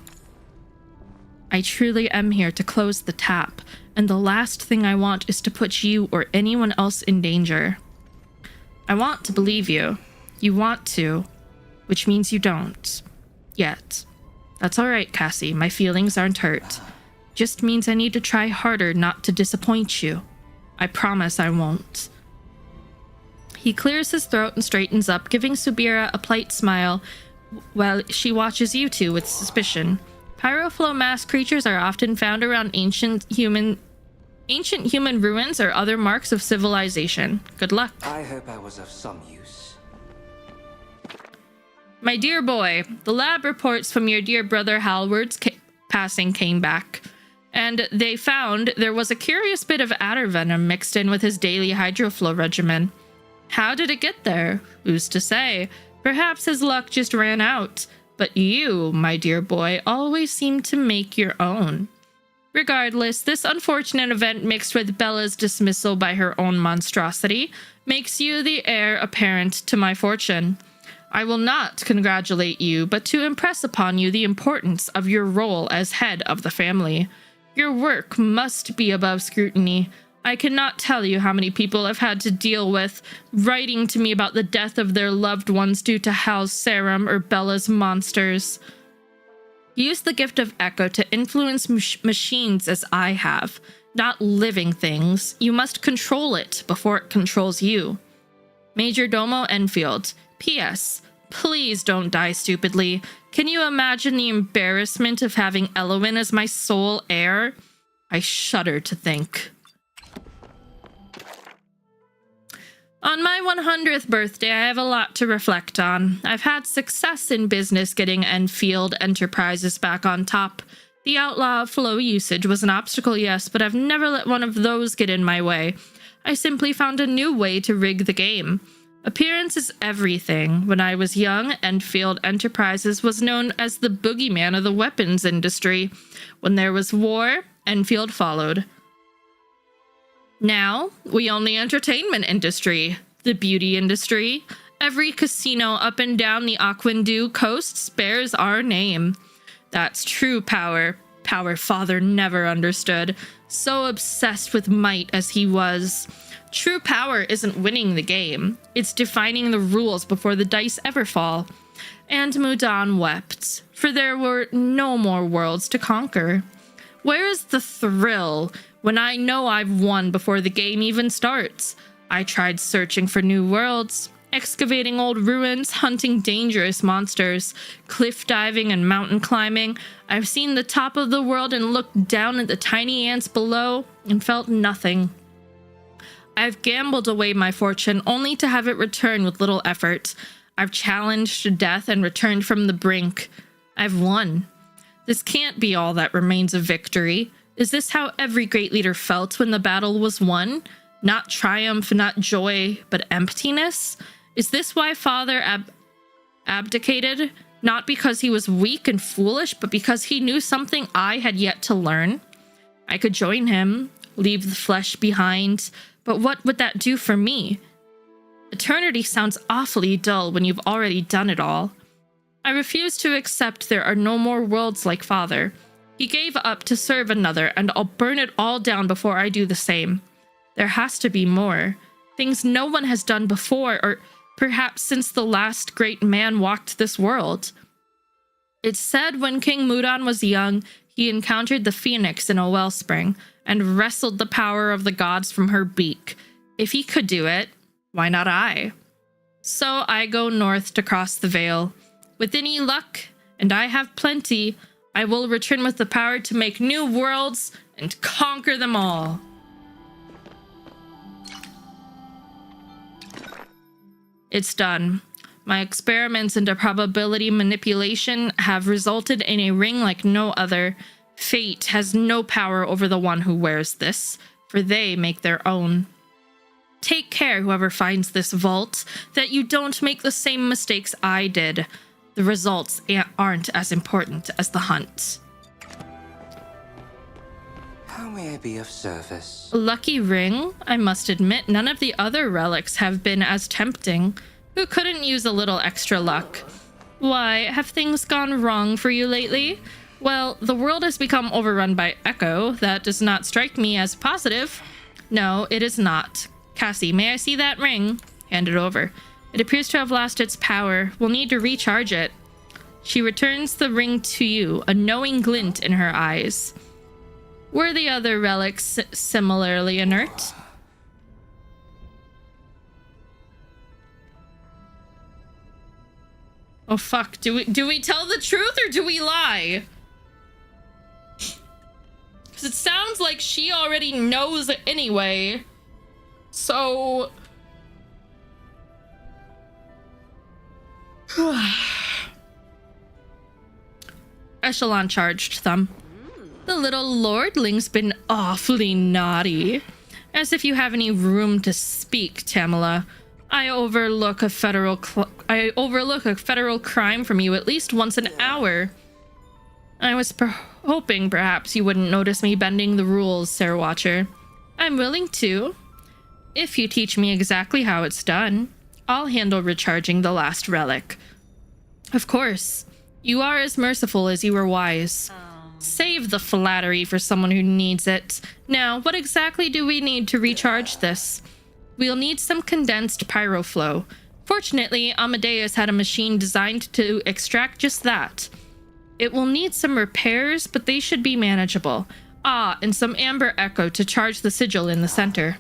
I truly am here to close the tap, and the last thing I want is to put you or anyone else in danger. I want to believe you. You want to, which means you don't. Yet. That's alright, Cassie. My feelings aren't hurt. Just means I need to try harder not to disappoint you. I promise I won't. He clears his throat and straightens up, giving Subira a polite smile while she watches you two with suspicion. Pyroflow mass creatures are often found around ancient human ruins or other marks of civilization. Good luck. I hope I was of some use. My dear boy, the lab reports from your dear brother Halward's passing came back. and they found there was a curious bit of adder venom mixed in with his daily hydroflow regimen. How did it get there? Who's to say? Perhaps his luck just ran out. But you, my dear boy, always seem to make your own. Regardless, this unfortunate event mixed with Bella's dismissal by her own monstrosity makes you the heir apparent to my fortune. I will not congratulate you, but to impress upon you the importance of your role as head of the family. Your work must be above scrutiny. I cannot tell you how many people I've had to deal with writing to me about the death of their loved ones due to Hal's serum or Bella's monsters. Use the gift of Echo to influence machines as I have, not living things. You must control it before it controls you. Major Domo Enfield. P.S. Please don't die stupidly. Can you imagine the embarrassment of having Elowin as my sole heir? I shudder to think. On my 100th birthday, I have a lot to reflect on. I've had success in business getting Enfield Enterprises back on top. The outlaw of flow usage was an obstacle, yes, but I've never let one of those get in my way. I simply found a new way to rig the game. Appearance is everything. When I was young, Enfield Enterprises was known as the boogeyman of the weapons industry. When there was war, Enfield followed. Now, we own the entertainment industry, the beauty industry. Every casino up and down the Aquindu coasts bears our name. That's true power. Power Father never understood. So obsessed with might as he was. True power isn't winning the game. It's defining the rules before the dice ever fall. And Mudan wept, for there were no more worlds to conquer. Where is the thrill when I know I've won before the game even starts? I tried searching for new worlds, excavating old ruins, hunting dangerous monsters, cliff diving and mountain climbing. I've seen the top of the world and looked down at the tiny ants below and felt nothing. I've gambled away my fortune only to have it return with little effort. I've challenged death and returned from the brink. I've won. This can't be all that remains of victory. Is this how every great leader felt when the battle was won? Not triumph, not joy, but emptiness? Is this why Father abdicated? Not because he was weak and foolish, but because he knew something I had yet to learn? I could join him, leave the flesh behind, but what would that do for me? Eternity sounds awfully dull when you've already done it all. I refuse to accept there are no more worlds like Father. He gave up to serve another, and I'll burn it all down before I do the same. There has to be more. Things no one has done before, or perhaps since the last great man walked this world. It's said when King Mudan was young, he encountered the phoenix in a wellspring, and wrestled the power of the gods from her beak. If he could do it, why not I? So I go north to cross the veil. With any luck, and I have plenty, I will return with the power to make new worlds and conquer them all. It's done. My experiments into probability manipulation have resulted in a ring like no other. Fate has no power over the one who wears this, for they make their own. Take care, whoever finds this vault, that you don't make the same mistakes I did. The results aren't as important as the hunt. How may I be of service? A lucky ring? I must admit, none of the other relics have been as tempting. Who couldn't use a little extra luck? Why, have things gone wrong for you lately? Well, the world has become overrun by Echo. That does not strike me as positive. No, it is not. Cassie, may I see that ring? Hand it over. It appears to have lost its power. We'll need to recharge it. She returns the ring to you, a knowing glint in her eyes. Were the other relics similarly inert? Oh fuck, do we tell the truth or do we lie? Because it sounds like she already knows anyway. So... Echelon charged, Thumb. The little lordling's been awfully naughty. As if you have any room to speak, Tamala. I overlook a federal crime from you at least once an hour. I was hoping perhaps you wouldn't notice me bending the rules, Sarah Watcher. I'm willing to. If you teach me exactly how it's done, I'll handle recharging the last relic. Of course, you are as merciful as you are wise. Save the flattery for someone who needs it. Now, what exactly do we need to recharge this? We'll need some condensed pyroflow. Fortunately, Amadeus had a machine designed to extract just that. It will need some repairs, but they should be manageable. Ah, and some amber echo to charge the sigil in the center.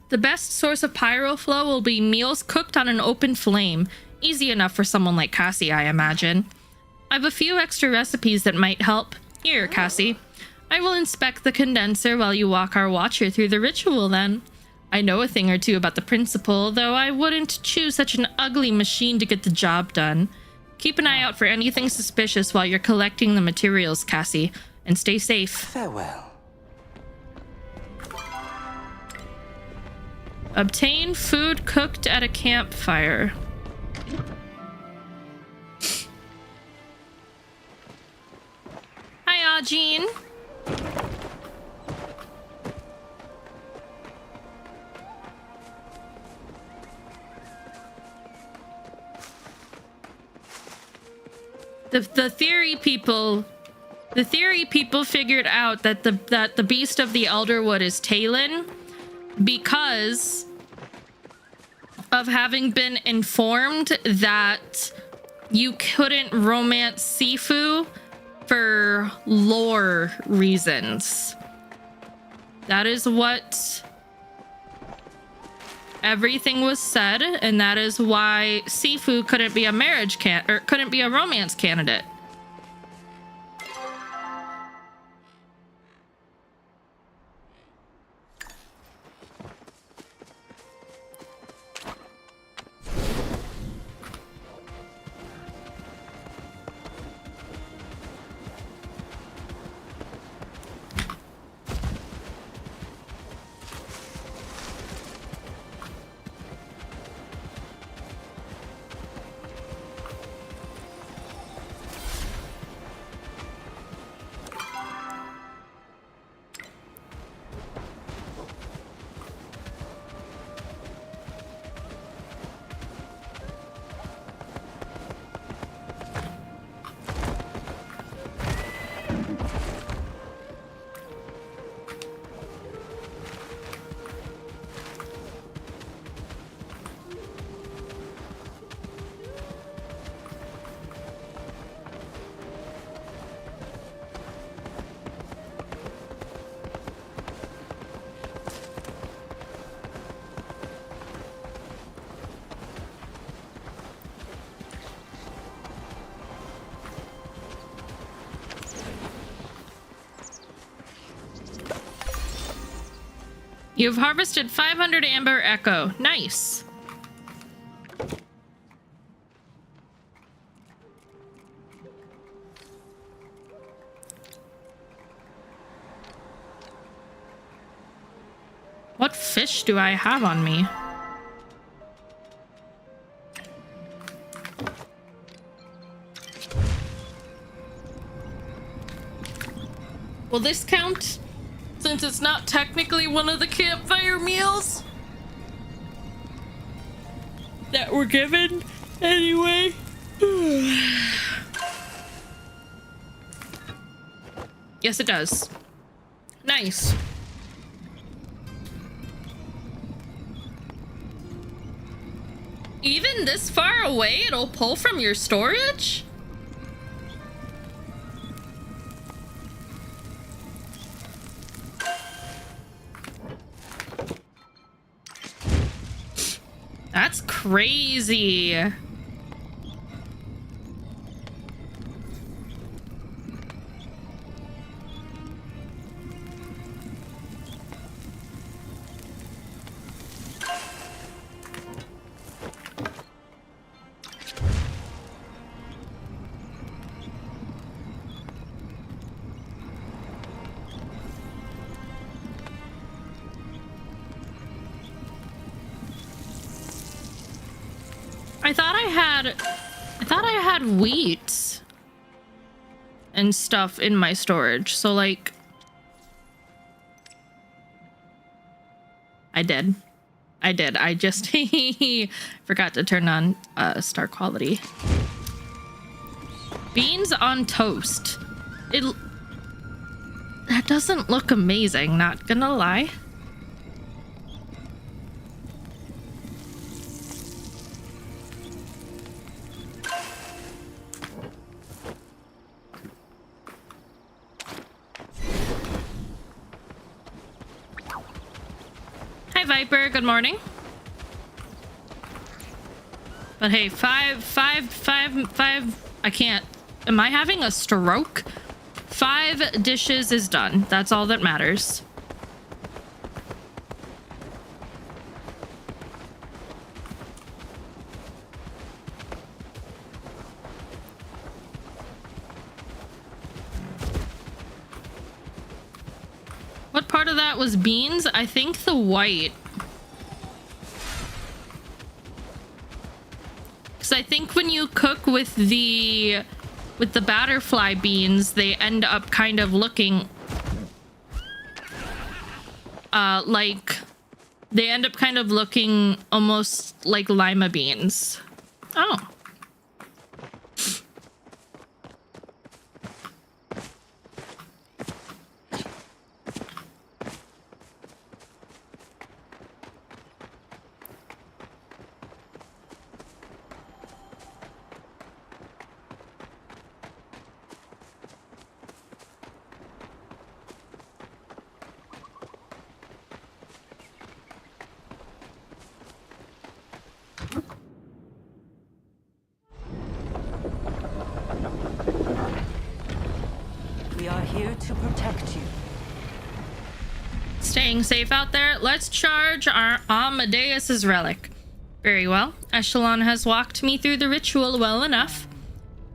The best source of pyroflow will be meals cooked on an open flame. Easy enough for someone like Cassie, I imagine. I've a few extra recipes that might help. Here, Cassie. I will inspect the condenser while you walk our watcher through the ritual then. I know a thing or two about the principle, though I wouldn't choose such an ugly machine to get the job done. Keep an eye out for anything suspicious while you're collecting the materials, Cassie, and stay safe. Farewell. Obtain food cooked at a campfire. Hi, Jean. The theory people figured out that the beast of the Elderwood is Talon because of having been informed that you couldn't romance Sifu for lore reasons. That is what everything was said, and that is why Sifu couldn't be a couldn't be a romance candidate. You've harvested 500 Amber Echo. Nice. What fish do I have on me? Will this count? Since it's not technically one of the campfire meals that were given anyway. Yes, it does. Nice. Even this far away, it'll pull from your storage? That's crazy. I thought I had wheat and stuff in my storage. So like I did. I just forgot to turn on star quality. Beans on toast. That doesn't look amazing, not gonna lie. Hi Viper, good morning. But hey, five, I can't. Am I having a stroke? 5 dishes is done. That's all that matters. What part of that was beans? I think the white. Because I think when you cook with the butterfly beans, they end up kind of looking like they end up kind of looking almost like lima beans. Oh. We are here to protect you. Staying safe out there. Let's charge our Amadeus's relic. Very well. Echelon has walked me through the ritual well enough.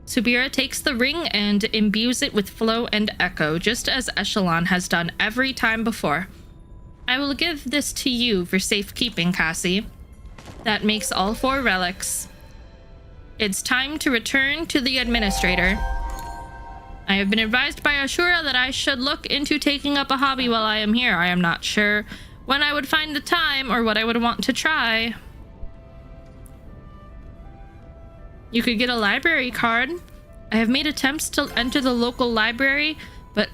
Subira takes the ring and imbues it with flow and echo, just as Echelon has done every time before. I will give this to you for safekeeping, Cassie. That makes all 4 relics. It's time to return to the administrator. I have been advised by Ashura that I should look into taking up a hobby while I am here. I am not sure when I would find the time or what I would want to try. You could get a library card. I have made attempts to enter the local library, but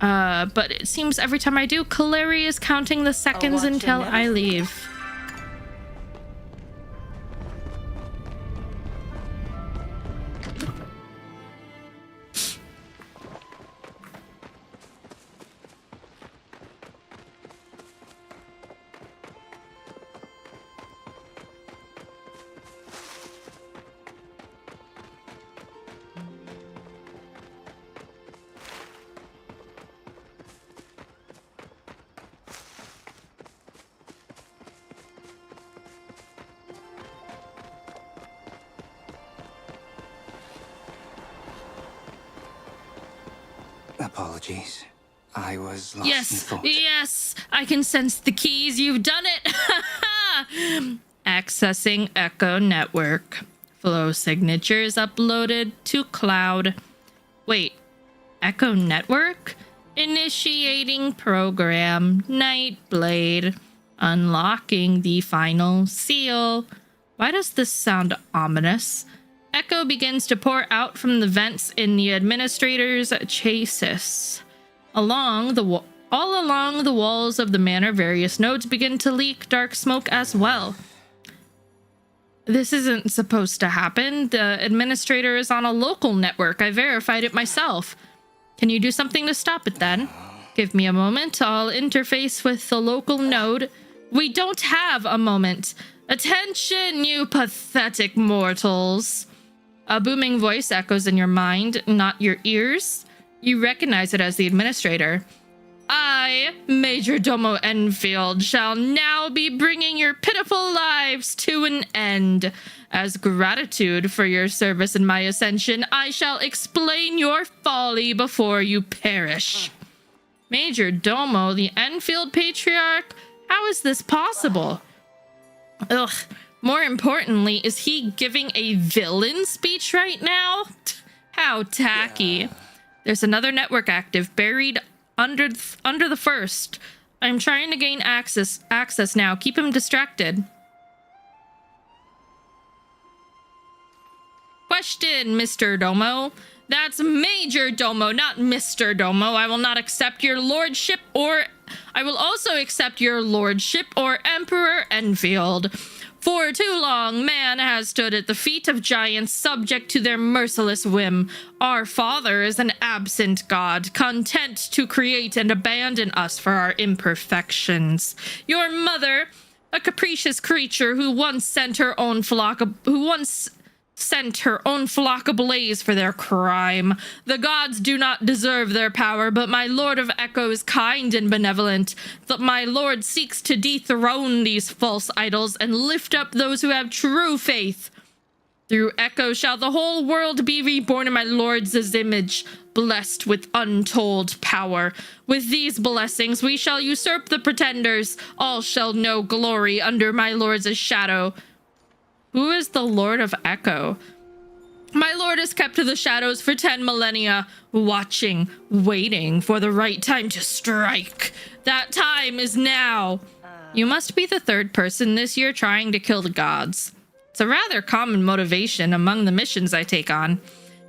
it seems every time I do, Kaleri is counting the seconds until I leave. Apologies. I was lost in Yes, thought. yes, I can sense the keys. You've done it. Accessing Echo Network. Flow signatures uploaded to cloud. Wait, Echo Network? Initiating program. Nightblade. Unlocking the final seal. Why does this sound ominous? Echo begins to pour out from the vents in the administrator's chassis. All along the walls of the manor, various nodes begin to leak dark smoke as well. This isn't supposed to happen. The administrator is on a local network. I verified it myself. Can you do something to stop it then? Give me a moment. I'll interface with the local node. We don't have a moment. Attention, you pathetic mortals. A booming voice echoes in your mind, not your ears. You recognize it as the administrator. I, Major Domo Enfield, shall now be bringing your pitiful lives to an end. As gratitude for your service in my ascension, I shall explain your folly before you perish. Major Domo, the Enfield Patriarch? How is this possible? Ugh. More importantly, is he giving a villain speech right now? How tacky. There's another network active, buried under the first. I'm trying to gain access now. Keep him distracted. Question, Mr. Domo. That's Major Domo, not Mr. Domo. I will not accept your lordship, or I will also accept your lordship or Emperor Enfield. For too long, man has stood at the feet of giants, subject to their merciless whim. Our father is an absent god, content to create and abandon us for our imperfections. Your mother, a capricious creature who once sent her own flock ablaze for their crime. The gods do not deserve their power, but my Lord of Echo is kind and benevolent. That my Lord seeks to dethrone these false idols and lift up those who have true faith. Through Echo shall the whole world be reborn in my Lord's image, blessed with untold power. With these blessings we shall usurp the pretenders. All shall know glory under my Lord's shadow. Who is the Lord of Echo? My lord is kept to the shadows for 10 millennia, watching, waiting for the right time to strike. That time is now. You must be the third person this year trying to kill the gods. It's a rather common motivation among the missions I take on.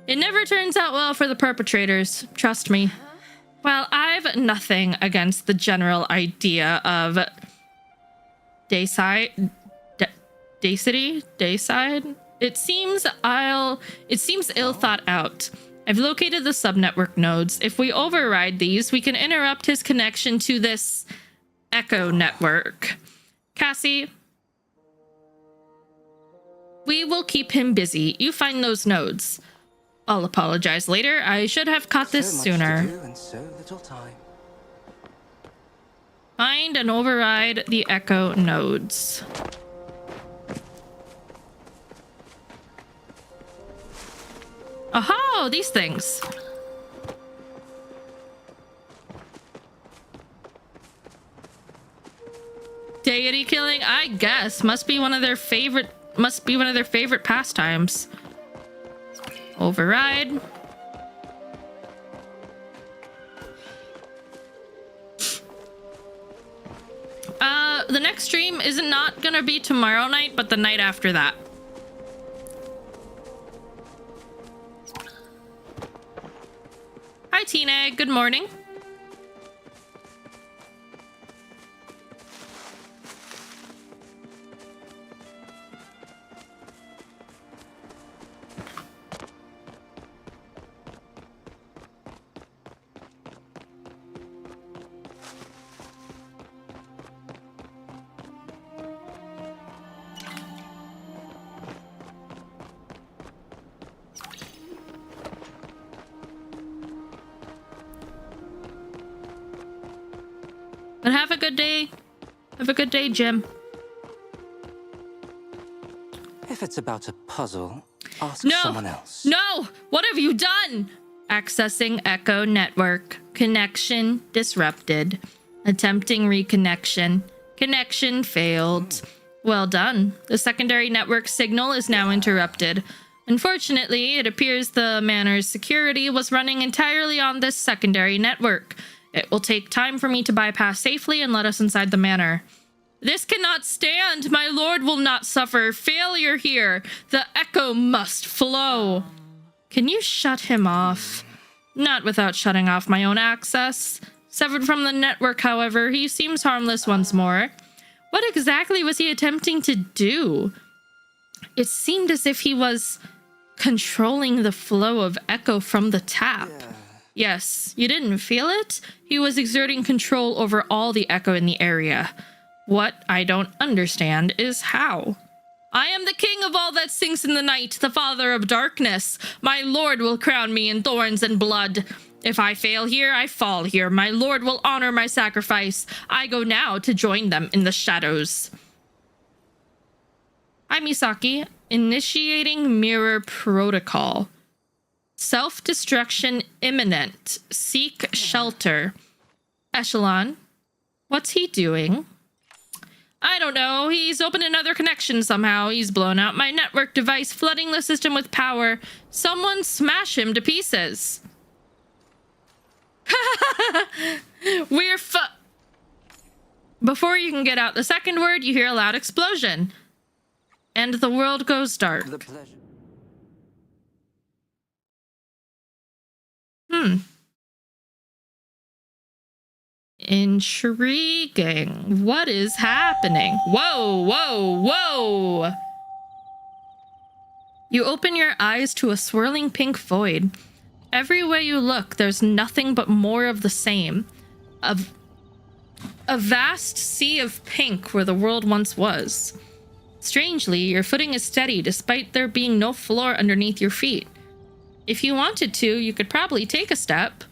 It never turns out well for the perpetrators, trust me. Well, I've nothing against the general idea of Dayside. It seems ill thought out. I've located the subnetwork nodes. If we override these, we can interrupt his connection to this Echo network. Cassie, we will keep him busy. You find those nodes. I'll apologize later. I should have caught this sooner. So much to do and so little time. Find and override the Echo nodes. Oh, these things. Deity killing, I guess, must be one of their favorite pastimes. Override. The next stream is not gonna be tomorrow night, but the night after that. Hi, Tina. Good morning. But have a good day. Have a good day, Jim. If it's about a puzzle, ask someone else. No! What have you done? Accessing Echo network. Connection disrupted. Attempting reconnection. Connection failed. Well done. The secondary network signal is now interrupted. Unfortunately, it appears the manor's security was running entirely on this secondary network. It will take time for me to bypass safely and let us inside the manor. This cannot stand. My lord will not suffer failure here. The Echo must flow. Can you shut him off? Not without shutting off my own access. Severed from the network, however, he seems harmless once more. What exactly was he attempting to do? It seemed as if he was controlling the flow of Echo from the tap. Yes, you didn't feel it? He was exerting control over all the Echo in the area. What I don't understand is how. I am the king of all that sinks in the night, the father of darkness. My lord will crown me in thorns and blood. If I fail here, I fall here. My lord will honor my sacrifice. I go now to join them in the shadows. Hi, Misaki. Initiating mirror protocol. Self-destruction imminent. Seek shelter. Echelon. What's he doing? I don't know. He's opened another connection somehow. He's blown out my network device, flooding the system with power. Someone smash him to pieces. We're Before you can get out the second word, you hear a loud explosion. And the world goes dark. The pleasure. Intriguing. What is happening? Whoa, whoa, whoa! You open your eyes to a swirling pink void. Every way you look, there's nothing but more of the same. A vast sea of pink where the world once was. Strangely, your footing is steady despite there being no floor underneath your feet. If you wanted to, you could probably take a step.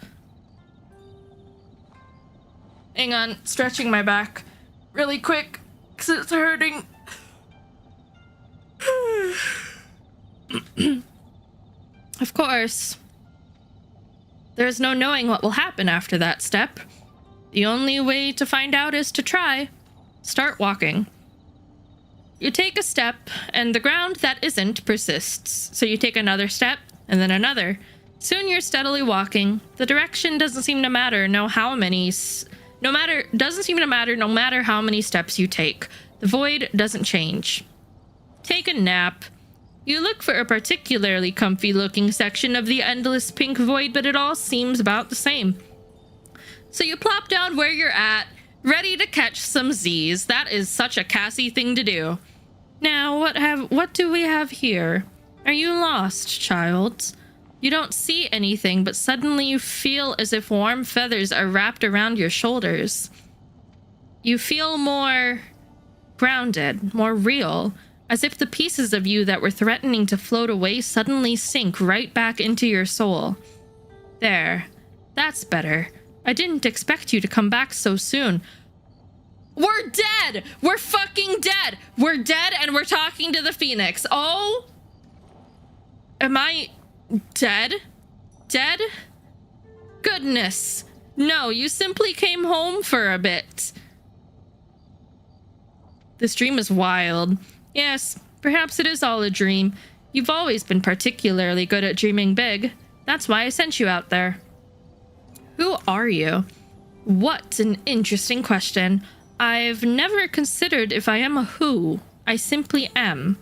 Hang on, stretching my back really quick because it's hurting. Of course, there's no knowing what will happen after that step. The only way to find out is to try. Start walking. You take a step, and the ground that isn't persists. So you take another step, and then another. Soon you're steadily walking. The direction doesn't seem to matter, no matter how many steps you take. The void doesn't change. Take a nap. You look for a particularly comfy looking section of the endless pink void, but it all seems about the same. So you plop down where you're at, ready to catch some Z's. That is such a Cassie thing to do. Now, what do we have here? Are you lost, child? You don't see anything, but suddenly you feel as if warm feathers are wrapped around your shoulders. You feel more grounded, more real, as if the pieces of you that were threatening to float away suddenly sink right back into your soul. There. That's better. I didn't expect you to come back so soon. We're dead! We're fucking dead! We're dead and we're talking to the Phoenix. Oh? Am I dead? Dead? Goodness. No, you simply came home for a bit. This dream is wild. Yes, perhaps it is all a dream. You've always been particularly good at dreaming big. That's why I sent you out there. Who are you? What an interesting question. I've never considered if I am a who. I simply am.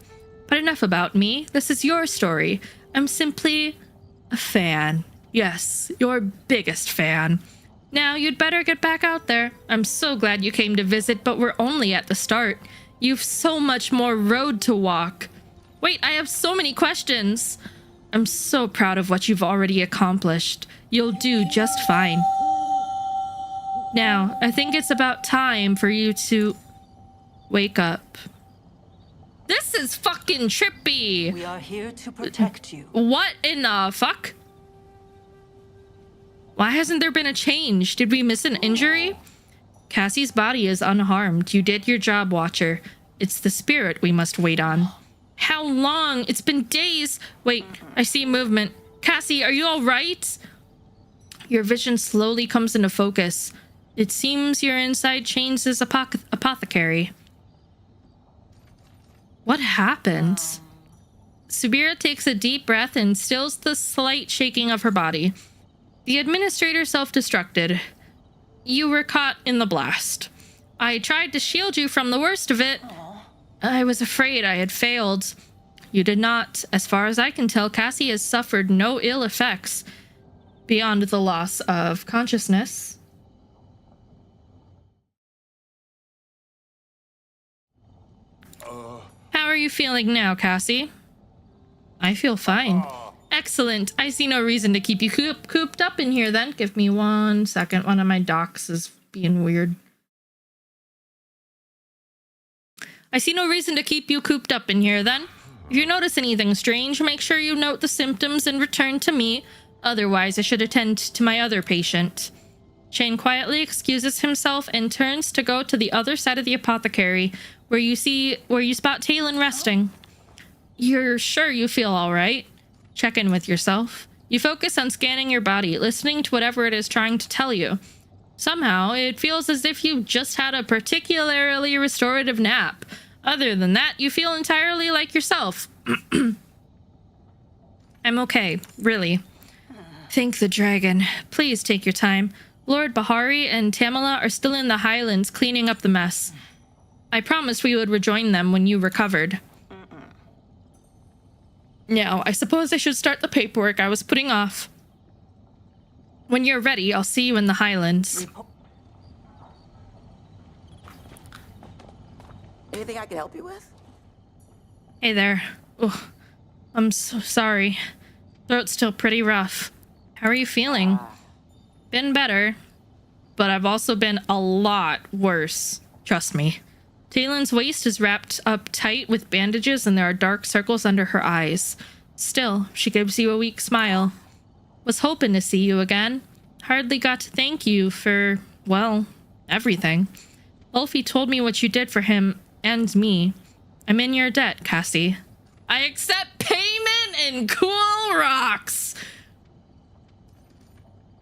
But enough about me. This is your story. I'm simply a fan. Yes, your biggest fan. Now, you'd better get back out there. I'm so glad you came to visit, but we're only at the start. You've so much more road to walk. Wait, I have so many questions. I'm so proud of what you've already accomplished. You'll do just fine. Now, I think it's about time for you to wake up. This is fucking trippy. We are here to protect you. What in the fuck? Why hasn't there been a change? Did we miss an injury? Cassie's body is unharmed. You did your job, Watcher. It's the spirit we must wait on. How long? It's been days. Wait, I see movement. Cassie, are you all right? Your vision slowly comes into focus. It seems your inside changed as apothecary. What happened? Subira takes a deep breath and stills the slight shaking of her body. The administrator self-destructed. You were caught in the blast. I tried to shield you from the worst of it. I was afraid I had failed. You did not. As far as I can tell, Cassie has suffered no ill effects beyond the loss of consciousness. How are you feeling now, Cassie? I feel fine. Excellent. I see no reason to keep you cooped up in here then. Give me 1 second. One of my docs is being weird. I see no reason to keep you cooped up in here then. If you notice anything strange, make sure you note the symptoms and return to me. Otherwise, I should attend to my other patient. Shane quietly excuses himself and turns to go to the other side of the apothecary, where you spot Talon resting. You're sure you feel all right? Check in with yourself. You focus on scanning your body, listening to whatever it is trying to tell you. Somehow, it feels as if you just had a particularly restorative nap. Other than that, you feel entirely like yourself. I'm okay, really. Thank the dragon. Please take your time. Lord Bahari and Tamala are still in the Highlands cleaning up the mess. I promised we would rejoin them when you recovered. Now, I suppose I should start the paperwork I was putting off. When you're ready, I'll see you in the Highlands. Anything I can help you with? Hey there. Oh, I'm so sorry. Throat's still pretty rough. How are you feeling? Been better, but I've also been a lot worse. Trust me. Taylon's waist is wrapped up tight with bandages and there are dark circles under her eyes. Still, she gives you a weak smile. Was hoping to see you again. Hardly got to thank you for, well, everything. Ulfie told me what you did for him and me. I'm in your debt, Cassie. I accept payment in cool rocks.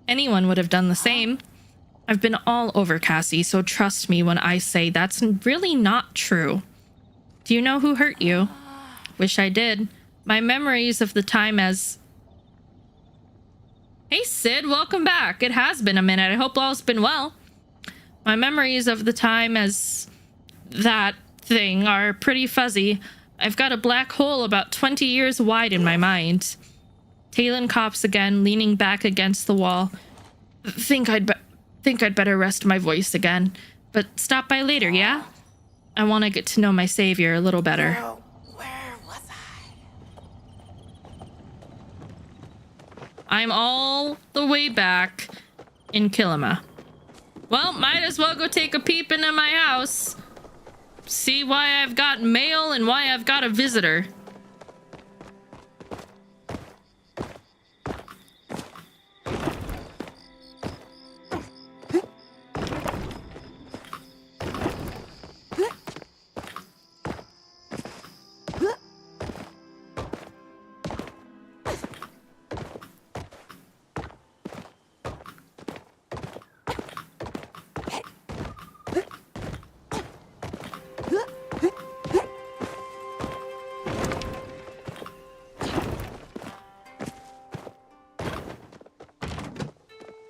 Anyone would have done the same. I've been all over Cassie, so trust me when I say that's really not true. Do you know who hurt you? Wish I did. My memories of the time as... Hey Sid, welcome back. It has been a minute. I hope all's been well. My memories of the time as that thing are pretty fuzzy. I've got a black hole about 20 years wide in my mind. Talon coughs again, leaning back against the wall. Think I'd better rest my voice again. But stop by later, yeah? I want to get to know my savior a little better. Where was I? I'm all the way back in Kilima. Well, might as well go take a peep into my house. See why I've got mail and why I've got a visitor.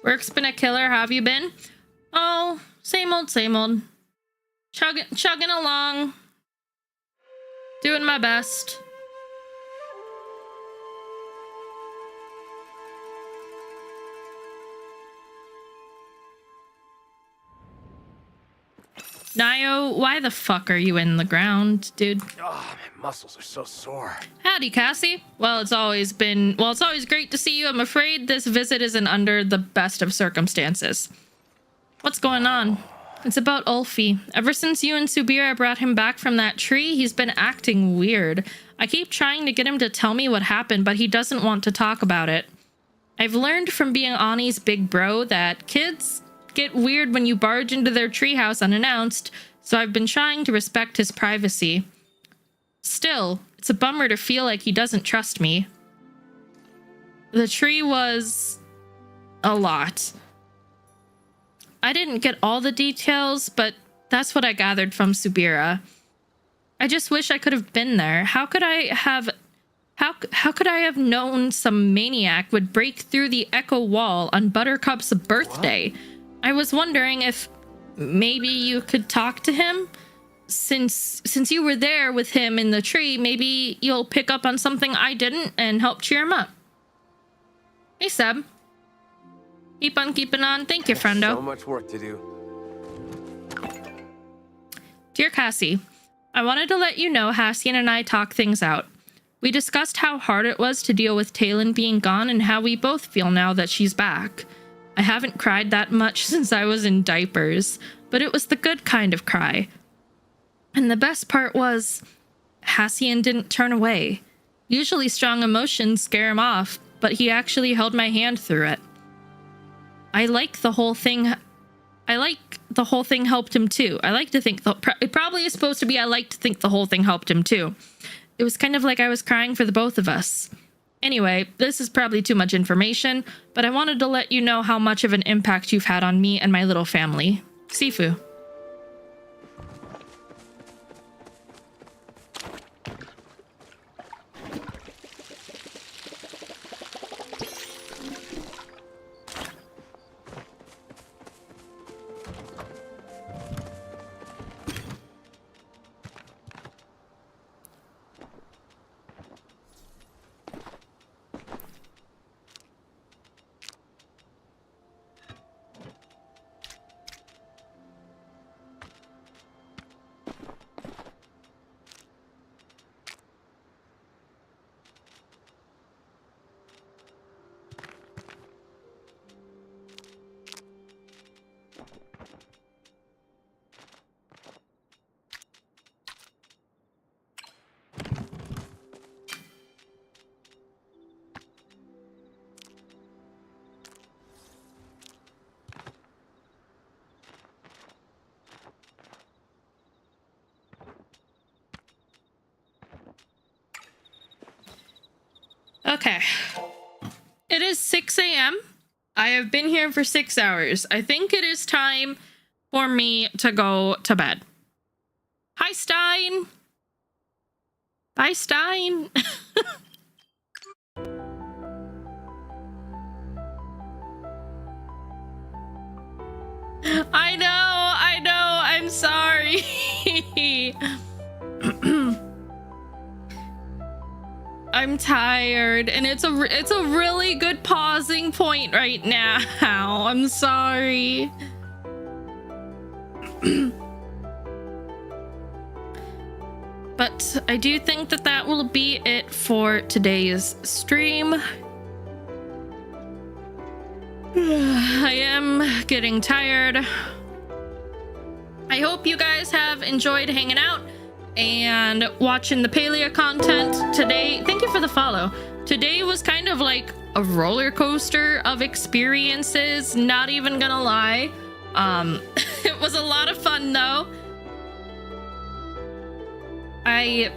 Work's been a killer. How have you been? Oh, same old, same old. Chugging along. Doing my best. Nio, why the fuck are you in the ground, dude? Oh, my muscles are so sore. Howdy, Cassie. Well, it's always great to see you. I'm afraid this visit isn't under the best of circumstances. What's going on? It's about Ulfie. Ever since you and Subira brought him back from that tree, he's been acting weird. I keep trying to get him to tell me what happened, but he doesn't want to talk about it. I've learned from being Ani's big bro that kids get weird when you barge into their treehouse unannounced, so I've been trying to respect his privacy. Still, it's a bummer to feel like he doesn't trust me. The tree was... a lot. I didn't get all the details, but that's what I gathered from Subira. I just wish I could have been there. How could I have known some maniac would break through the echo wall on Buttercup's birthday? What? I was wondering if maybe you could talk to him? Since you were there with him in the tree, maybe you'll pick up on something I didn't and help cheer him up. Hey, Seb. Keep on keeping on. Thank you, friendo. So much work to do. Dear Cassie, I wanted to let you know Hassian and I talked things out. We discussed how hard it was to deal with Talon being gone and how we both feel now that she's back. I haven't cried that much since I was in diapers, but it was the good kind of cry. And the best part was, Hassian didn't turn away. Usually strong emotions scare him off, but he actually held my hand through it. I like the whole thing helped him too. I like to think it probably is supposed to be I like to think the whole thing helped him too. It was kind of like I was crying for the both of us. Anyway, this is probably too much information, but I wanted to let you know how much of an impact you've had on me and my little family. Sifu. Okay. It is 6 a.m. I have been here for 6 hours. I think it is time for me to go to bed. Hi, Stein. Bye, Stein. I know, I'm sorry. I'm tired, and it's a really good pausing point right now. I'm sorry. But I do think that will be it for today's stream. I am getting tired. I hope you guys have enjoyed hanging out and watching the Palea content today. Thank you for the follow. Today was kind of like a roller coaster of experiences, not even gonna lie. It was a lot of fun though. I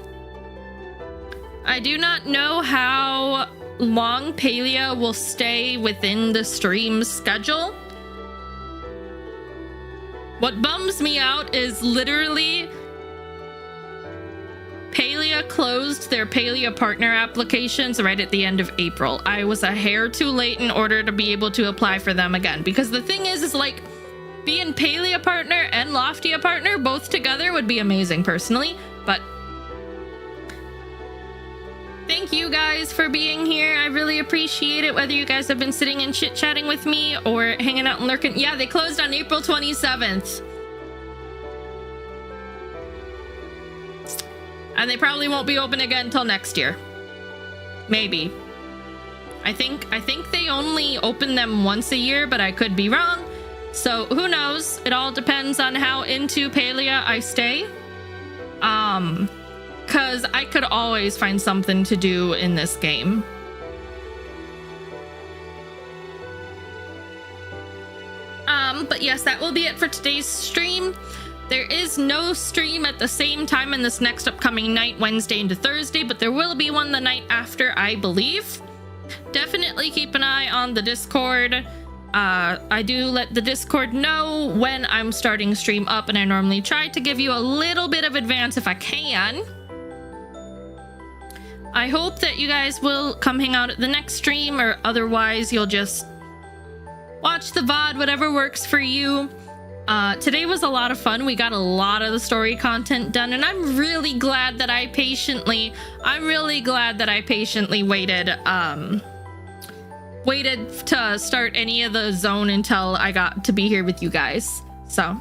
do not know how long Palea will stay within the stream schedule. What bums me out is literally Palea closed their Palea partner applications right at the end of April. I was a hair too late in order to be able to apply for them again, because the thing is like being Palea partner and Loftia partner both together would be amazing personally, but thank you guys for being here. I really appreciate it, whether you guys have been sitting and chit-chatting with me or hanging out and lurking. Yeah, they closed on April 27th. And they probably won't be open again until next year. Maybe. I think they only open them once a year, but I could be wrong. So who knows? It all depends on how into Palea I stay. Cause I could always find something to do in this game. But yes, that will be it for today's stream. There is no stream at the same time in this next upcoming night, Wednesday into Thursday, but there will be one the night after, I believe. Definitely keep an eye on the Discord. I do let the Discord know when I'm starting stream up, and I normally try to give you a little bit of advance if I can. I hope that you guys will come hang out at the next stream, or otherwise you'll just watch the VOD, whatever works for you. Today was a lot of fun. We got a lot of the story content done, and I'm really glad that I patiently waited to start any of the zone until I got to be here with you guys. So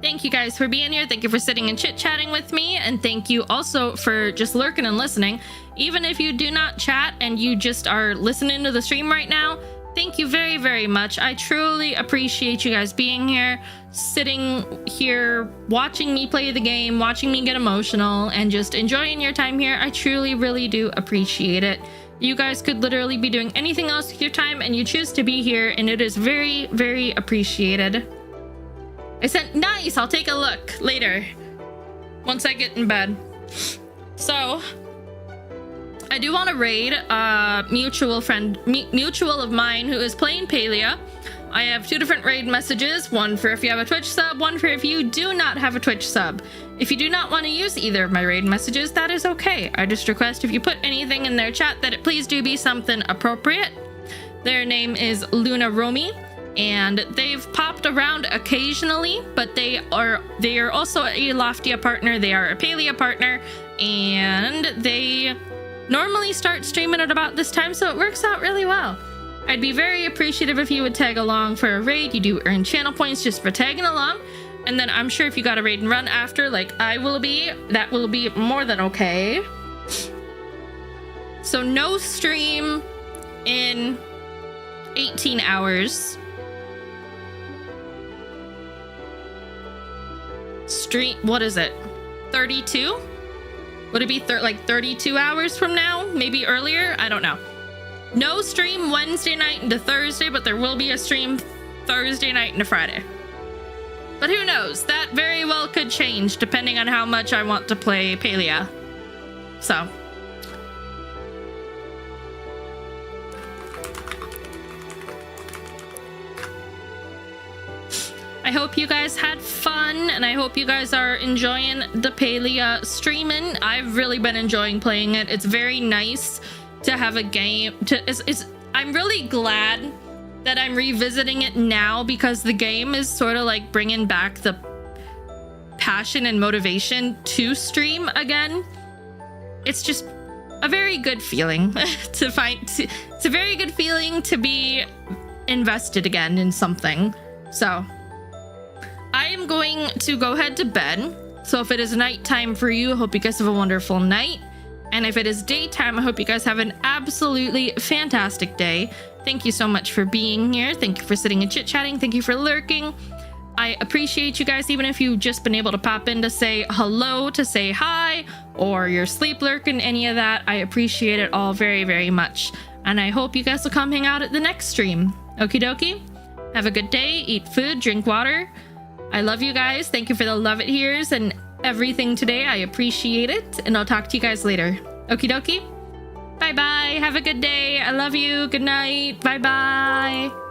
thank you guys for being here. Thank you for sitting and chit-chatting with me, and thank you also for just lurking and listening. Even if you do not chat and you just are listening to the stream right now, thank you very, very much. I truly appreciate you guys being here, sitting here, watching me play the game, watching me get emotional, and just enjoying your time here. I truly, really do appreciate it. You guys could literally be doing anything else with your time, and you choose to be here, and it is very, very appreciated. I said, nice, I'll take a look later, once I get in bed. So, I do want to raid a mutual of mine who is playing Palia. I have 2 different raid messages, one for if you have a Twitch sub, one for if you do not have a Twitch sub. If you do not want to use either of my raid messages, that is okay. I just request if you put anything in their chat that it please do be something appropriate. Their name is Luna Romy, and they've popped around occasionally, but they are also a Loftia partner. They are a Palia partner, and they normally start streaming at about this time, so it works out really well. I'd be very appreciative if you would tag along for a raid. You do earn channel points just for tagging along. And then I'm sure if you got a raid and run after, like I will be, that will be more than okay. So no stream in 18 hours. What is it? 32? Would it be like 32 hours from now? Maybe earlier? I don't know. No stream Wednesday night into Thursday, but there will be a stream Thursday night into Friday. But who knows? That very well could change depending on how much I want to play Palia. So. I hope you guys had fun, and I hope you guys are enjoying the Palia streaming. I've really been enjoying playing it. It's very nice to have a game I'm really glad that I'm revisiting it now, because the game is sort of like bringing back the passion and motivation to stream again. It's just a very good feeling it's a very good feeling to be invested again in something. So I am going to go head to bed. So if it is nighttime for you, I hope you guys have a wonderful night. And if it is daytime, I hope you guys have an absolutely fantastic day. Thank you so much for being here. Thank you for sitting and chit-chatting. Thank you for lurking. I appreciate you guys, even if you've just been able to pop in to say hello, to say hi, or you're sleep lurking, any of that. I appreciate it all very, very much. And I hope you guys will come hang out at the next stream. Okie dokie. Have a good day. Eat food, drink water. I love you guys. Thank you for the love it here's and everything today. I appreciate it, and I'll talk to you guys later. Okie dokie. Bye bye. Have a good day. I love you. Good night. Bye bye.